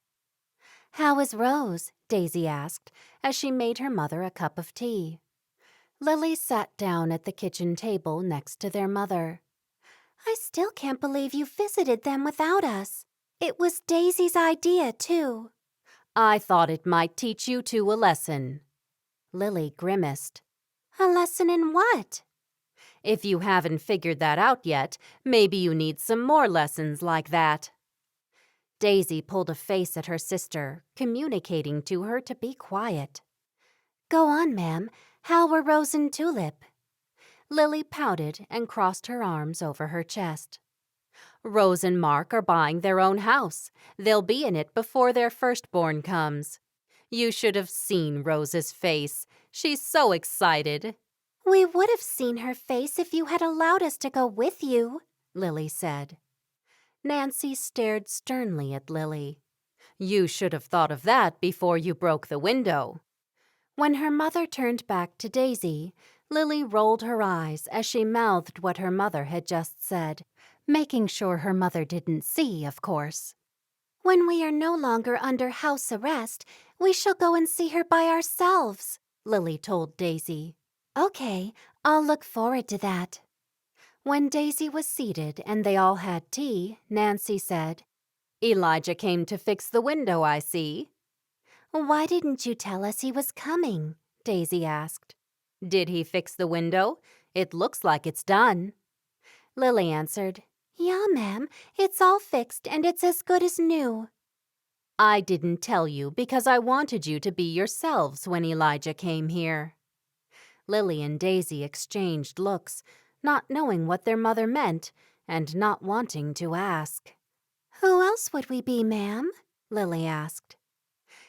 Speaker 3: How is Rose?
Speaker 1: Daisy asked, as she made her mother a cup of tea. Lily sat down at the kitchen table next to their mother.
Speaker 3: I still can't believe you visited them without us. It was Daisy's idea, too.
Speaker 1: I thought it might teach you two a lesson. Lily grimaced.
Speaker 3: A lesson in what?
Speaker 1: If you haven't figured that out yet, maybe you need some more lessons like that. Daisy pulled a face at her sister, communicating to her to be quiet.
Speaker 3: Go on, ma'am. How were Rose and Tulip?
Speaker 1: Lily pouted and crossed her arms over her chest. Rose and Mark are buying their own house. They'll be in it before their firstborn comes. You should have seen Rose's face. She's so excited.
Speaker 3: We would have seen her face if you had allowed us to go with you,
Speaker 1: Lily said. Nancy stared sternly at Lily. You should have thought of that before you broke the window. When her mother turned back to Daisy, Lily rolled her eyes as she mouthed what her mother had just said, making sure her mother didn't see, of course.
Speaker 3: When we are no longer under house arrest, we shall go and see her by ourselves,
Speaker 1: Lily told Daisy.
Speaker 3: Okay, I'll look forward to that.
Speaker 1: When Daisy was seated and they all had tea, Nancy said, Elijah came to fix the window, I see.
Speaker 3: Why didn't you tell us he was coming?
Speaker 1: Daisy asked. Did he fix the window? It looks like it's done. Lily answered,
Speaker 3: Yeah, ma'am, it's all fixed and it's as good as new.
Speaker 1: I didn't tell you because I wanted you to be yourselves when Elijah came here. Lily and Daisy exchanged looks. not knowing what their mother meant and not wanting to ask.
Speaker 3: "Who else would we be, ma'am?" Lily asked.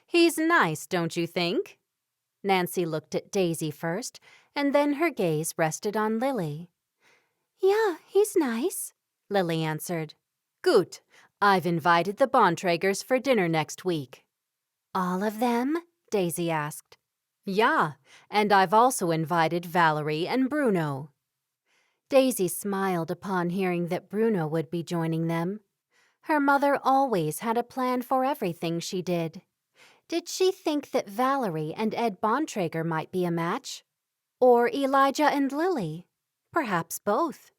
Speaker 1: "He's nice, don't you think?" Nancy looked at Daisy first, and then her gaze rested on Lily.
Speaker 3: "Yeah, he's nice,"
Speaker 1: Lily answered. "Good. I've invited the Bontraggers for dinner next week."
Speaker 3: "All of them?"
Speaker 1: Daisy asked. "Yeah, and I've also invited Valerie and Bruno." Daisy smiled upon hearing that Bruno would be joining them. Her mother always had a plan for everything she did. Did she think that Valerie and Ed Bontrager might be a match? Or Elijah and Lily? Perhaps both.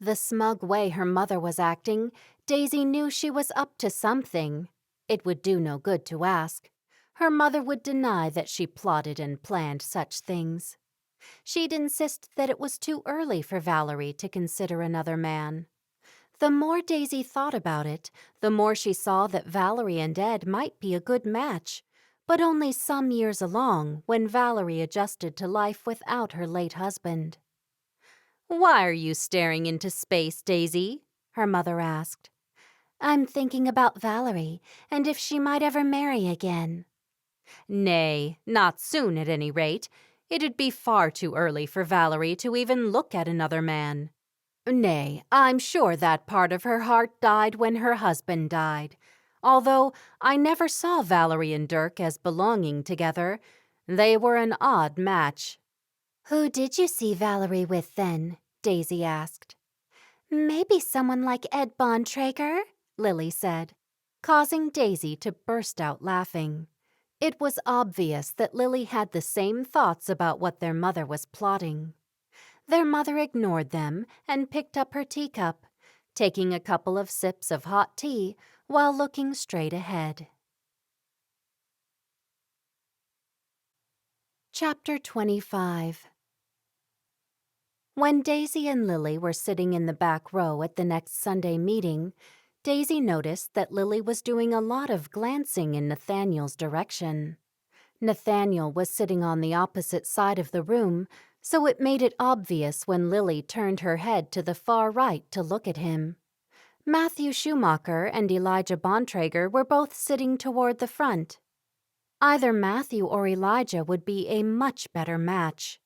Speaker 1: The smug way her mother was acting, Daisy knew she was up to something. It would do no good to ask. Her mother would deny that she plotted and planned such things. She'd insist that it was too early for Valerie to consider another man. The more Daisy thought about it, the more she saw that Valerie and Ed might be a good match, but only some years along when Valerie adjusted to life without her late husband. "Why are you staring into space, Daisy?" her mother asked.
Speaker 3: "I'm thinking about Valerie and if she might ever marry again."
Speaker 1: "Nay, not soon at any rate. It'd be far too early for Valerie to even look at another man. Nay, I'm sure that part of her heart died when her husband died. Although I never saw Valerie and Dirk as belonging together. They were an odd match."
Speaker 3: "Who did you see Valerie with then?" Daisy asked. "Maybe someone like Ed Bontrager,"
Speaker 1: Lily said, causing Daisy to burst out laughing. It was obvious that Lily had the same thoughts about what their mother was plotting. Their mother ignored them and picked up her teacup, taking a couple of sips of hot tea while looking straight ahead. Chapter 25. When Daisy and Lily were sitting in the back row at the next Sunday meeting, Daisy noticed that Lily was doing a lot of glancing in Nathaniel's direction. Nathaniel was sitting on the opposite side of the room, so it made it obvious when Lily turned her head to the far right to look at him. Matthew Schumacher and Elijah Bontrager were both sitting toward the front. Either Matthew or Elijah would be a much better match.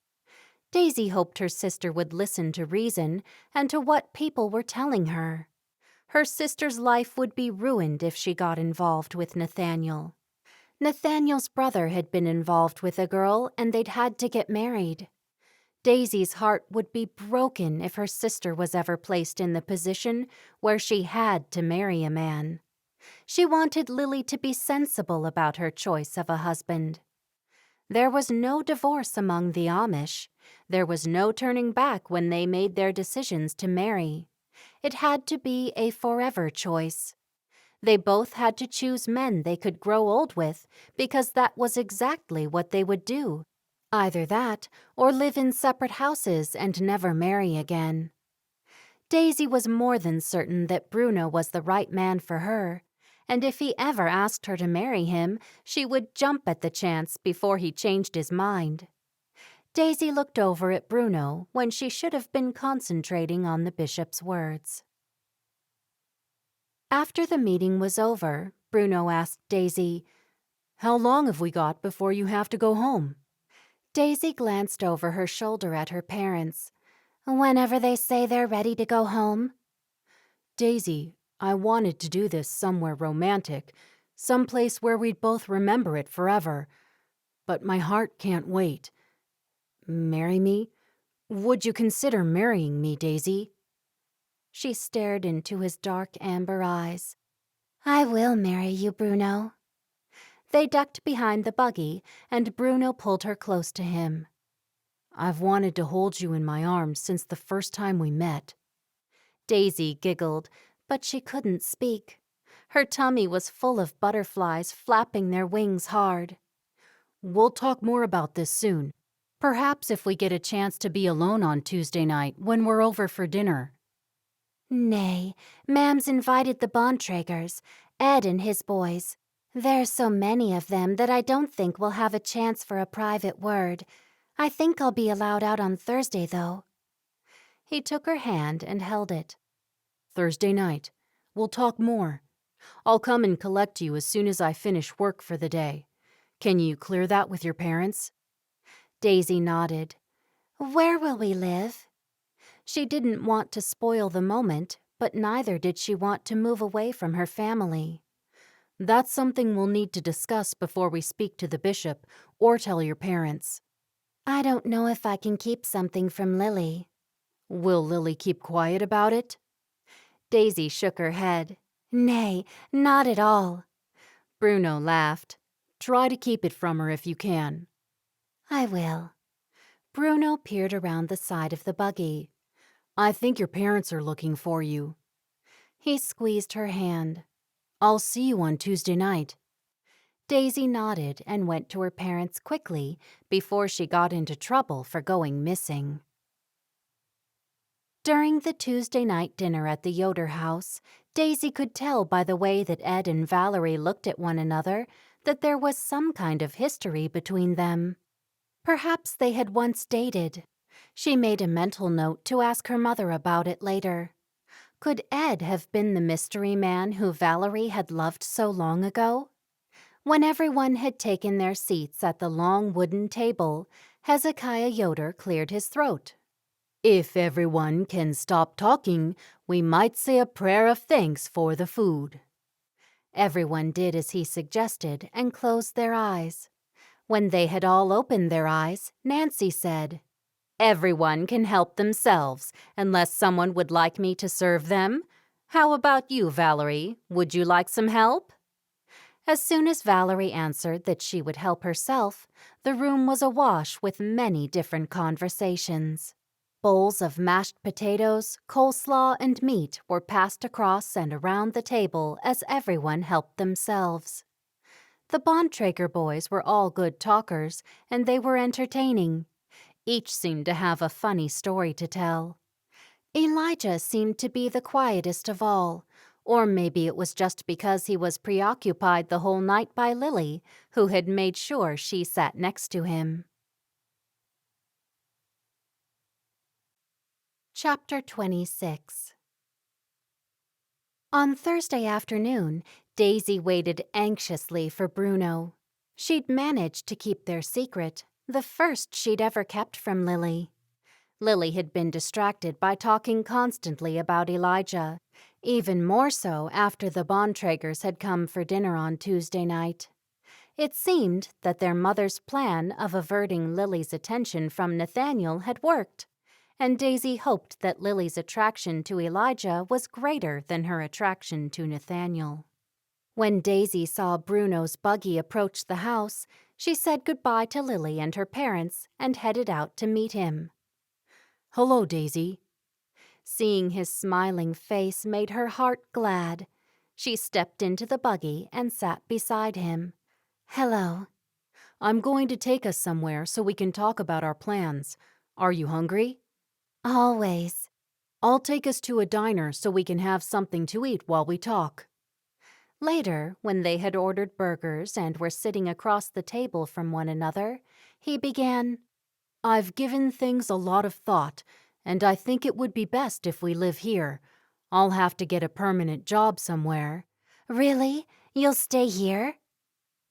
Speaker 1: Daisy hoped her sister would listen to reason and to what people were telling her. Her sister's life would be ruined if she got involved with Nathaniel. Nathaniel's brother had been involved with a girl and they'd had to get married. Daisy's heart would be broken if her sister was ever placed in the position where she had to marry a man. She wanted Lily to be sensible about her choice of a husband. There was no divorce among the Amish. There was no turning back when they made their decisions to marry. It had to be a forever choice. They both had to choose men they could grow old with because that was exactly what they would do. Either that or live in separate houses and never marry again. Daisy was more than certain that Bruno was the right man for her, and if he ever asked her to marry him, she would jump at the chance before he changed his mind. Daisy looked over at Bruno when she should have been concentrating on the bishop's words. After the meeting was over, Bruno asked Daisy, "How long have we got before you have to go home?" Daisy glanced over her shoulder at her parents.
Speaker 3: "Whenever they say they're ready to go home."
Speaker 4: "Daisy, I wanted to do this somewhere romantic, someplace where we'd both remember it forever. But my heart can't wait. Marry me? Would you consider marrying me, Daisy?"
Speaker 1: She stared into his dark amber eyes.
Speaker 3: "I will marry you, Bruno."
Speaker 1: They ducked behind the buggy, and Bruno pulled her close to him.
Speaker 4: "I've wanted to hold you in my arms since the first time we met."
Speaker 1: Daisy giggled, but she couldn't speak. Her tummy was full of butterflies flapping their wings hard.
Speaker 4: "We'll talk more about this soon. Perhaps if we get a chance to be alone on Tuesday night when we're over for dinner."
Speaker 3: "Nay, Ma'am's invited the Bontragers, Ed and his boys. There's so many of them that I don't think we'll have a chance for a private word. I think I'll be allowed out on Thursday, though." He took her hand and held it.
Speaker 4: Thursday night. We'll talk more. I'll come and collect you as soon as I finish work for the day. Can you clear that with your parents?
Speaker 3: Daisy nodded. Where will we live? She didn't want to spoil the moment, but neither did she want to move away from her family.
Speaker 4: That's something we'll need to discuss before we speak to the bishop or tell your parents.
Speaker 3: I don't know if I can keep something from Lily.
Speaker 4: Will Lily keep quiet about it?
Speaker 3: Daisy shook her head. Nay, not at all.
Speaker 4: Bruno laughed. Try to keep it from her if you can.
Speaker 3: I will. Bruno peered around the side of the buggy.
Speaker 4: I think your parents are looking for you.
Speaker 3: He squeezed her hand.
Speaker 4: I'll see you on Tuesday night.
Speaker 3: Daisy nodded and went to her parents quickly before she got into trouble for going missing. During the Tuesday night dinner at the Yoder house, Daisy could tell by the way that Ed and Valerie looked at one another that there was some kind of history between them. Perhaps they had once dated. She made a mental note to ask her mother about it later. Could Ed have been the mystery man who Valerie had loved so long ago? When everyone had taken their seats at the long wooden table, Hezekiah Yoder cleared his throat.
Speaker 4: If everyone can stop talking, we might say a prayer of thanks for the food.
Speaker 3: Everyone did as he suggested and closed their eyes. When they had all opened their eyes, Nancy said,
Speaker 2: Everyone can help themselves, unless someone would like me to serve them. How about you, Valerie? Would you like some help?
Speaker 3: As soon as Valerie answered that she would help herself, the room was awash with many different conversations. Bowls of mashed potatoes, coleslaw, and meat were passed across and around the table as everyone helped themselves. The Bontrager boys were all good talkers, and they were entertaining. Each seemed to have a funny story to tell. Elijah seemed to be the quietest of all, or maybe it was just because he was preoccupied the whole night by Lily, who had made sure she sat next to him. Chapter 26. On Thursday afternoon, Daisy waited anxiously for Bruno. She'd managed to keep their secret, the first she'd ever kept from Lily. Lily had been distracted by talking constantly about Elijah, even more so after the Bontragers had come for dinner on Tuesday night. It seemed that their mother's plan of averting Lily's attention from Nathaniel had worked, and Daisy hoped that Lily's attraction to Elijah was greater than her attraction to Nathaniel. When Daisy saw Bruno's buggy approach the house, she said goodbye to Lily and her parents and headed out to meet him.
Speaker 4: Hello, Daisy.
Speaker 3: Seeing his smiling face made her heart glad. She stepped into the buggy and sat beside him. Hello.
Speaker 4: I'm going to take us somewhere so we can talk about our plans. Are you hungry?
Speaker 3: Always.
Speaker 4: I'll take us to a diner so we can have something to eat while we talk.
Speaker 3: Later, when they had ordered burgers and were sitting across the table from one another, he began,
Speaker 4: I've given things a lot of thought, and I think it would be best if we live here. I'll have to get a permanent job somewhere.
Speaker 3: Really? You'll stay here?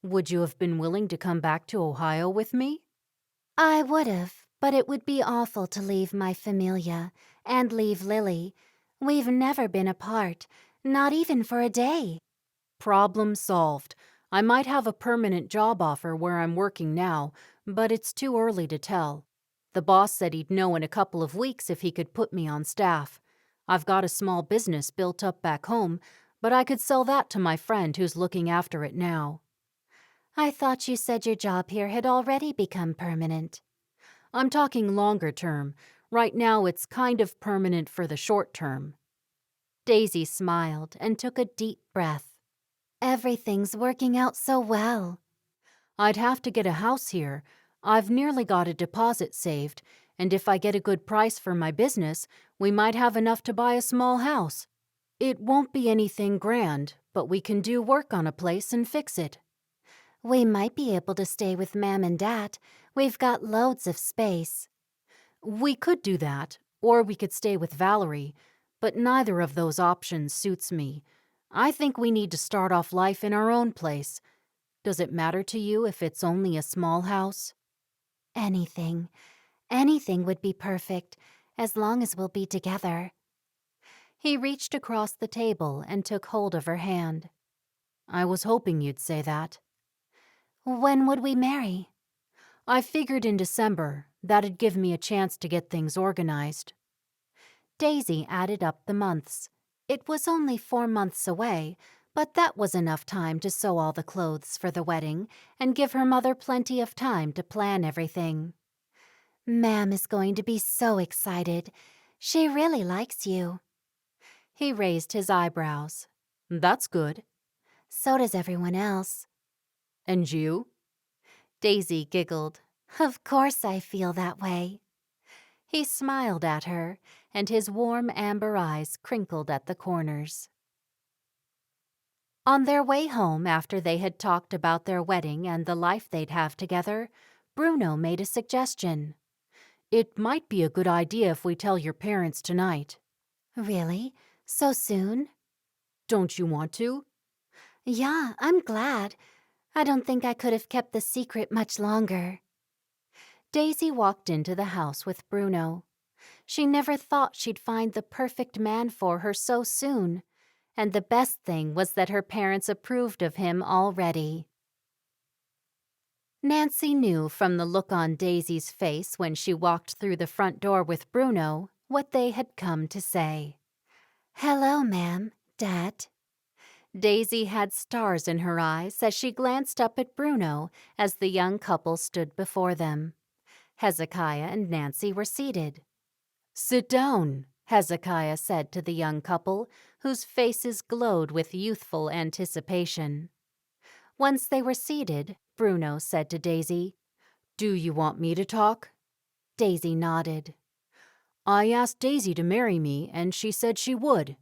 Speaker 4: Would you have been willing to come back to Ohio with me?
Speaker 3: I would have, but it would be awful to leave my familia and leave Lily. We've never been apart, not even for a day.
Speaker 4: Problem solved. I might have a permanent job offer where I'm working now, but it's too early to tell. The boss said he'd know in a couple of weeks if he could put me on staff. I've got a small business built up back home, but I could sell that to my friend who's looking after it now.
Speaker 3: I thought you said your job here had already become permanent.
Speaker 4: I'm talking longer term. Right now it's kind of permanent for the short term.
Speaker 3: Daisy smiled and took a deep breath. Everything's working out so well.
Speaker 4: I'd have to get a house here. I've nearly got a deposit saved, and if I get a good price for my business, we might have enough to buy a small house. It won't be anything grand, but we can do work on a place and fix it.
Speaker 3: We might be able to stay with Mom and Dad. We've got loads of space.
Speaker 4: We could do that, Or we could stay with Valerie, but neither of those options suits me. I think we need to start off life in our own place. Does it matter to you if it's only a small house?
Speaker 3: Anything. Anything would be perfect, as long as we'll be together.
Speaker 1: He reached across the table and took hold of her hand.
Speaker 4: I was hoping you'd say that.
Speaker 3: When would we marry?
Speaker 4: I figured in December. That'd give me a chance to get things organized.
Speaker 1: Daisy added up the months. It was only 4 months away, but that was enough time to sew all the clothes for the wedding and give her mother plenty of time to plan everything.
Speaker 3: Ma'am is going to be so excited. She really likes you.
Speaker 1: He raised his eyebrows.
Speaker 4: That's good.
Speaker 3: So does everyone else.
Speaker 4: And you?
Speaker 1: Daisy giggled.
Speaker 3: Of course I feel that way.
Speaker 1: He smiled at her, and his warm amber eyes crinkled at the corners. On their way home after they had talked about their wedding and the life they'd have together, Bruno made a suggestion.
Speaker 4: It might be a good idea if we tell your parents tonight.
Speaker 3: Really? So soon?
Speaker 4: Don't you want to?
Speaker 3: Yeah, I'm glad. I don't think I could have kept the secret much longer.
Speaker 1: Daisy walked into the house with Bruno. She never thought she'd find the perfect man for her so soon, and the best thing was that her parents approved of him already. Nancy knew from the look on Daisy's face when she walked through the front door with Bruno what they had come to say.
Speaker 3: Hello, ma'am, Dad.
Speaker 1: Daisy had stars in her eyes as she glanced up at Bruno as the young couple stood before them. Hezekiah and Nancy were seated.
Speaker 4: Sit down,
Speaker 1: Hezekiah said to the young couple, whose faces glowed with youthful anticipation. Once they were seated, Bruno said to Daisy,
Speaker 4: Do you want me to talk?
Speaker 1: Daisy nodded.
Speaker 4: I asked Daisy to marry me, and she said she would.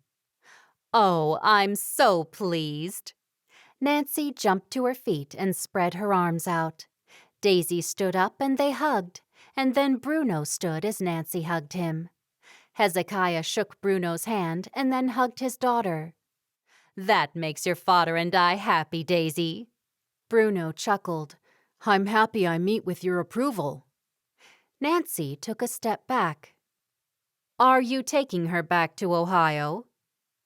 Speaker 1: Oh, I'm so pleased. Nancy jumped to her feet and spread her arms out. Daisy stood up and they hugged, and then Bruno stood as Nancy hugged him. Hezekiah shook Bruno's hand and then hugged his daughter. That makes your father and I happy, Daisy.
Speaker 4: Bruno chuckled. I'm happy I meet with your approval.
Speaker 1: Nancy took a step back. Are you taking her back to Ohio?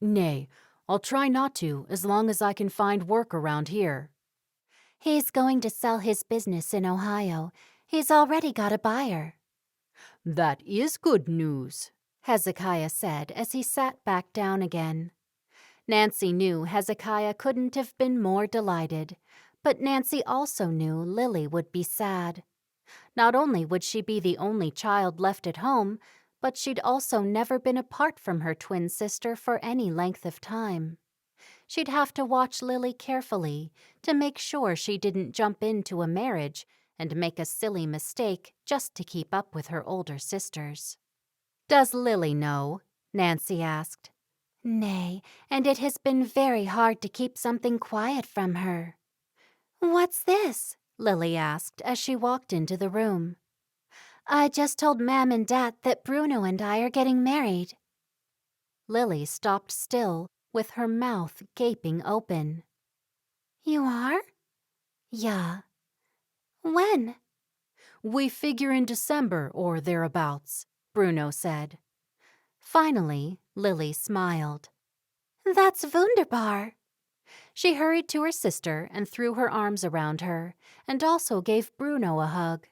Speaker 4: Nay, I'll try not to, as long as I can find work around here.
Speaker 3: He's going to sell his business in Ohio. He's already got a buyer.
Speaker 4: That is good news,
Speaker 1: Hezekiah said as he sat back down again. Nancy knew Hezekiah couldn't have been more delighted, but Nancy also knew Lily would be sad. Not only would she be the only child left at home, but she'd also never been apart from her twin sister for any length of time. She'd have to watch Lily carefully to make sure she didn't jump into a marriage and make a silly mistake just to keep up with her older sisters. Does Lily know? Nancy asked.
Speaker 3: Nay, and it has been very hard to keep something quiet from her. What's this?
Speaker 1: Lily asked as she walked into the room.
Speaker 3: I just told Ma'am and Dad that Bruno and I are getting married.
Speaker 1: Lily stopped still, with her mouth gaping open.
Speaker 3: You are? Yeah. When?
Speaker 4: We figure in December or thereabouts,
Speaker 1: Bruno said. Finally, Lily smiled.
Speaker 3: That's wunderbar.
Speaker 1: She hurried to her sister and threw her arms around her, and also gave Bruno a hug.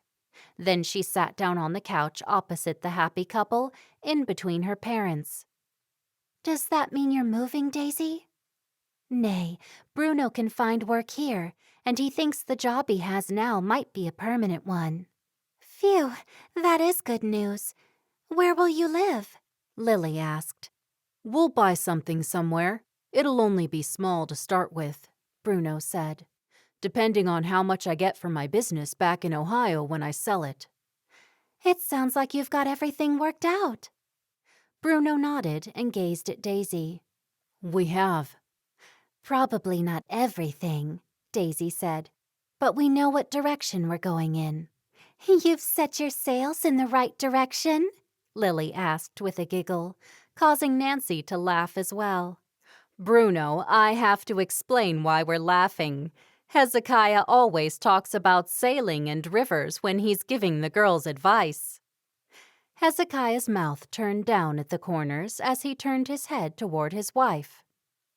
Speaker 1: Then she sat down on the couch opposite the happy couple, in between her parents.
Speaker 3: Does that mean you're moving, Daisy?
Speaker 1: Nay, Bruno can find work here, and he thinks the job he has now might be a permanent one.
Speaker 3: Phew, that is good news. Where will you live?
Speaker 1: Lily asked.
Speaker 4: We'll buy something somewhere. It'll only be small to start with, Bruno said, depending on how much I get from my business back in Ohio when I sell it.
Speaker 3: It sounds like you've got everything worked out.
Speaker 1: Bruno nodded and gazed at Daisy.
Speaker 4: We have.
Speaker 3: Probably not everything, Daisy said, but we know what direction we're going in. You've set your sails in the right direction,
Speaker 2: Lily asked with a giggle, causing Nancy to laugh as well. Bruno, I have to explain why we're laughing. Hezekiah always talks about sailing and rivers when he's giving the girls advice. Hezekiah's mouth turned down at the corners as he turned his head toward his wife.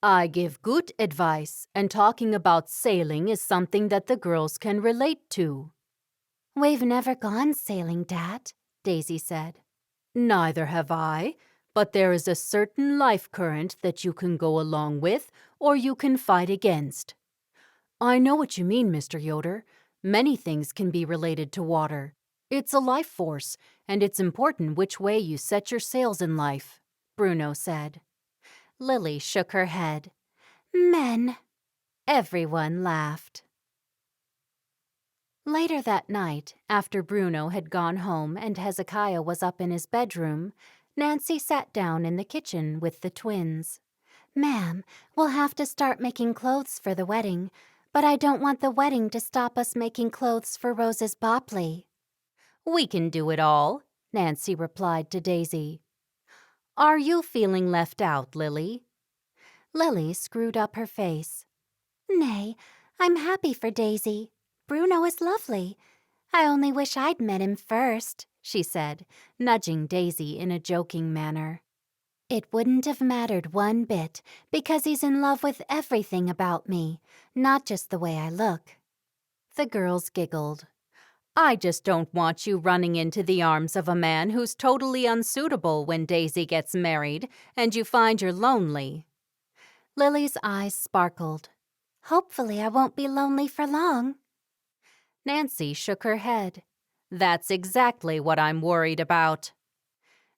Speaker 2: I give good advice, and talking about sailing is something that the girls can relate to.
Speaker 3: We've never gone sailing, Dad, Daisy said.
Speaker 4: Neither have I, but there is a certain life current that you can go along with or you can fight against. I know what you mean, Mr. Yoder. Many things can be related to water. It's a life force, and it's important which way you set your sails in life, Bruno said.
Speaker 2: Lily shook her head.
Speaker 3: Men.
Speaker 2: Everyone laughed.
Speaker 1: Later that night, after Bruno had gone home and Hezekiah was up in his bedroom, Nancy sat down in the kitchen with the twins.
Speaker 3: Ma'am, we'll have to start making clothes for the wedding, but I don't want the wedding to stop us making clothes for Rose's Bopley.
Speaker 2: We can do it all, Nancy replied to Daisy. Are you feeling left out, Lily?
Speaker 1: Lily screwed up her face.
Speaker 3: Nay, I'm happy for Daisy. Bruno is lovely. I only wish I'd met him first,
Speaker 1: she said, nudging Daisy in a joking manner.
Speaker 3: It wouldn't have mattered one bit, because he's in love with everything about me, not just the way I look.
Speaker 1: The girls giggled.
Speaker 2: I just don't want you running into the arms of a man who's totally unsuitable when Daisy gets married and you find you're lonely.
Speaker 1: Lily's eyes sparkled.
Speaker 3: Hopefully I won't be lonely for long.
Speaker 2: Nancy shook her head. That's exactly what I'm worried about.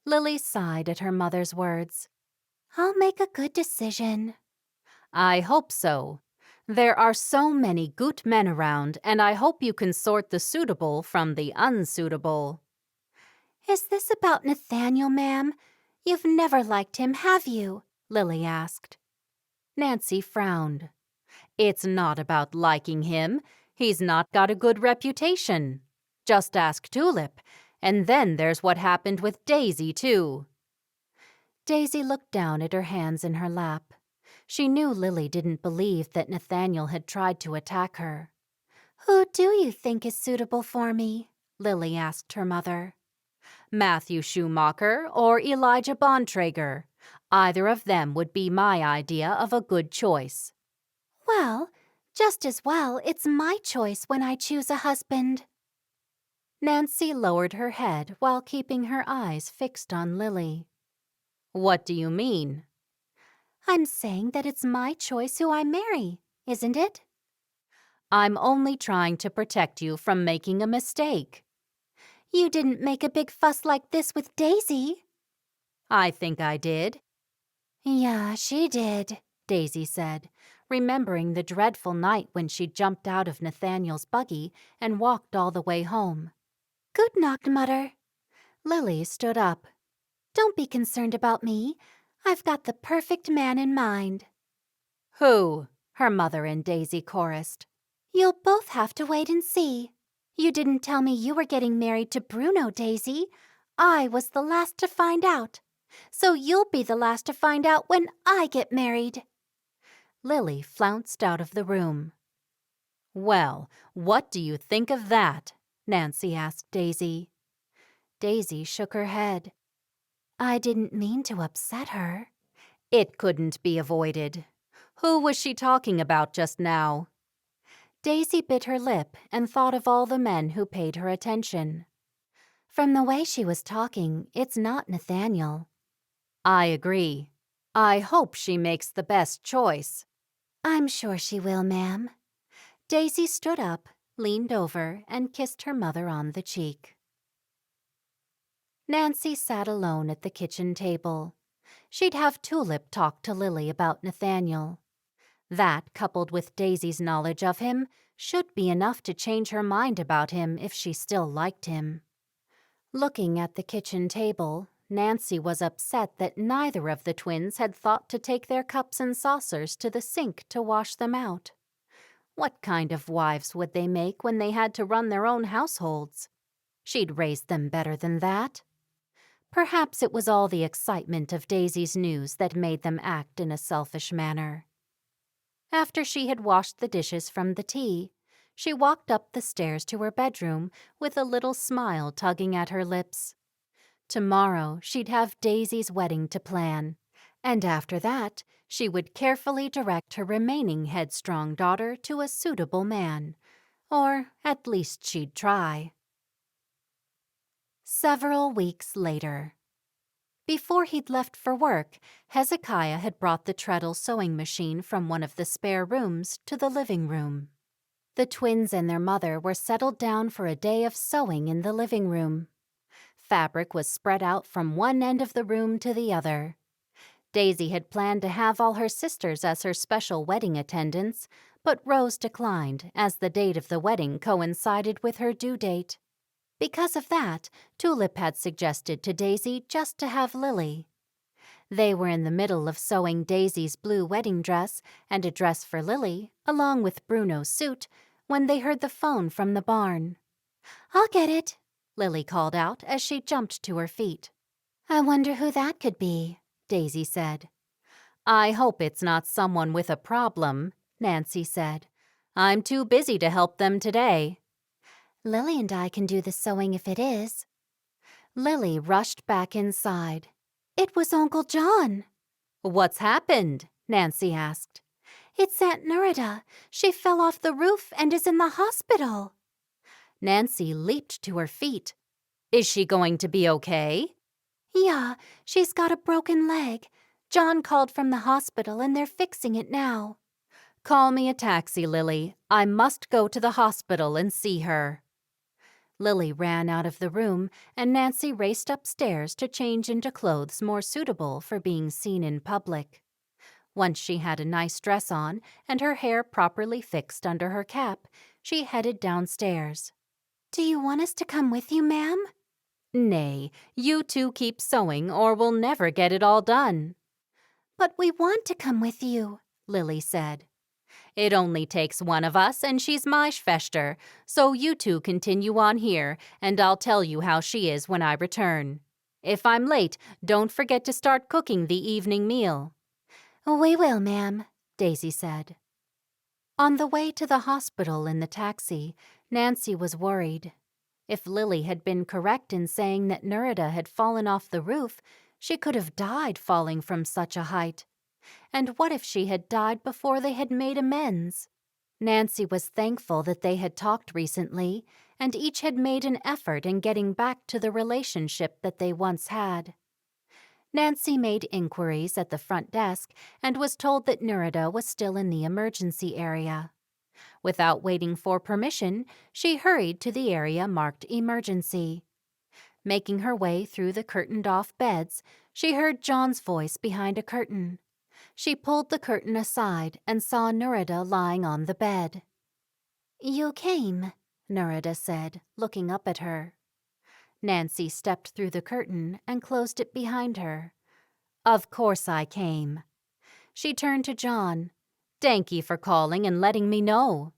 Speaker 1: Lily sighed at her mother's words.
Speaker 3: I'll make a good decision.
Speaker 2: I hope so. There are so many good men around, and I hope you can sort the suitable from the unsuitable.
Speaker 3: Is this about Nathaniel, ma'am? You've never liked him, have you?
Speaker 1: Lily asked.
Speaker 2: Nancy frowned. It's not about liking him. He's not got a good reputation. Just ask Tulip. And then there's what happened with Daisy, too.
Speaker 1: Daisy looked down at her hands in her lap. She knew Lily didn't believe that Nathaniel had tried to attack her.
Speaker 3: Who do you think is suitable for me?
Speaker 1: Lily asked her mother.
Speaker 2: Matthew Schumacher or Elijah Bontrager. Either of them would be my idea of a good choice.
Speaker 3: Well, just as well it's my choice when I choose a husband.
Speaker 1: Nancy lowered her head while keeping her eyes fixed on Lily.
Speaker 2: What do you mean?
Speaker 3: I'm saying that it's my choice who I marry, isn't it?
Speaker 2: I'm only trying to protect you from making a mistake.
Speaker 3: You didn't make a big fuss like this with Daisy.
Speaker 2: I think I did.
Speaker 3: Yeah, she did,
Speaker 1: Daisy said, remembering the dreadful night when she jumped out of Nathaniel's buggy and walked all the way home.
Speaker 3: Good knocked, Mutter.
Speaker 1: Lily stood up.
Speaker 3: Don't be concerned about me. I've got the perfect man in mind.
Speaker 2: Who?
Speaker 1: Her mother and Daisy chorused.
Speaker 3: You'll both have to wait and see. You didn't tell me you were getting married to Bruno, Daisy. I was the last to find out. So you'll be the last to find out when I get married.
Speaker 1: Lily flounced out of the room.
Speaker 2: Well, what do you think of that?
Speaker 1: Nancy asked Daisy. Daisy shook her head.
Speaker 3: I didn't mean to upset her.
Speaker 2: It couldn't be avoided. Who was she talking about just now?
Speaker 1: Daisy bit her lip and thought of all the men who paid her attention.
Speaker 3: From the way she was talking, it's not Nathaniel.
Speaker 2: I agree. I hope she makes the best choice.
Speaker 3: I'm sure she will, ma'am.
Speaker 1: Daisy stood up, leaned over, and kissed her mother on the cheek. Nancy sat alone at the kitchen table. She'd have Tulip talk to Lily about Nathaniel. That, coupled with Daisy's knowledge of him, should be enough to change her mind about him if she still liked him. Looking at the kitchen table, Nancy was upset that neither of the twins had thought to take their cups and saucers to the sink to wash them out. What kind of wives would they make when they had to run their own households? She'd raised them better than that. Perhaps it was all the excitement of Daisy's news that made them act in a selfish manner. After she had washed the dishes from the tea, she walked up the stairs to her bedroom with a little smile tugging at her lips. Tomorrow she'd have Daisy's wedding to plan, and after that she would carefully direct her remaining headstrong daughter to a suitable man, or at least she'd try. Several weeks later. Before he'd left for work, Hezekiah had brought the treadle sewing machine from one of the spare rooms to the living room. The twins and their mother were settled down for a day of sewing in the living room. Fabric was spread out from one end of the room to the other. Daisy had planned to have all her sisters as her special wedding attendants, but Rose declined as the date of the wedding coincided with her due date. Because of that, Tulip had suggested to Daisy just to have Lily. They were in the middle of sewing Daisy's blue wedding dress and a dress for Lily, along with Bruno's suit, when they heard the phone from the barn.
Speaker 3: "I'll get it,"
Speaker 1: Lily called out as she jumped to her feet.
Speaker 3: "I wonder who that could be,"
Speaker 1: Daisy said. "I hope it's not someone with a problem," Nancy said. "I'm too busy to help them today."
Speaker 3: "Lily and I can do the sewing if it is."
Speaker 1: Lily rushed back inside.
Speaker 3: "It was Uncle John."
Speaker 1: "What's happened?" Nancy asked.
Speaker 3: "It's Aunt Nerida. She fell off the roof and is in the hospital."
Speaker 1: Nancy leaped to her feet. "Is she going to be okay?"
Speaker 3: "Yeah, she's got a broken leg. John called from the hospital and they're fixing it now."
Speaker 1: "Call me a taxi, Lily. I must go to the hospital and see her." Lily ran out of the room, and Nancy raced upstairs to change into clothes more suitable for being seen in public. Once she had a nice dress on and her hair properly fixed under her cap, she headed downstairs.
Speaker 3: "Do you want us to come with you, ma'am?"
Speaker 1: "Nay, you two keep sewing or we'll never get it all done."
Speaker 3: "But we want to come with you,"
Speaker 1: Lily said. "It only takes one of us, and she's my Schwester, so you two continue on here, and I'll tell you how she is when I return. If I'm late, don't forget to start cooking the evening meal."
Speaker 3: "We will, ma'am,"
Speaker 1: Daisy said. On the way to the hospital in the taxi, Nancy was worried. If Lily had been correct in saying that Nerida had fallen off the roof, she could have died falling from such a height. And what if she had died before they had made amends? Nancy was thankful that they had talked recently, and each had made an effort in getting back to the relationship that they once had. Nancy made inquiries at the front desk and was told that Nerida was still in the emergency area. Without waiting for permission, she hurried to the area marked emergency. Making her way through the curtained-off beds, she heard John's voice behind a curtain. She pulled the curtain aside and saw Nerida lying on the bed.
Speaker 3: "You came,"
Speaker 1: Nerida said, looking up at her. Nancy stepped through the curtain and closed it behind her. "Of course I came." She turned to John. "Thank ye for calling and letting me know."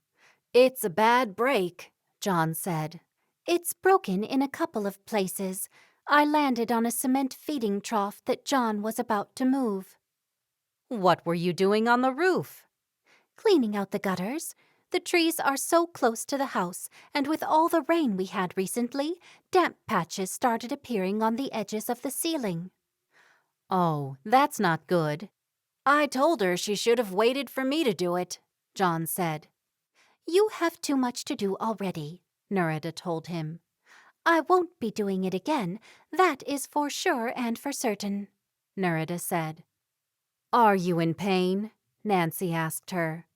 Speaker 1: "It's a bad break," John said.
Speaker 3: "It's broken in a couple of places. I landed on a cement feeding trough that John was about to move."
Speaker 1: "What were you doing on the roof?"
Speaker 3: "Cleaning out the gutters. The trees are so close to the house, and with all the rain we had recently, damp patches started appearing on the edges of the ceiling."
Speaker 1: "Oh, that's not good." "I told her she should have waited for me to do it," John said.
Speaker 3: "You have too much to do already," Nerida told him. "I won't be doing it again, that is for sure and for certain,"
Speaker 1: Nerida said. "Are you in pain?" Nancy asked her.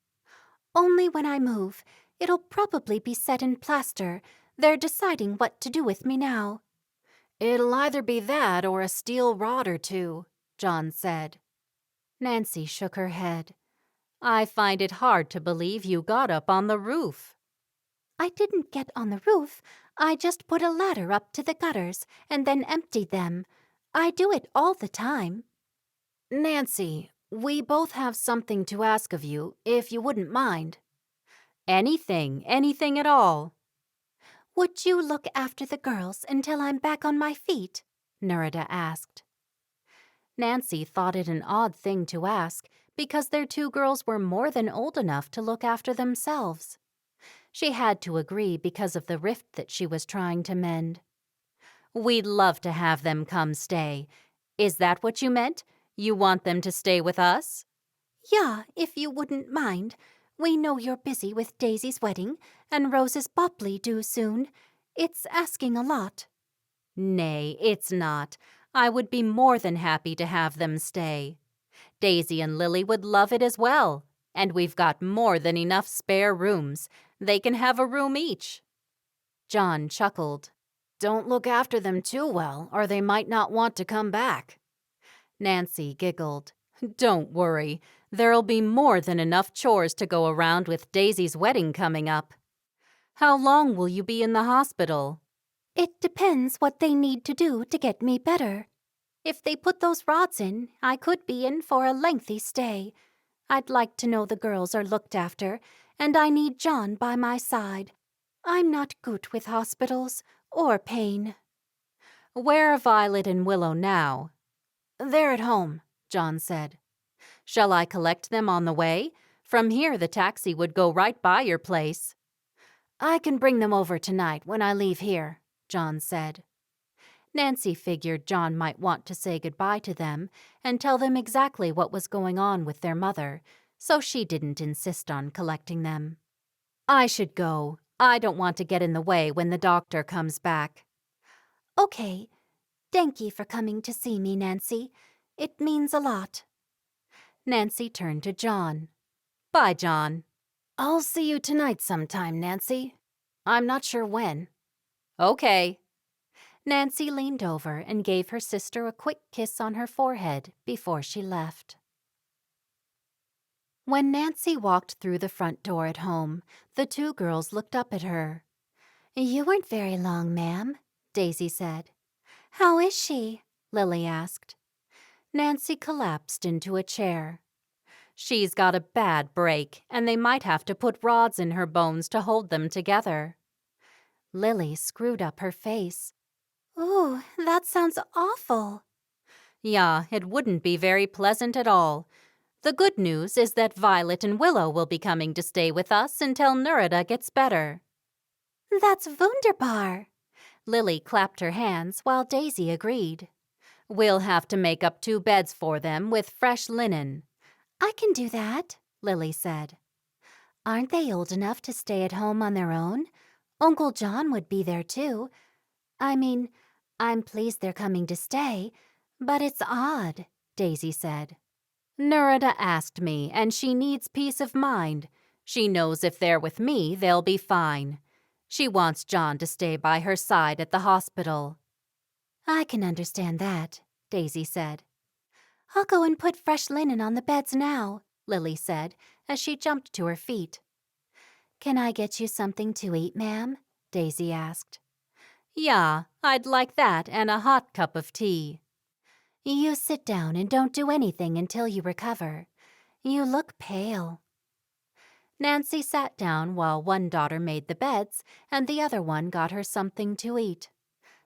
Speaker 3: "Only when I move. It'll probably be set in plaster. They're deciding what to do with me now."
Speaker 1: "It'll either be that or a steel rod or two," John said. Nancy shook her head. "I find it hard to believe you got up on the roof."
Speaker 3: "I didn't get on the roof. I just put a ladder up to the gutters and then emptied them. I do it all the time."
Speaker 1: "Nancy, we both have something to ask of you, if you wouldn't mind." Anything at all."
Speaker 3: "Would you look after the girls until I'm back on my feet?" Nerida asked.
Speaker 2: Nancy thought it an odd thing to ask because their two girls were more than old enough to look after themselves. She had to agree because of the rift that she was trying to mend. We'd love to have them come stay. Is that what you meant? You want them to stay with us?
Speaker 3: Yeah, if you wouldn't mind. We know you're busy with Daisy's wedding and Rose's Bopley due soon. It's asking a lot.
Speaker 2: Nay, it's not. I would be more than happy to have them stay. Daisy and Lily would love it as well. And we've got more than enough spare rooms. They can have a room each. John chuckled.
Speaker 4: Don't look after them too well, or they might not want to come back.
Speaker 2: Nancy giggled. Don't worry. There'll be more than enough chores to go around with Daisy's wedding coming up. How long will you be in the hospital?
Speaker 3: It depends what they need to do to get me better. If they put those rods in, I could be in for a lengthy stay. I'd like to know the girls are looked after, and I need John by my side. I'm not good with hospitals or pain.
Speaker 2: Where are Violet and Willow now?
Speaker 4: They're at home, John said.
Speaker 2: Shall I collect them on the way? From here, the taxi would go right by your place.
Speaker 4: I can bring them over tonight when I leave here, John said.
Speaker 2: Nancy figured John might want to say goodbye to them and tell them exactly what was going on with their mother, so she didn't insist on collecting them. I should go. I don't want to get in the way when the doctor comes back.
Speaker 3: Okay. Thank you for coming to see me, Nancy. It means a lot.
Speaker 2: Nancy turned to John. Bye, John.
Speaker 4: I'll see you tonight sometime, Nancy. I'm not sure when.
Speaker 2: Okay. Nancy leaned over and gave her sister a quick kiss on her forehead before she left. When Nancy walked through the front door at home, the two girls looked up at her.
Speaker 3: You weren't very long, ma'am, Daisy said.
Speaker 2: How is she? Lily asked. Nancy collapsed into a chair. She's got a bad break, and they might have to put rods in her bones to hold them together. Lily screwed up her face.
Speaker 3: Ooh, that sounds awful.
Speaker 2: Yeah, it wouldn't be very pleasant at all. The good news is that Violet and Willow will be coming to stay with us until Nerida gets better.
Speaker 3: That's wunderbar.
Speaker 2: Lily clapped her hands while Daisy agreed. We'll have to make up 2 beds for them with fresh linen.
Speaker 3: I can do that, Lily said. Aren't they old enough to stay at home on their own? Uncle John would be there too. I mean, I'm pleased they're coming to stay, but it's odd, Daisy said.
Speaker 2: Nerida asked me, and she needs peace of mind. She knows if they're with me, they'll be fine. She wants John to stay by her side at the hospital.
Speaker 3: I can understand that, Daisy said. I'll go and put fresh linen on the beds now, Lily said, as she jumped to her feet. Can I get you something to eat, ma'am? Daisy asked.
Speaker 2: Yeah, I'd like that and a hot cup of tea.
Speaker 3: You sit down and don't do anything until you recover. You look pale.
Speaker 2: Nancy sat down while one daughter made the beds and the other one got her something to eat.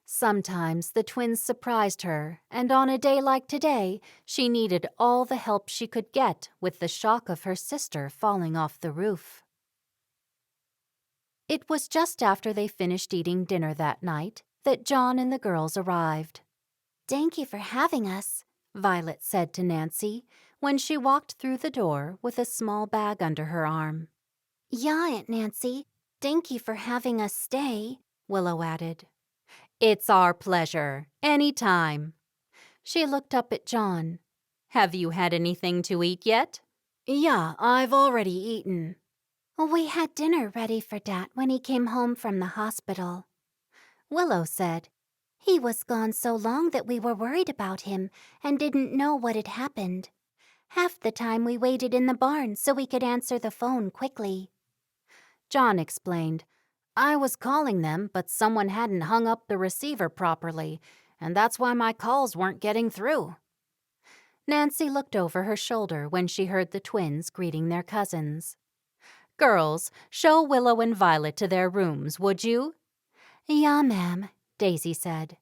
Speaker 2: Sometimes the twins surprised her, and on a day like today, she needed all the help she could get with the shock of her sister falling off the roof. It was just after they finished eating dinner that night that John and the girls arrived.
Speaker 3: Thank you for having us,
Speaker 2: Violet said to Nancy when she walked through the door with a small bag under her arm.
Speaker 3: Yeah, Aunt Nancy. Thank you for having us stay,
Speaker 2: Willow added. It's our pleasure. Any time. She looked up at John. Have you had anything to eat yet?
Speaker 4: Yeah, I've already eaten.
Speaker 3: We had dinner ready for Dad when he came home from the hospital.
Speaker 2: Willow said.
Speaker 3: He was gone so long that we were worried about him and didn't know what had happened. Half the time we waited in the barn so we could answer the phone quickly.
Speaker 2: John explained. I was calling them, but someone hadn't hung up the receiver properly, and that's why my calls weren't getting through. Nancy looked over her shoulder when she heard the twins greeting their cousins. Girls, show Willow and Violet to their rooms, would you?
Speaker 3: Yeah, ma'am,
Speaker 2: Daisy said.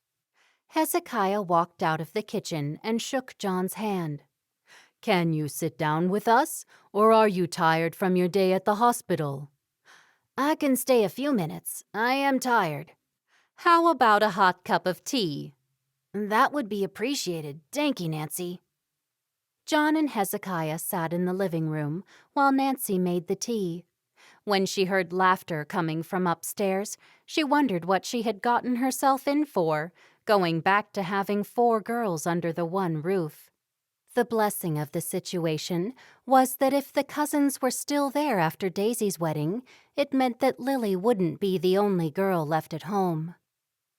Speaker 3: Hezekiah walked out of the kitchen and shook John's hand.
Speaker 4: Can you sit down with us, or are you tired from your day at the hospital?
Speaker 3: I can stay a few minutes. I am tired.
Speaker 2: How about a hot cup of tea?
Speaker 3: That would be appreciated. Thank you, Nancy.
Speaker 1: John and Hezekiah sat in the living room while Nancy made the tea. When she heard laughter coming from upstairs, she wondered what she had gotten herself in for, going back to having 4 girls under the one roof. The blessing of the situation was that if the cousins were still there after Daisy's wedding, it meant that Lily wouldn't be the only girl left at home.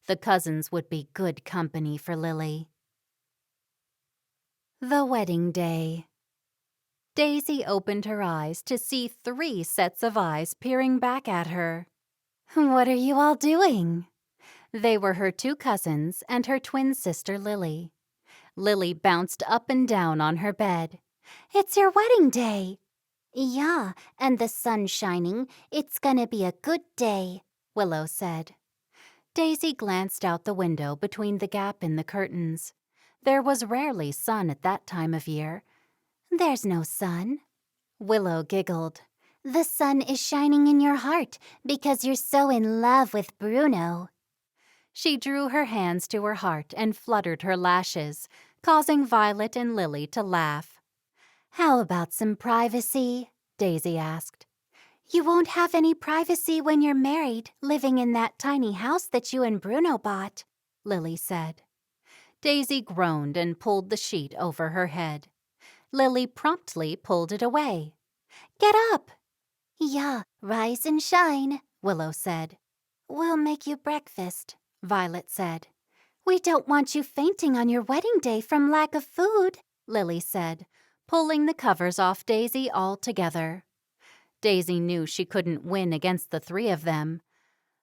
Speaker 1: The cousins would be good company for Lily. The wedding day. Daisy opened her eyes to see 3 sets of eyes peering back at her. "What are you all doing?" They were her 2 cousins and her twin sister Lily. Lily bounced up and down on her bed. "It's your wedding day." "Yeah, and the sun's shining. It's gonna be a good day," Willow said. Daisy glanced out the window between the gap in the curtains. There was rarely sun at that time of year. "There's no sun." Willow giggled. "The sun is shining in your heart because you're so in love with Bruno." She drew her hands to her heart and fluttered her lashes, causing Violet and Lily to laugh. "How about some privacy?" Daisy asked. "You won't have any privacy when you're married, living in that tiny house that you and Bruno bought," Lily said. Daisy groaned and pulled the sheet over her head. Lily promptly pulled it away. "Get up!" "Yeah, rise and shine," Willow said. "We'll make you breakfast," Violet said. "We don't want you fainting on your wedding day from lack of food," Lily said, pulling the covers off Daisy altogether. Daisy knew she couldn't win against the 3 of them.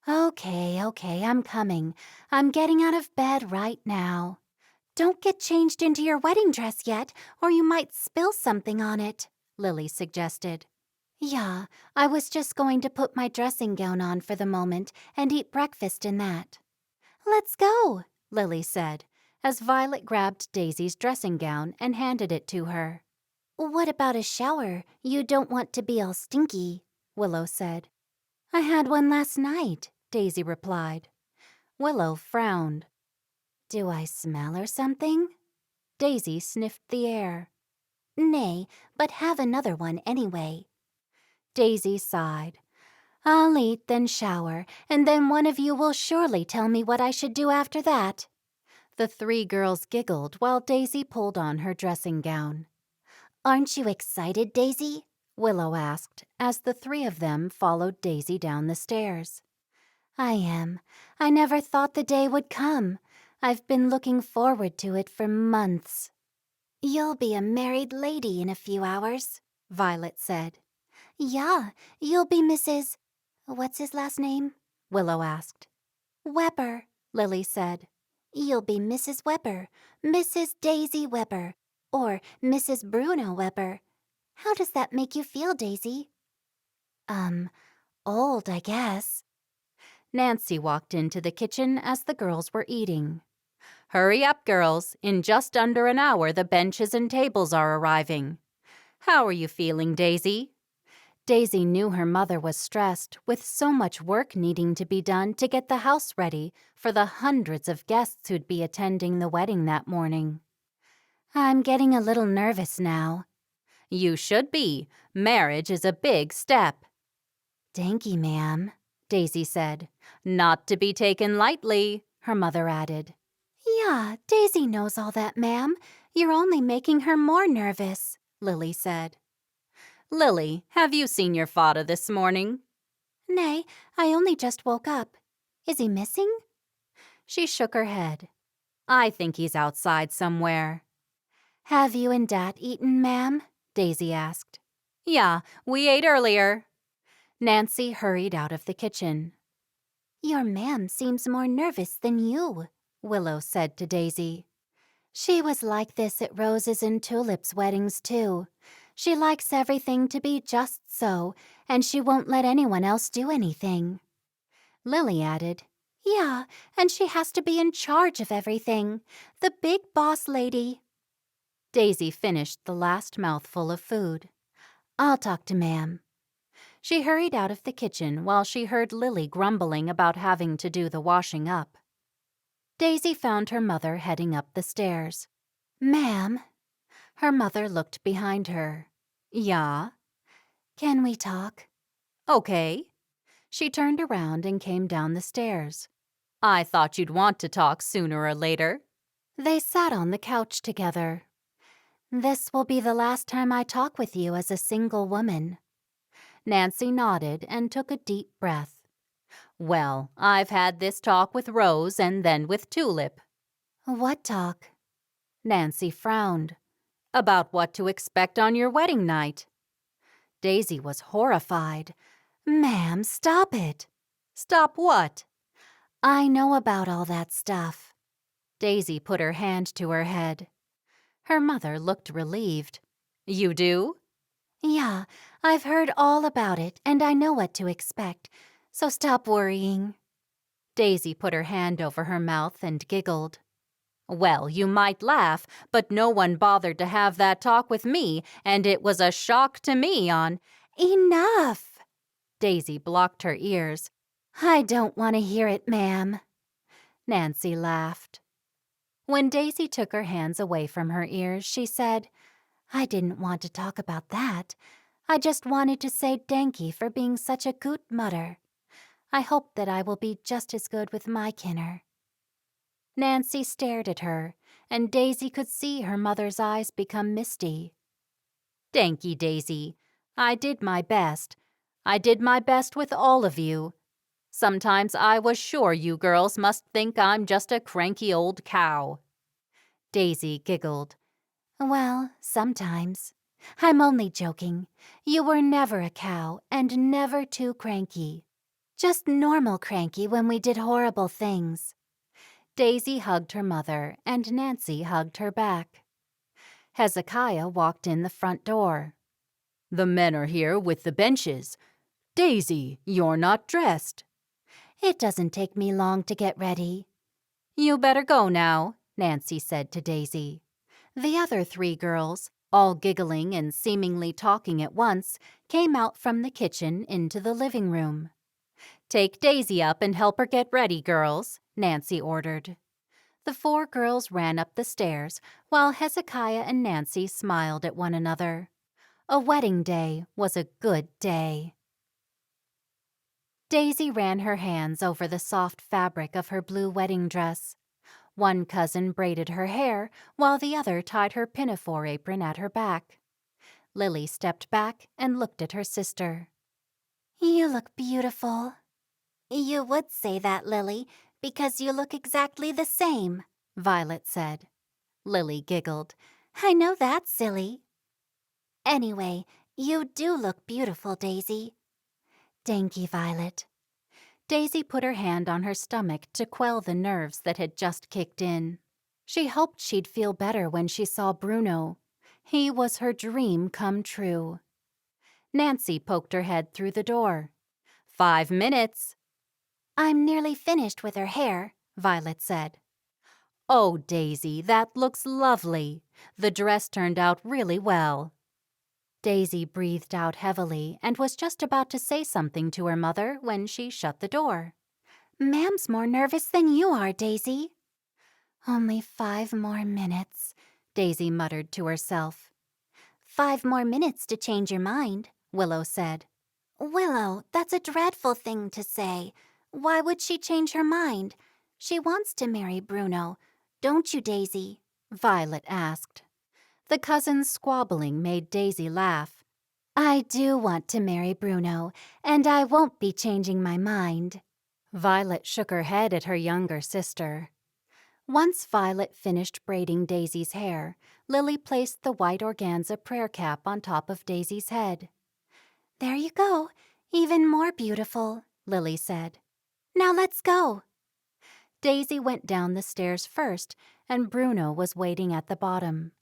Speaker 1: Okay, I'm coming. I'm getting out of bed right now." "Don't get changed into your wedding dress yet, or you might spill something on it," Lily suggested. "Yeah, I was just going to put my dressing gown on for the moment and eat breakfast in that." "Let's go," Lily said, as Violet grabbed Daisy's dressing gown and handed it to her. "What about a shower? You don't want to be all stinky," Willow said. "I had one last night," Daisy replied. Willow frowned. "Do I smell or something?" Daisy sniffed the air. "Nay, but have another one anyway." Daisy sighed. "I'll eat, then shower, and then one of you will surely tell me what I should do after that." The 3 girls giggled while Daisy pulled on her dressing gown. "Aren't you excited, Daisy?" Willow asked, as the 3 of them followed Daisy down the stairs. "I am. I never thought the day would come. I've been looking forward to it for months." "You'll be a married lady in a few hours," Violet said. "Yeah, you'll be Mrs. What's his last name?" Willow asked. "Weber," Lily said. "You'll be Mrs. Weber, Mrs. Daisy Weber, or Mrs. Bruno Weber. How does that make you feel, Daisy?" Old, I guess." Nancy walked into the kitchen as the girls were eating. "Hurry up, girls. In just under an hour, the benches and tables are arriving. How are you feeling, Daisy?" Daisy knew her mother was stressed, with so much work needing to be done to get the house ready for the hundreds of guests who'd be attending the wedding that morning. "I'm getting a little nervous now." "You should be. Marriage is a big step." "Thank you, ma'am," Daisy said. "Not to be taken lightly," her mother added. "Yeah, Daisy knows all that, ma'am. You're only making her more nervous," Lily said. "Lily, have you seen your father this morning?" "Nay, I only just woke up. Is he missing?" She shook her head. "I think he's outside somewhere." "Have you and Dad eaten, ma'am?" Daisy asked. "Yeah, we ate earlier." Nancy hurried out of the kitchen. "Your ma'am seems more nervous than you," Willow said to Daisy. "She was like this at Rose's and Tulip's weddings, too. She likes everything to be just so, and she won't let anyone else do anything." Lily added,
Speaker 3: Yeah, and she has to be in charge of everything. The big boss lady.
Speaker 2: Daisy finished the last mouthful of food.
Speaker 3: I'll talk to Ma'am.
Speaker 2: She hurried out of the kitchen while she heard Lily grumbling about having to do the washing up. Daisy found her mother heading up the stairs.
Speaker 3: Ma'am,
Speaker 2: Her mother looked behind her. Yeah?
Speaker 3: can we talk?
Speaker 2: Okay. She turned around and came down the stairs. I thought you'd want to talk sooner or later.
Speaker 3: They sat on the couch together. This will be the last time I talk with you as a single woman.
Speaker 2: Nancy nodded and took a deep breath. Well, I've had this talk with Rose and then with Tulip.
Speaker 3: What talk?
Speaker 2: Nancy frowned. About what to expect on your wedding night. Daisy was horrified.
Speaker 3: Ma'am, stop it.
Speaker 2: Stop what?
Speaker 3: I know about all that stuff.
Speaker 2: Daisy put her hand to her head. Her mother looked relieved. You do?
Speaker 3: Yeah, I've heard all about it, and I know what to expect, so stop worrying.
Speaker 2: Daisy put her hand over her mouth and giggled. Well, you might laugh, but no one bothered to have that talk with me, and it was a shock to me on—
Speaker 3: Enough!
Speaker 2: Daisy blocked her ears.
Speaker 3: I don't want to hear it, ma'am.
Speaker 2: Nancy laughed. When Daisy took her hands away from her ears, she said,
Speaker 3: I didn't want to talk about that. I just wanted to say danky for being such a good mother. I hope that I will be just as good with my kinner.
Speaker 2: Nancy stared at her, and Daisy could see her mother's eyes become misty. Danky, Daisy. I did my best. I did my best with all of you. Sometimes I was sure you girls must think I'm just a cranky old cow. Daisy giggled.
Speaker 3: Well, sometimes. I'm only joking. You were never a cow and never too cranky. Just normal cranky when we did horrible things.
Speaker 2: Daisy hugged her mother, and Nancy hugged her back. Hezekiah walked in the front door. The men are here with the benches. Daisy, you're not dressed.
Speaker 3: It doesn't take me long to get ready.
Speaker 2: You better go now, Nancy said to Daisy. The other 3 girls, all giggling and seemingly talking at once, came out from the kitchen into the living room. Take Daisy up and help her get ready, girls, Nancy ordered. The 4 girls ran up the stairs, while Hezekiah and Nancy smiled at one another. A wedding day was a good day. Daisy ran her hands over the soft fabric of her blue wedding dress. One cousin braided her hair, while the other tied her pinafore apron at her back. Lily stepped back and looked at her sister.
Speaker 3: You look beautiful.
Speaker 1: You would say that, Lily, because you look exactly the same,
Speaker 2: Violet said. Lily giggled.
Speaker 1: I know that's silly. Anyway, you do look beautiful, Daisy.
Speaker 3: Danky, Violet.
Speaker 2: Daisy put her hand on her stomach to quell the nerves that had just kicked in. She hoped she'd feel better when she saw Bruno. He was her dream come true. Nancy poked her head through the door. 5 minutes.
Speaker 1: I'm nearly finished with her hair,
Speaker 2: Violet said. Oh, Daisy, that looks lovely. The dress turned out really well. Daisy breathed out heavily and was just about to say something to her mother when she shut the door.
Speaker 1: Ma'am's more nervous than you are, Daisy.
Speaker 3: Only 5 more minutes,
Speaker 2: Daisy muttered to herself.
Speaker 1: 5 more minutes to change your mind, Willow said. Willow, that's a dreadful thing to say. Why would she change her mind? She wants to marry Bruno. Don't you, Daisy?
Speaker 2: Violet asked. The cousins' squabbling made Daisy laugh.
Speaker 3: I do want to marry Bruno, and I won't be changing my mind.
Speaker 2: Violet shook her head at her younger sister. Once Violet finished braiding Daisy's hair, Lily placed the white organza prayer cap on top of Daisy's head.
Speaker 3: There you go, even more beautiful, Lily said. Now let's go.
Speaker 2: Daisy went down the stairs first, and Bruno was waiting at the bottom.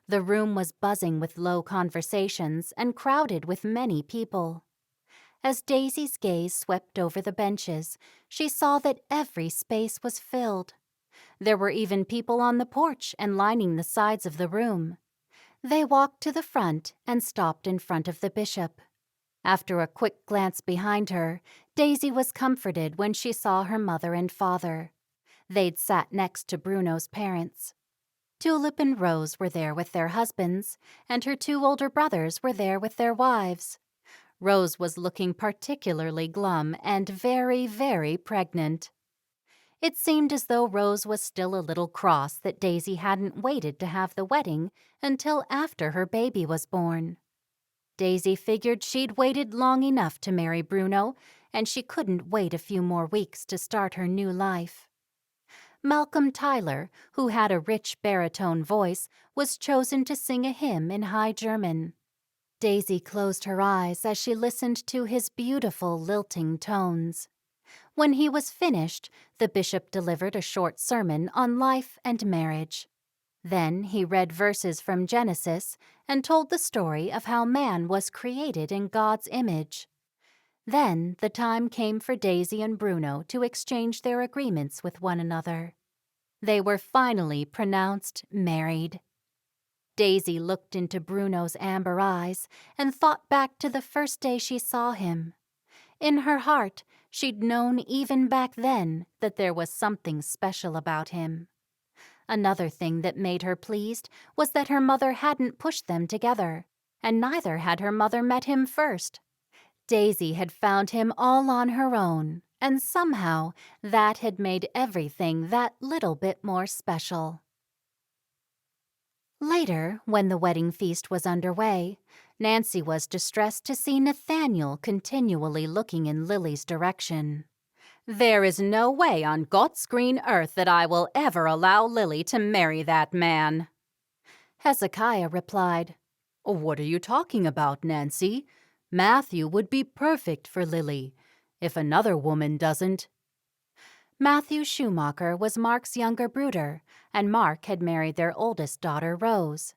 Speaker 2: The room was buzzing with low conversations and crowded with many people.
Speaker 1: As Daisy's gaze swept over the benches, she saw that every space was filled. There were even people on the porch and lining the sides of the room. They walked to the front and stopped in front of the bishop. After a quick glance behind her, Daisy was comforted when she saw her mother and father. They'd sat next to Bruno's parents. Tulip and Rose were there with their husbands, and her 2 older brothers were there with their wives. Rose was looking particularly glum and very, very pregnant. It seemed as though Rose was still a little cross that Daisy hadn't waited to have the wedding until after her baby was born. Daisy figured she'd waited long enough to marry Bruno, and she couldn't wait a few more weeks to start her new life. Malcolm Tyler, who had a rich baritone voice, was chosen to sing a hymn in High German. Daisy closed her eyes as she listened to his beautiful lilting tones. When he was finished, the bishop delivered a short sermon on life and marriage. Then he read verses from Genesis and told the story of how man was created in God's image. Then the time came for Daisy and Bruno to exchange their agreements with one another. They were finally pronounced married. Daisy looked into Bruno's amber eyes and thought back to the first day she saw him. In her heart, she'd known even back then that there was something special about him. Another thing that made her pleased was that her mother hadn't pushed them together, and neither had her mother met him first. Daisy had found him all on her own, and somehow that had made everything that little bit more special. Later, when the wedding feast was underway, Nancy was distressed to see Nathaniel continually looking in Lily's direction.
Speaker 2: There is no way on God's green earth that I will ever allow Lily to marry that man.
Speaker 1: Hezekiah replied,
Speaker 4: What are you talking about, Nancy? Matthew would be perfect for Lily. If another woman doesn't.
Speaker 1: Matthew Schumacher was Mark's younger brooder, and Mark had married their oldest daughter, Rose.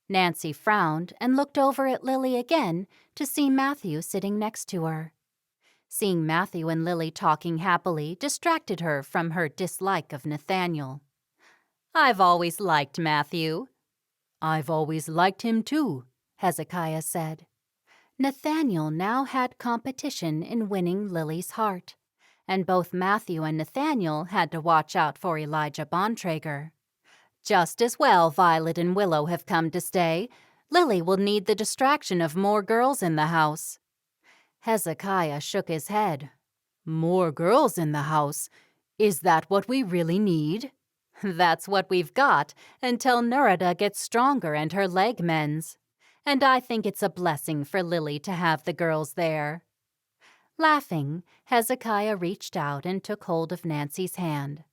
Speaker 1: Nancy frowned and looked over at Lily again to see Matthew sitting next to her. Seeing Matthew and Lily talking happily distracted her from her dislike of Nathaniel.
Speaker 2: I've always liked Matthew.
Speaker 4: I've always liked him too,
Speaker 1: Hezekiah said. Nathaniel now had competition in winning Lily's heart, and both Matthew and Nathaniel had to watch out for Elijah Bontrager.
Speaker 2: Just as well Violet and Willow have come to stay. Lily will need the distraction of more girls in the house.
Speaker 1: Hezekiah shook his head.
Speaker 4: More girls in the house? Is that what we really need?
Speaker 2: That's what we've got until Nerida gets stronger and her leg mends. And I think it's a blessing for Lily to have the girls there.
Speaker 1: Laughing, Hezekiah reached out and took hold of Nancy's hand.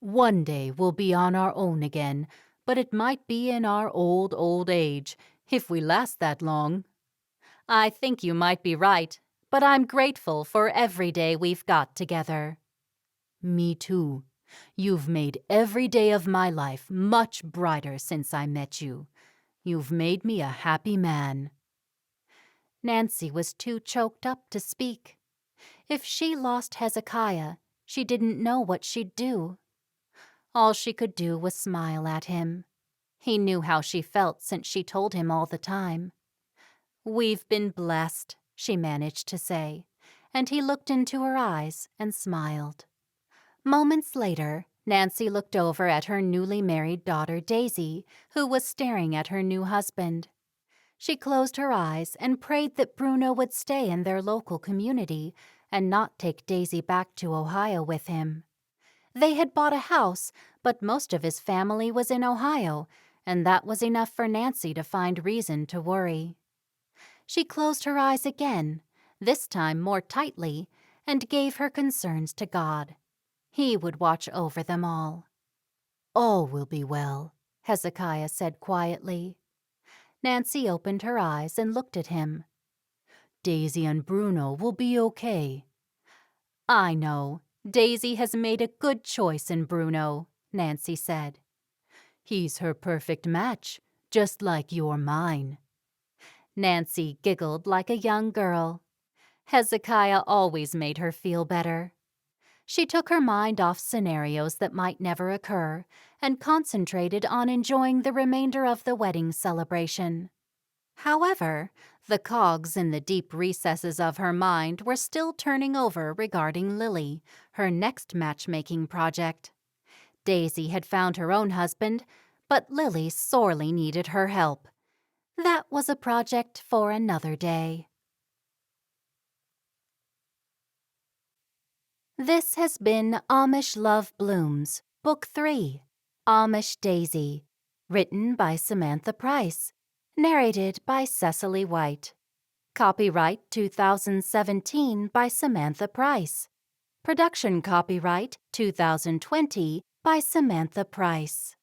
Speaker 4: One day we'll be on our own again, but it might be in our old age, if we last that long.
Speaker 2: I think you might be right, but I'm grateful for every day we've got together.
Speaker 4: Me too. You've made every day of my life much brighter since I met you. You've made me a happy man.
Speaker 1: Nancy was too choked up to speak. If she lost Hezekiah, she didn't know what she'd do. All she could do was smile at him. He knew how she felt since she told him all the time. "We've been blessed," she managed to say, and he looked into her eyes and smiled. Moments later, Nancy looked over at her newly married daughter Daisy, who was staring at her new husband. She closed her eyes and prayed that Bruno would stay in their local community and not take Daisy back to Ohio with him. They had bought a house, but most of his family was in Ohio, and that was enough for Nancy to find reason to worry. She closed her eyes again, this time more tightly, and gave her concerns to God. He would watch over them all.
Speaker 4: All will be well,
Speaker 1: Hezekiah said quietly. Nancy opened her eyes and looked at him.
Speaker 4: Daisy and Bruno will be okay.
Speaker 2: I know. Daisy has made a good choice in Bruno, Nancy said.
Speaker 4: He's her perfect match, just like you're mine.
Speaker 1: Nancy giggled like a young girl. Hezekiah always made her feel better. She took her mind off scenarios that might never occur and concentrated on enjoying the remainder of the wedding celebration. However, the cogs in the deep recesses of her mind were still turning over regarding Lily, her next matchmaking project. Daisy had found her own husband, but Lily sorely needed her help. That was a project for another day. This has been Amish Love Blooms, Book 3, Amish Daisy, written by Samantha Price, narrated by Cecily White. Copyright 2017 by Samantha Price. Production copyright 2020 by Samantha Price.